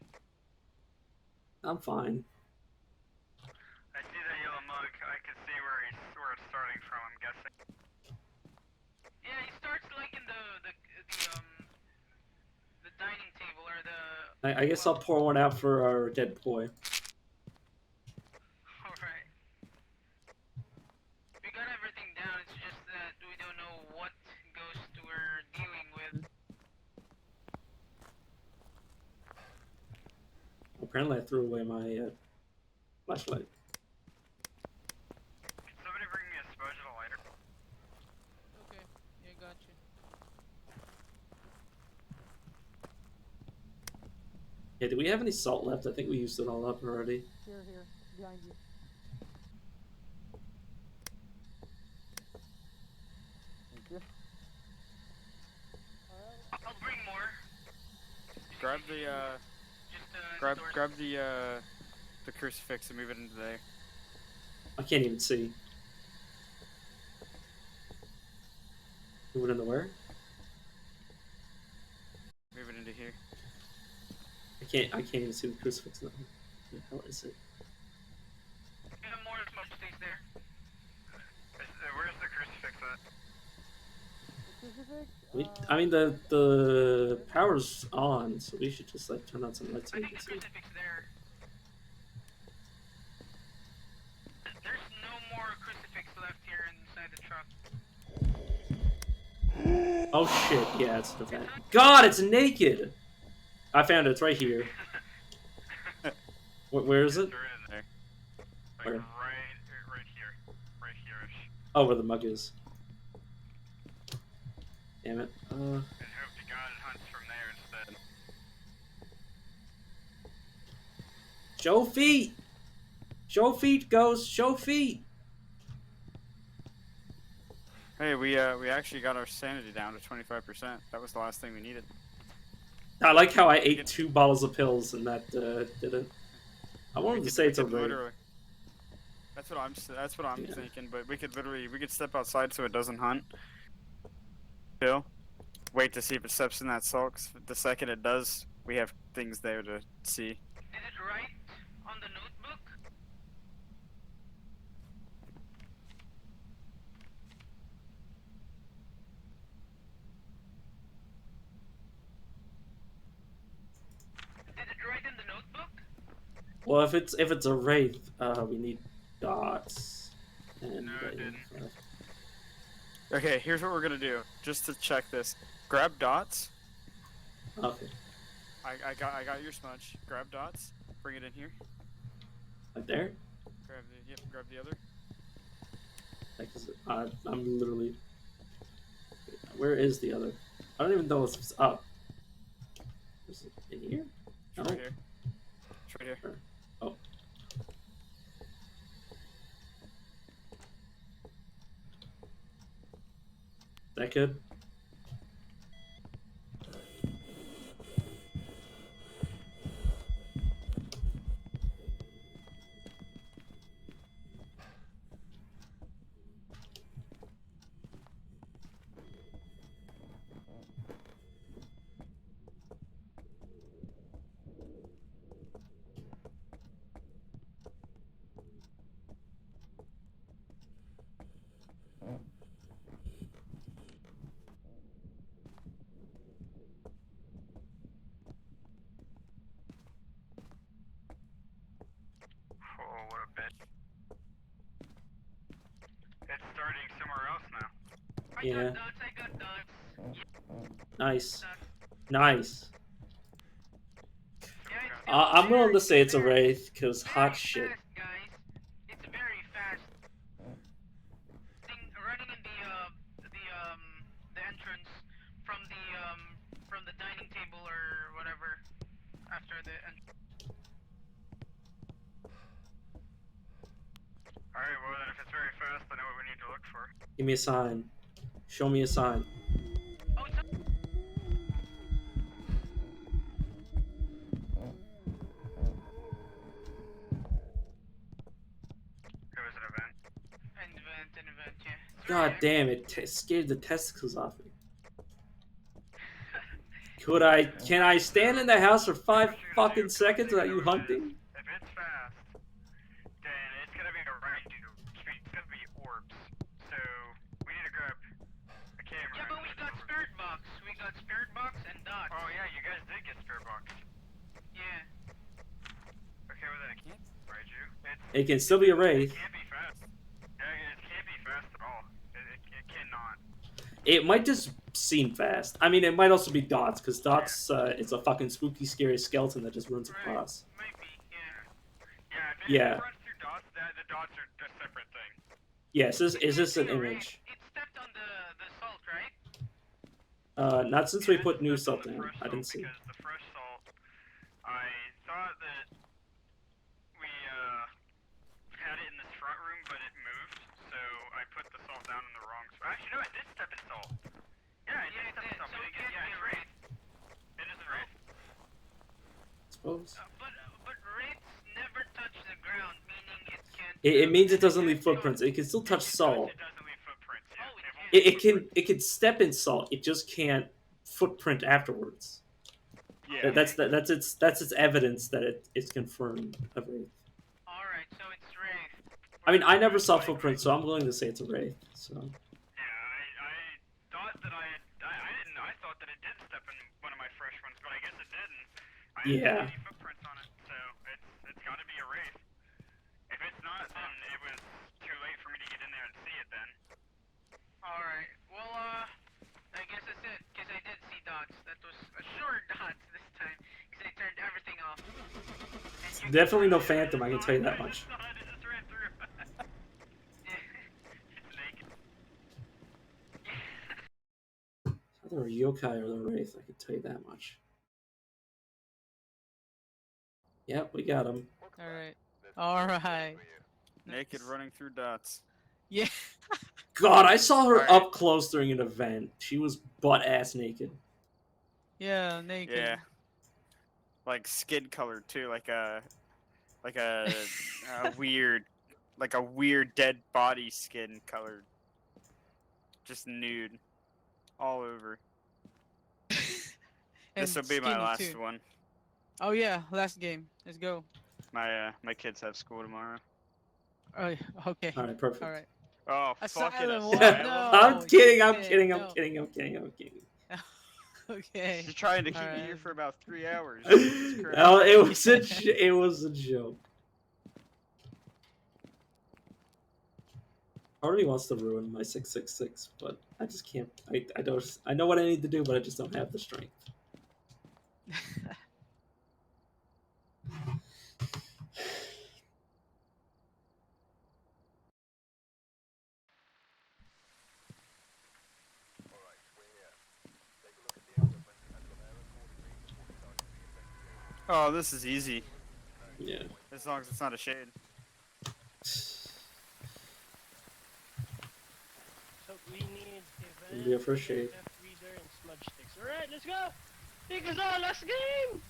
I'm fine. I see that yellow mug. I can see where it's starting from. I'm guessing. Yeah, he starts like in the dining table or the. I guess I'll pour one out for our dead boy. Alright. We got everything down, it's just that we don't know what ghost we're dealing with. Apparently I threw away my flashlight. Can somebody bring me a smudge and a lighter? Okay. Yeah, gotcha. Yeah, do we have any salt left? I think we used it all up already. Here, behind you. Thank you. I'll bring more. Grab the the crucifix and move it into there. I can't even see. Move it in the where? Move it into here. I can't even see the crucifix now. What the hell is it? More smoke sticks there. Where's the crucifix at? I mean the power's on, so we should just like turn on some lights so I we think can the see. crucifix there. There's no more crucifix left here inside the truck. Oh shit, yeah, it's the vent. God, it's naked! I found it, it's right here. Where is it? There. Where? Right here. Right here-ish. Oh, where the mug is. Damn it. And hope to God it hunts from there instead. Show feet! Show feet, ghost! Show feet! Hey, we actually got our sanity down to 25%. That was the last thing we needed. I like how I ate 2 bottles of pills and that didn't. I wanted to say it's a raid. Literally. That's what I'm thinking, but we could step outside so it doesn't hunt. Chill. Wait to see if it steps in that salt. 'Cause the second it does, we have things there to see. Is it right on the notebook? Is it right in the notebook? Well, if it's a wraith, we need dots. And No, it didn't. Okay, here's what we're gonna do, just to check this. Grab dots. Okay. I got your smudge. Grab dots. Bring it in here. Right there? Grab the other. I'm literally. Where is the other? I don't even know if it's up. Is it in here? It's right here. It's right here. Oh. That good? Oh, what a bitch. It's starting somewhere else now. Yeah. I got dots. Nice. Nice. I'm willing to say it's a wraith, because hot shit. Guys, it's very fast. Running in the entrance from the dining table or whatever after the entrance. Alright, well then if it's very fast, I know what we need to look for. Give me a sign. Show me a sign. Oh, it's an event, yeah. God damn it! Scared the testicles off me. Can I stand in the house for 5 fucking seconds without you hunting? If it's fast, then it's gonna be a Raiju. It's gonna be orbs. So we need to grab a camera. Yeah, but we got spirit box. We got spirit box and dots. Oh yeah, you guys did get spirit box. Yeah. Okay, well then it can't be Raiju. It can still be a wraith. It can't be fast. Yeah, it can't be fast at all. It cannot. It might just seem fast. I mean, it might also be dots, because dots is a fucking spooky, scary skeleton that just runs across. Might be, yeah. Yeah. If it runs through dots, the dots are a separate thing. Yes, is this an image? It stepped on the salt, right? Not since we put new salt in. I didn't see. Because the fresh salt, I thought that we had it in this front room, but it moved, so I put the salt down in the wrong spot. Actually, no, I did step in salt. Yeah, I did step in salt. So it can't be a wraith. It is a wraith. Suppose. But wraiths never touch It means it doesn't leave footprints. It can still touch salt. It doesn't leave footprints. Yeah. It can step in salt. It just can't footprint afterwards. Yeah. That's its evidence that it's confirmed a wraith. Alright, so it's Wraith. I mean, I never saw footprints, so I'm willing to say it's a wraith. So. Yeah, I thought that I didn't. I thought that it did step in one of my fresh ones, but I guess it didn't. I didn't see any footprints on it, so it's got to be a Wraith. If it's not, then it was too late for me to get in there and see it then. Alright, well, I guess that's it, because I did see dots. That was a short dots this time, because I turned everything off. Definitely no phantom, I can tell you that much. It just ran through. It's naked. Either a yokai or the wraith, I can tell you that much. Yep, we got him. Alright. Alright. Naked running through dots. Yeah. God, I saw her up close during an event. She was butt ass naked. Yeah, naked. Yeah. Like skin color too, like a weird, like a weird dead body skin color. Just nude, all over. This will be my last one. Oh yeah, last game. Let's go. My kids have school tomorrow. Oh, okay. All right, perfect. All right. Oh, fucking Asylum. asylum. I'm kidding. I'm shit, kidding. no. I'm kidding. I'm kidding. I'm kidding. Okay. She's trying to keep me Alright. here for about 3 hours. Oh, it was a joke. Part of me wants to ruin my 666, but I just can't. I don't. I know what I need to do, but I just don't have the strength. Oh, this is easy. Yeah. As long as it's not a shade. So we need event, Be a first shade. reader, and smudge sticks. Alright, let's go! Take us all, last game!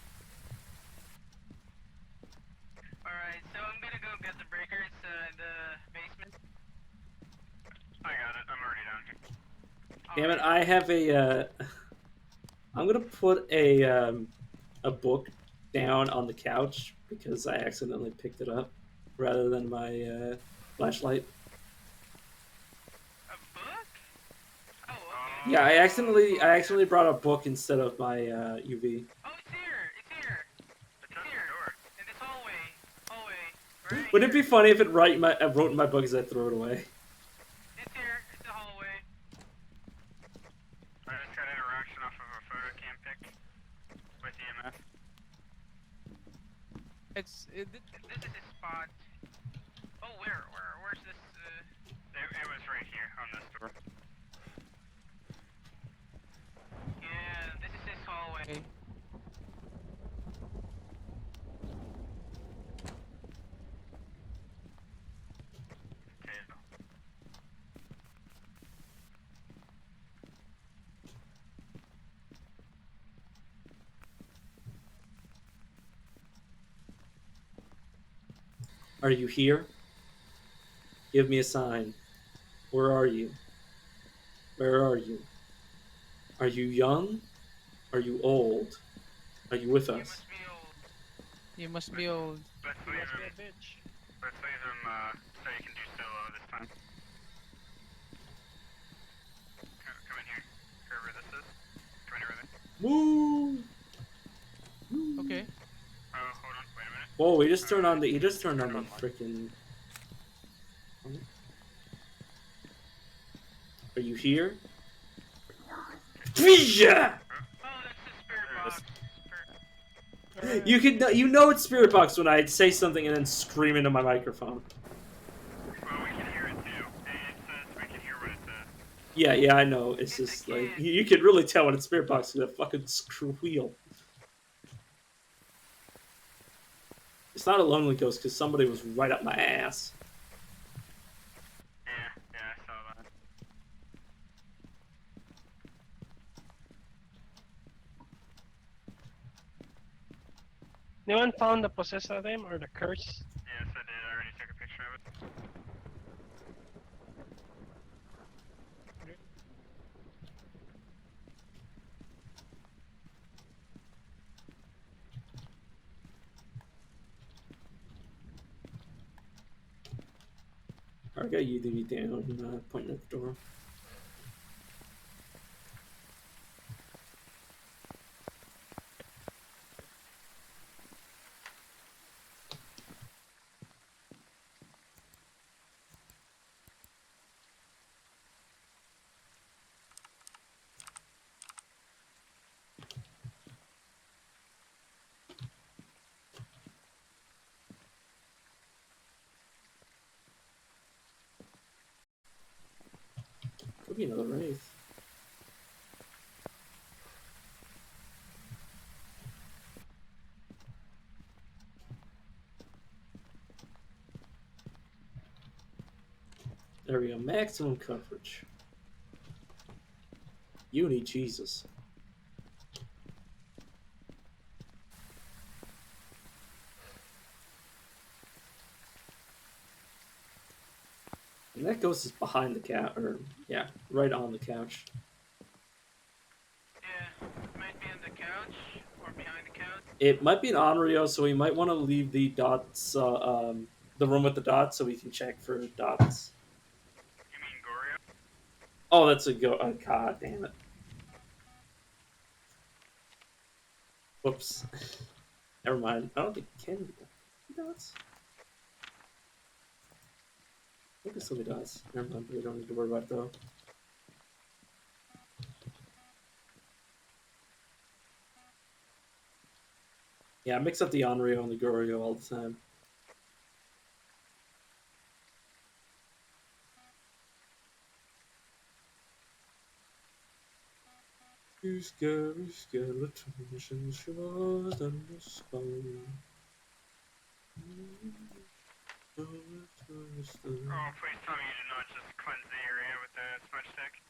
Alright, so I'm gonna go get the breakers in the basement. I got it, I'm already down here. Damn it! I have a. I'm gonna put a book down on the couch because I accidentally picked it up rather than my flashlight. A book? Oh, okay. Yeah, I accidentally brought a book instead of my UV. Oh, it's here! It's here! It's here! In this hallway. Right Wouldn't it be funny if it wrote in my book as I throw it away? It's here. It's the hallway. I just got interaction off of a photo cam pic with EMF. This is his spot. Oh, where's this? It was right here on this door. Yeah, this is his hallway. Okay. Are you here? Give me a sign. Where are you? Where are you? Are you young? Are you old? Are you with us? You must be old. Let's leave him. Let's leave him so you can do solo this time. Come in here. Whoever this is. Come in here with me. Woo! Okay. Oh, hold on. Wait a minute. Whoa, we just turned on the. You just turned on the freaking. Are you here? Yeah! You know it's Spirit Box when I say something and then scream into my microphone. Well, we can hear it too. It says we can hear what it says. Yeah, I know. It's just like you can really tell when it's Spirit Box with that fucking squeal. It's not a lonely ghost because somebody was right up my ass. Yeah, I saw that. Anyone found the possessor name or the curse? Yes, I did. I already took a picture of it. I got you to be down, pointing at the door. Could be another wraith. There we go. Maximum coverage. You need Jesus. And that ghost is behind the couch, or yeah, right on the couch. Yeah, might be on the couch or behind the couch. It might be an Onryo, so we might want to leave the dots, the room with the dots, so we can check for dots. You mean Gorio? Oh, that's a go. Oh, God damn it. Whoops. Never mind. I don't think it can be dots. I think it's still be dots. Never mind. We don't need to worry about it though. Yeah, I mix up the Onryo and the Gorio all the time. You scary skeletons and shivers and the spine. Oh, please tell me you did not just cleanse the area with the smudge stick.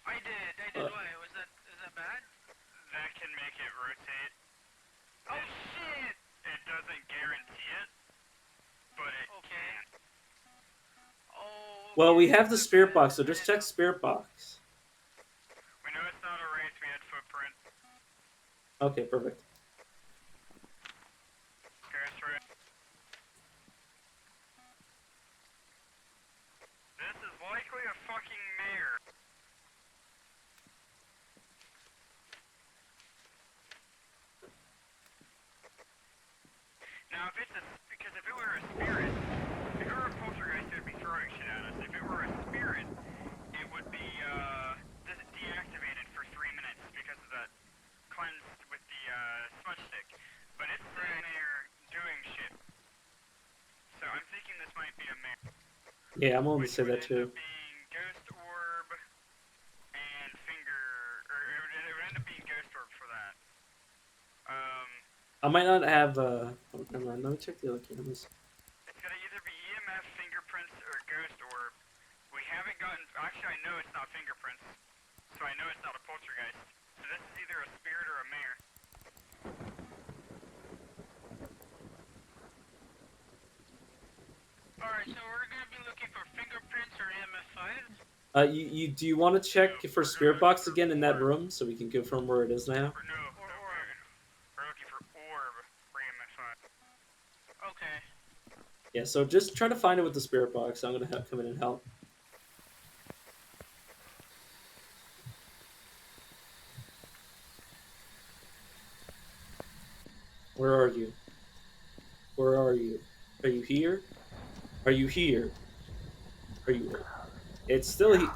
I did. Why? Is that bad? That can make it rotate. Oh shit! It doesn't guarantee it, but it can. Oh. Well, we have the spirit box, so just check spirit box. We know it's not a race. We had footprint. Okay, perfect. This is likely a fucking mare. Now, because if it were a spirit, if it were a poltergeist, it would be throwing shit at us. If it were a spirit, it would be, deactivated for 3 minutes because of that cleanse with the, smudge stick. But it's sitting there doing shit. So I'm thinking this might be a mare. Yeah, I'm willing to say that too. Being ghost orb and finger, or it would end up being ghost orb for that. I might not have, oh, never mind. Let me check the other cameras. It's gonna either be EMF, fingerprints, or ghost orb. We haven't gotten, actually I know it's not fingerprints, so I know it's not a poltergeist. So this is either a spirit or a mare. Alright, so we're gonna be looking for fingerprints or EMF 5? Do you want to check for spirit box again in that room so we can confirm where it is now? We're looking for orb for EMF 5. Okay. Yeah, so just try to find it with the spirit box. I'm gonna come in and help. Where are you? Where are you? Are you here? Are you here? Are you? It's still he.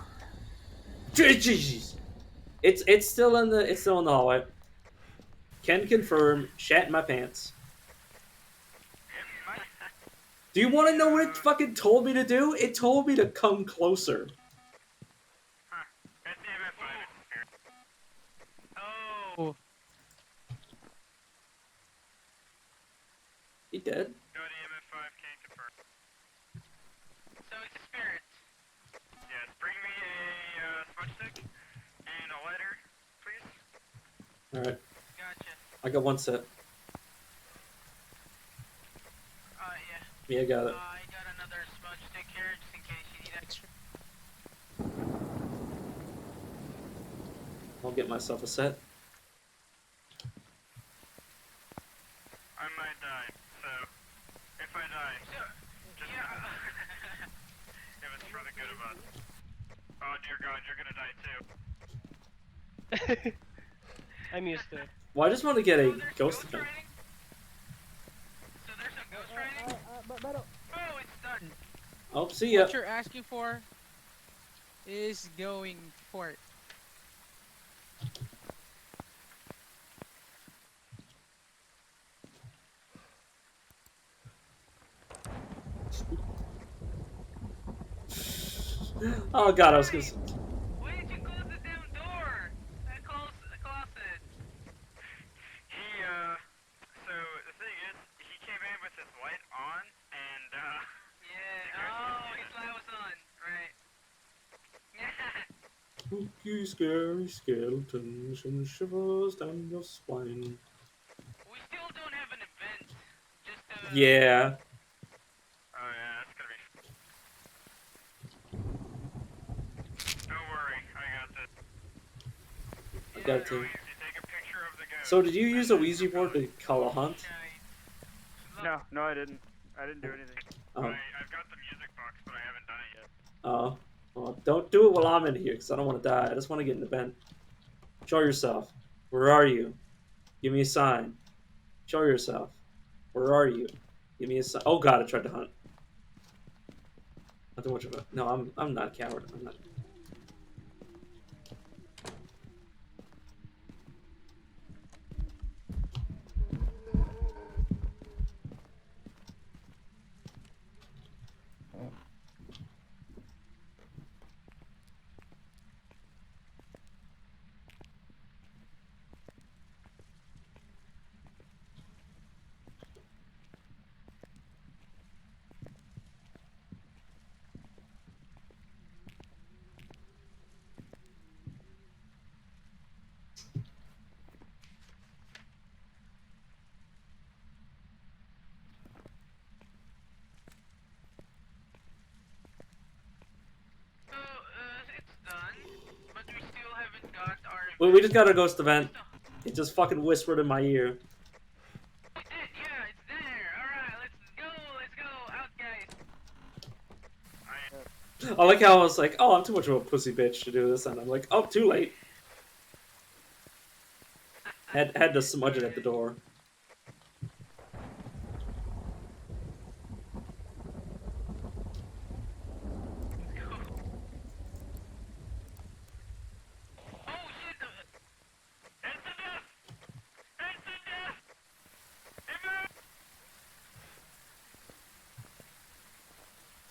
It's still in the hallway. Can confirm. Shat in my pants. Do you want to know what it fucking told me to do? It told me to come closer. It's EMF 5, it's a spirit. Oh. He dead? No, the EMF 5 can't confirm. So it's a spirit. Yes, bring me a smudge stick and a lighter, please. Alright. Gotcha. I got one set. Yeah. Yeah, I got it. I got another smudge stick here just in case you need extra. I'll get myself a set. I might die, so if I die, just dear God, you're gonna die too. I'm used to it. Well, I just want to get a ghost event. So there's some ghost riding? Oh, it's done. Oh, see ya. What you're asking for is going for it. Oh god, I was gonna. Why did you close the damn door? That closet. He, so the thing is, he came in with his light on, and, yeah, oh, his light was on, right. Spooky, scary skeletons and shivers down your spine. We still don't have an event. Just, Yeah. Oh, yeah, that's gonna be. Don't worry, I got this. I got it too. You take a picture of the ghost. So, did you use a Ouija board to call a hunt? No, I didn't. I didn't do anything. Oh. I've got the music box, but I haven't done it yet. Oh. Well, don't do it while I'm in here, because I don't want to die. I just want to get in the vent. Show yourself. Where are you? Give me a sign. Show yourself. Where are you? Give me a sign. Oh god, I tried to hunt. Not too much of a. No, I'm not a coward. I'm not. So, it's done, but we still haven't got our... We just got a ghost event. It just fucking whispered in my ear. We did, yeah, it's there. Alright, let's go, out guys. I like how I was like, oh, I'm too much of a pussy bitch to do this, and I'm like, oh, too late. Had to smudge it at the door.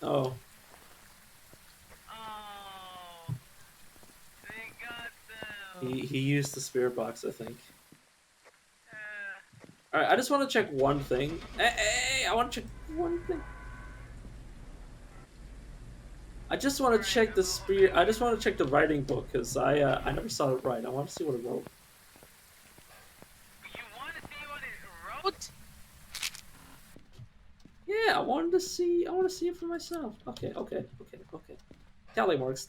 Oh. Oh, they got them. He used the spirit box, I think. Alright, I just want to check one thing. Hey, I want to check one thing. I just want to check the spirit. I just want to check the writing book because I never saw it right. I want to see what it wrote. You want to see what it wrote? Yeah, I wanted to see. I want to see it for myself. Okay. Tally marks.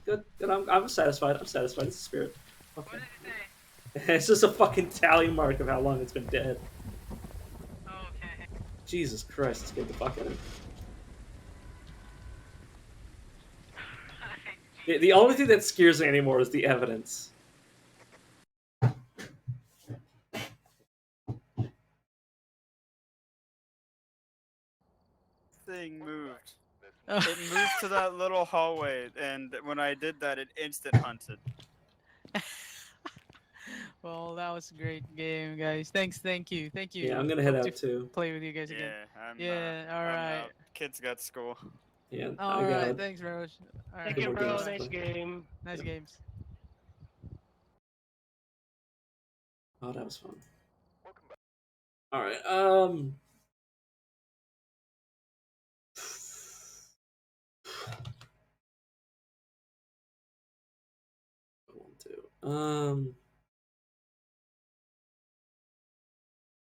Good. I'm satisfied. I'm satisfied. It's a spirit. Okay. What did it say? It's just a fucking tally mark of how long it's been dead. Okay. Jesus Christ, let's get the fuck out of here. The only thing that scares me anymore is the evidence. Thing moved. It moved to that little hallway, and when I did that, it instant hunted. Well, that was a great game, guys. Thank you. Yeah, I'm gonna head Hope out to too. play with you guys again. Yeah, All I'm right. out. Kids got school. Yeah, All right. Thanks, Rose. All right. Thank you, bro. Nice game. Nice games. Oh, that was fun. All right.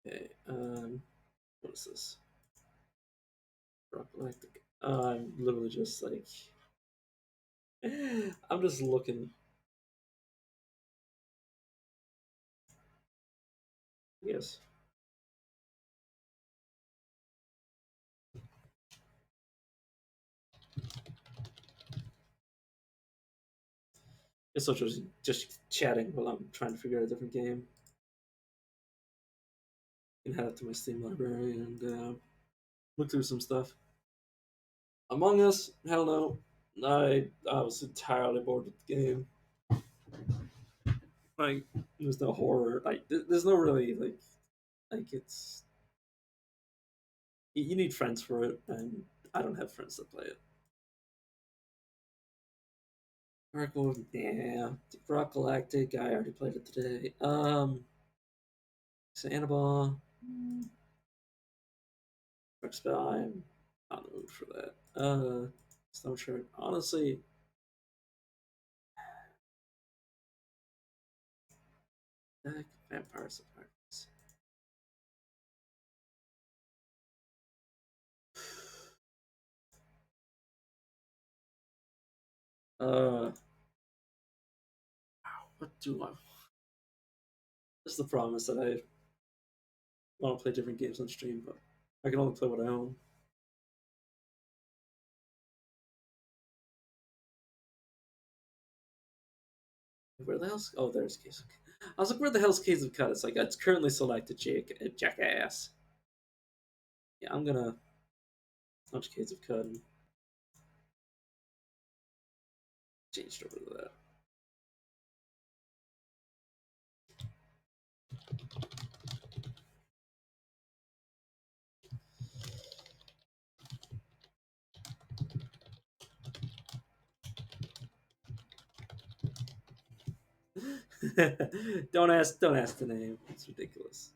Okay. What is this? Galactic. I'm literally just like. I'm just looking. Yes. It's such just chatting while I'm trying to figure out a different game. I can head up to my Steam library and look through some stuff. Among Us, hell no. I was entirely bored with the game. Like, there's no horror. Like, there's no really like it's. You need friends for it, and I don't have friends that play it. Oracle, yeah. Rock Galactic, I already played it today. Sandoval, Spell, I'm not in the mood for that. Snow Shirt, honestly, heck, Vampire Survivors. What do I? This is the problem is that I want to play different games on stream, but I can only play what I own. Where the hell's... Oh, there's Case of... I was like, where the hell's Case of Cut? It's like, it's currently selected Jackass. Yeah, I'm gonna launch Case of Cut and change it over to that. Don't ask the name. It's ridiculous.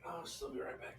I'll still be right back.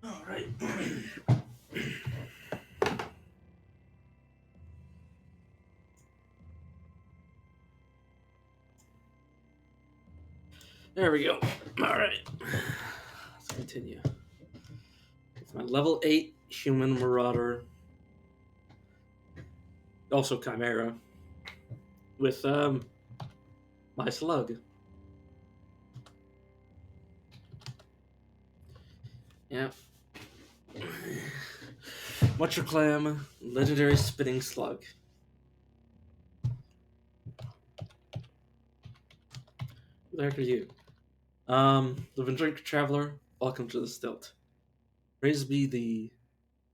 All right. There we go. All right. Let's continue. It's my level 8 human marauder. Also Chimera. With my slug. Yep. What's your clam? Legendary spitting slug. Who the heck are you? Live and drink traveler. Welcome to the stilt. Praise be the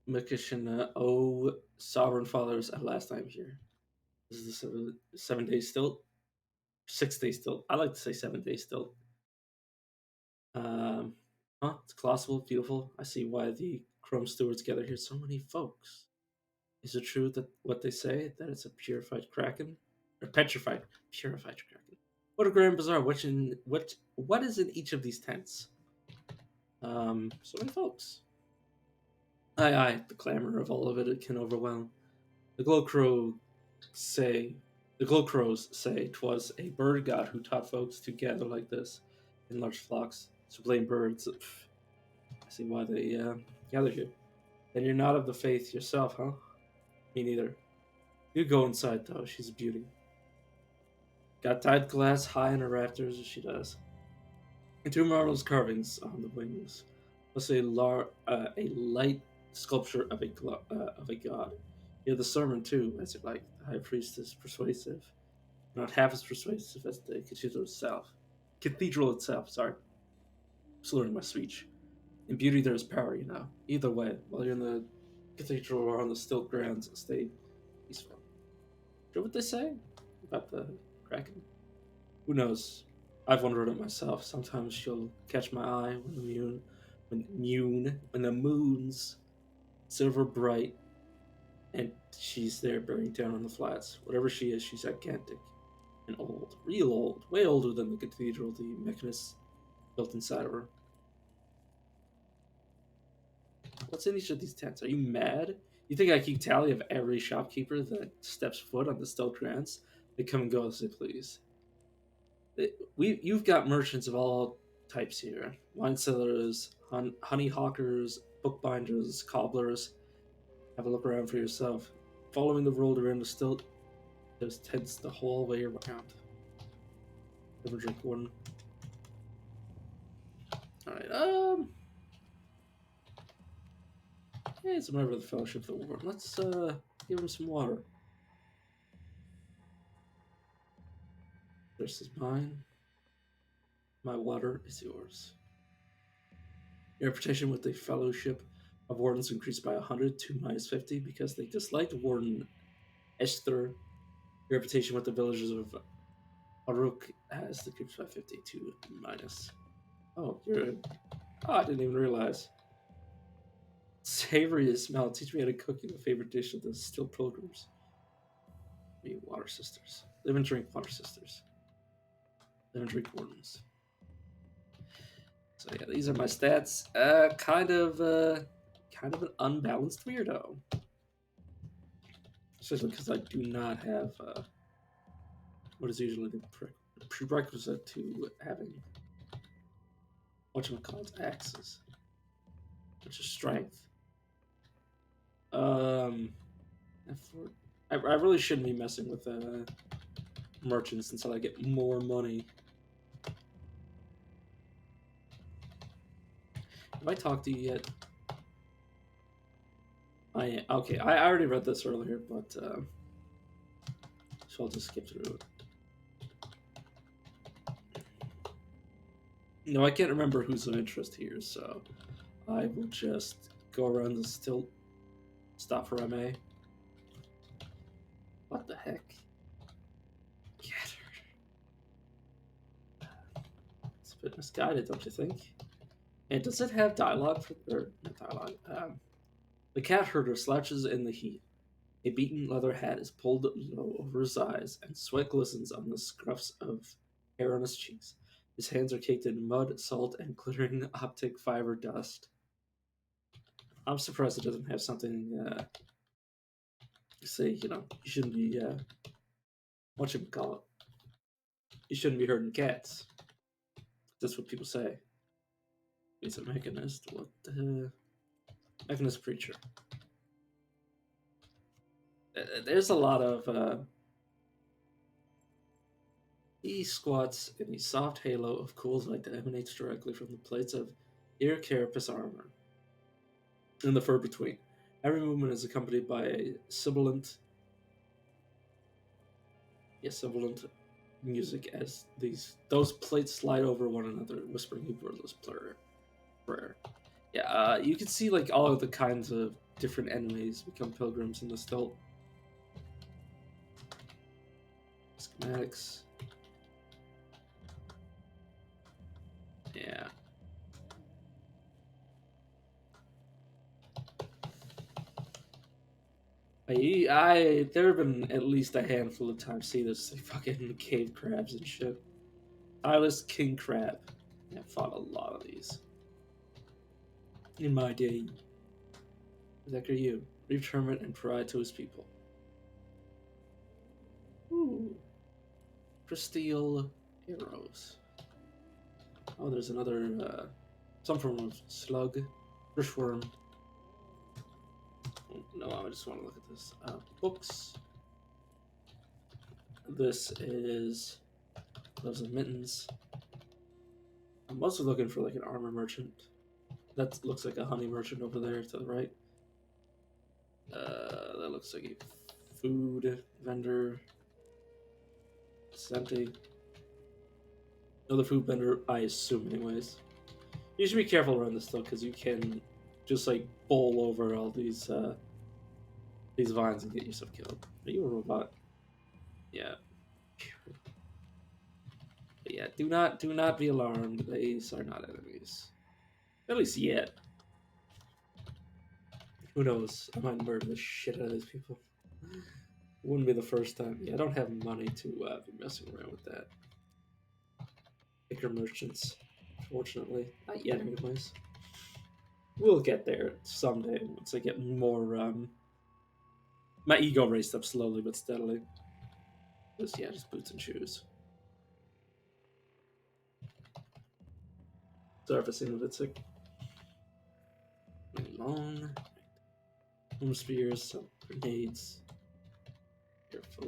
Makishina, O sovereign fathers at last time here. This is the 7 day stilt. 6 day stilt. I like to say 7 day stilt. It's colossal, beautiful. I see why the Chrome Stewards gather here. So many folks. Is it true that what they say, that it's a purified kraken? Or petrified, purified kraken. What a grand bazaar. What is in each of these tents? So many folks. Aye, the clamor of all of it can overwhelm. The Glow Crows say 'twas a bird god who taught folks to gather like this in large flocks. To blame birds. I see why they gather here. Then you're not of the faith yourself, huh? Me neither. You go inside though, she's a beauty. Got tied glass high in her rafters, she does. And two marvelous carvings on the wings. Plus a light sculpture of a god. Yeah, the sermon too, as it like. The high priest is persuasive. Not half as persuasive as the cathedral itself. Sorry. Slurring my speech. In beauty there is power, you know. Either way, whether you're in the cathedral or on the stilt grounds, stay peaceful. Sure what they say about the Kraken? Who knows? I've wondered it myself. Sometimes she'll catch my eye when the moon's silver bright and she's there bearing down on the flats. Whatever she is, she's gigantic and old. Real old. Way older than the cathedral the mechanist built inside of her. What's in each of these tents? Are you mad? You think I keep tally of every shopkeeper that steps foot on the stealth grounds? They come and go as they please. You've got merchants of all types here: wine sellers, honey hawkers, bookbinders, cobblers. Have a look around for yourself. Following the road around the stilt, there's tents the whole way around. Never drink one. Alright, hey, it's a member of the Fellowship of the Warden. Let's, give him some water. This is mine. My water is yours. Your reputation with the Fellowship of Wardens increased by 100 to -50 because they disliked Warden Esther. Your reputation with the villagers of Aruk has decreased by 50 to minus. Oh, you're. Oh, I didn't even realize. Savory as smell. Teach me how to cook your favorite dish of the Still Pilgrims. Me, Water Sisters. Live and drink, Water Sisters. Live and drink, Wardens. So yeah, these are my stats. Kind of an unbalanced weirdo. Especially because I do not have what is usually the prerequisite to having whatchamacallit axes, which is strength. I really shouldn't be messing with merchants until I get more money. Have I talked to you yet? Okay. I already read this earlier, but so I'll just skip through it. No, I can't remember who's of interest here, so I will just go around the stilt. Stop for MA. What the heck? Cat herder. It's a bit misguided, don't you think? And does it have dialogue or not dialogue? The cat herder slouches in the heat. A beaten leather hat is pulled low over his eyes, and sweat glistens on the scruffs of hair on his cheeks. His hands are caked in mud, salt, and glittering optic fiber dust. I'm surprised it doesn't have something, say, you shouldn't be, whatchamacallit. You shouldn't be hurting cats. That's what people say. He's a mechanist. What the... Mechanist preacher. There's a lot of, He squats in a soft halo of cool light that emanates directly from the plates of ear carapace armor and the fur between. Every movement is accompanied by a sibilant music as those plates slide over one another, whispering a wordless prayer. Yeah, you can see like all of the kinds of different enemies become pilgrims in the stilt. Schematics. Yeah. There have been at least a handful of times see this fucking cave crabs and shit. Eyeless king crab. I fought a lot of these in my day. Zach, are you? Reach hermit and provide to his people. Ooh. Crystal arrows. Oh, there's another, some form of slug. Bushworm. Oh, no, I just want to look at this. Books. This is gloves and mittens. I'm also looking for like an armor merchant. That looks like a honey merchant over there to the right. That looks like a food vendor. It's empty. Another food vendor, I assume, anyways. You should be careful around this though, because you can just like bowl over all these vines and get yourself killed. Are you a robot? Yeah. But yeah, do not be alarmed. These are not enemies. At least yet. Who knows? I might murder the shit out of these people. Wouldn't be the first time. Yeah, I don't have money to be messing around with that. Picker merchants, fortunately. Not yet, anyways. We'll get there someday once I get more. My ego raised up slowly but steadily. Just yeah, just boots and shoes. Surfacing of its like long. Home spears, some grenades. Careful.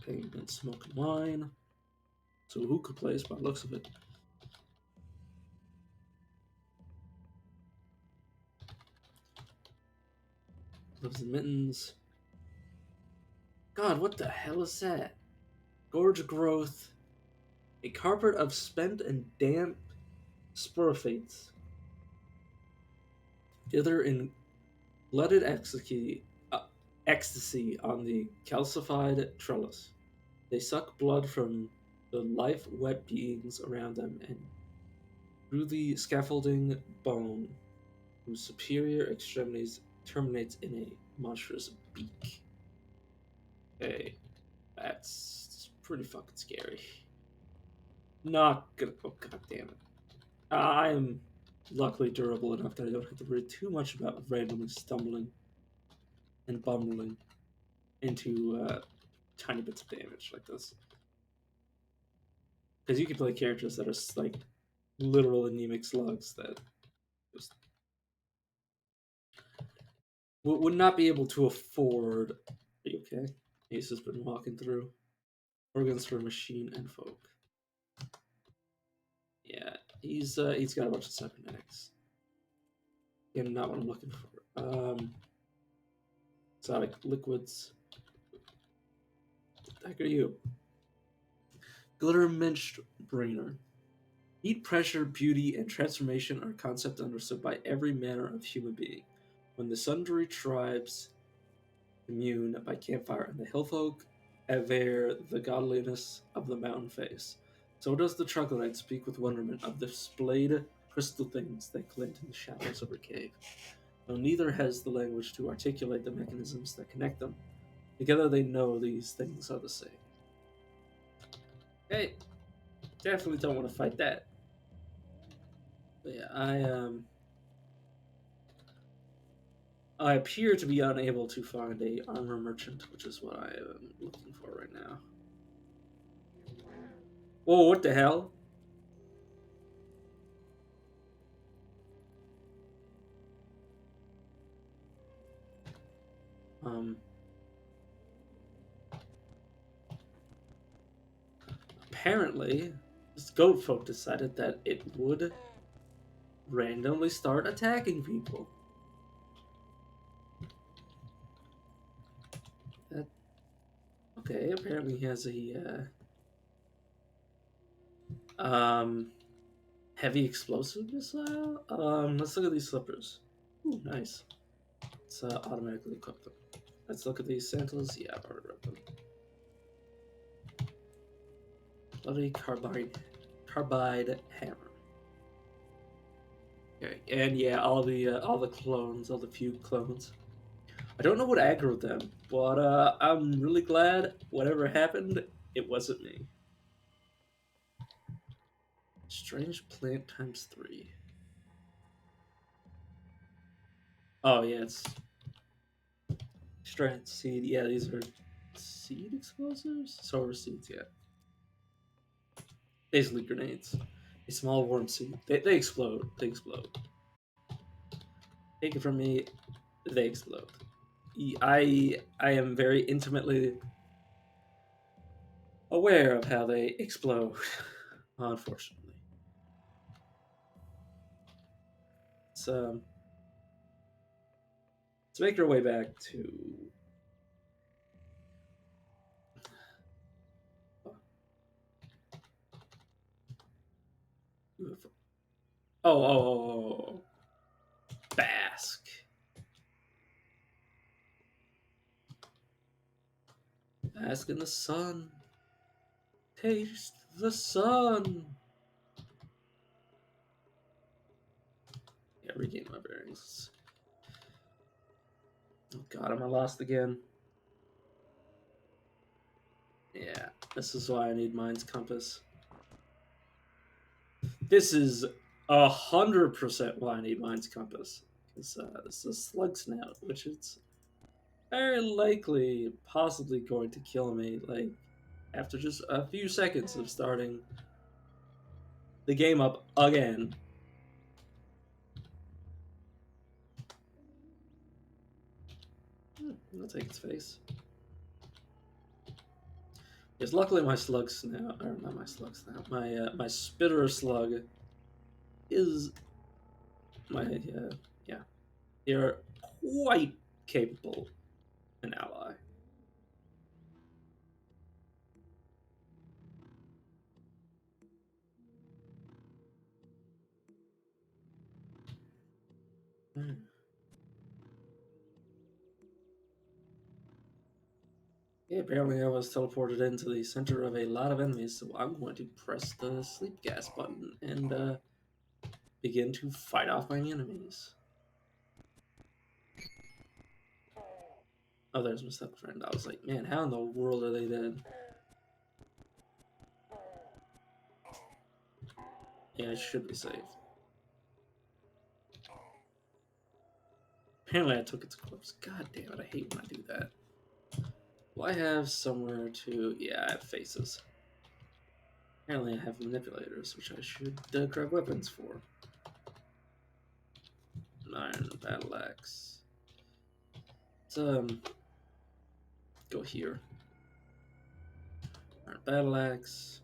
Pavement, smoke and wine. So a hookah place by the looks of it. Gloves and mittens. God, what the hell is that? Gorge growth. A carpet of spent and damp sporophytes. Hither in blooded ecstasy on the calcified trellis. They suck blood from the life-wet beings around them and through the scaffolding bone, whose superior extremities terminates in a monstrous beak. Okay, that's pretty fucking scary. Not gonna. Oh god damn it! I'm luckily durable enough that I don't have to worry too much about randomly stumbling and bumbling into tiny bits of damage like this. Because you can play characters that are like literal anemic slugs that just would not be able to afford. Are you okay? Ace has been walking through organs for machine and folk. Yeah, he's got a bunch of cybernetics. Again, not what I'm looking for. Exotic liquids. What the heck are you? Glitter minced brainer. Heat, pressure, beauty, and transformation are concepts understood by every manner of human being. When the sundry tribes commune by campfire and the hillfolk aver the godliness of the mountain face, so does the troglodyte speak with wonderment of the displayed crystal things that glint in the shadows of her cave. Though neither has the language to articulate the mechanisms that connect them, together they know these things are the same. Hey, definitely don't want to fight that. But yeah, I appear to be unable to find a armor merchant, which is what I am looking for right now. Whoa, what the hell? Apparently, this goat folk decided that it would randomly start attacking people. That okay? Apparently, he has a heavy explosive missile. Let's look at these slippers. Ooh, nice. Let's automatically equip them. Let's look at these sandals. Yeah, I've already read them. Bloody carbide hammer. Okay, and yeah, all the clones, all the few clones. I don't know what aggroed them, but I'm really glad whatever happened, it wasn't me. Strange plant times 3. Oh yeah, it's strange seed. Yeah, these are seed explosives. Solar seeds. Yeah, basically grenades. A small worm seed. They explode. They explode. Take it from me. They explode. I am very intimately aware of how they explode. Unfortunately, so let's make our way back to. Oh. Bask. Bask in the sun. Taste the sun. Yeah, regain my bearings. Oh god, am I lost again? This is why I need Mind's Compass. This is 100% why I need Mind's Compass. Because this is a Slug Snout, which is very likely possibly going to kill me, like, after just a few seconds of starting the game up again. I'll take its face. Yes, luckily my slug snout, or not my slug snout, my spitter slug is yeah, they're quite capable an ally. Yeah, apparently I was teleported into the center of a lot of enemies, so I'm going to press the sleep gas button and begin to fight off my enemies. Oh, there's my step friend. I was like, man, how in the world are they dead? Yeah, I should be safe. Apparently I took its corpse. God damn it, I hate when I do that. Well, I have somewhere to... Yeah, I have faces. Apparently I have manipulators, which I should grab weapons for. Iron battle axe. Let's go here. Iron battle axe.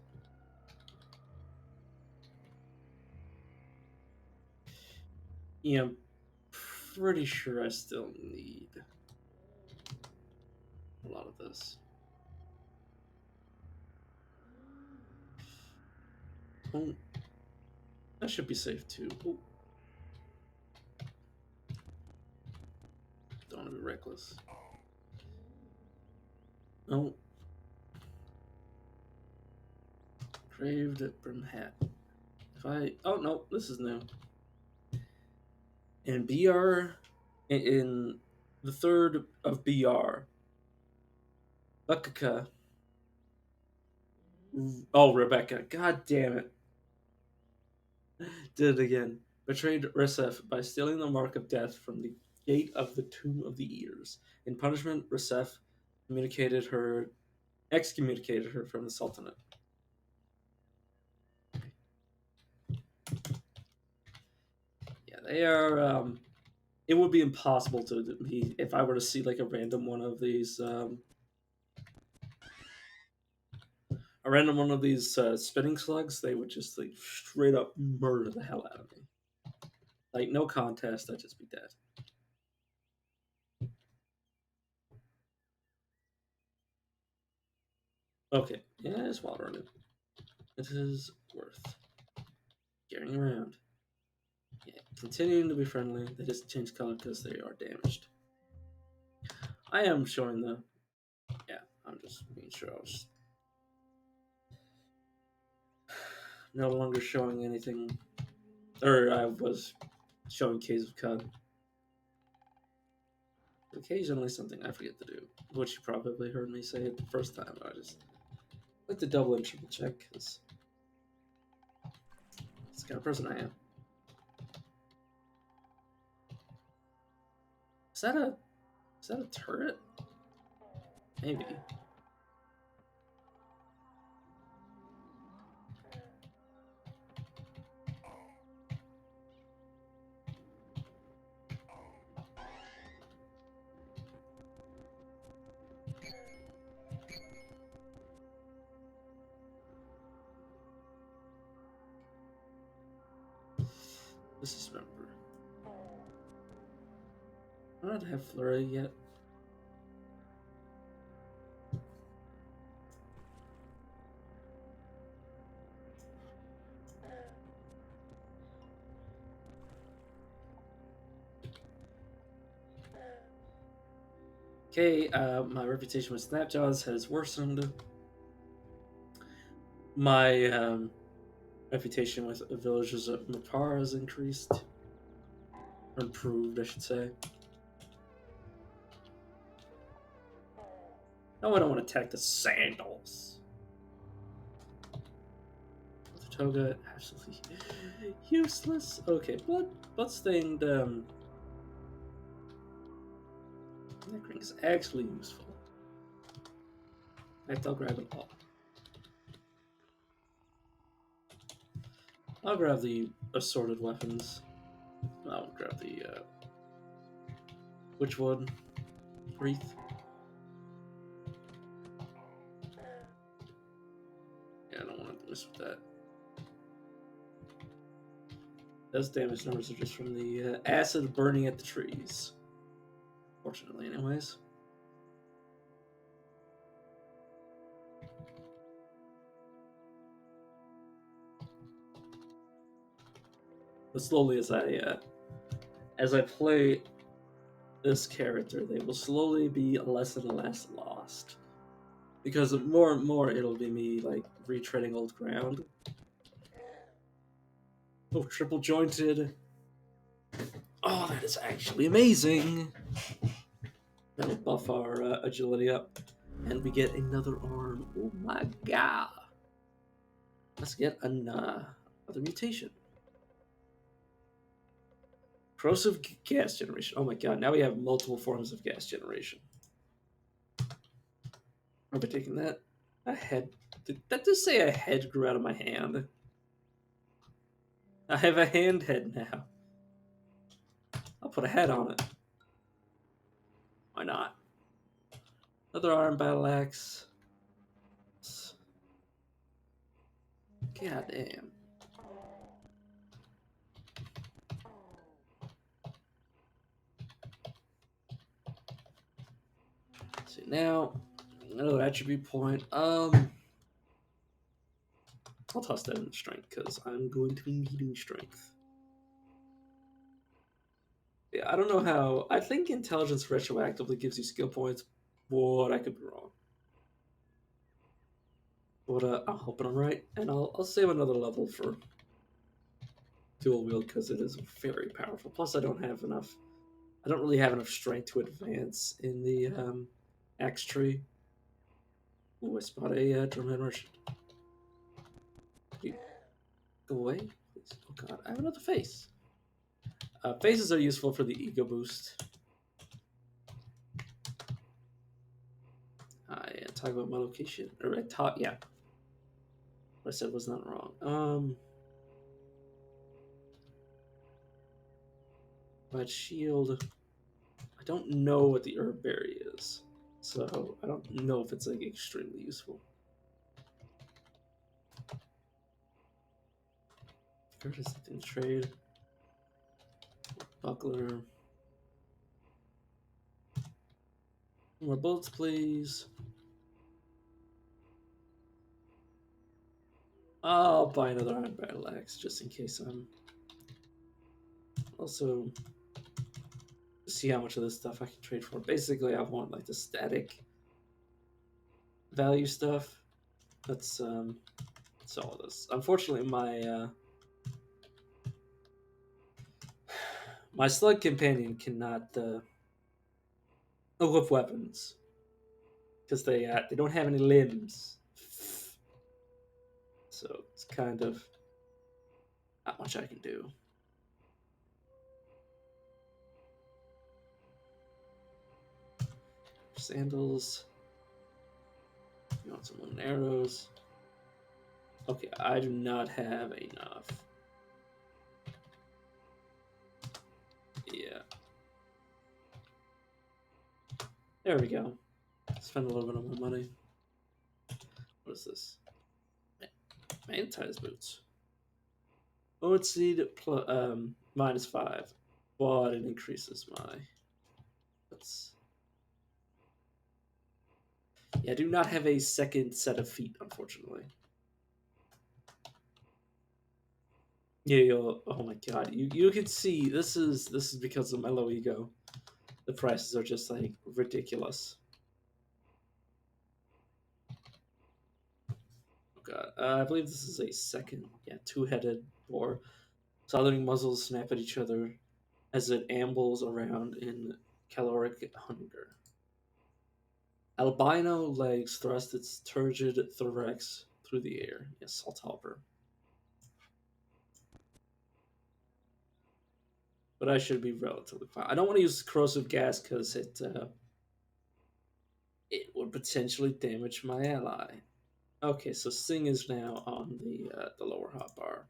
Yeah, I'm pretty sure I still need a lot of this. Oh, that should be safe too. Oh. Don't want to be reckless. Oh. Craved brim hat. If I... Oh, no, this is new. In BR... In the third of BR... Rebecca. Oh, Rebecca. God damn it. Did it again. Betrayed Resef by stealing the mark of death from the gate of the Tomb of the Ears. In punishment, Resef excommunicated her from the Sultanate. Yeah, they are. It would be impossible to be if I were to see like a random one of these. A random one of these spinning slugs, they would just like straight up murder the hell out of me. Like no contest, I'd just be dead. Okay, yeah, there's water in it. It is worth carrying around. Yeah, continuing to be friendly. They just change color because they are damaged. I am showing the. Yeah, I'm just being sure I was no longer showing anything, or I was showing Caves of Cud. Occasionally something I forget to do, which you probably heard me say it the first time. I just like to double and triple check because it's the kind of person I am. Is that a turret? Maybe. Dismember. I don't have flurry yet. Okay, my reputation with Snapjaws has worsened. My reputation with villagers of Mapar has increased. Or improved, I should say. No, I don't want to attack the sandals. Toga, absolutely useless. Okay, bloodstained neck ring is actually useful. In fact, I'll grab it all. I'll grab the assorted weapons. I'll grab the which one? Wreath. Yeah, I don't want to mess with that. Those damage numbers are just from the acid burning at the trees. Fortunately, anyways. But slowly, as I play this character, they will slowly be less and less lost. Because more and more, it'll be me like retreading old ground. Oh, triple jointed. Oh, that is actually amazing. That'll buff our agility up, and we get another arm. Oh my god! Let's get another mutation. Corrosive gas generation. Oh my god! Now we have multiple forms of gas generation. Are we taking that? A head. Did that just say a head grew out of my hand? I have a hand head now. I'll put a head on it. Why not? Another arm battle axe. God damn. See now, another attribute point. I'll toss that in strength because I'm going to be needing strength. Yeah, I don't know how. I think intelligence retroactively gives you skill points, but I could be wrong. But I'll hope I'm right, and I'll save another level for dual wield because it is very powerful. Plus, I don't really have enough strength to advance in the axe tree. Oh, I spot a drumhead merchant. Could you go away, please? Oh god, I have another face. Faces are useful for the ego boost. I talk about my location, or I taught, yeah. What I said was not wrong. But shield, I don't know what the herb berry is, so I don't know if it's like extremely useful. There's something to trade. Buckler. More bullets, please. I'll buy another iron battle axe just in case I'm also see how much of this stuff I can trade for. Basically, I want like the static value stuff. That's all of this. Unfortunately, my slug companion cannot equip weapons because they don't have any limbs. So it's kind of not much I can do. Sandals. You want some wooden arrows? Okay, I do not have enough. Yeah. There we go. Spend a little bit of my money. What is this? Mantis boots. Oat seed -5, but it increases my. That's. Yeah, I do not have a second set of feet, unfortunately. Yeah, oh my god, you can see this is because of my low ego. The prices are just like ridiculous. Oh god, I believe this is a second, two-headed boar. Southern muzzles snap at each other as it ambles around in caloric hunger. Albino legs thrust its turgid thorax through the air. Yes, Salthalper. but I should be relatively fine. I don't want to use corrosive gas because it would potentially damage my ally. Okay, so Sing is now on the lower hotbar.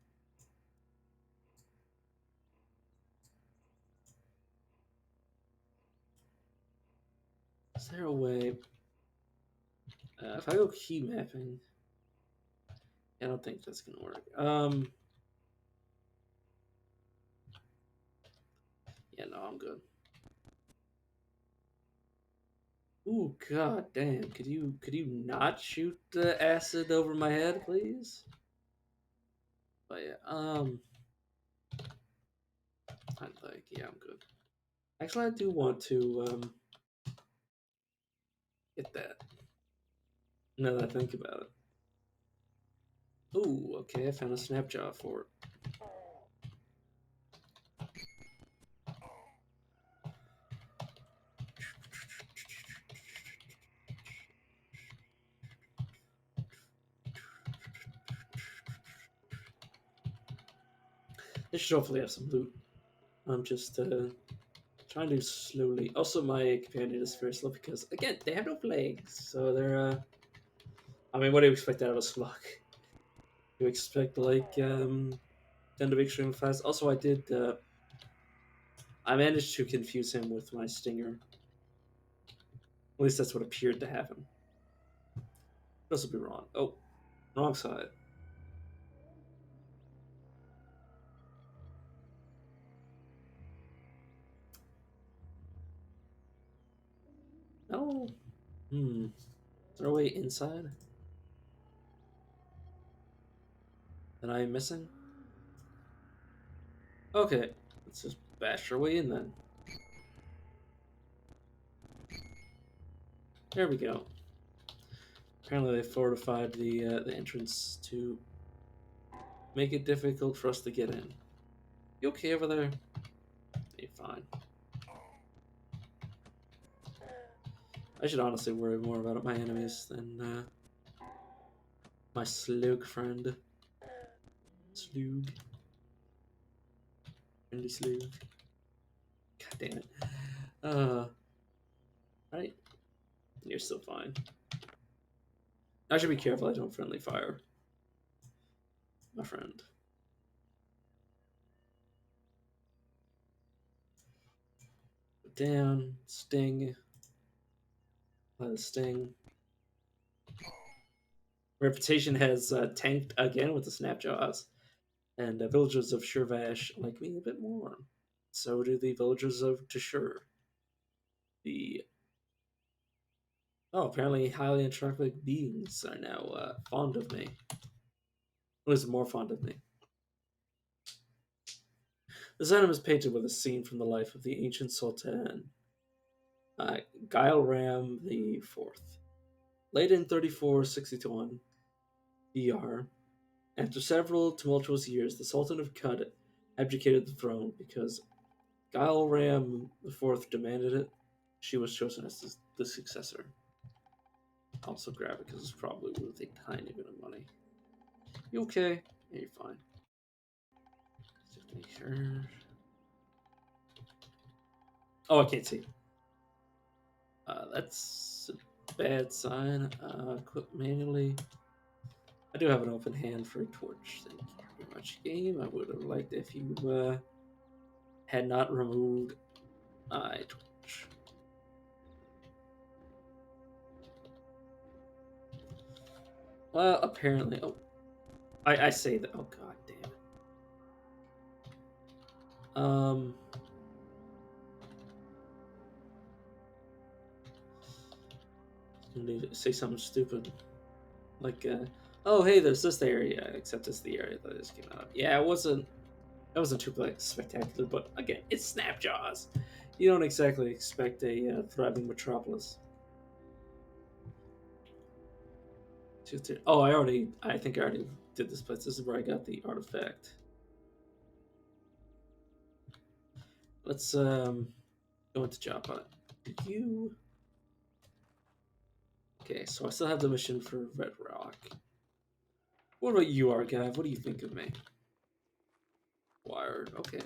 Is there a way? If I go key mapping, I don't think that's gonna work. Yeah, no, I'm good. Ooh, god damn! Could you not shoot the acid over my head, please? But yeah, I think yeah, I'm good. Actually, I do want to get that. Now that I think about it. Ooh, okay, I found a snapshot for it. This should hopefully have some loot. I'm just trying to slowly. Also, my companion is very slow because again they have no legs, so they're. I mean, what do you expect out of a slug? You expect like them to be extremely fast. Also, I did. I managed to confuse him with my stinger. At least that's what appeared to happen. This will be wrong. Oh, wrong side. No. Is there a way inside that I am missing? Okay, let's just bash our way in then. There we go. Apparently, they fortified the entrance to make it difficult for us to get in. You okay over there? You're fine. I should honestly worry more about my enemies than my slug friend. Slug. Friendly slug. God damn it. Right? You're still fine. I should be careful I don't friendly fire. My friend. Down. Sting. Let it sting. Reputation has tanked again with the snapjaws, and villagers of Shurvash like me a bit more. So do the villagers of Tashur. The apparently highly attractive beings are now fond of me. At least more fond of me. This item is painted with a scene from the life of the ancient Sultan, Gail Ram the Fourth. Late in 3461 BR, after several tumultuous years, the Sultan of Qud abdicated the throne because Gail Ram the Fourth demanded it. She was chosen as the successor. Also grab it because it's probably worth a tiny bit of money. You okay? Yeah, you're fine. Just make sure. Oh, I can't see. That's a bad sign. Equip manually. I do have an open hand for a torch. Thank you very much, game. I would have liked if you had not removed my torch. Well, apparently. Oh, I say that. Oh god damn it. I'm gonna say something stupid, like oh hey, there's this area. Except it's the area that I just came out. Yeah, it wasn't. That wasn't too like spectacular, but again, it's Snapjaws. You don't exactly expect a thriving metropolis. Oh, I think I already did this place. This is where I got the artifact. Let's go into job hunt. Did you? Okay, so I still have the mission for Red Rock. What about you, Archive? What do you think of me? Wired. Okay.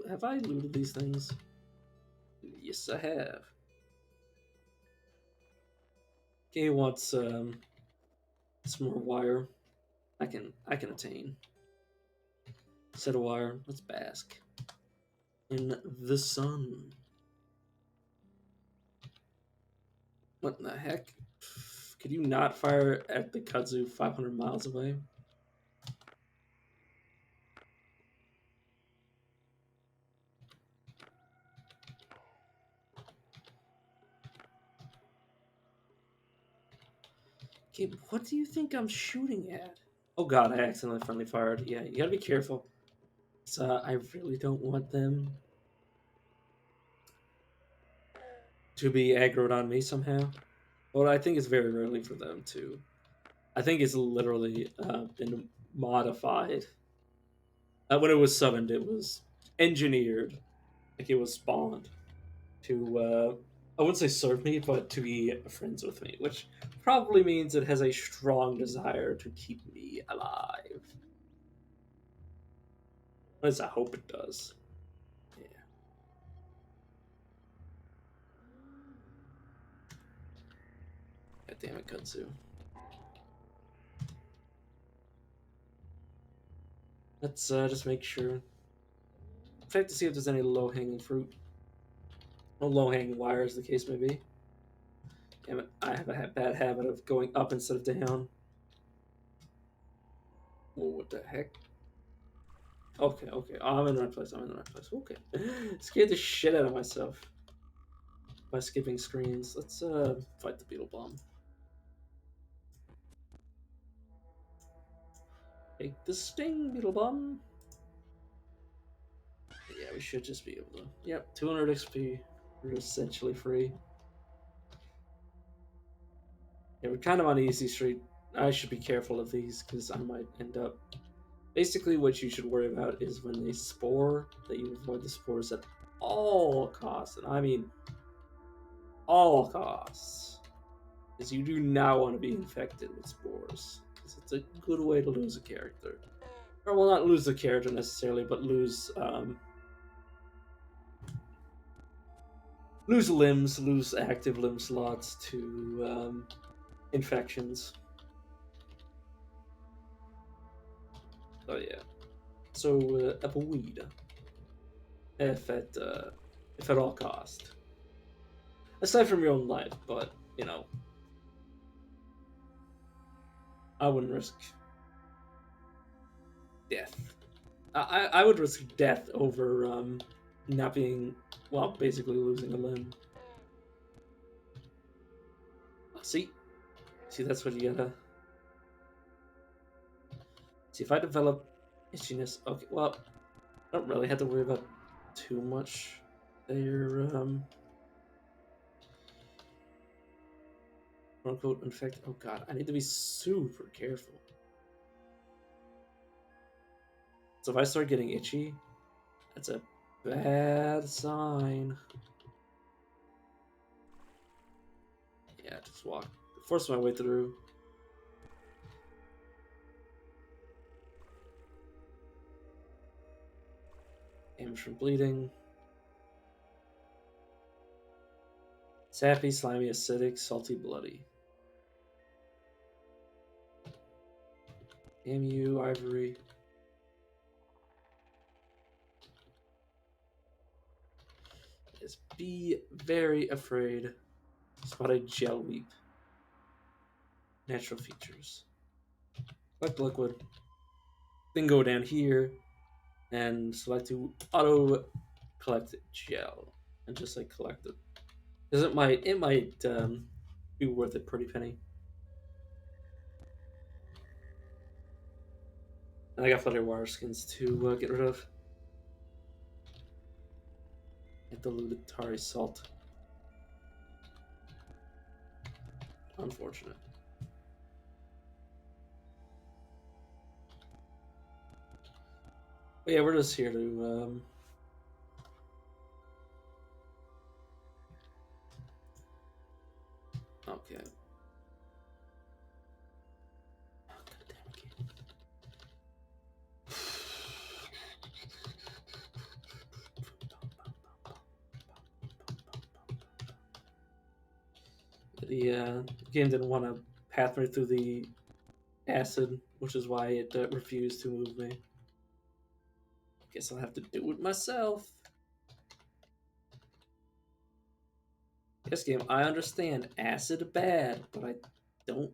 Have I looted these things? Yes, I have. Okay, wants some more wire. I can attain. Set of wire. Let's bask in the sun. What in the heck? Could you not fire at the kudzu 500 miles away? Okay, what do you think I'm shooting at? Oh god, I accidentally friendly fired. Yeah, you gotta be careful. So I really don't want them to be aggroed on me somehow. Well, I think it's very early for them to. I think it's literally been modified. When it was summoned, it was engineered, like it was spawned to. I wouldn't say serve me, but to be friends with me, which probably means it has a strong desire to keep me alive. At least I hope it does. Yeah. God damn it, Kudzu. Let's just make sure. Check to see if there's any low-hanging fruit. Or low-hanging wire, as the case may be. Damn it, I have a bad habit of going up instead of down. Whoa, what the heck? Okay, okay. Oh, I'm in the right place. I'm in the right place. Okay. Scared the shit out of myself by skipping screens. Let's fight the beetle bomb. Take the sting, beetle bomb. Yeah, we should just be able to. Yep, 200 XP. We're essentially free. Yeah, we're kind of on easy street. I should be careful of these because I might end up. Basically, what you should worry about is when they spore, that you avoid the spores at all costs. And I mean all costs. Because you do not want to be infected with spores. Because it's a good way to lose a character. Or, well, not lose the character necessarily, but lose limbs, lose active limb slots to infections. Oh yeah. So avoid if at all cost. Aside from your own life, but you know, I wouldn't risk death. I would risk death over not being, well, basically losing a limb. See, that's what you gotta. See, if I develop itchiness, okay, well, I don't really have to worry about too much there. Quote unquote infected. Oh god, I need to be super careful. So if I start getting itchy, that's a bad sign. Yeah, just walk. Force my way through. Damage from bleeding. Sappy, slimy, acidic, salty, bloody. Damn you, Ivory. Yes, be very afraid. Spot a gel weep. Natural features. Collect liquid. Then go down here and select to auto collect gel. And just like collect it. Because it might be worth a pretty penny. And I got flooded wire skins to get rid of. And diluted tarry salt. Unfortunate. But yeah, we're just here to okay. The game didn't want to path me through the acid, which is why it refused to move me. Guess I'll have to do it myself. Yes, game, I understand acid bad, but I don't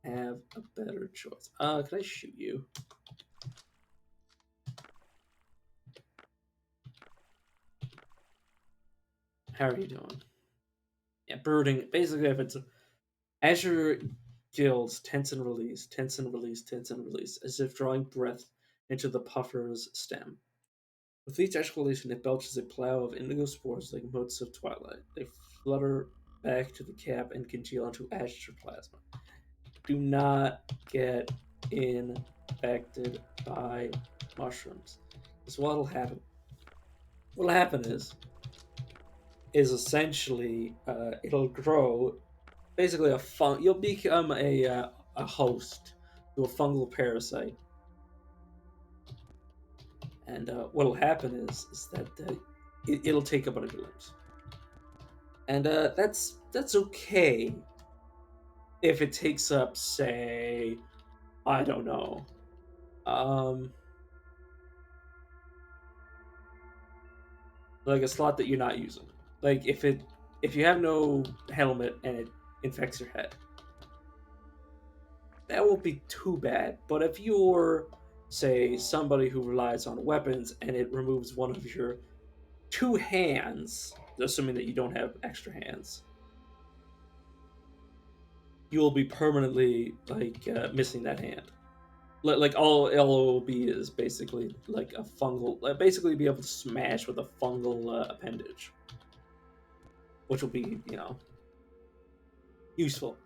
have a better choice. Can I shoot you? How are you doing? Yeah, birding. Basically, if it's as your guilds tense and release, tense and release, tense and release, as if drawing breath into the puffer's stem. With each exhalation, it belches a plow of indigo spores like motes of twilight. They flutter back to the cap and congeal into astroplasma. Do not get infected by mushrooms. Because what'll happen? What'll happen is essentially it'll grow. Basically, you'll become a host to a fungal parasite, and what'll happen is that it'll take up one of your limbs, and that's okay if it takes up, say, I don't know, um, like a slot that you're not using. Like if you have no helmet and it infects your head, that won't be too bad. But if you're, say, somebody who relies on weapons and it removes one of your two hands, assuming that you don't have extra hands, you will be permanently like missing that hand. Like all it will be is basically like a fungal, basically be able to smash with a fungal appendage, which will be useful.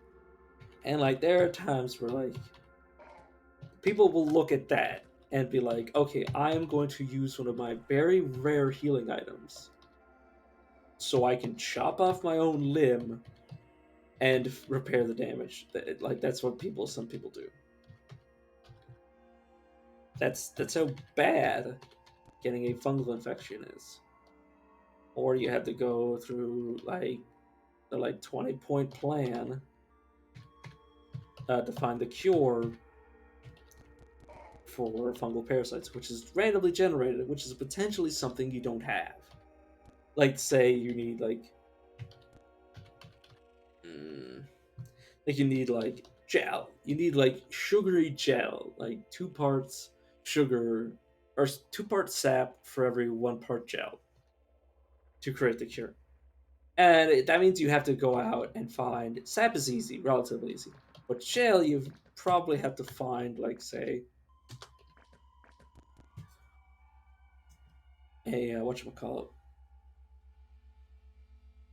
And like there are times where like people will look at that and be like, okay, I am going to use one of my very rare healing items so I can chop off my own limb and repair the damage. Like that's what some people do. That's how bad getting a fungal infection is. Or you have to go through like the 20-point plan to find the cure for fungal parasites, which is randomly generated, which is potentially something you don't have. Like, say you need you need gel. You need sugary gel, like 2 parts sugar or 2 parts sap for every 1 part gel to create the cure. And that means you have to go out and find sap is easy, relatively easy, but gel you probably have to find say a whatchamacallit,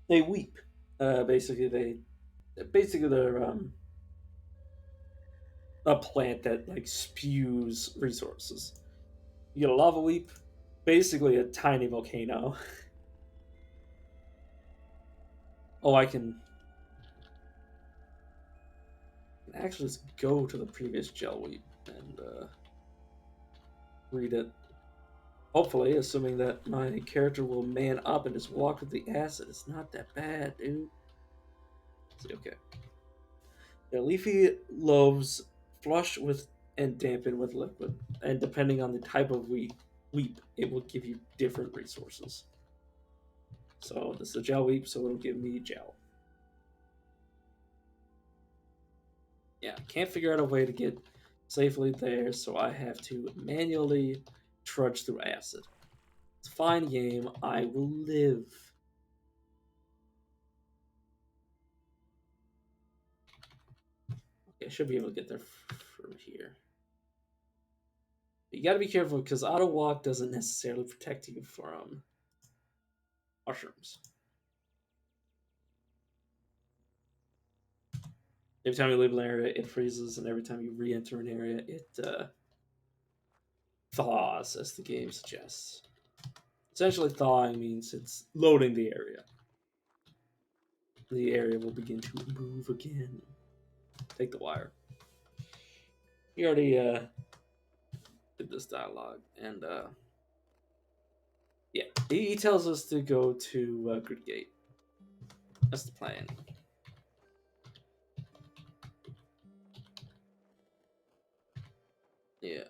they weep. Basically they're a plant that spews resources. You get a lava weep, basically a tiny volcano. Oh, I can actually just go to the previous gel weep and read it. Hopefully, assuming that my character will man up and just walk with the acid. It's not that bad, dude. Let's see, okay. The leafy loaves flush with and dampen with liquid, and depending on the type of weep, it will give you different resources. So this is a gel weep, so it'll give me gel. Yeah, can't figure out a way to get safely there, so I have to manually trudge through acid. It's a fine game. I will live. Okay, I should be able to get there from here. You gotta be careful because auto walk doesn't necessarily protect you from mushrooms. Every time you leave an area, it freezes, and every time you re-enter an area, it thaws, as the game suggests. Essentially, thawing means it's loading the area. The area will begin to move again. Take the wire. He already did this dialogue, and yeah, he tells us to go to Grid Gate. That's the plan. Yeah.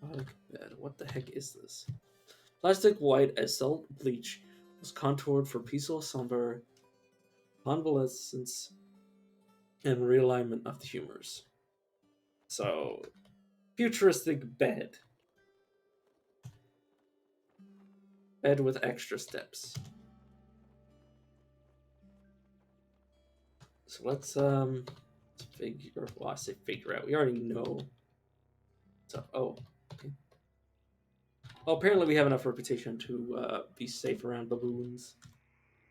Bug bed. What the heck is this? Plastic white as salt bleach was contoured for peaceful slumber, convalescence, and realignment of the humors. So, futuristic bed. Bed with extra steps. So let's figure. Well, I say figure out. We already know. So okay. Well, apparently we have enough reputation to be safe around baboons.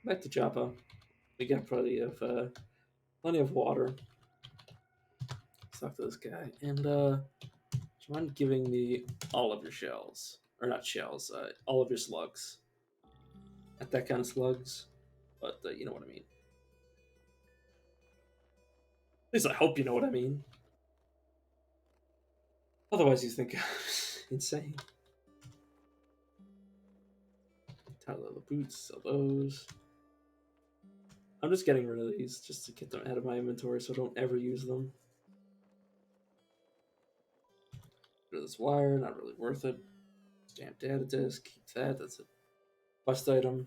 Back to Joppa. We got plenty of water. Let's talk to this guy. And do you mind giving me all of your shells? Or not shells, all of your slugs. Not that kind of slugs, but you know what I mean. At least I hope you know what I mean. Otherwise you think I'm insane. Title of the boots, sell those. I'm just getting rid of these just to get them out of my inventory so I don't ever use them. Rid of this wire, not really worth it. Stamp data disk, keep that, that's a bust item.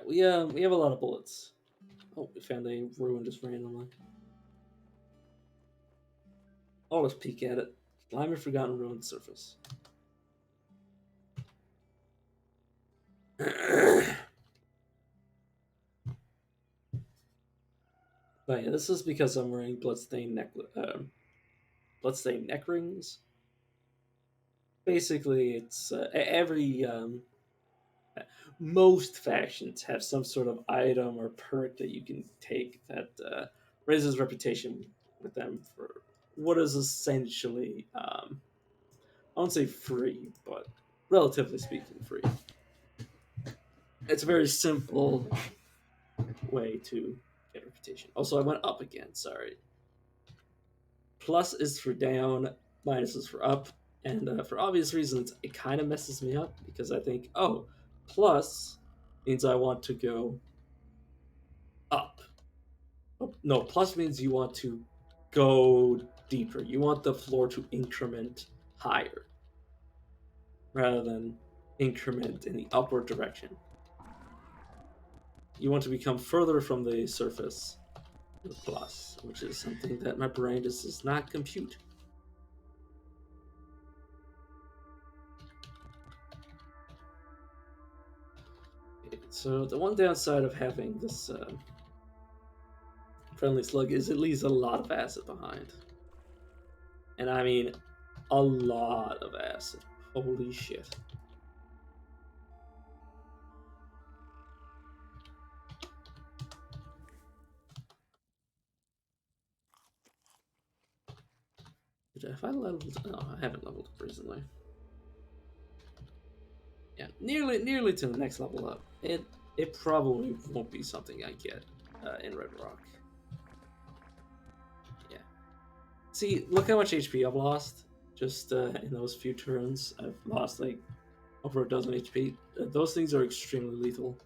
Yeah, we have a lot of bullets. Oh, we found a ruin just randomly. I'll just peek at it. Climb a forgotten ruined surface. But yeah, this is because I'm wearing bloodstained neck rings. Basically, it's most factions have some sort of item or perk that you can take that raises reputation with them for what is essentially, I won't say free, but relatively speaking, free. It's a very simple way to get reputation. Also, I went up again, sorry. Plus is for down, minus is for up, and for obvious reasons, it kind of messes me up because I think, oh, plus means I want to go up. Oh, no, plus means you want to go deeper. You want the floor to increment higher rather than increment in the upward direction. You want to become further from the surface with plus, which is something that my brain just does not compute. Okay, so the one downside of having this friendly slug is it leaves a lot of acid behind. And I mean a lot of acid. Holy shit. Have I leveled? No, I haven't leveled up recently. Yeah, nearly to the next level up. It probably won't be something I get in Red Rock. Yeah. See, look how much HP I've lost just in those few turns. I've lost like over a dozen HP. Those things are extremely lethal.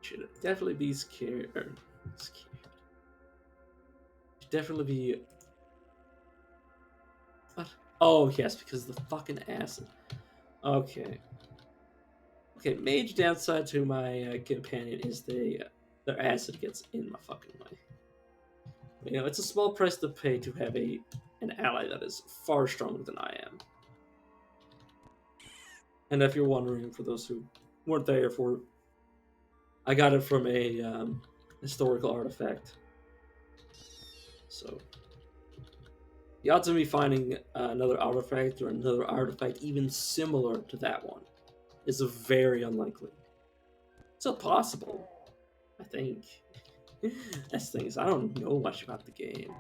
Should definitely be scared. Scared. Should definitely be. What? Oh yes, because of the fucking acid. Okay. Okay, major downside to my companion is their acid gets in my fucking way. You know, it's a small price to pay to have an ally that is far stronger than I am. And if you're wondering, for those who weren't there for, I got it from a historical artifact. So the odds of me finding another artifact or another artifact even similar to that one is very unlikely. Still possible, I think. That's the thing is I don't know much about the game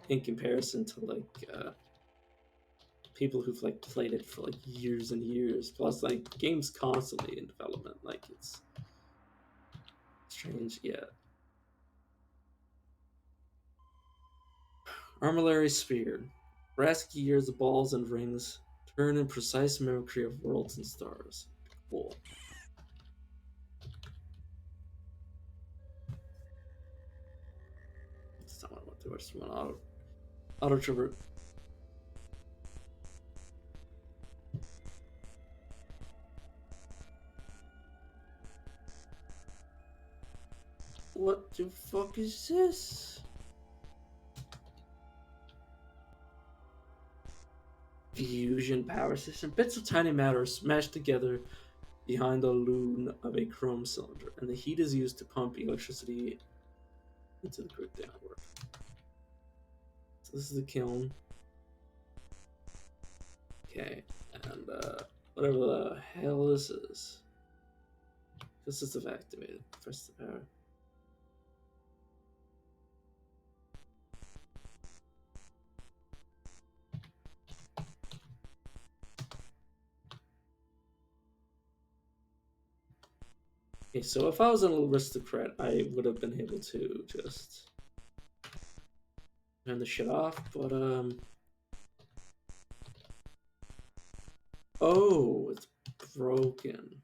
in comparison to like people who've like played it for like years and years. Plus, like games constantly in development. Like it's strange. Yeah. Armillary Sphere. Brass gears, balls, and rings turn in precise mimicry of worlds and stars. Cool. That's not what I want to. I just want auto travert. What the fuck is this? Fusion power system. Bits of tiny matter are smashed together behind the loom of a chrome cylinder, and the heat is used to pump electricity into the grid network. So this is the kiln. Okay, and whatever the hell this is. This is activated. Press the power. Okay, so if I was an aristocrat, I would have been able to just turn the shit off, but oh, it's broken.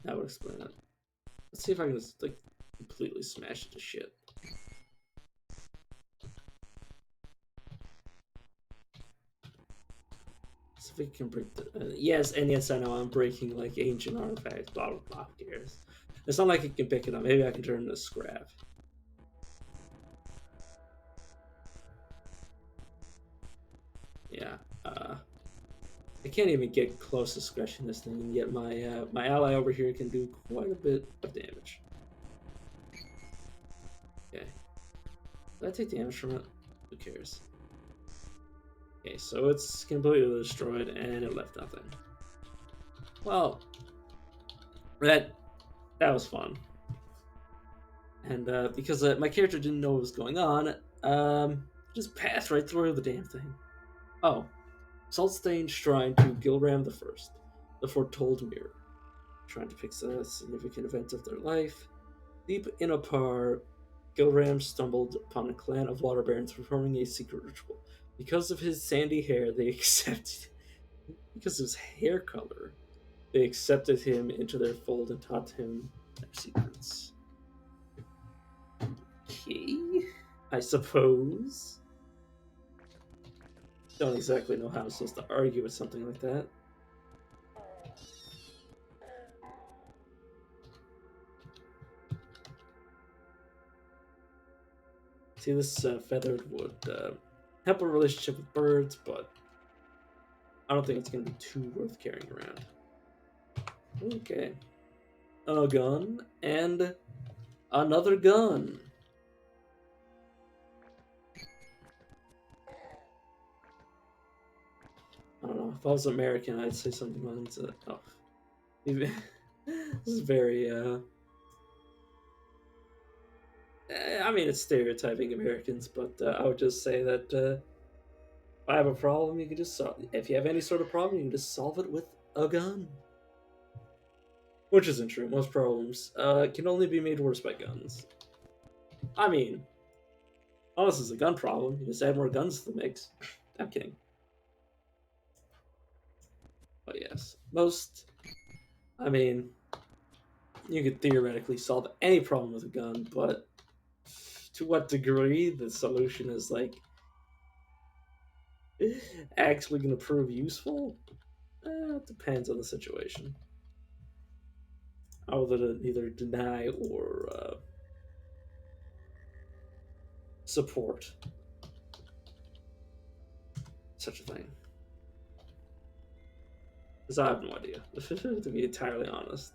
That would explain it. Let's see if I can just like completely smash it to shit. See if we can break the. Yes, and yes, I know I'm breaking like ancient artifacts. Blah blah blah. Who cares? It's not like it can pick it up. Maybe I can turn it into scrap. Yeah. I can't even get close to scratching this thing, and yet my my ally over here can do quite a bit of damage. Okay. Did I take damage from it? Who cares? Okay, so it's completely destroyed, and it left nothing. Well, that was fun. And because my character didn't know what was going on, just passed right through the damn thing. Oh, Saltstained Shrine to Gilram the First, the foretold mirror. Trying to fix a significant event of their life. Deep in a par, Gilram stumbled upon a clan of water barons performing a secret ritual. Because of his sandy hair, they accepted. Because of his hair color, they accepted him into their fold and taught him their secrets. Okay, I suppose. Don't exactly know how I'm supposed to argue with something like that. See, this feathered would help a relationship with birds, but I don't think it's going to be too worth carrying around. Okay. A gun and another gun. I don't know. If I was American, I'd say something like, oh. This is very, I mean, it's stereotyping Americans, but I would just say that if I have a problem, you can just solve it. If you have any sort of problem, you can just solve it with a gun. Which isn't true. Most problems can only be made worse by guns. I mean, unless it's a gun problem, you just add more guns to the mix. I'm kidding. But yes, I mean, you could theoretically solve any problem with a gun, but to what degree the solution is like actually going to prove useful? It depends on the situation. I would either deny or support such a thing. Because I have no idea, to be entirely honest.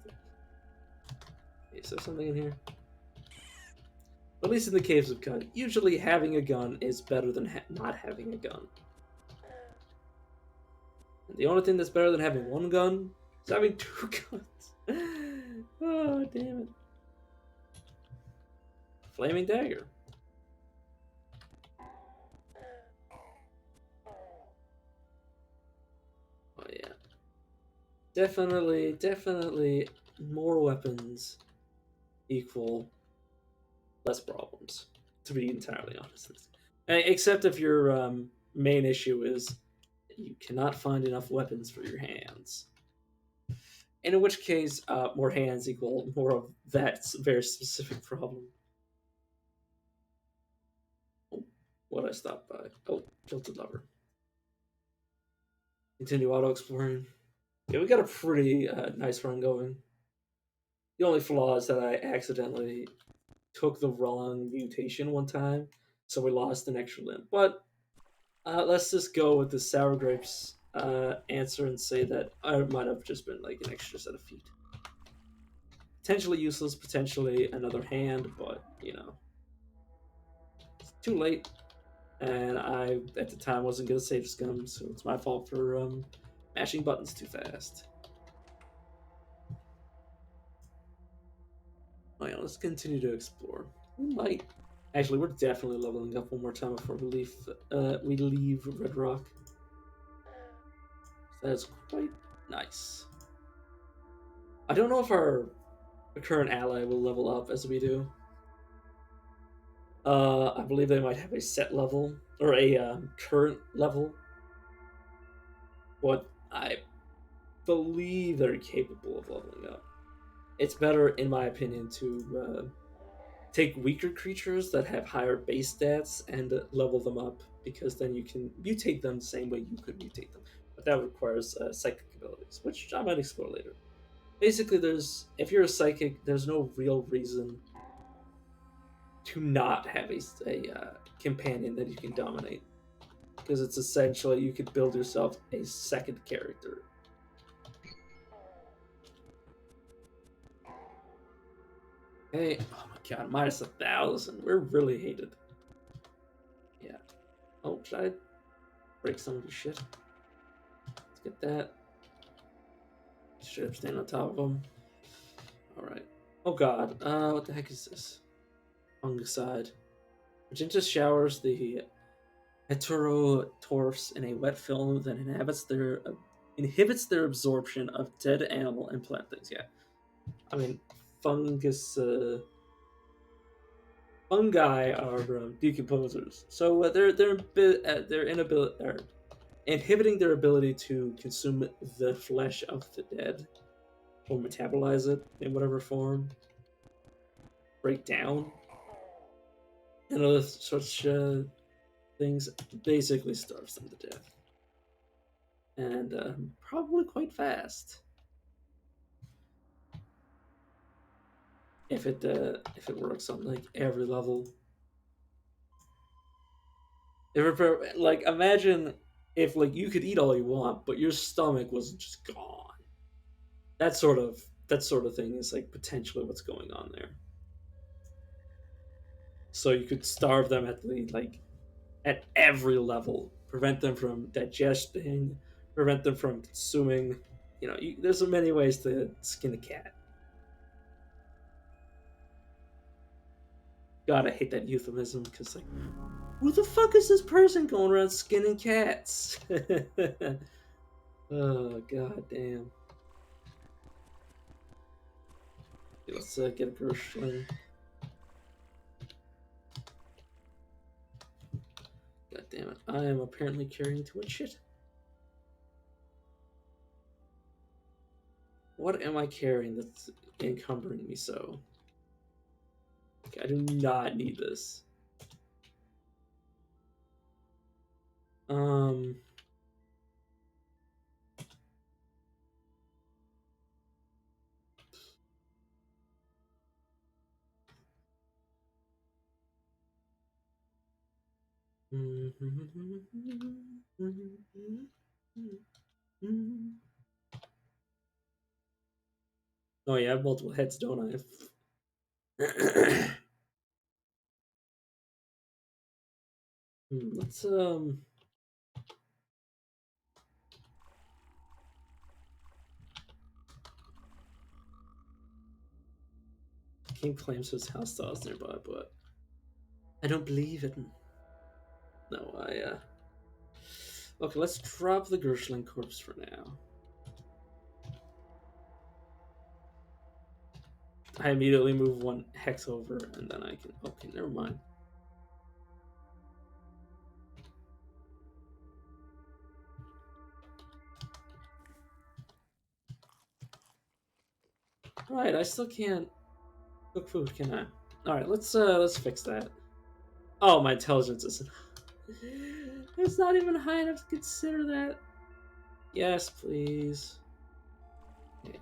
Is there something in here? At least in the Caves of Gun, usually having a gun is better than not having a gun. And the only thing that's better than having one gun is having two guns. Oh, damn it. Flaming Dagger. Oh, yeah. Definitely more weapons equal less problems, to be entirely honest. Except if your main issue is you cannot find enough weapons for your hands. In which case, more hands equal more of that very specific problem. Oh, what I stopped by? Oh, Jilted Lover. Continue auto exploring. Yeah, we got a pretty nice run going. The only flaw is that I accidentally took the wrong mutation one time, so we lost an extra limb. But let's just go with the sour grapes answer and say that I might have just been like an extra set of feet. Potentially useless, potentially another hand, but you know, it's too late. And I at the time wasn't gonna save scum, so it's my fault for mashing buttons too fast. Oh yeah, let's continue to explore. We might actually, we're definitely leveling up one more time before we leave Red Rock. That's quite nice. I don't know if our current ally will level up as we do. I believe they might have a set level or a current level, but I believe they're capable of leveling up. It's better, in my opinion, to take weaker creatures that have higher base stats and level them up, because then you can mutate them the same way you could mutate them. But that requires psychic abilities, which I might explore later. Basically, if you're a psychic, there's no real reason to not have a companion that you can dominate, because it's essentially you could build yourself a second character. Hey, oh my god, minus 1,000. We're really hated. Yeah. Oh, should I break some of your shit? Let's get that. Straight up stand on top of them. Alright. Oh god, what the heck is this? Fungicide. Magenta showers the heterotorphs in a wet film that inhibits their absorption of dead animal and plant things. Yeah. I mean, fungi are decomposers, so inhibiting their ability to consume the flesh of the dead or metabolize it in whatever form, break down, and other such things, basically starves them to death, and probably quite fast. If it works on like every level. Like, imagine if like you could eat all you want, but your stomach was just gone. That sort of thing is like potentially what's going on there. So you could starve them at every level, prevent them from digesting, prevent them from consuming. You know, there's so many ways to skin a cat. God, I hate that euphemism, because like, who the fuck is this person going around skinning cats? Oh god damn. Okay, let's get a Gershling. God damn it! I am apparently carrying too much shit. What am I carrying that's encumbering me so? Okay, I do not need this. Um. Oh yeah, I have multiple heads, don't I? Let's King claims his house styles nearby, but I don't believe it. No, okay, let's drop the Gershling corpse for now. I immediately move one hex over, and then I can. Okay, never mind. Right, I still can't cook food, can I? Alright, let's fix that. Oh, my intelligence isn't. It's not even high enough to consider that. Yes, please. Okay,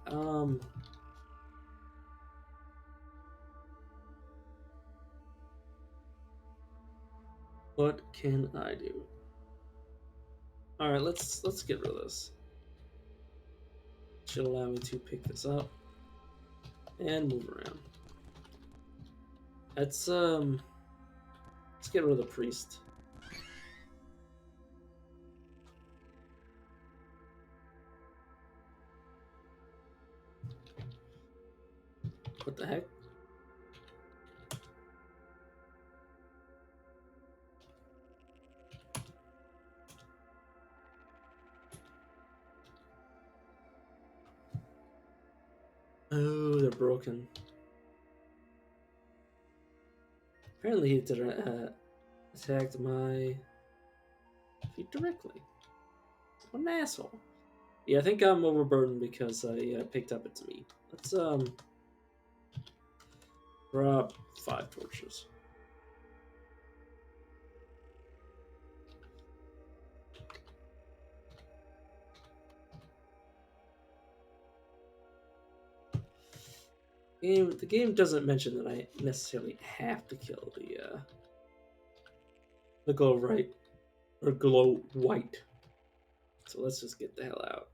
what can I do? Alright, let's get rid of this. Should allow me to pick this up and move around. Let's get rid of the priest. What the heck? Oh, they're broken. Apparently he did attacked my feet directly. What an asshole. Yeah, I think I'm overburdened because I picked up its meat. Let's drop 5 torches. The game doesn't mention that I necessarily have to kill the glow white. So let's just get the hell out.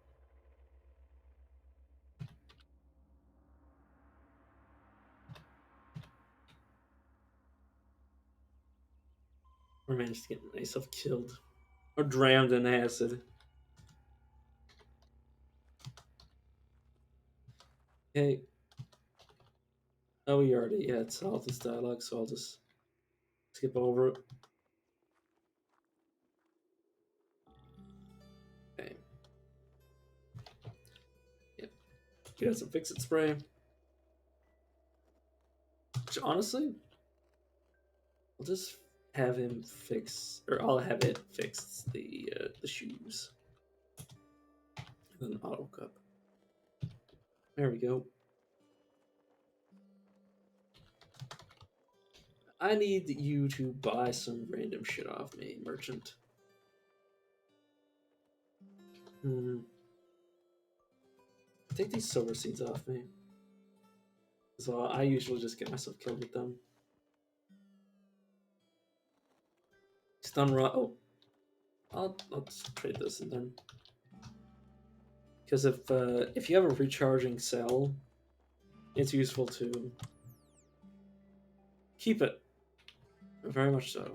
Or managed to get myself killed. Or drowned in acid. Okay. Oh, we already had solved this dialogue, so I'll just skip over it. Okay. Yep. Get some fix-it spray. Which honestly, I'll just have him fix, or I'll have it fix the shoes. And then auto cup. There we go. I need you to buy some random shit off me, merchant. Take these silver seeds off me. So I usually just get myself killed with them. Stun rot. Oh, I'll just trade this and then. Because if you have a recharging cell, it's useful to keep it. Very much so.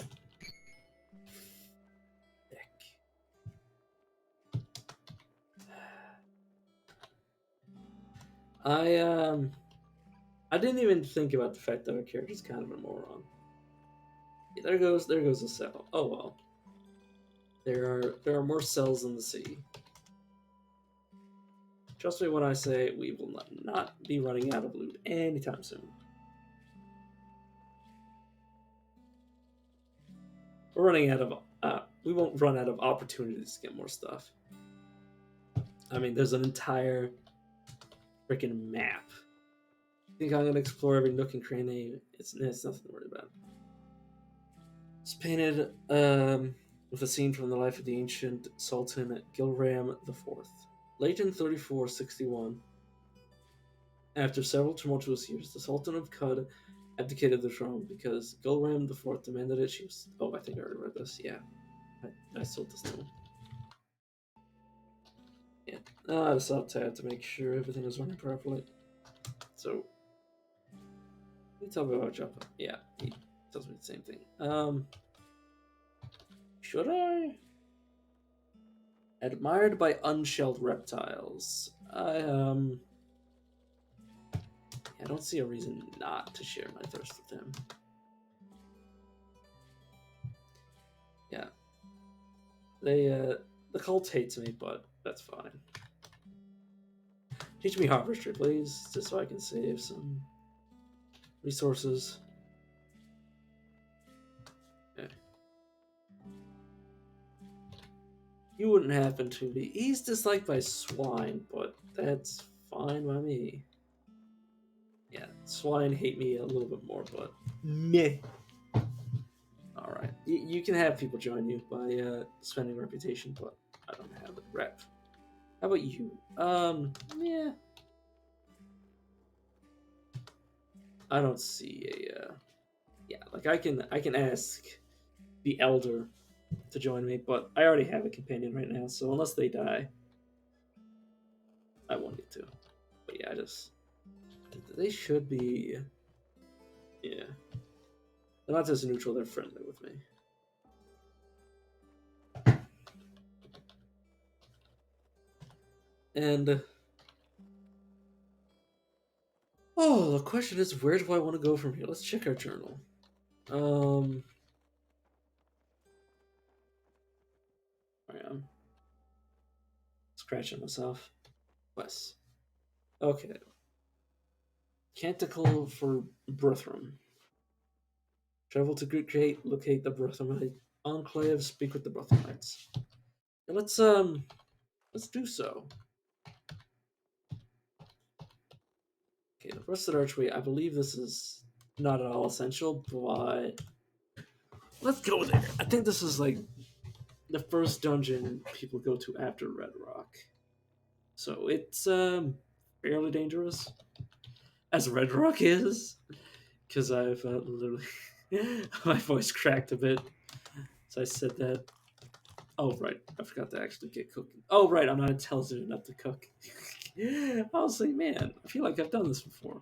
I didn't even think about the fact that our character's kind of a moron. Yeah, there goes a cell. Oh well. There are more cells in the sea. Trust me when I say we will not be running out of loot anytime soon. We're running out of we won't run out of opportunities to get more stuff. I mean, there's an entire freaking map. I think I'm gonna explore every nook and cranny. It's nothing to worry about. It's painted with a scene from the life of the ancient Sultan Gilram IV. Late in 3461, after several tumultuous years, the Sultan of Qud abdicated the throne because Gilram IV demanded it. She was. Oh, I think I already read this. Yeah, I sold this to him. Yeah, I just tab to make sure everything is running properly. So, he tell me about Joppa. Yeah, he tells me the same thing. Should I? Admired by unshelled reptiles. I don't see a reason not to share my thirst with him. Yeah. The cult hates me, but that's fine. Teach me harvestry, please, just so I can save some resources. Okay. You wouldn't happen to be. He's disliked by swine, but that's fine by me. Yeah, swine hate me a little bit more, but meh. All right, you can have people join you by spending reputation, but I don't have the rep. How about you? Yeah, I don't see a. Yeah, like I can ask the elder to join me, but I already have a companion right now, so unless they die, I won't need to. But yeah, I just they should be. Yeah, they're not just neutral; they're friendly with me. And oh, the question is, where do I want to go from here? Let's check our journal. I am scratching myself. Wes. Okay. Canticle for Brithrum. Travel to Great locate the Brithramite enclave, speak with the Brithrumites. Let's do so. Okay, the Rusted Archway, I believe this is not at all essential, but let's go there. I think this is like the first dungeon people go to after Red Rock. So it's fairly dangerous. As Red Rock is. Because I've literally my voice cracked a bit. So I said that. Oh right, I forgot to actually get cooking. Oh right, I'm not intelligent enough to cook. I was like, man, I feel like I've done this before.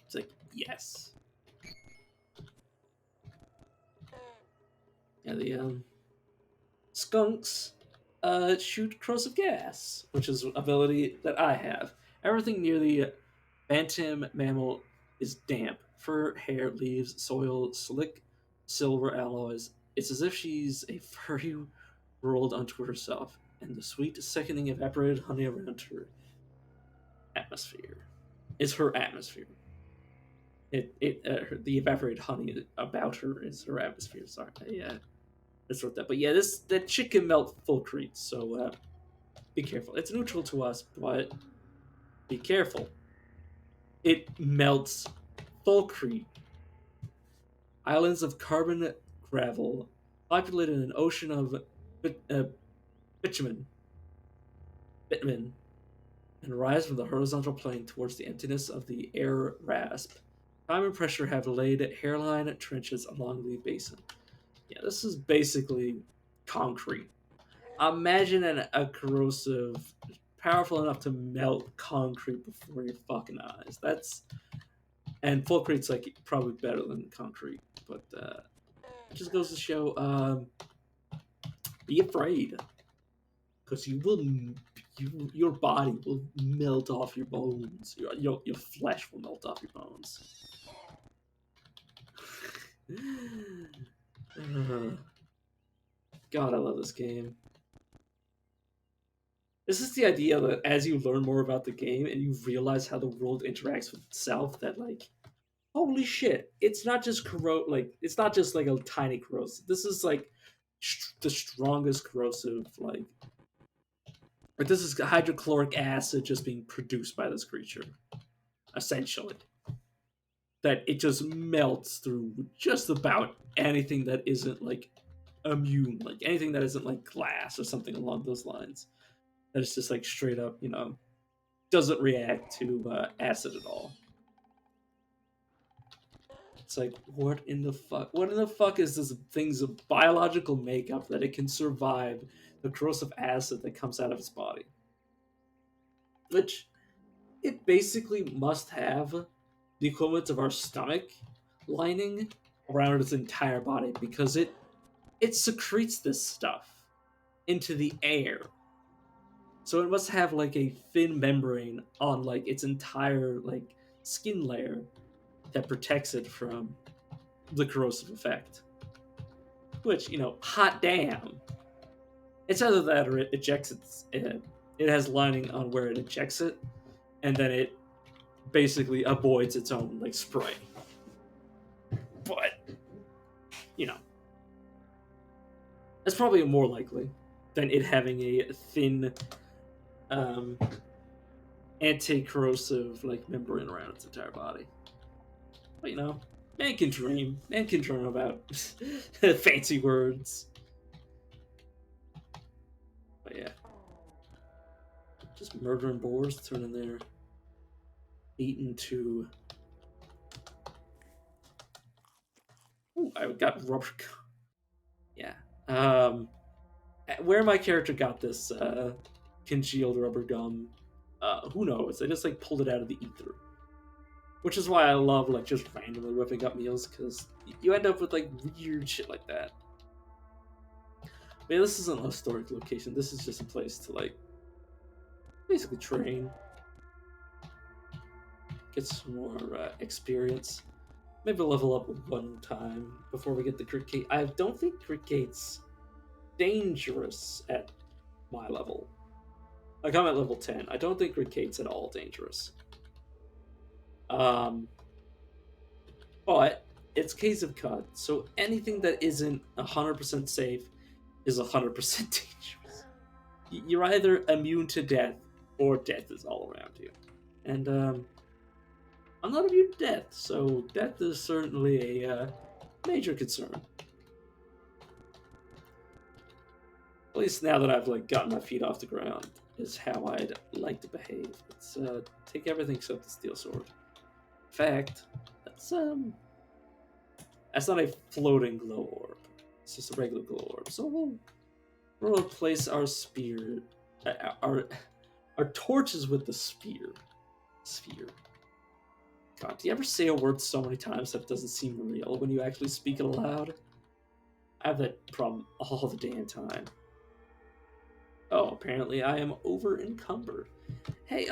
It's like, yes. Yeah, the skunks shoot corrosive gas, which is an ability that I have. Everything near the bantam mammal is damp. Fur, hair, leaves, soil, slick silver alloys. It's as if she's a furry rolled onto herself, and the sweet, sickening evaporated honey around her atmosphere is her atmosphere. The evaporated honey about her is her atmosphere. Sorry, yeah, that's what that. But yeah, that chick can melt Fulcrete, so be careful. It's neutral to us, but be careful. It melts Fulcrete. Islands of carbon gravel, populated in an ocean of bitumen, bitumen, and rise from the horizontal plane towards the emptiness of the air rasp. Time and pressure have laid hairline trenches along the basin. Yeah, this is basically concrete. Imagine a corrosive, powerful enough to melt concrete before your fucking eyes. And Fulcrete's like probably better than concrete, but it just goes to show, be afraid, because your body will melt off your bones. Your flesh will melt off your bones. God, I love this game. This is the idea that as you learn more about the game and you realize how the world interacts with itself, that like, holy shit, it's not just it's not just like a tiny corrosive. This is like the strongest corrosive, like this is hydrochloric acid just being produced by this creature, essentially. That it just melts through just about anything that isn't like immune, like anything that isn't like glass or something along those lines. That it's just like straight up, doesn't react to acid at all. It's like, what in the fuck? What in the fuck is this thing's biological makeup that it can survive the corrosive acid that comes out of its body? Which it basically must have the equivalent of our stomach lining around its entire body, because it secretes this stuff into the air. So it must have like a thin membrane on like its entire like skin layer that protects it from the corrosive effect. Which, hot damn. It's either that or it ejects it has lining on where it ejects it, and then it basically avoids its own like spray. But you know, that's probably more likely than it having a thin anti-corrosive like membrane around its entire body. But you know, man can dream. Man can dream about fancy words. But yeah, just murdering boars, turning their meat into. Ooh, I got rubber. Yeah. Where my character got this congealed rubber gum, who knows? They just like pulled it out of the ether. Which is why I love like just randomly whipping up meals, because you end up with like weird shit like that. But yeah, this isn't a historic location. This is just a place to like basically train, get some more experience, maybe level up one time before we get the crit gate. I don't think crit gate's dangerous at my level. Like I'm at level 10. I don't think crit gate's at all dangerous. But it's case of cut, so anything that isn't 100% safe is 100% dangerous. You're either immune to death, or death is all around you. And I'm not immune to death, so death is certainly a major concern. At least now that I've like gotten my feet off the ground, is how I'd like to behave. It's take everything except the steel sword. In fact, that's not a floating glow orb. It's just a regular glow orb. So we'll replace our spear, our torches with the spear. Sphere. God, do you ever say a word so many times that it doesn't seem real when you actually speak it aloud? I have that problem all the damn time. Oh, apparently I am over encumbered. Hey,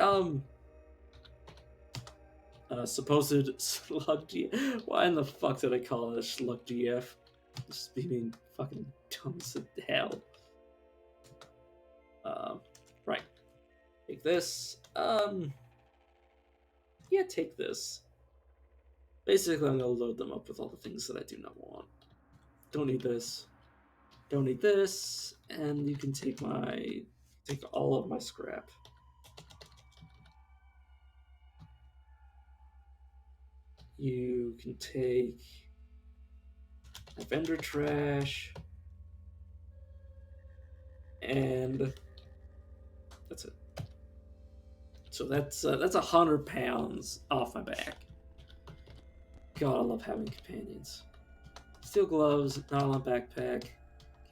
supposed slug GF. Why in the fuck did I call it a slug GF? Just being fucking dumb as hell. Right. Take this. Yeah, take this. Basically, I'm gonna load them up with all the things that I do not want. Don't need this. Don't need this. And you can take all of my scrap. You can take my vendor trash. And that's it. So that's 100 pounds off my back. God, I love having companions. Steel gloves, nylon backpack,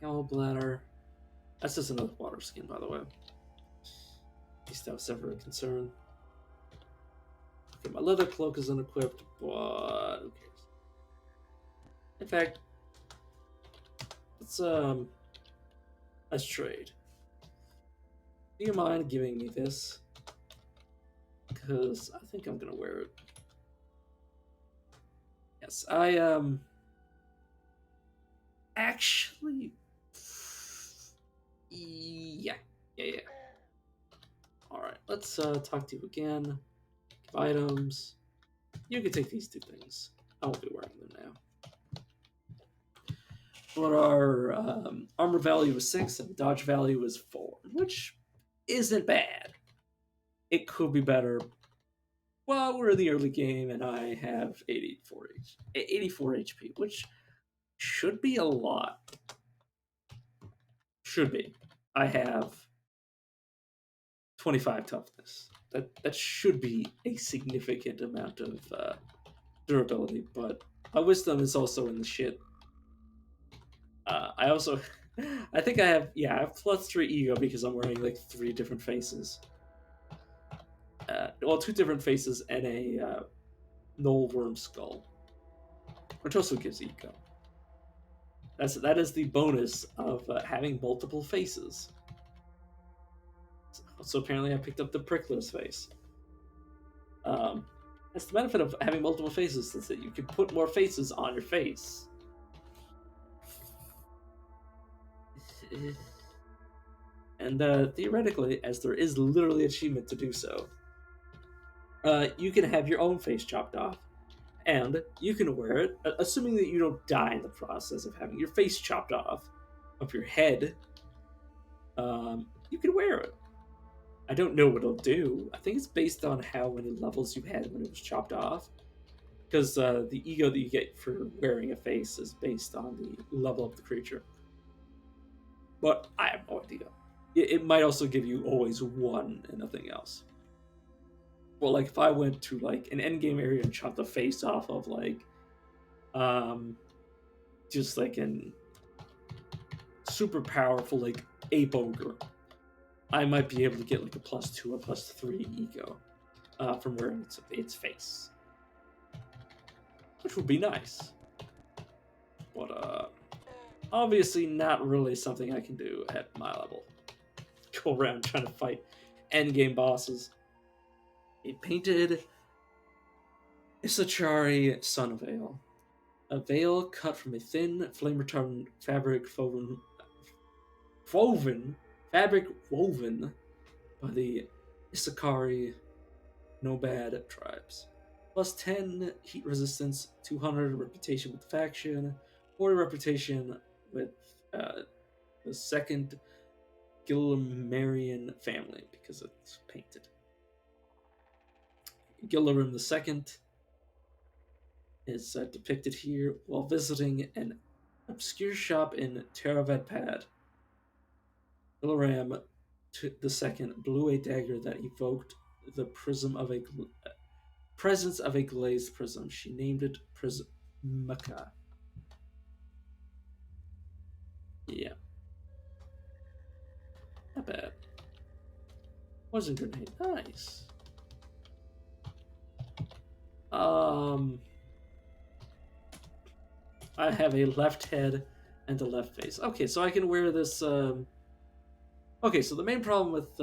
camel bladder. That's just another water skin, by the way. At least that was ever a concern. Okay, my leather cloak is unequipped, but who cares? In fact, let's trade. Do you mind giving me this? Because I think I'm gonna wear it. Yes, actually, yeah. All right, let's talk to you again. Give items. You can take these two things. I won't be wearing them now. But our armor value was 6 and dodge value was 4, which isn't bad. It could be better. Well, we're in the early game and I have 84 HP, which should be a lot. Should be. I have 25 toughness. That should be a significant amount of durability, but my wisdom is also in the shit. I also, I think I have +3 ego because I'm wearing like 3 different faces. Well, 2 different faces and a null worm skull, which also gives ego. That is the bonus of having multiple faces. So apparently I picked up the Prickler's face. That's the benefit of having multiple faces, is that you can put more faces on your face. And theoretically, as there is literally an achievement to do so, you can have your own face chopped off, and you can wear it, assuming that you don't die in the process of having your face chopped off of your head. You can wear it. I don't know what it'll do. I think it's based on how many levels you had when it was chopped off. Because the ego that you get for wearing a face is based on the level of the creature. But I have no idea. It might also give you always one and nothing else. Well, like if I went to like an endgame area and chopped the face off of like, just like an super powerful like ape ogre, I might be able to get like a +2 or +3 ego from wearing its face, which would be nice. But obviously not really something I can do at my level. Go around trying to fight endgame bosses. A painted Isachari Sun Veil. A veil cut from a thin, flame-retardant fabric woven by the Isakari Nobad tribes. +10 heat resistance, 200 reputation with the faction, 40 reputation with the second Gilmerian family because it's painted. Gilarim II is depicted here while visiting an obscure shop in Teravedpad. Gilaram II blew a dagger that evoked the presence of a glazed prism. She named it Prismica. Yeah. Not bad. Wasn't grenade. Nice. I have a left head and a left face. Okay, so I can wear this. Okay, so the main problem with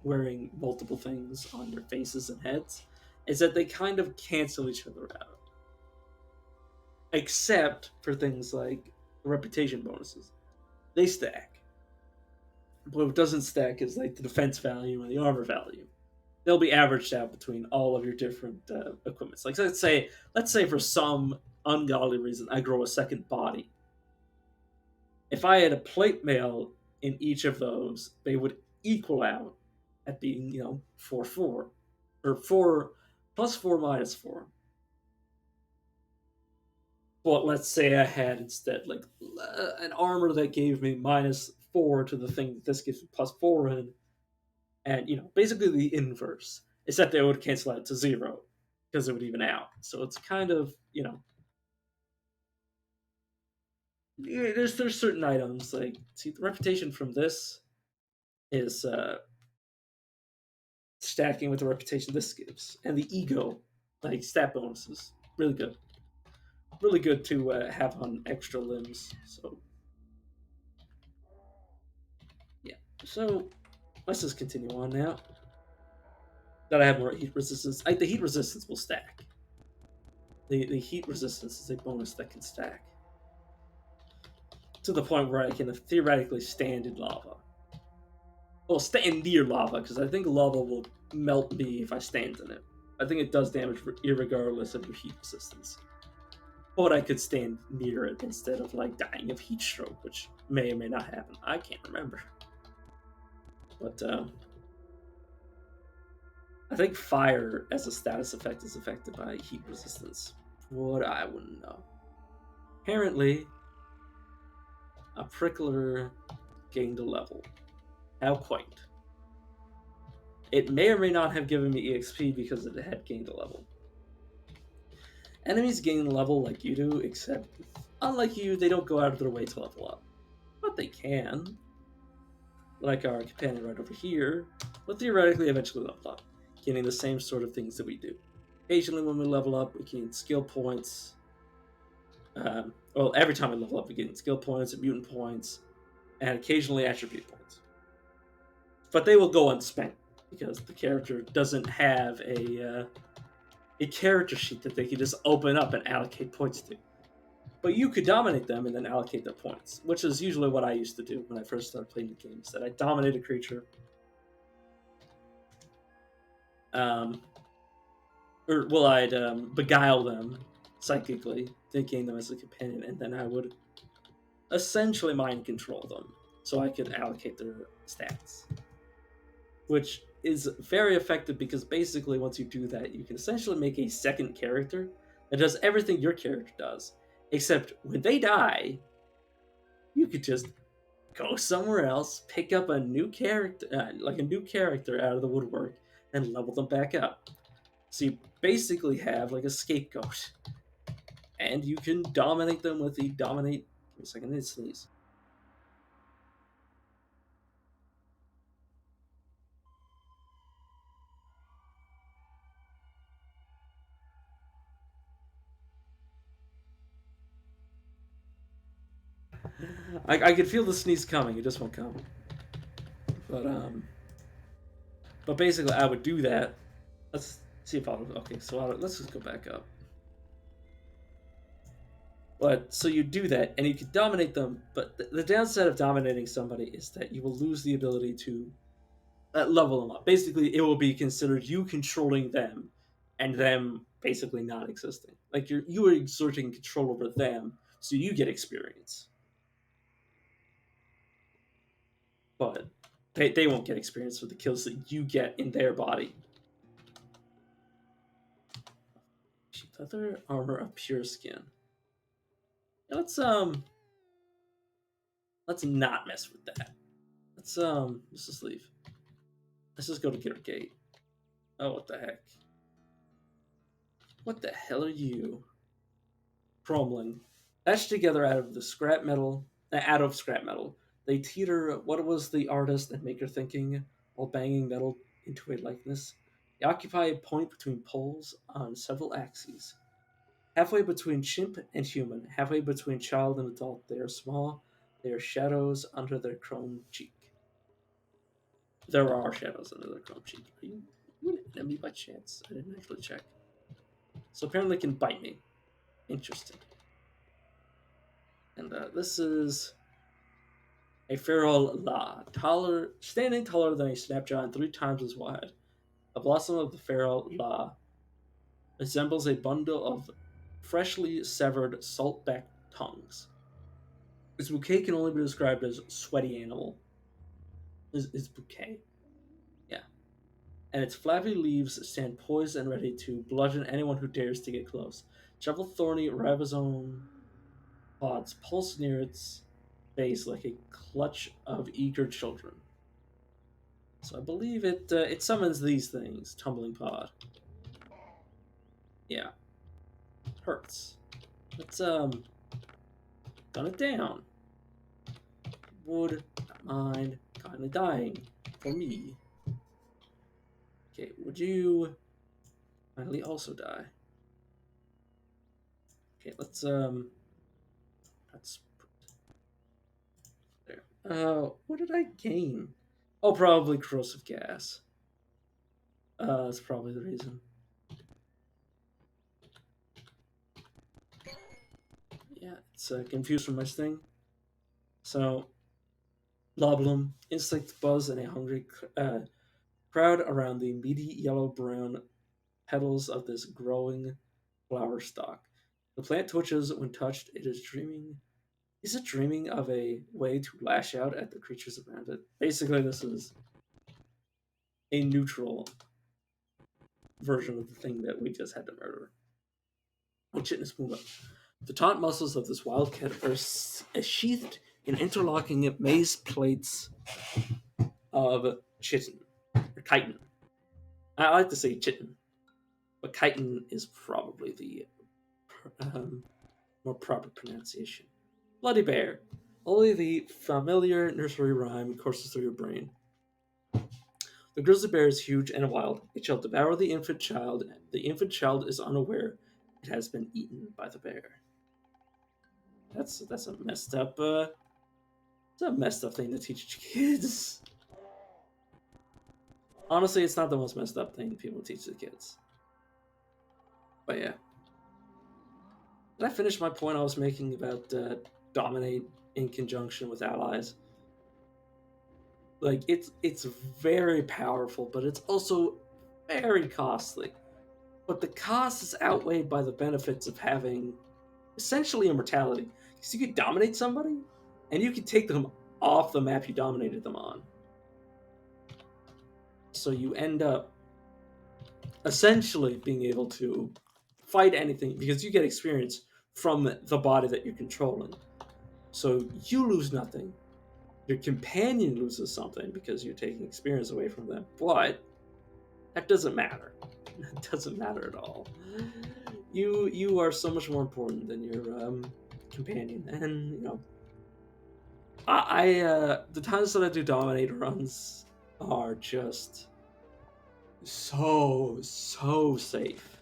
wearing multiple things on your faces and heads is that they kind of cancel each other out. Except for things like reputation bonuses. They stack. But what doesn't stack is like the defense value and the armor value. They'll be averaged out between all of your different equipments. Like let's say for some ungodly reason I grow a second body. If I had a plate mail in each of those, they would equal out at being 4/4 or 4 +4 -4. But let's say I had instead like an armor that gave me -4 to the thing that this gives me +4 in, and basically the inverse, except they would cancel out to 0 because it would even out. So it's kind of there's certain items like see the reputation from this is stacking with the reputation this gives, and the ego like stat bonuses really good to have on extra limbs. So yeah, so let's just continue on now. That I have more heat resistance. The heat resistance will stack. The heat resistance is a bonus that can stack to the point where I can theoretically stand in lava. Well, stand near lava because I think lava will melt me if I stand in it. I think it does damage irregardless of your heat resistance. But I could stand near it instead of like dying of heat stroke, which may or may not happen. I can't remember. But I think fire as a status effect is affected by heat resistance. What I wouldn't know. Apparently, a prickler gained a level. How quaint. It may or may not have given me EXP because it had gained a level. Enemies gain a level like you do, except unlike you, they don't go out of their way to level up. But they can. Like our companion right over here, but theoretically eventually level up, gaining the same sort of things that we do. Occasionally when we level up, we gain skill points. Well, every time we level up, we gain skill points and mutant points, and occasionally attribute points. But they will go unspent, because the character doesn't have a character sheet that they can just open up and allocate points to. But you could dominate them and then allocate their points, which is usually what I used to do when I first started playing the games. That I dominate a creature, I'd beguile them psychically, thinking them as a companion, and then I would essentially mind control them so I could allocate their stats. Which is very effective because basically once you do that, you can essentially make a second character that does everything your character does. Except when they die, you could just go somewhere else, pick up a new character, like a new character out of the woodwork, and level them back up. So you basically have like a scapegoat, and you can dominate them with the dominate. Give me a second, I need to sneeze. I could feel the sneeze coming. It just won't come. But basically, I would do that. Let's see if I'll. Okay, so let's just go back up. But so you do that, and you can dominate them. But the downside of dominating somebody is that you will lose the ability to level them up. Basically, it will be considered you controlling them, and them basically not existing. Like you are exerting control over them, so you get experience. But they won't get experience for the kills that you get in their body. Leather armor of pure skin. Yeah, let's not mess with that. Let's just leave. Let's just go to Gitter Gate. Oh, what the heck? What the hell are you? Cromling. Etched together out of scrap metal, they teeter. What was the artist and maker thinking while banging metal into a likeness? They occupy a point between poles on several axes. Halfway between chimp and human, halfway between child and adult, they are small. They are shadows under their chrome cheek. There are shadows under their chrome cheek. Are you an enemy by chance? I didn't actually check. So apparently, it can bite me. Interesting. And this is a feral la, standing taller than a snapjaw and 3 times as wide. The blossom of the feral la resembles a bundle of freshly severed salt-backed tongues. Its bouquet can only be described as sweaty animal. Is bouquet. Yeah. And its flabby leaves stand poised and ready to bludgeon anyone who dares to get close. Several thorny ribosome pods pulse near its base like a clutch of eager children. So I believe it summons these things. Tumbling pod. Yeah. Hurts. Let's gun it down. Would not mind kinda dying for me. Okay, would you finally also die? Okay, let's there. What did I gain? Oh, probably corrosive gas. That's probably the reason. Yeah, it's confused from my sting. So, Lobulum, insect buzz, and a hungry crowd around the meaty yellow-brown petals of this growing flower stalk. The plant twitches when touched. It is dreaming. Is it dreaming of a way to lash out at the creatures around it? Basically, this is a neutral version of the thing that we just had to murder. Oh, chitinous movement. The taut muscles of this wildcat are sheathed in interlocking maze plates of chitin, or chitin. I like to say chitin, but chitin is probably the more proper pronunciation. Bloody bear. Only the familiar nursery rhyme courses through your brain. The grizzly bear is huge and wild. It shall devour the infant child. The infant child is unaware it has been eaten by the bear. That's a messed up. It's a messed up thing to teach kids. Honestly, it's not the most messed up thing people teach the kids. But yeah. Did I finish my point I was making about dominate in conjunction with allies? Like it's very powerful, but it's also very costly. But the cost is outweighed by the benefits of having essentially immortality. Because you could dominate somebody, and you could take them off the map you dominated them on. So you end up essentially being able to fight anything because you get experience from the body that you're controlling. So you lose nothing. Your companion loses something because you're taking experience away from them, but that doesn't matter. It doesn't matter at all. You are so much more important than your companion, and you know, the times that I do dominate runs are just so safe.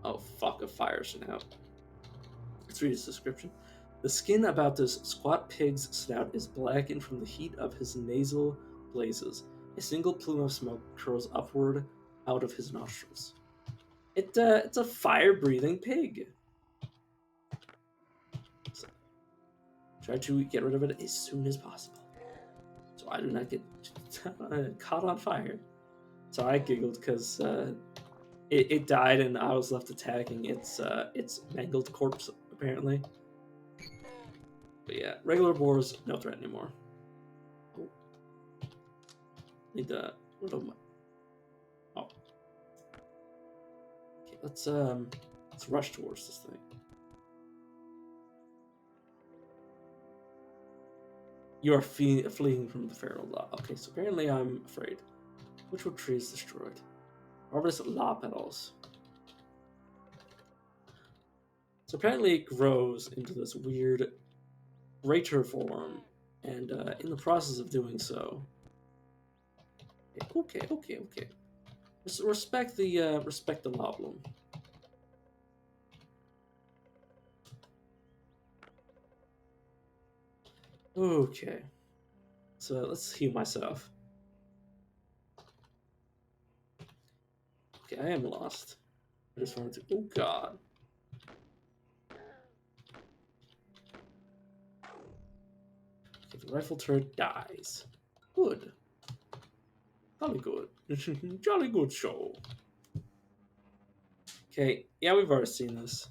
Oh fuck! A fire snout. Let's read his description. The skin about this squat pig's snout is blackened from the heat of his nasal blazes. A single plume of smoke curls upward out of his nostrils. It's a fire-breathing pig. So, try to get rid of it as soon as possible, so I do not get caught on fire. So I giggled because it died and I was left attacking its mangled corpse apparently. But yeah, regular boars, no threat anymore. Oh. Need to. Oh. Okay, let's rush towards this thing. You are fleeing from the feral law. Okay, so apparently I'm afraid. Which wood tree is destroyed? Harvest law petals. So apparently it grows into this weird greater form, and in the process of doing so. Okay. Respect the loblum. Okay. So let's heal myself. Okay, I am lost. I just wanted to. Oh god. Okay, the rifle turret dies. Good. Jolly good. Jolly good show. Okay, yeah, we've already seen this.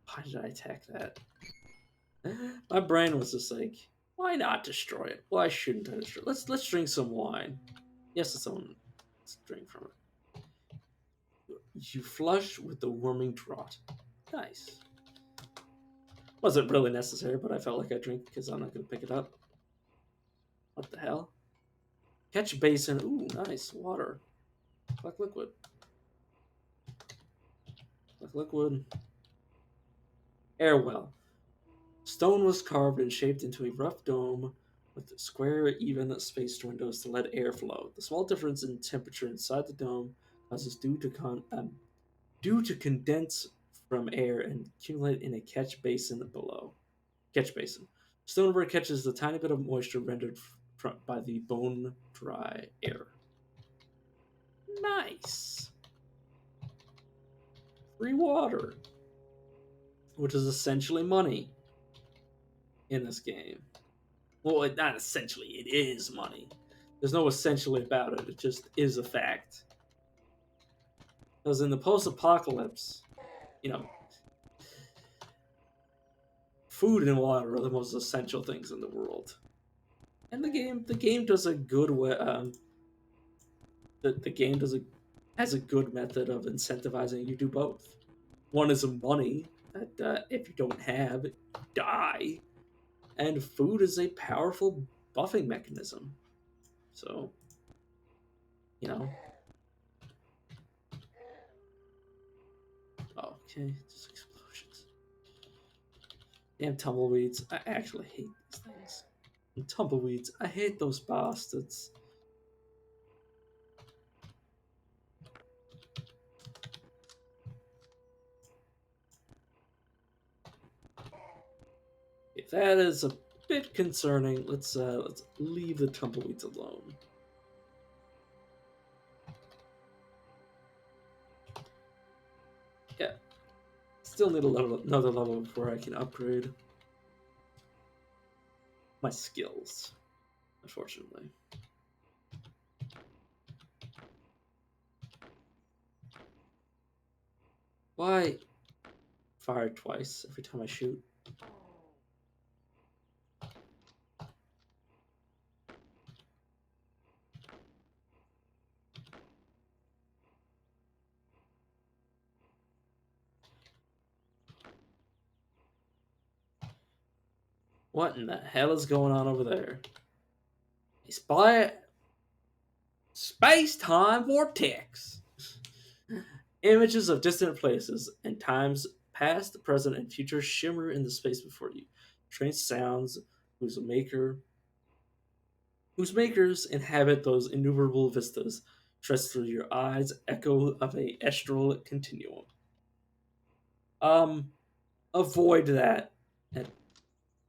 Why did I attack that? My brain was just like, why not destroy it? Why shouldn't I destroy it? Let's drink some wine. Yes, it's on. Let's drink from it. You flush with the warming draught. Nice. Wasn't really necessary, but I felt like I drink because I'm not gonna pick it up. What the hell? Catch basin. Ooh, nice. Water. Collect liquid. Collect liquid. Air well. Stone was carved and shaped into a rough dome with square, even spaced windows to let air flow. The small difference in temperature inside the dome causes dew to condense from air and accumulate in a catch basin below. Catch basin. Stoneware catches the tiny bit of moisture rendered by the bone dry air. Nice. Free water, which is essentially money in this game. Well, not essentially, it is money. There's no essentially about it, it just is a fact. Because in the post-apocalypse, you know, food and water are the most essential things in the world. And the game does a good way. The game has a good method of incentivizing you to do both. One is money that if you don't have, you die, and food is a powerful buffing mechanism. So, you know. Oh, okay, just explosions. Damn tumbleweeds. I actually hate these things. And tumbleweeds. I hate those bastards. If that is a bit concerning, let's leave the tumbleweeds alone. Yeah. Still need another level before I can upgrade my skills, unfortunately. Why fire twice every time I shoot? What in the hell is going on over there? A spy space-time vortex. Images of distant places and times past, present, and future shimmer in the space before you. Strange sounds whose makers inhabit those innumerable vistas, stretched through your eyes, echo of a astral continuum. Avoid that at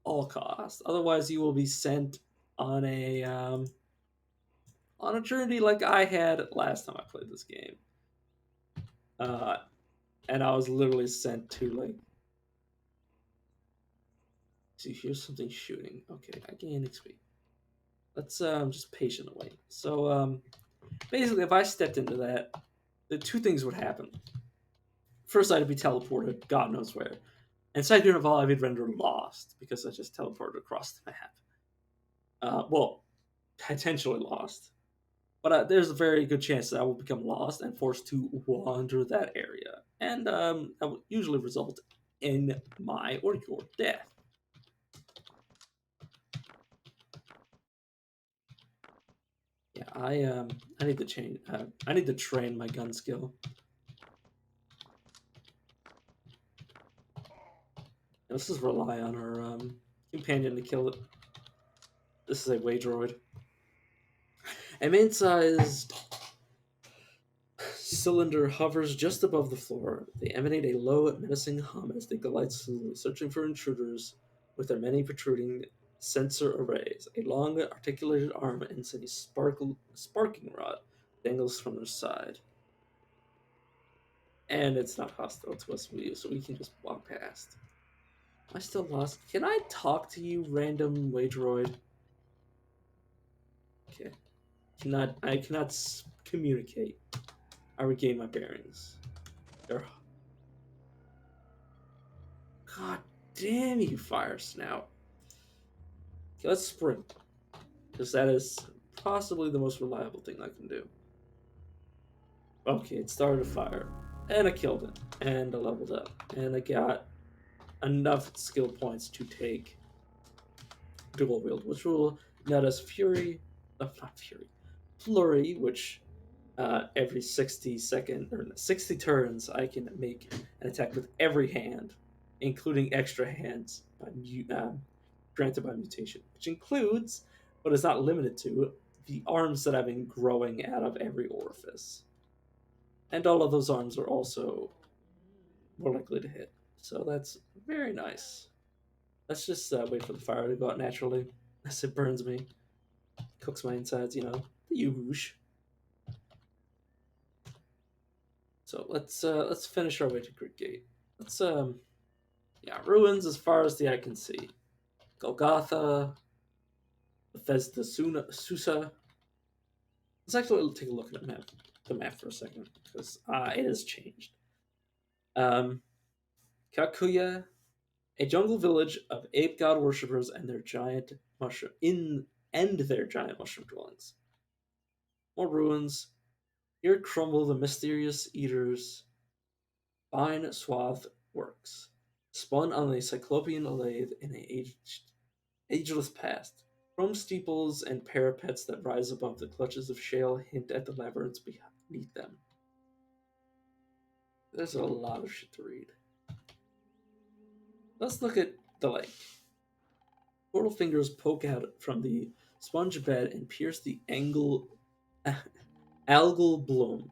all costs. Otherwise, you will be sent on a journey like I had last time I played this game. And I was literally sent to like. See, here's something shooting. Okay, I gain XP. Let's just patiently wait. So basically, if I stepped into that, the two things would happen. First, I'd be teleported, God knows where, and second of all, I'd be rendered lost because I just teleported across the map. Well, potentially lost, but there's a very good chance that I will become lost and forced to wander that area, and that will usually result in my or your death. Yeah, I need to change. I need to train my gun skill. Let's just rely on our companion to kill it. This is a way droid. A main-sized cylinder hovers just above the floor. They emanate a low, menacing hum as they glide slowly, searching for intruders with their many protruding sensor arrays. A long, articulated arm ends in a sparking rod dangles from their side. And it's not hostile to us, so we can just walk past. Am I still lost? Can I talk to you, random way droid? Okay. I cannot communicate. I regain my bearings. There. God damn you, fire snout. Okay, let's sprint. Because that is possibly the most reliable thing I can do. Okay, it started a fire. And I killed it. And I leveled up. And I got enough skill points to take dual wield, which will net us Fury. Not Fury. Flurry, which every 60 turns, I can make an attack with every hand, including extra hands granted by mutation, which includes, but is not limited to, the arms that I've been growing out of every orifice. And all of those arms are also more likely to hit. So that's very nice. Let's just wait for the fire to go out naturally, as it burns me, cooks my insides, the usual. So let's finish our way to Greek Gate. Let's ruins as far as the eye can see. Golgotha, Bethesda, Susa. Let's actually take a look at the map for a second, because it has changed. Kakuya, a jungle village of ape god worshippers and their giant mushroom dwellings. More ruins. Here crumble the mysterious eaters. Fine swath works, spun on a cyclopean lathe in an ageless past. Chrome steeples and parapets that rise above the clutches of shale hint at the labyrinths beneath them. There's a lot of shit to read. Let's look at the lake. Portal fingers poke out from the sponge bed and pierce the algal bloom,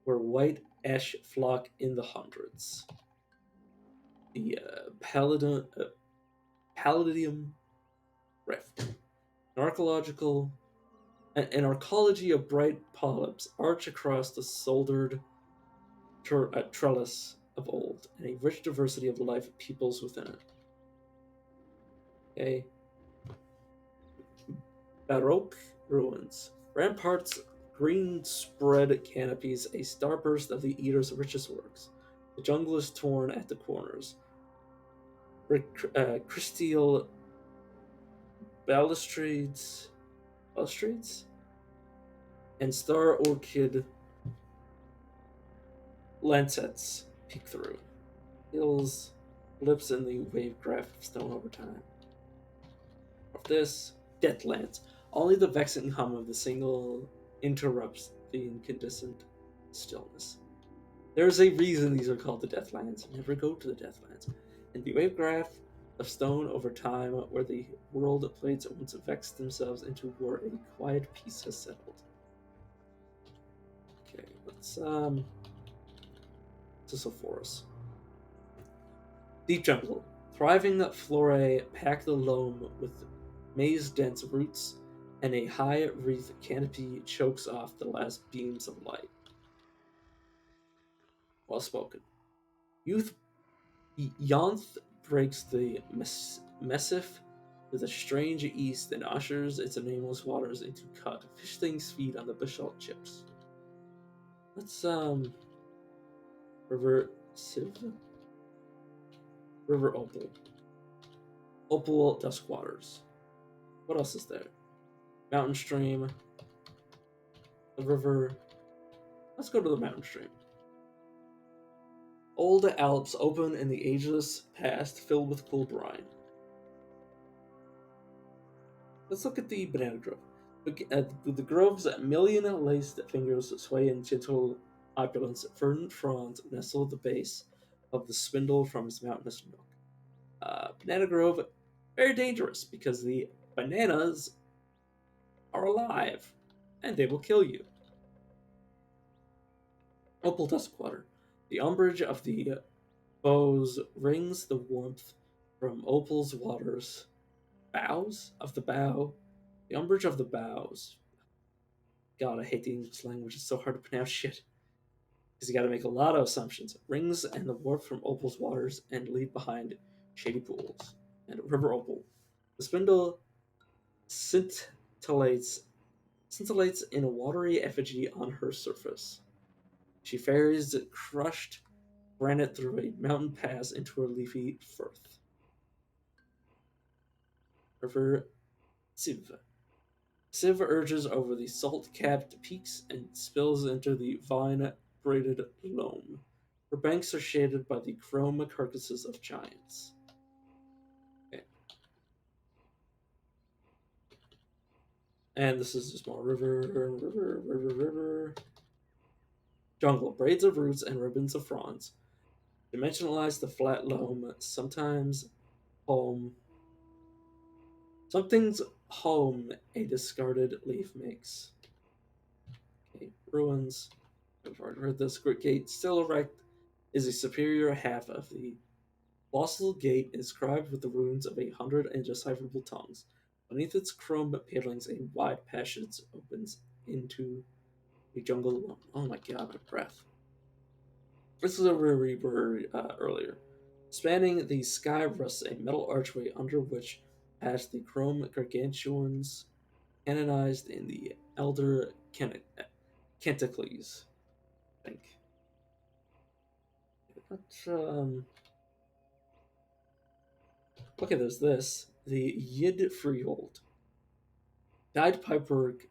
where white ash flock in the hundreds. The Palladium Rift. An arcology of bright polyps arch across the soldered trellis of old, and a rich diversity of life peoples within it. Okay. Baroque ruins. Ramparts, green spread canopies, a starburst of the eater's richest works. The jungle is torn at the corners. Crystal balustrades, and star orchid lancets peek through. Hills, blips in the wave graph of stone over time. Of this, Deathlands. Only the vexing hum of the single interrupts the incandescent stillness. There is a reason these are called the Deathlands. Never go to the Deathlands. In the wave graph of stone over time, where the world plates once vexed themselves into where a quiet peace has settled. Okay, let's Sophoros. Deep jungle. Thriving flora pack the loam with maze-dense roots, and a high wreath canopy chokes off the last beams of light. Well spoken. Youth Yonth breaks the Messif with a strange east and ushers its nameless waters into cut. Fish things feed on the basalt chips. Let's River Civ. River Opal. Opal Dusk Waters. What else is there? Mountain Stream. The river. Let's go to the mountain stream. Old Alps open in the ageless past, filled with cool brine. Let's look at the banana grove. The grove's million laced fingers sway in gentle opulence. Verdant fronds nestle at the base of the spindle from its mountainous nook. Banana grove, very dangerous because the bananas are alive and they will kill you. Opal Duskwater. The umbrage of the boughs rings the warmth from Opal's waters. Boughs of the bough. The umbrage of the boughs. God, I hate the English language. It's so hard to pronounce shit. Because you gotta make a lot of assumptions. Rings and the warmth from Opal's waters and leave behind shady pools. And River Opal. The spindle scintillates in a watery effigy on her surface. She ferries crushed granite through a mountain pass into a leafy firth. River Civ. Civ urges over the salt-capped peaks and spills into the vine-braided loam. Her banks are shaded by the chrome carcasses of giants. Okay. And this is just more river. Jungle. Braids of roots and ribbons of fronds. Dimensionalize the flat loam, sometimes home. Something's home a discarded leaf makes. Okay, ruins. I've already read this. Great Gate, still erect, is a superior half of the colossal gate inscribed with the runes of 100 indecipherable tongues. Beneath its chrome palings, a wide passage opens into a jungle alone. Oh my god, my breath. This is a we were earlier. Spanning the sky rests a metal archway under which pass the chrome gargantuans canonized in the Elder Canticles. I think. Let's, okay, there's this. The Yid Freehold. Dyed pipework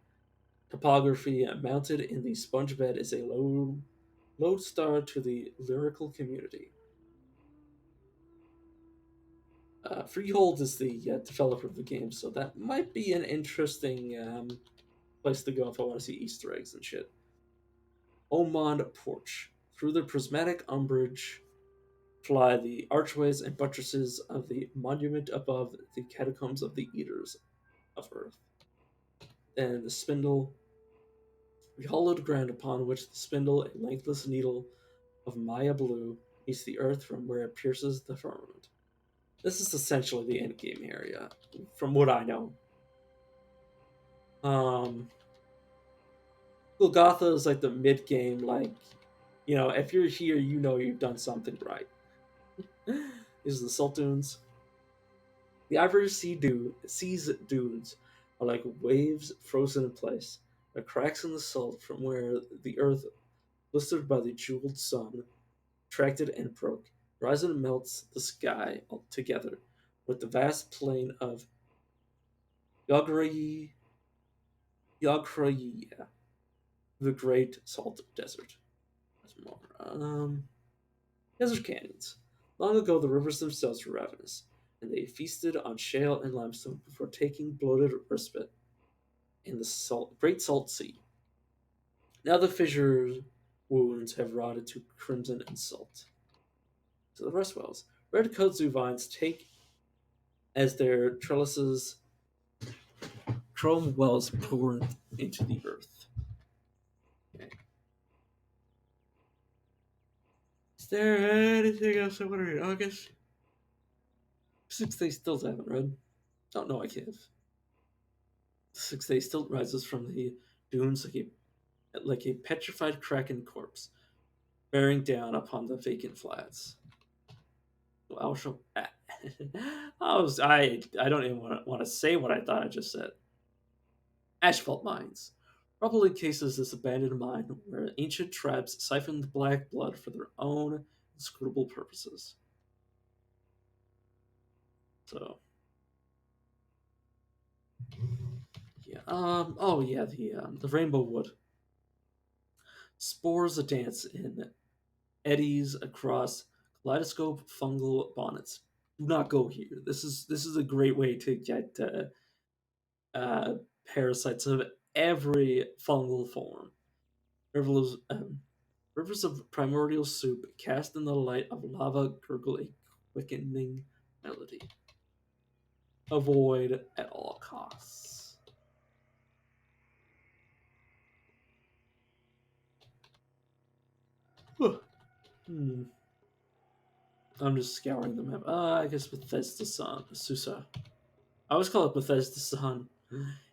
topography mounted in the sponge bed is a lodestar to the lyrical community. Freehold is the developer of the game, so that might be an interesting place to go if I want to see Easter eggs and shit. Oman Porch. Through the prismatic umbrage fly the archways and buttresses of the monument above the catacombs of the Eaters of Earth. Then the spindle, the hollowed ground upon which the spindle, a lengthless needle of Maya blue, meets the earth from where it pierces the firmament. This is essentially the endgame area, from what I know. Golgotha is like the mid game, like, you know, if you're here, you know you've done something right. These are the salt dunes. The Ivory Sea's dunes are like waves frozen in place. There are cracks in the salt from where the earth, blistered by the jeweled sun, contracted and broke. Horizon melts the sky altogether with the vast plain of Yagrayi, the Great Salt Desert. That's more. Desert canyons. Long ago, the rivers themselves were ravenous. and they feasted on shale and limestone before taking bloated respite in the Great Salt Sea. Now the fissure's wounds have rotted to crimson and salt. So the rest wells. Red kudzu vines take as their trellises chrome wells pour into the earth. Okay. Is there anything else I want to read? August? 6 Days Still haven't read. Oh no, I can't. 6 Days Still rises from the dunes like a petrified kraken corpse, bearing down upon the vacant flats. I'll show. I don't even want to say what I thought I just said. Asphalt mines. Rubble encases this abandoned mine where ancient tribes siphoned black blood for their own inscrutable purposes. So, yeah. Oh yeah. The Rainbow Wood. Spores a dance in eddies across kaleidoscope fungal bonnets. Do not go here. This is a great way to get uh, parasites of every fungal form. Rivers, rivers of primordial soup cast in the light of lava gurgle a quickening melody. Avoid at all costs. Hmm. I'm just scouring the map. I guess Bethesda Sun, Susa. I always call it Bethesda Sun.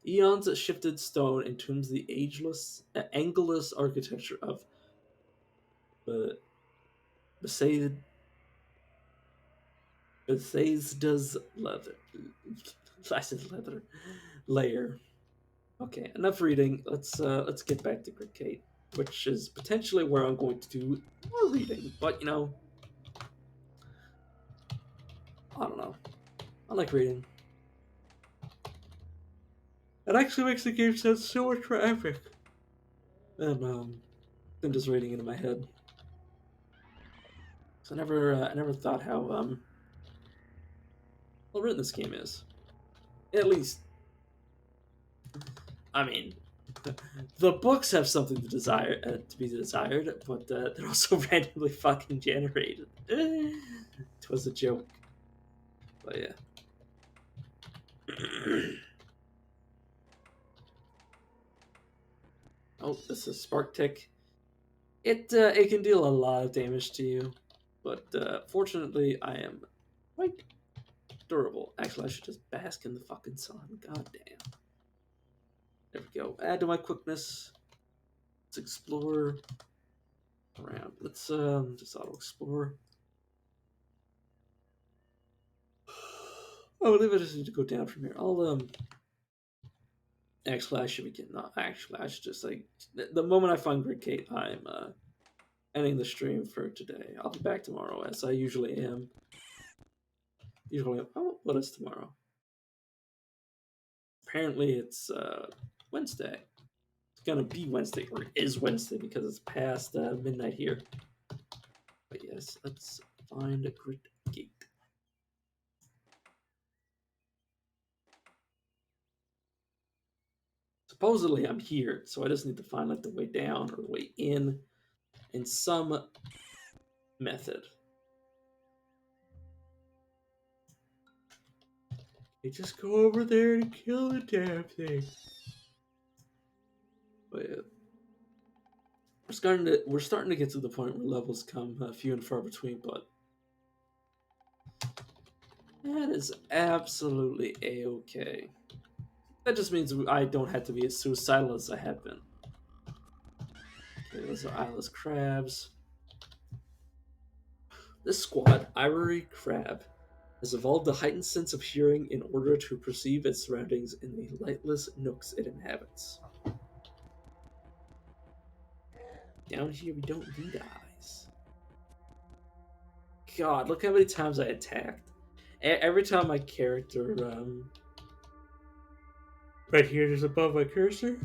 Eons shifted stone entombs the ageless, angleless architecture of Bethesda, Bethesda's leather. I said leather layer. Okay, enough reading. Let's get back to Grid Kate, which is potentially where I'm going to do more reading. But you know, I don't know. I like reading. It actually makes the game sound so much more epic. And I'm just reading it in my head. So I never thought how well written this game is. At least, I mean, the books have something to be desired, but they're also randomly fucking generated. It was a joke, but yeah. Oh, this is Spark Tick. It can deal a lot of damage to you, but fortunately I am quite durable. Actually, I should just bask in the fucking sun. God damn. There we go. Add to my quickness. Let's explore around. Let's just auto explore. Oh, I believe I just need to go down from here. I'll actually I should be getting. No, actually I should just like the moment I find Grid Kate, I'm ending the stream for today. I'll be back tomorrow as I usually am. Oh, what is tomorrow? Apparently it's Wednesday. It's gonna be Wednesday, or it is Wednesday because it's past midnight here. But yes, let's find a Grid Gate. Supposedly I'm here, so I just need to find like the way down or the way in some method. You just go over there and kill the damn thing. But yeah. We're starting to get to the point where levels come few and far between, but that is absolutely a-okay. That just means I don't have to be as suicidal as I have been. Okay, those are eyeless crabs. This squad, Ivory Crab, has evolved a heightened sense of hearing in order to perceive its surroundings in the lightless nooks it inhabits. Down here, we don't need eyes. God, look how many times I attacked. Every time my character, right here, just above my cursor.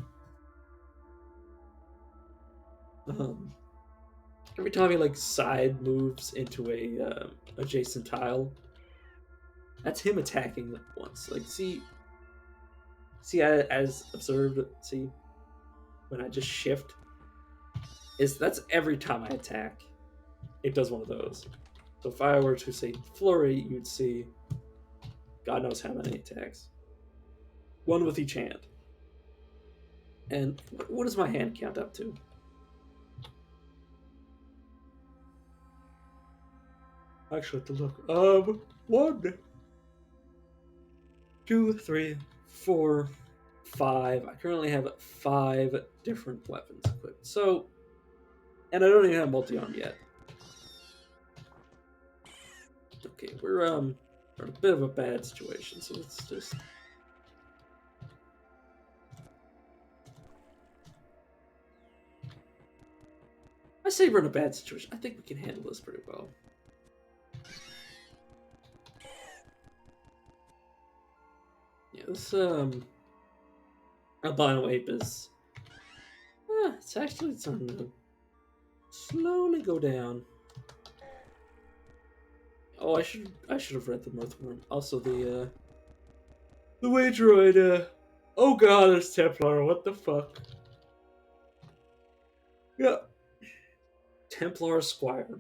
Every time he like side moves into a adjacent tile, That's him attacking once. Like, see, as observed, see, when I just shift, that's every time I attack, it does one of those. So if I were to say flurry, you'd see God knows how many attacks. One with each hand. And what does my hand count up to? Actually, have to look. 1, 2, 3, 4, 5. I currently have 5 different weapons equipped. So, and I don't even have multi-arm yet. Okay, we're in a bit of a bad situation, so let's just. I say we're in a bad situation. I think we can handle this pretty well. Yeah, this albino ape is. It's actually starting to slowly go down. Oh, I should have read the Mirthworm. Also the Wageroid. Oh god, there's Templar. What the fuck? Yeah, Templar Squire.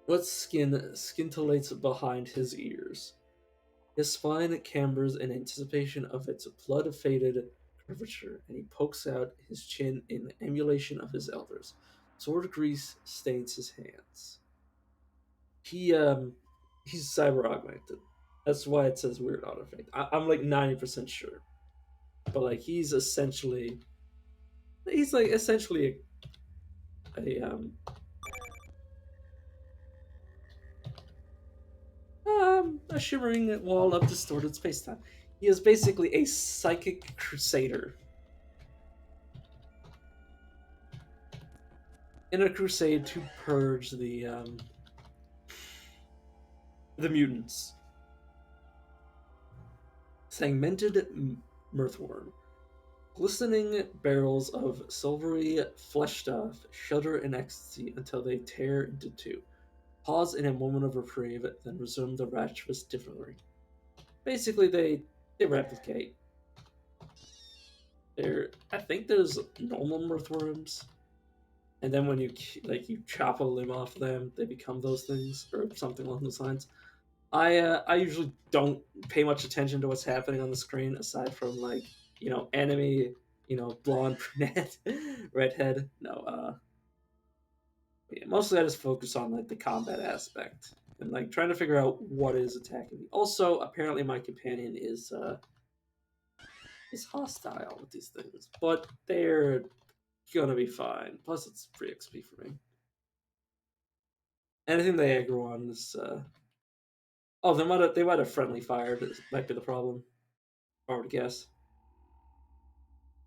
What skin scintillates behind his ears? His spine cambers in anticipation of its blood-faded curvature, and he pokes out his chin in emulation of his elders. Sword grease stains his hands. He's cyber augmented. That's why it says weird artifact. I'm like 90% sure, but like he's like essentially a shimmering wall of distorted spacetime. He is basically a psychic crusader in a crusade to purge the mutants. Segmented Mirthworm. Glistening barrels of silvery flesh stuff shudder in ecstasy until they tear into two. Pause in a moment of reprieve, then resume the rapturous differently. Basically, they replicate. I think there's normal Mirthworms, and then when you chop a limb off them, they become those things or something along those lines. I usually don't pay much attention to what's happening on the screen aside from like enemy blonde brunette redhead. No, yeah, mostly I just focus on like the combat aspect and like trying to figure out what is attacking me. Also, apparently my companion is hostile with these things, but they're gonna be fine. Plus, it's free XP for me. Anything they aggro on is oh, they might have friendly fired. It might be the problem. If I were to guess.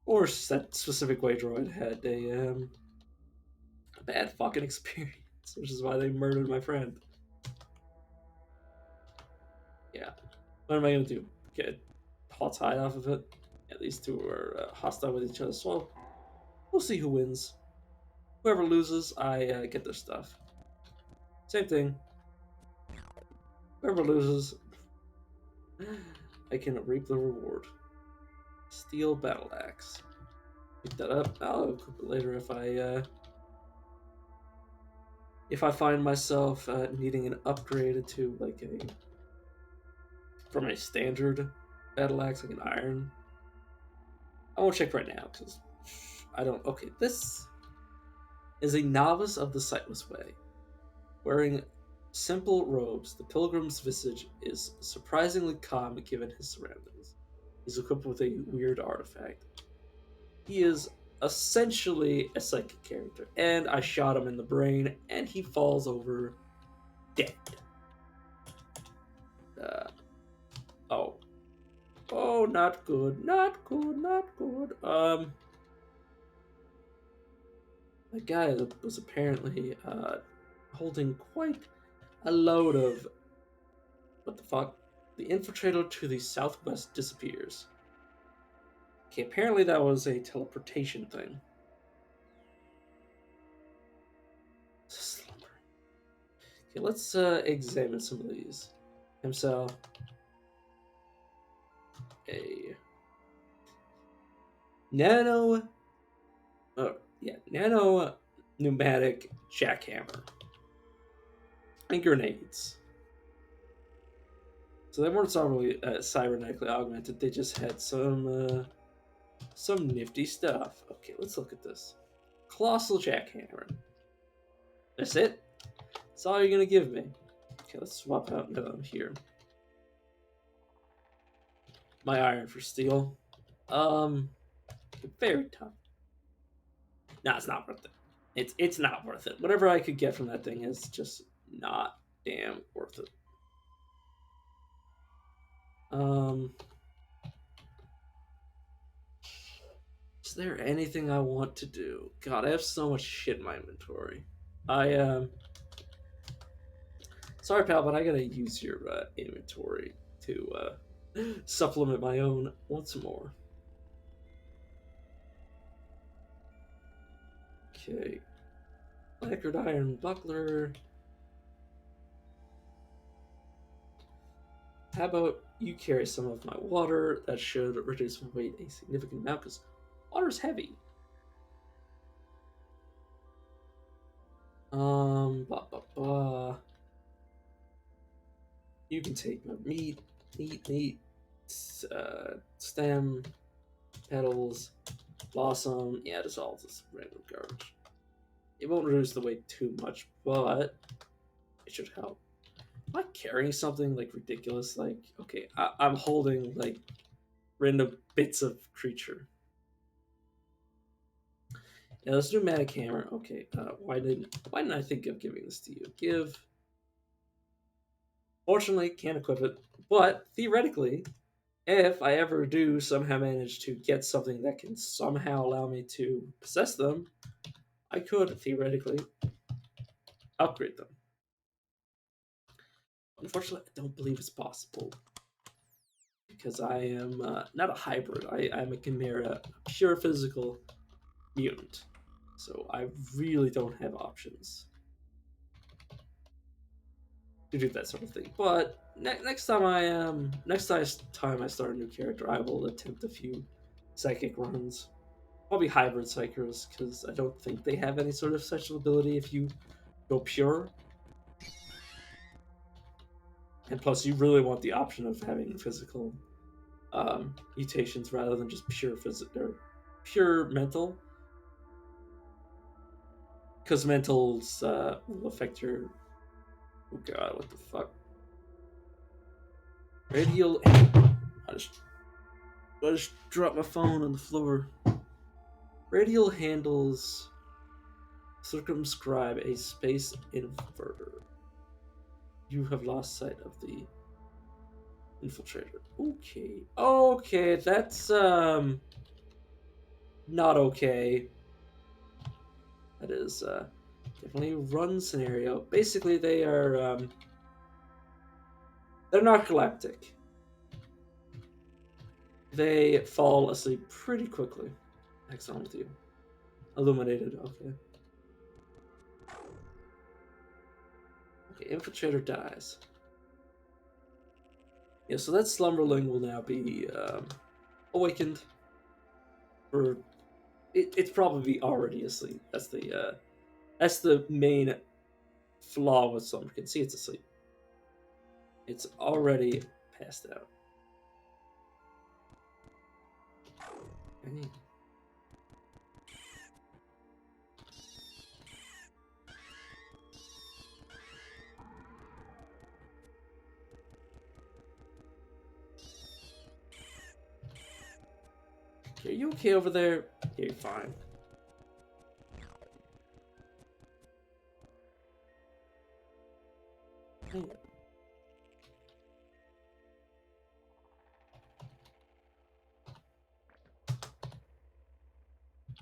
Or that specific way droid had a bad fucking experience, which is why they murdered my friend. Yeah. What am I gonna do? Get Hot's hide off of it? Yeah, these two are hostile with each other, so we'll see who wins. Whoever loses, I get their stuff. Same thing. Whoever loses, I can reap the reward. Steel battle axe. Pick that up. I'll equip it later if I find myself needing an upgrade to like from a standard battle axe, like an iron. I won't check right now because I don't. Okay, this is a novice of the Sightless Way. Wearing simple robes, the pilgrim's visage is surprisingly calm given his surroundings. He's equipped with a weird artifact. He is essentially a psychic character, and I shot him in the brain, and he falls over dead. Oh. Oh, not good, not good, not good. The guy that was apparently holding quite a load of what the fuck? The infiltrator to the southwest disappears. Okay, apparently that was a teleportation thing. Slumber. Okay, let's examine some of these. Himself. a nano, nano pneumatic jackhammer and grenades. So they weren't cybernetically augmented. They just had some nifty stuff. Okay, let's look at this. Colossal jackhammer. That's it. That's all you're gonna give me. Okay, let's swap out here. My iron for steel. Very tough. No, it's not worth it. It's not worth it. Whatever I could get from that thing is just not damn worth it. Is there anything I want to do? God, I have so much shit in my inventory. Sorry, pal, but I gotta use your inventory to supplement my own once more. Okay. Lacquered iron buckler. How about you carry some of my water? That should reduce my weight a significant amount because water's heavy. Blah, blah, blah. You can take my meat, stem, petals, blossom. Yeah, just all this random garbage. It won't reduce the weight too much, but it should help. Am I carrying something like ridiculous? Like, okay, I'm holding like random bits of creature. Yeah, this pneumatic hammer. Okay, why didn't I think of giving this to you? Give. Fortunately, can't equip it, but theoretically, if I ever do somehow manage to get something that can somehow allow me to possess them, I could theoretically upgrade them. Unfortunately, I don't believe it's possible because I am not a hybrid. I'm a chimera, a pure physical mutant. So I really don't have options to do that sort of thing. But next time I start a new character, I will attempt a few psychic runs. Probably hybrid psychers because I don't think they have any sort of special ability if you go pure. And plus, you really want the option of having physical mutations rather than just pure physical or pure mental, because mentals will affect your. Oh god, what the fuck? Radial. I just dropped my phone on the floor. Radial handles circumscribe a space inverter. You have lost sight of the infiltrator. Okay, that's not okay. That is definitely a run scenario. Basically, they are they're narcoleptic. They fall asleep pretty quickly. Next on with you. Illuminated, okay. Okay, infiltrator dies. Yeah, so that slumberling will now be awakened. For it's probably already asleep. That's the main flaw with slumber. You can see it's asleep. It's already passed out. Okay. Are you okay over there? Yeah, you're fine.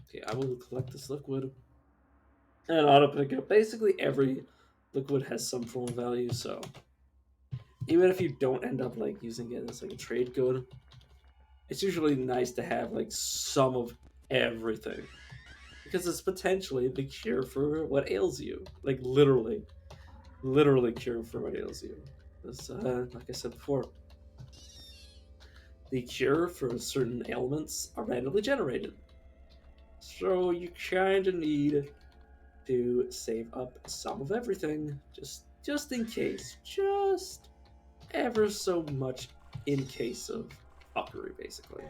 Okay, I will collect this liquid. And auto pick up. Basically, every liquid has some form of value, so even if you don't end up like using it as like a trade good, it's usually nice to have like some of everything. Because it's potentially the cure for what ails you. Like literally cure for what ails you. Because, like I said before, the cure for certain ailments are randomly generated. So you kind of need to save up some of everything, just in case, just ever so much in case of fuckery, basically.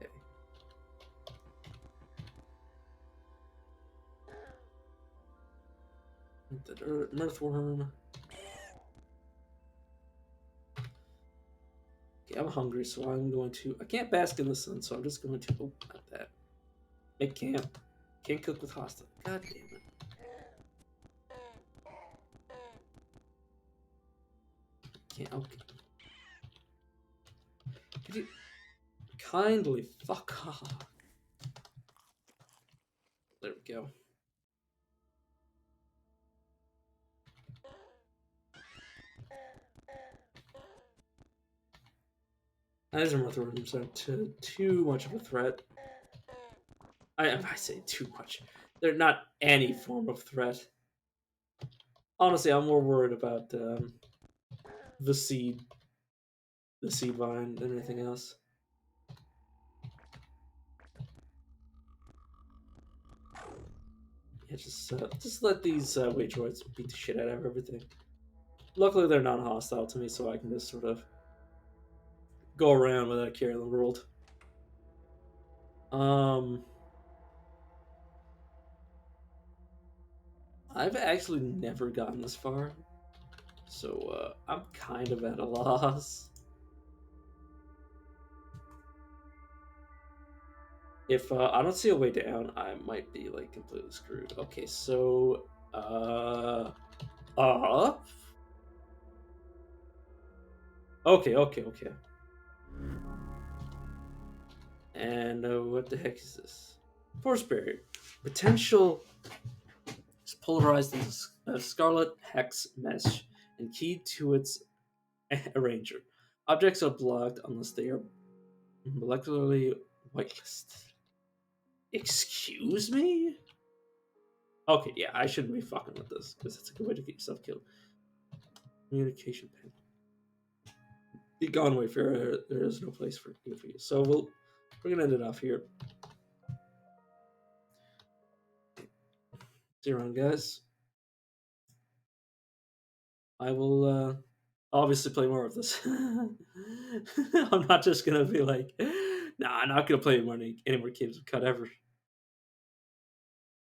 Okay. The Mirthworm. Okay, I'm hungry, so I'm going to. I can't bask in the sun, so I'm just going to. Oh, not that. Make camp. Can't cook with hostile. God damn it. Can't. Okay. Could you kindly fuck off? There we go. These are Mirthworms aren't too much of a threat. I say too much. They're not any form of threat. Honestly, I'm more worried about the seed vine than anything else. Yeah, just let these wage droids beat the shit out of everything. Luckily, they're not hostile to me, so I can just sort of go around without caring the world. I've actually never gotten this far, so I'm kind of at a loss. If I don't see a way down, I might be like completely screwed. Okay, so up. Okay. And what the heck is this? Force barrier. Potential is polarized into scarlet hex mesh and keyed to its arranger. Objects are blocked unless they are molecularly whitelisted. Excuse me? Okay, yeah, I shouldn't be fucking with this because it's a good way to get yourself killed. Communication pen. Be gone, Wayfarer. There is no place for you. So we're gonna end it off here. See you around, guys. I will obviously play more of this. I'm not just gonna be like, nah, I'm not gonna play any more games of Cut ever.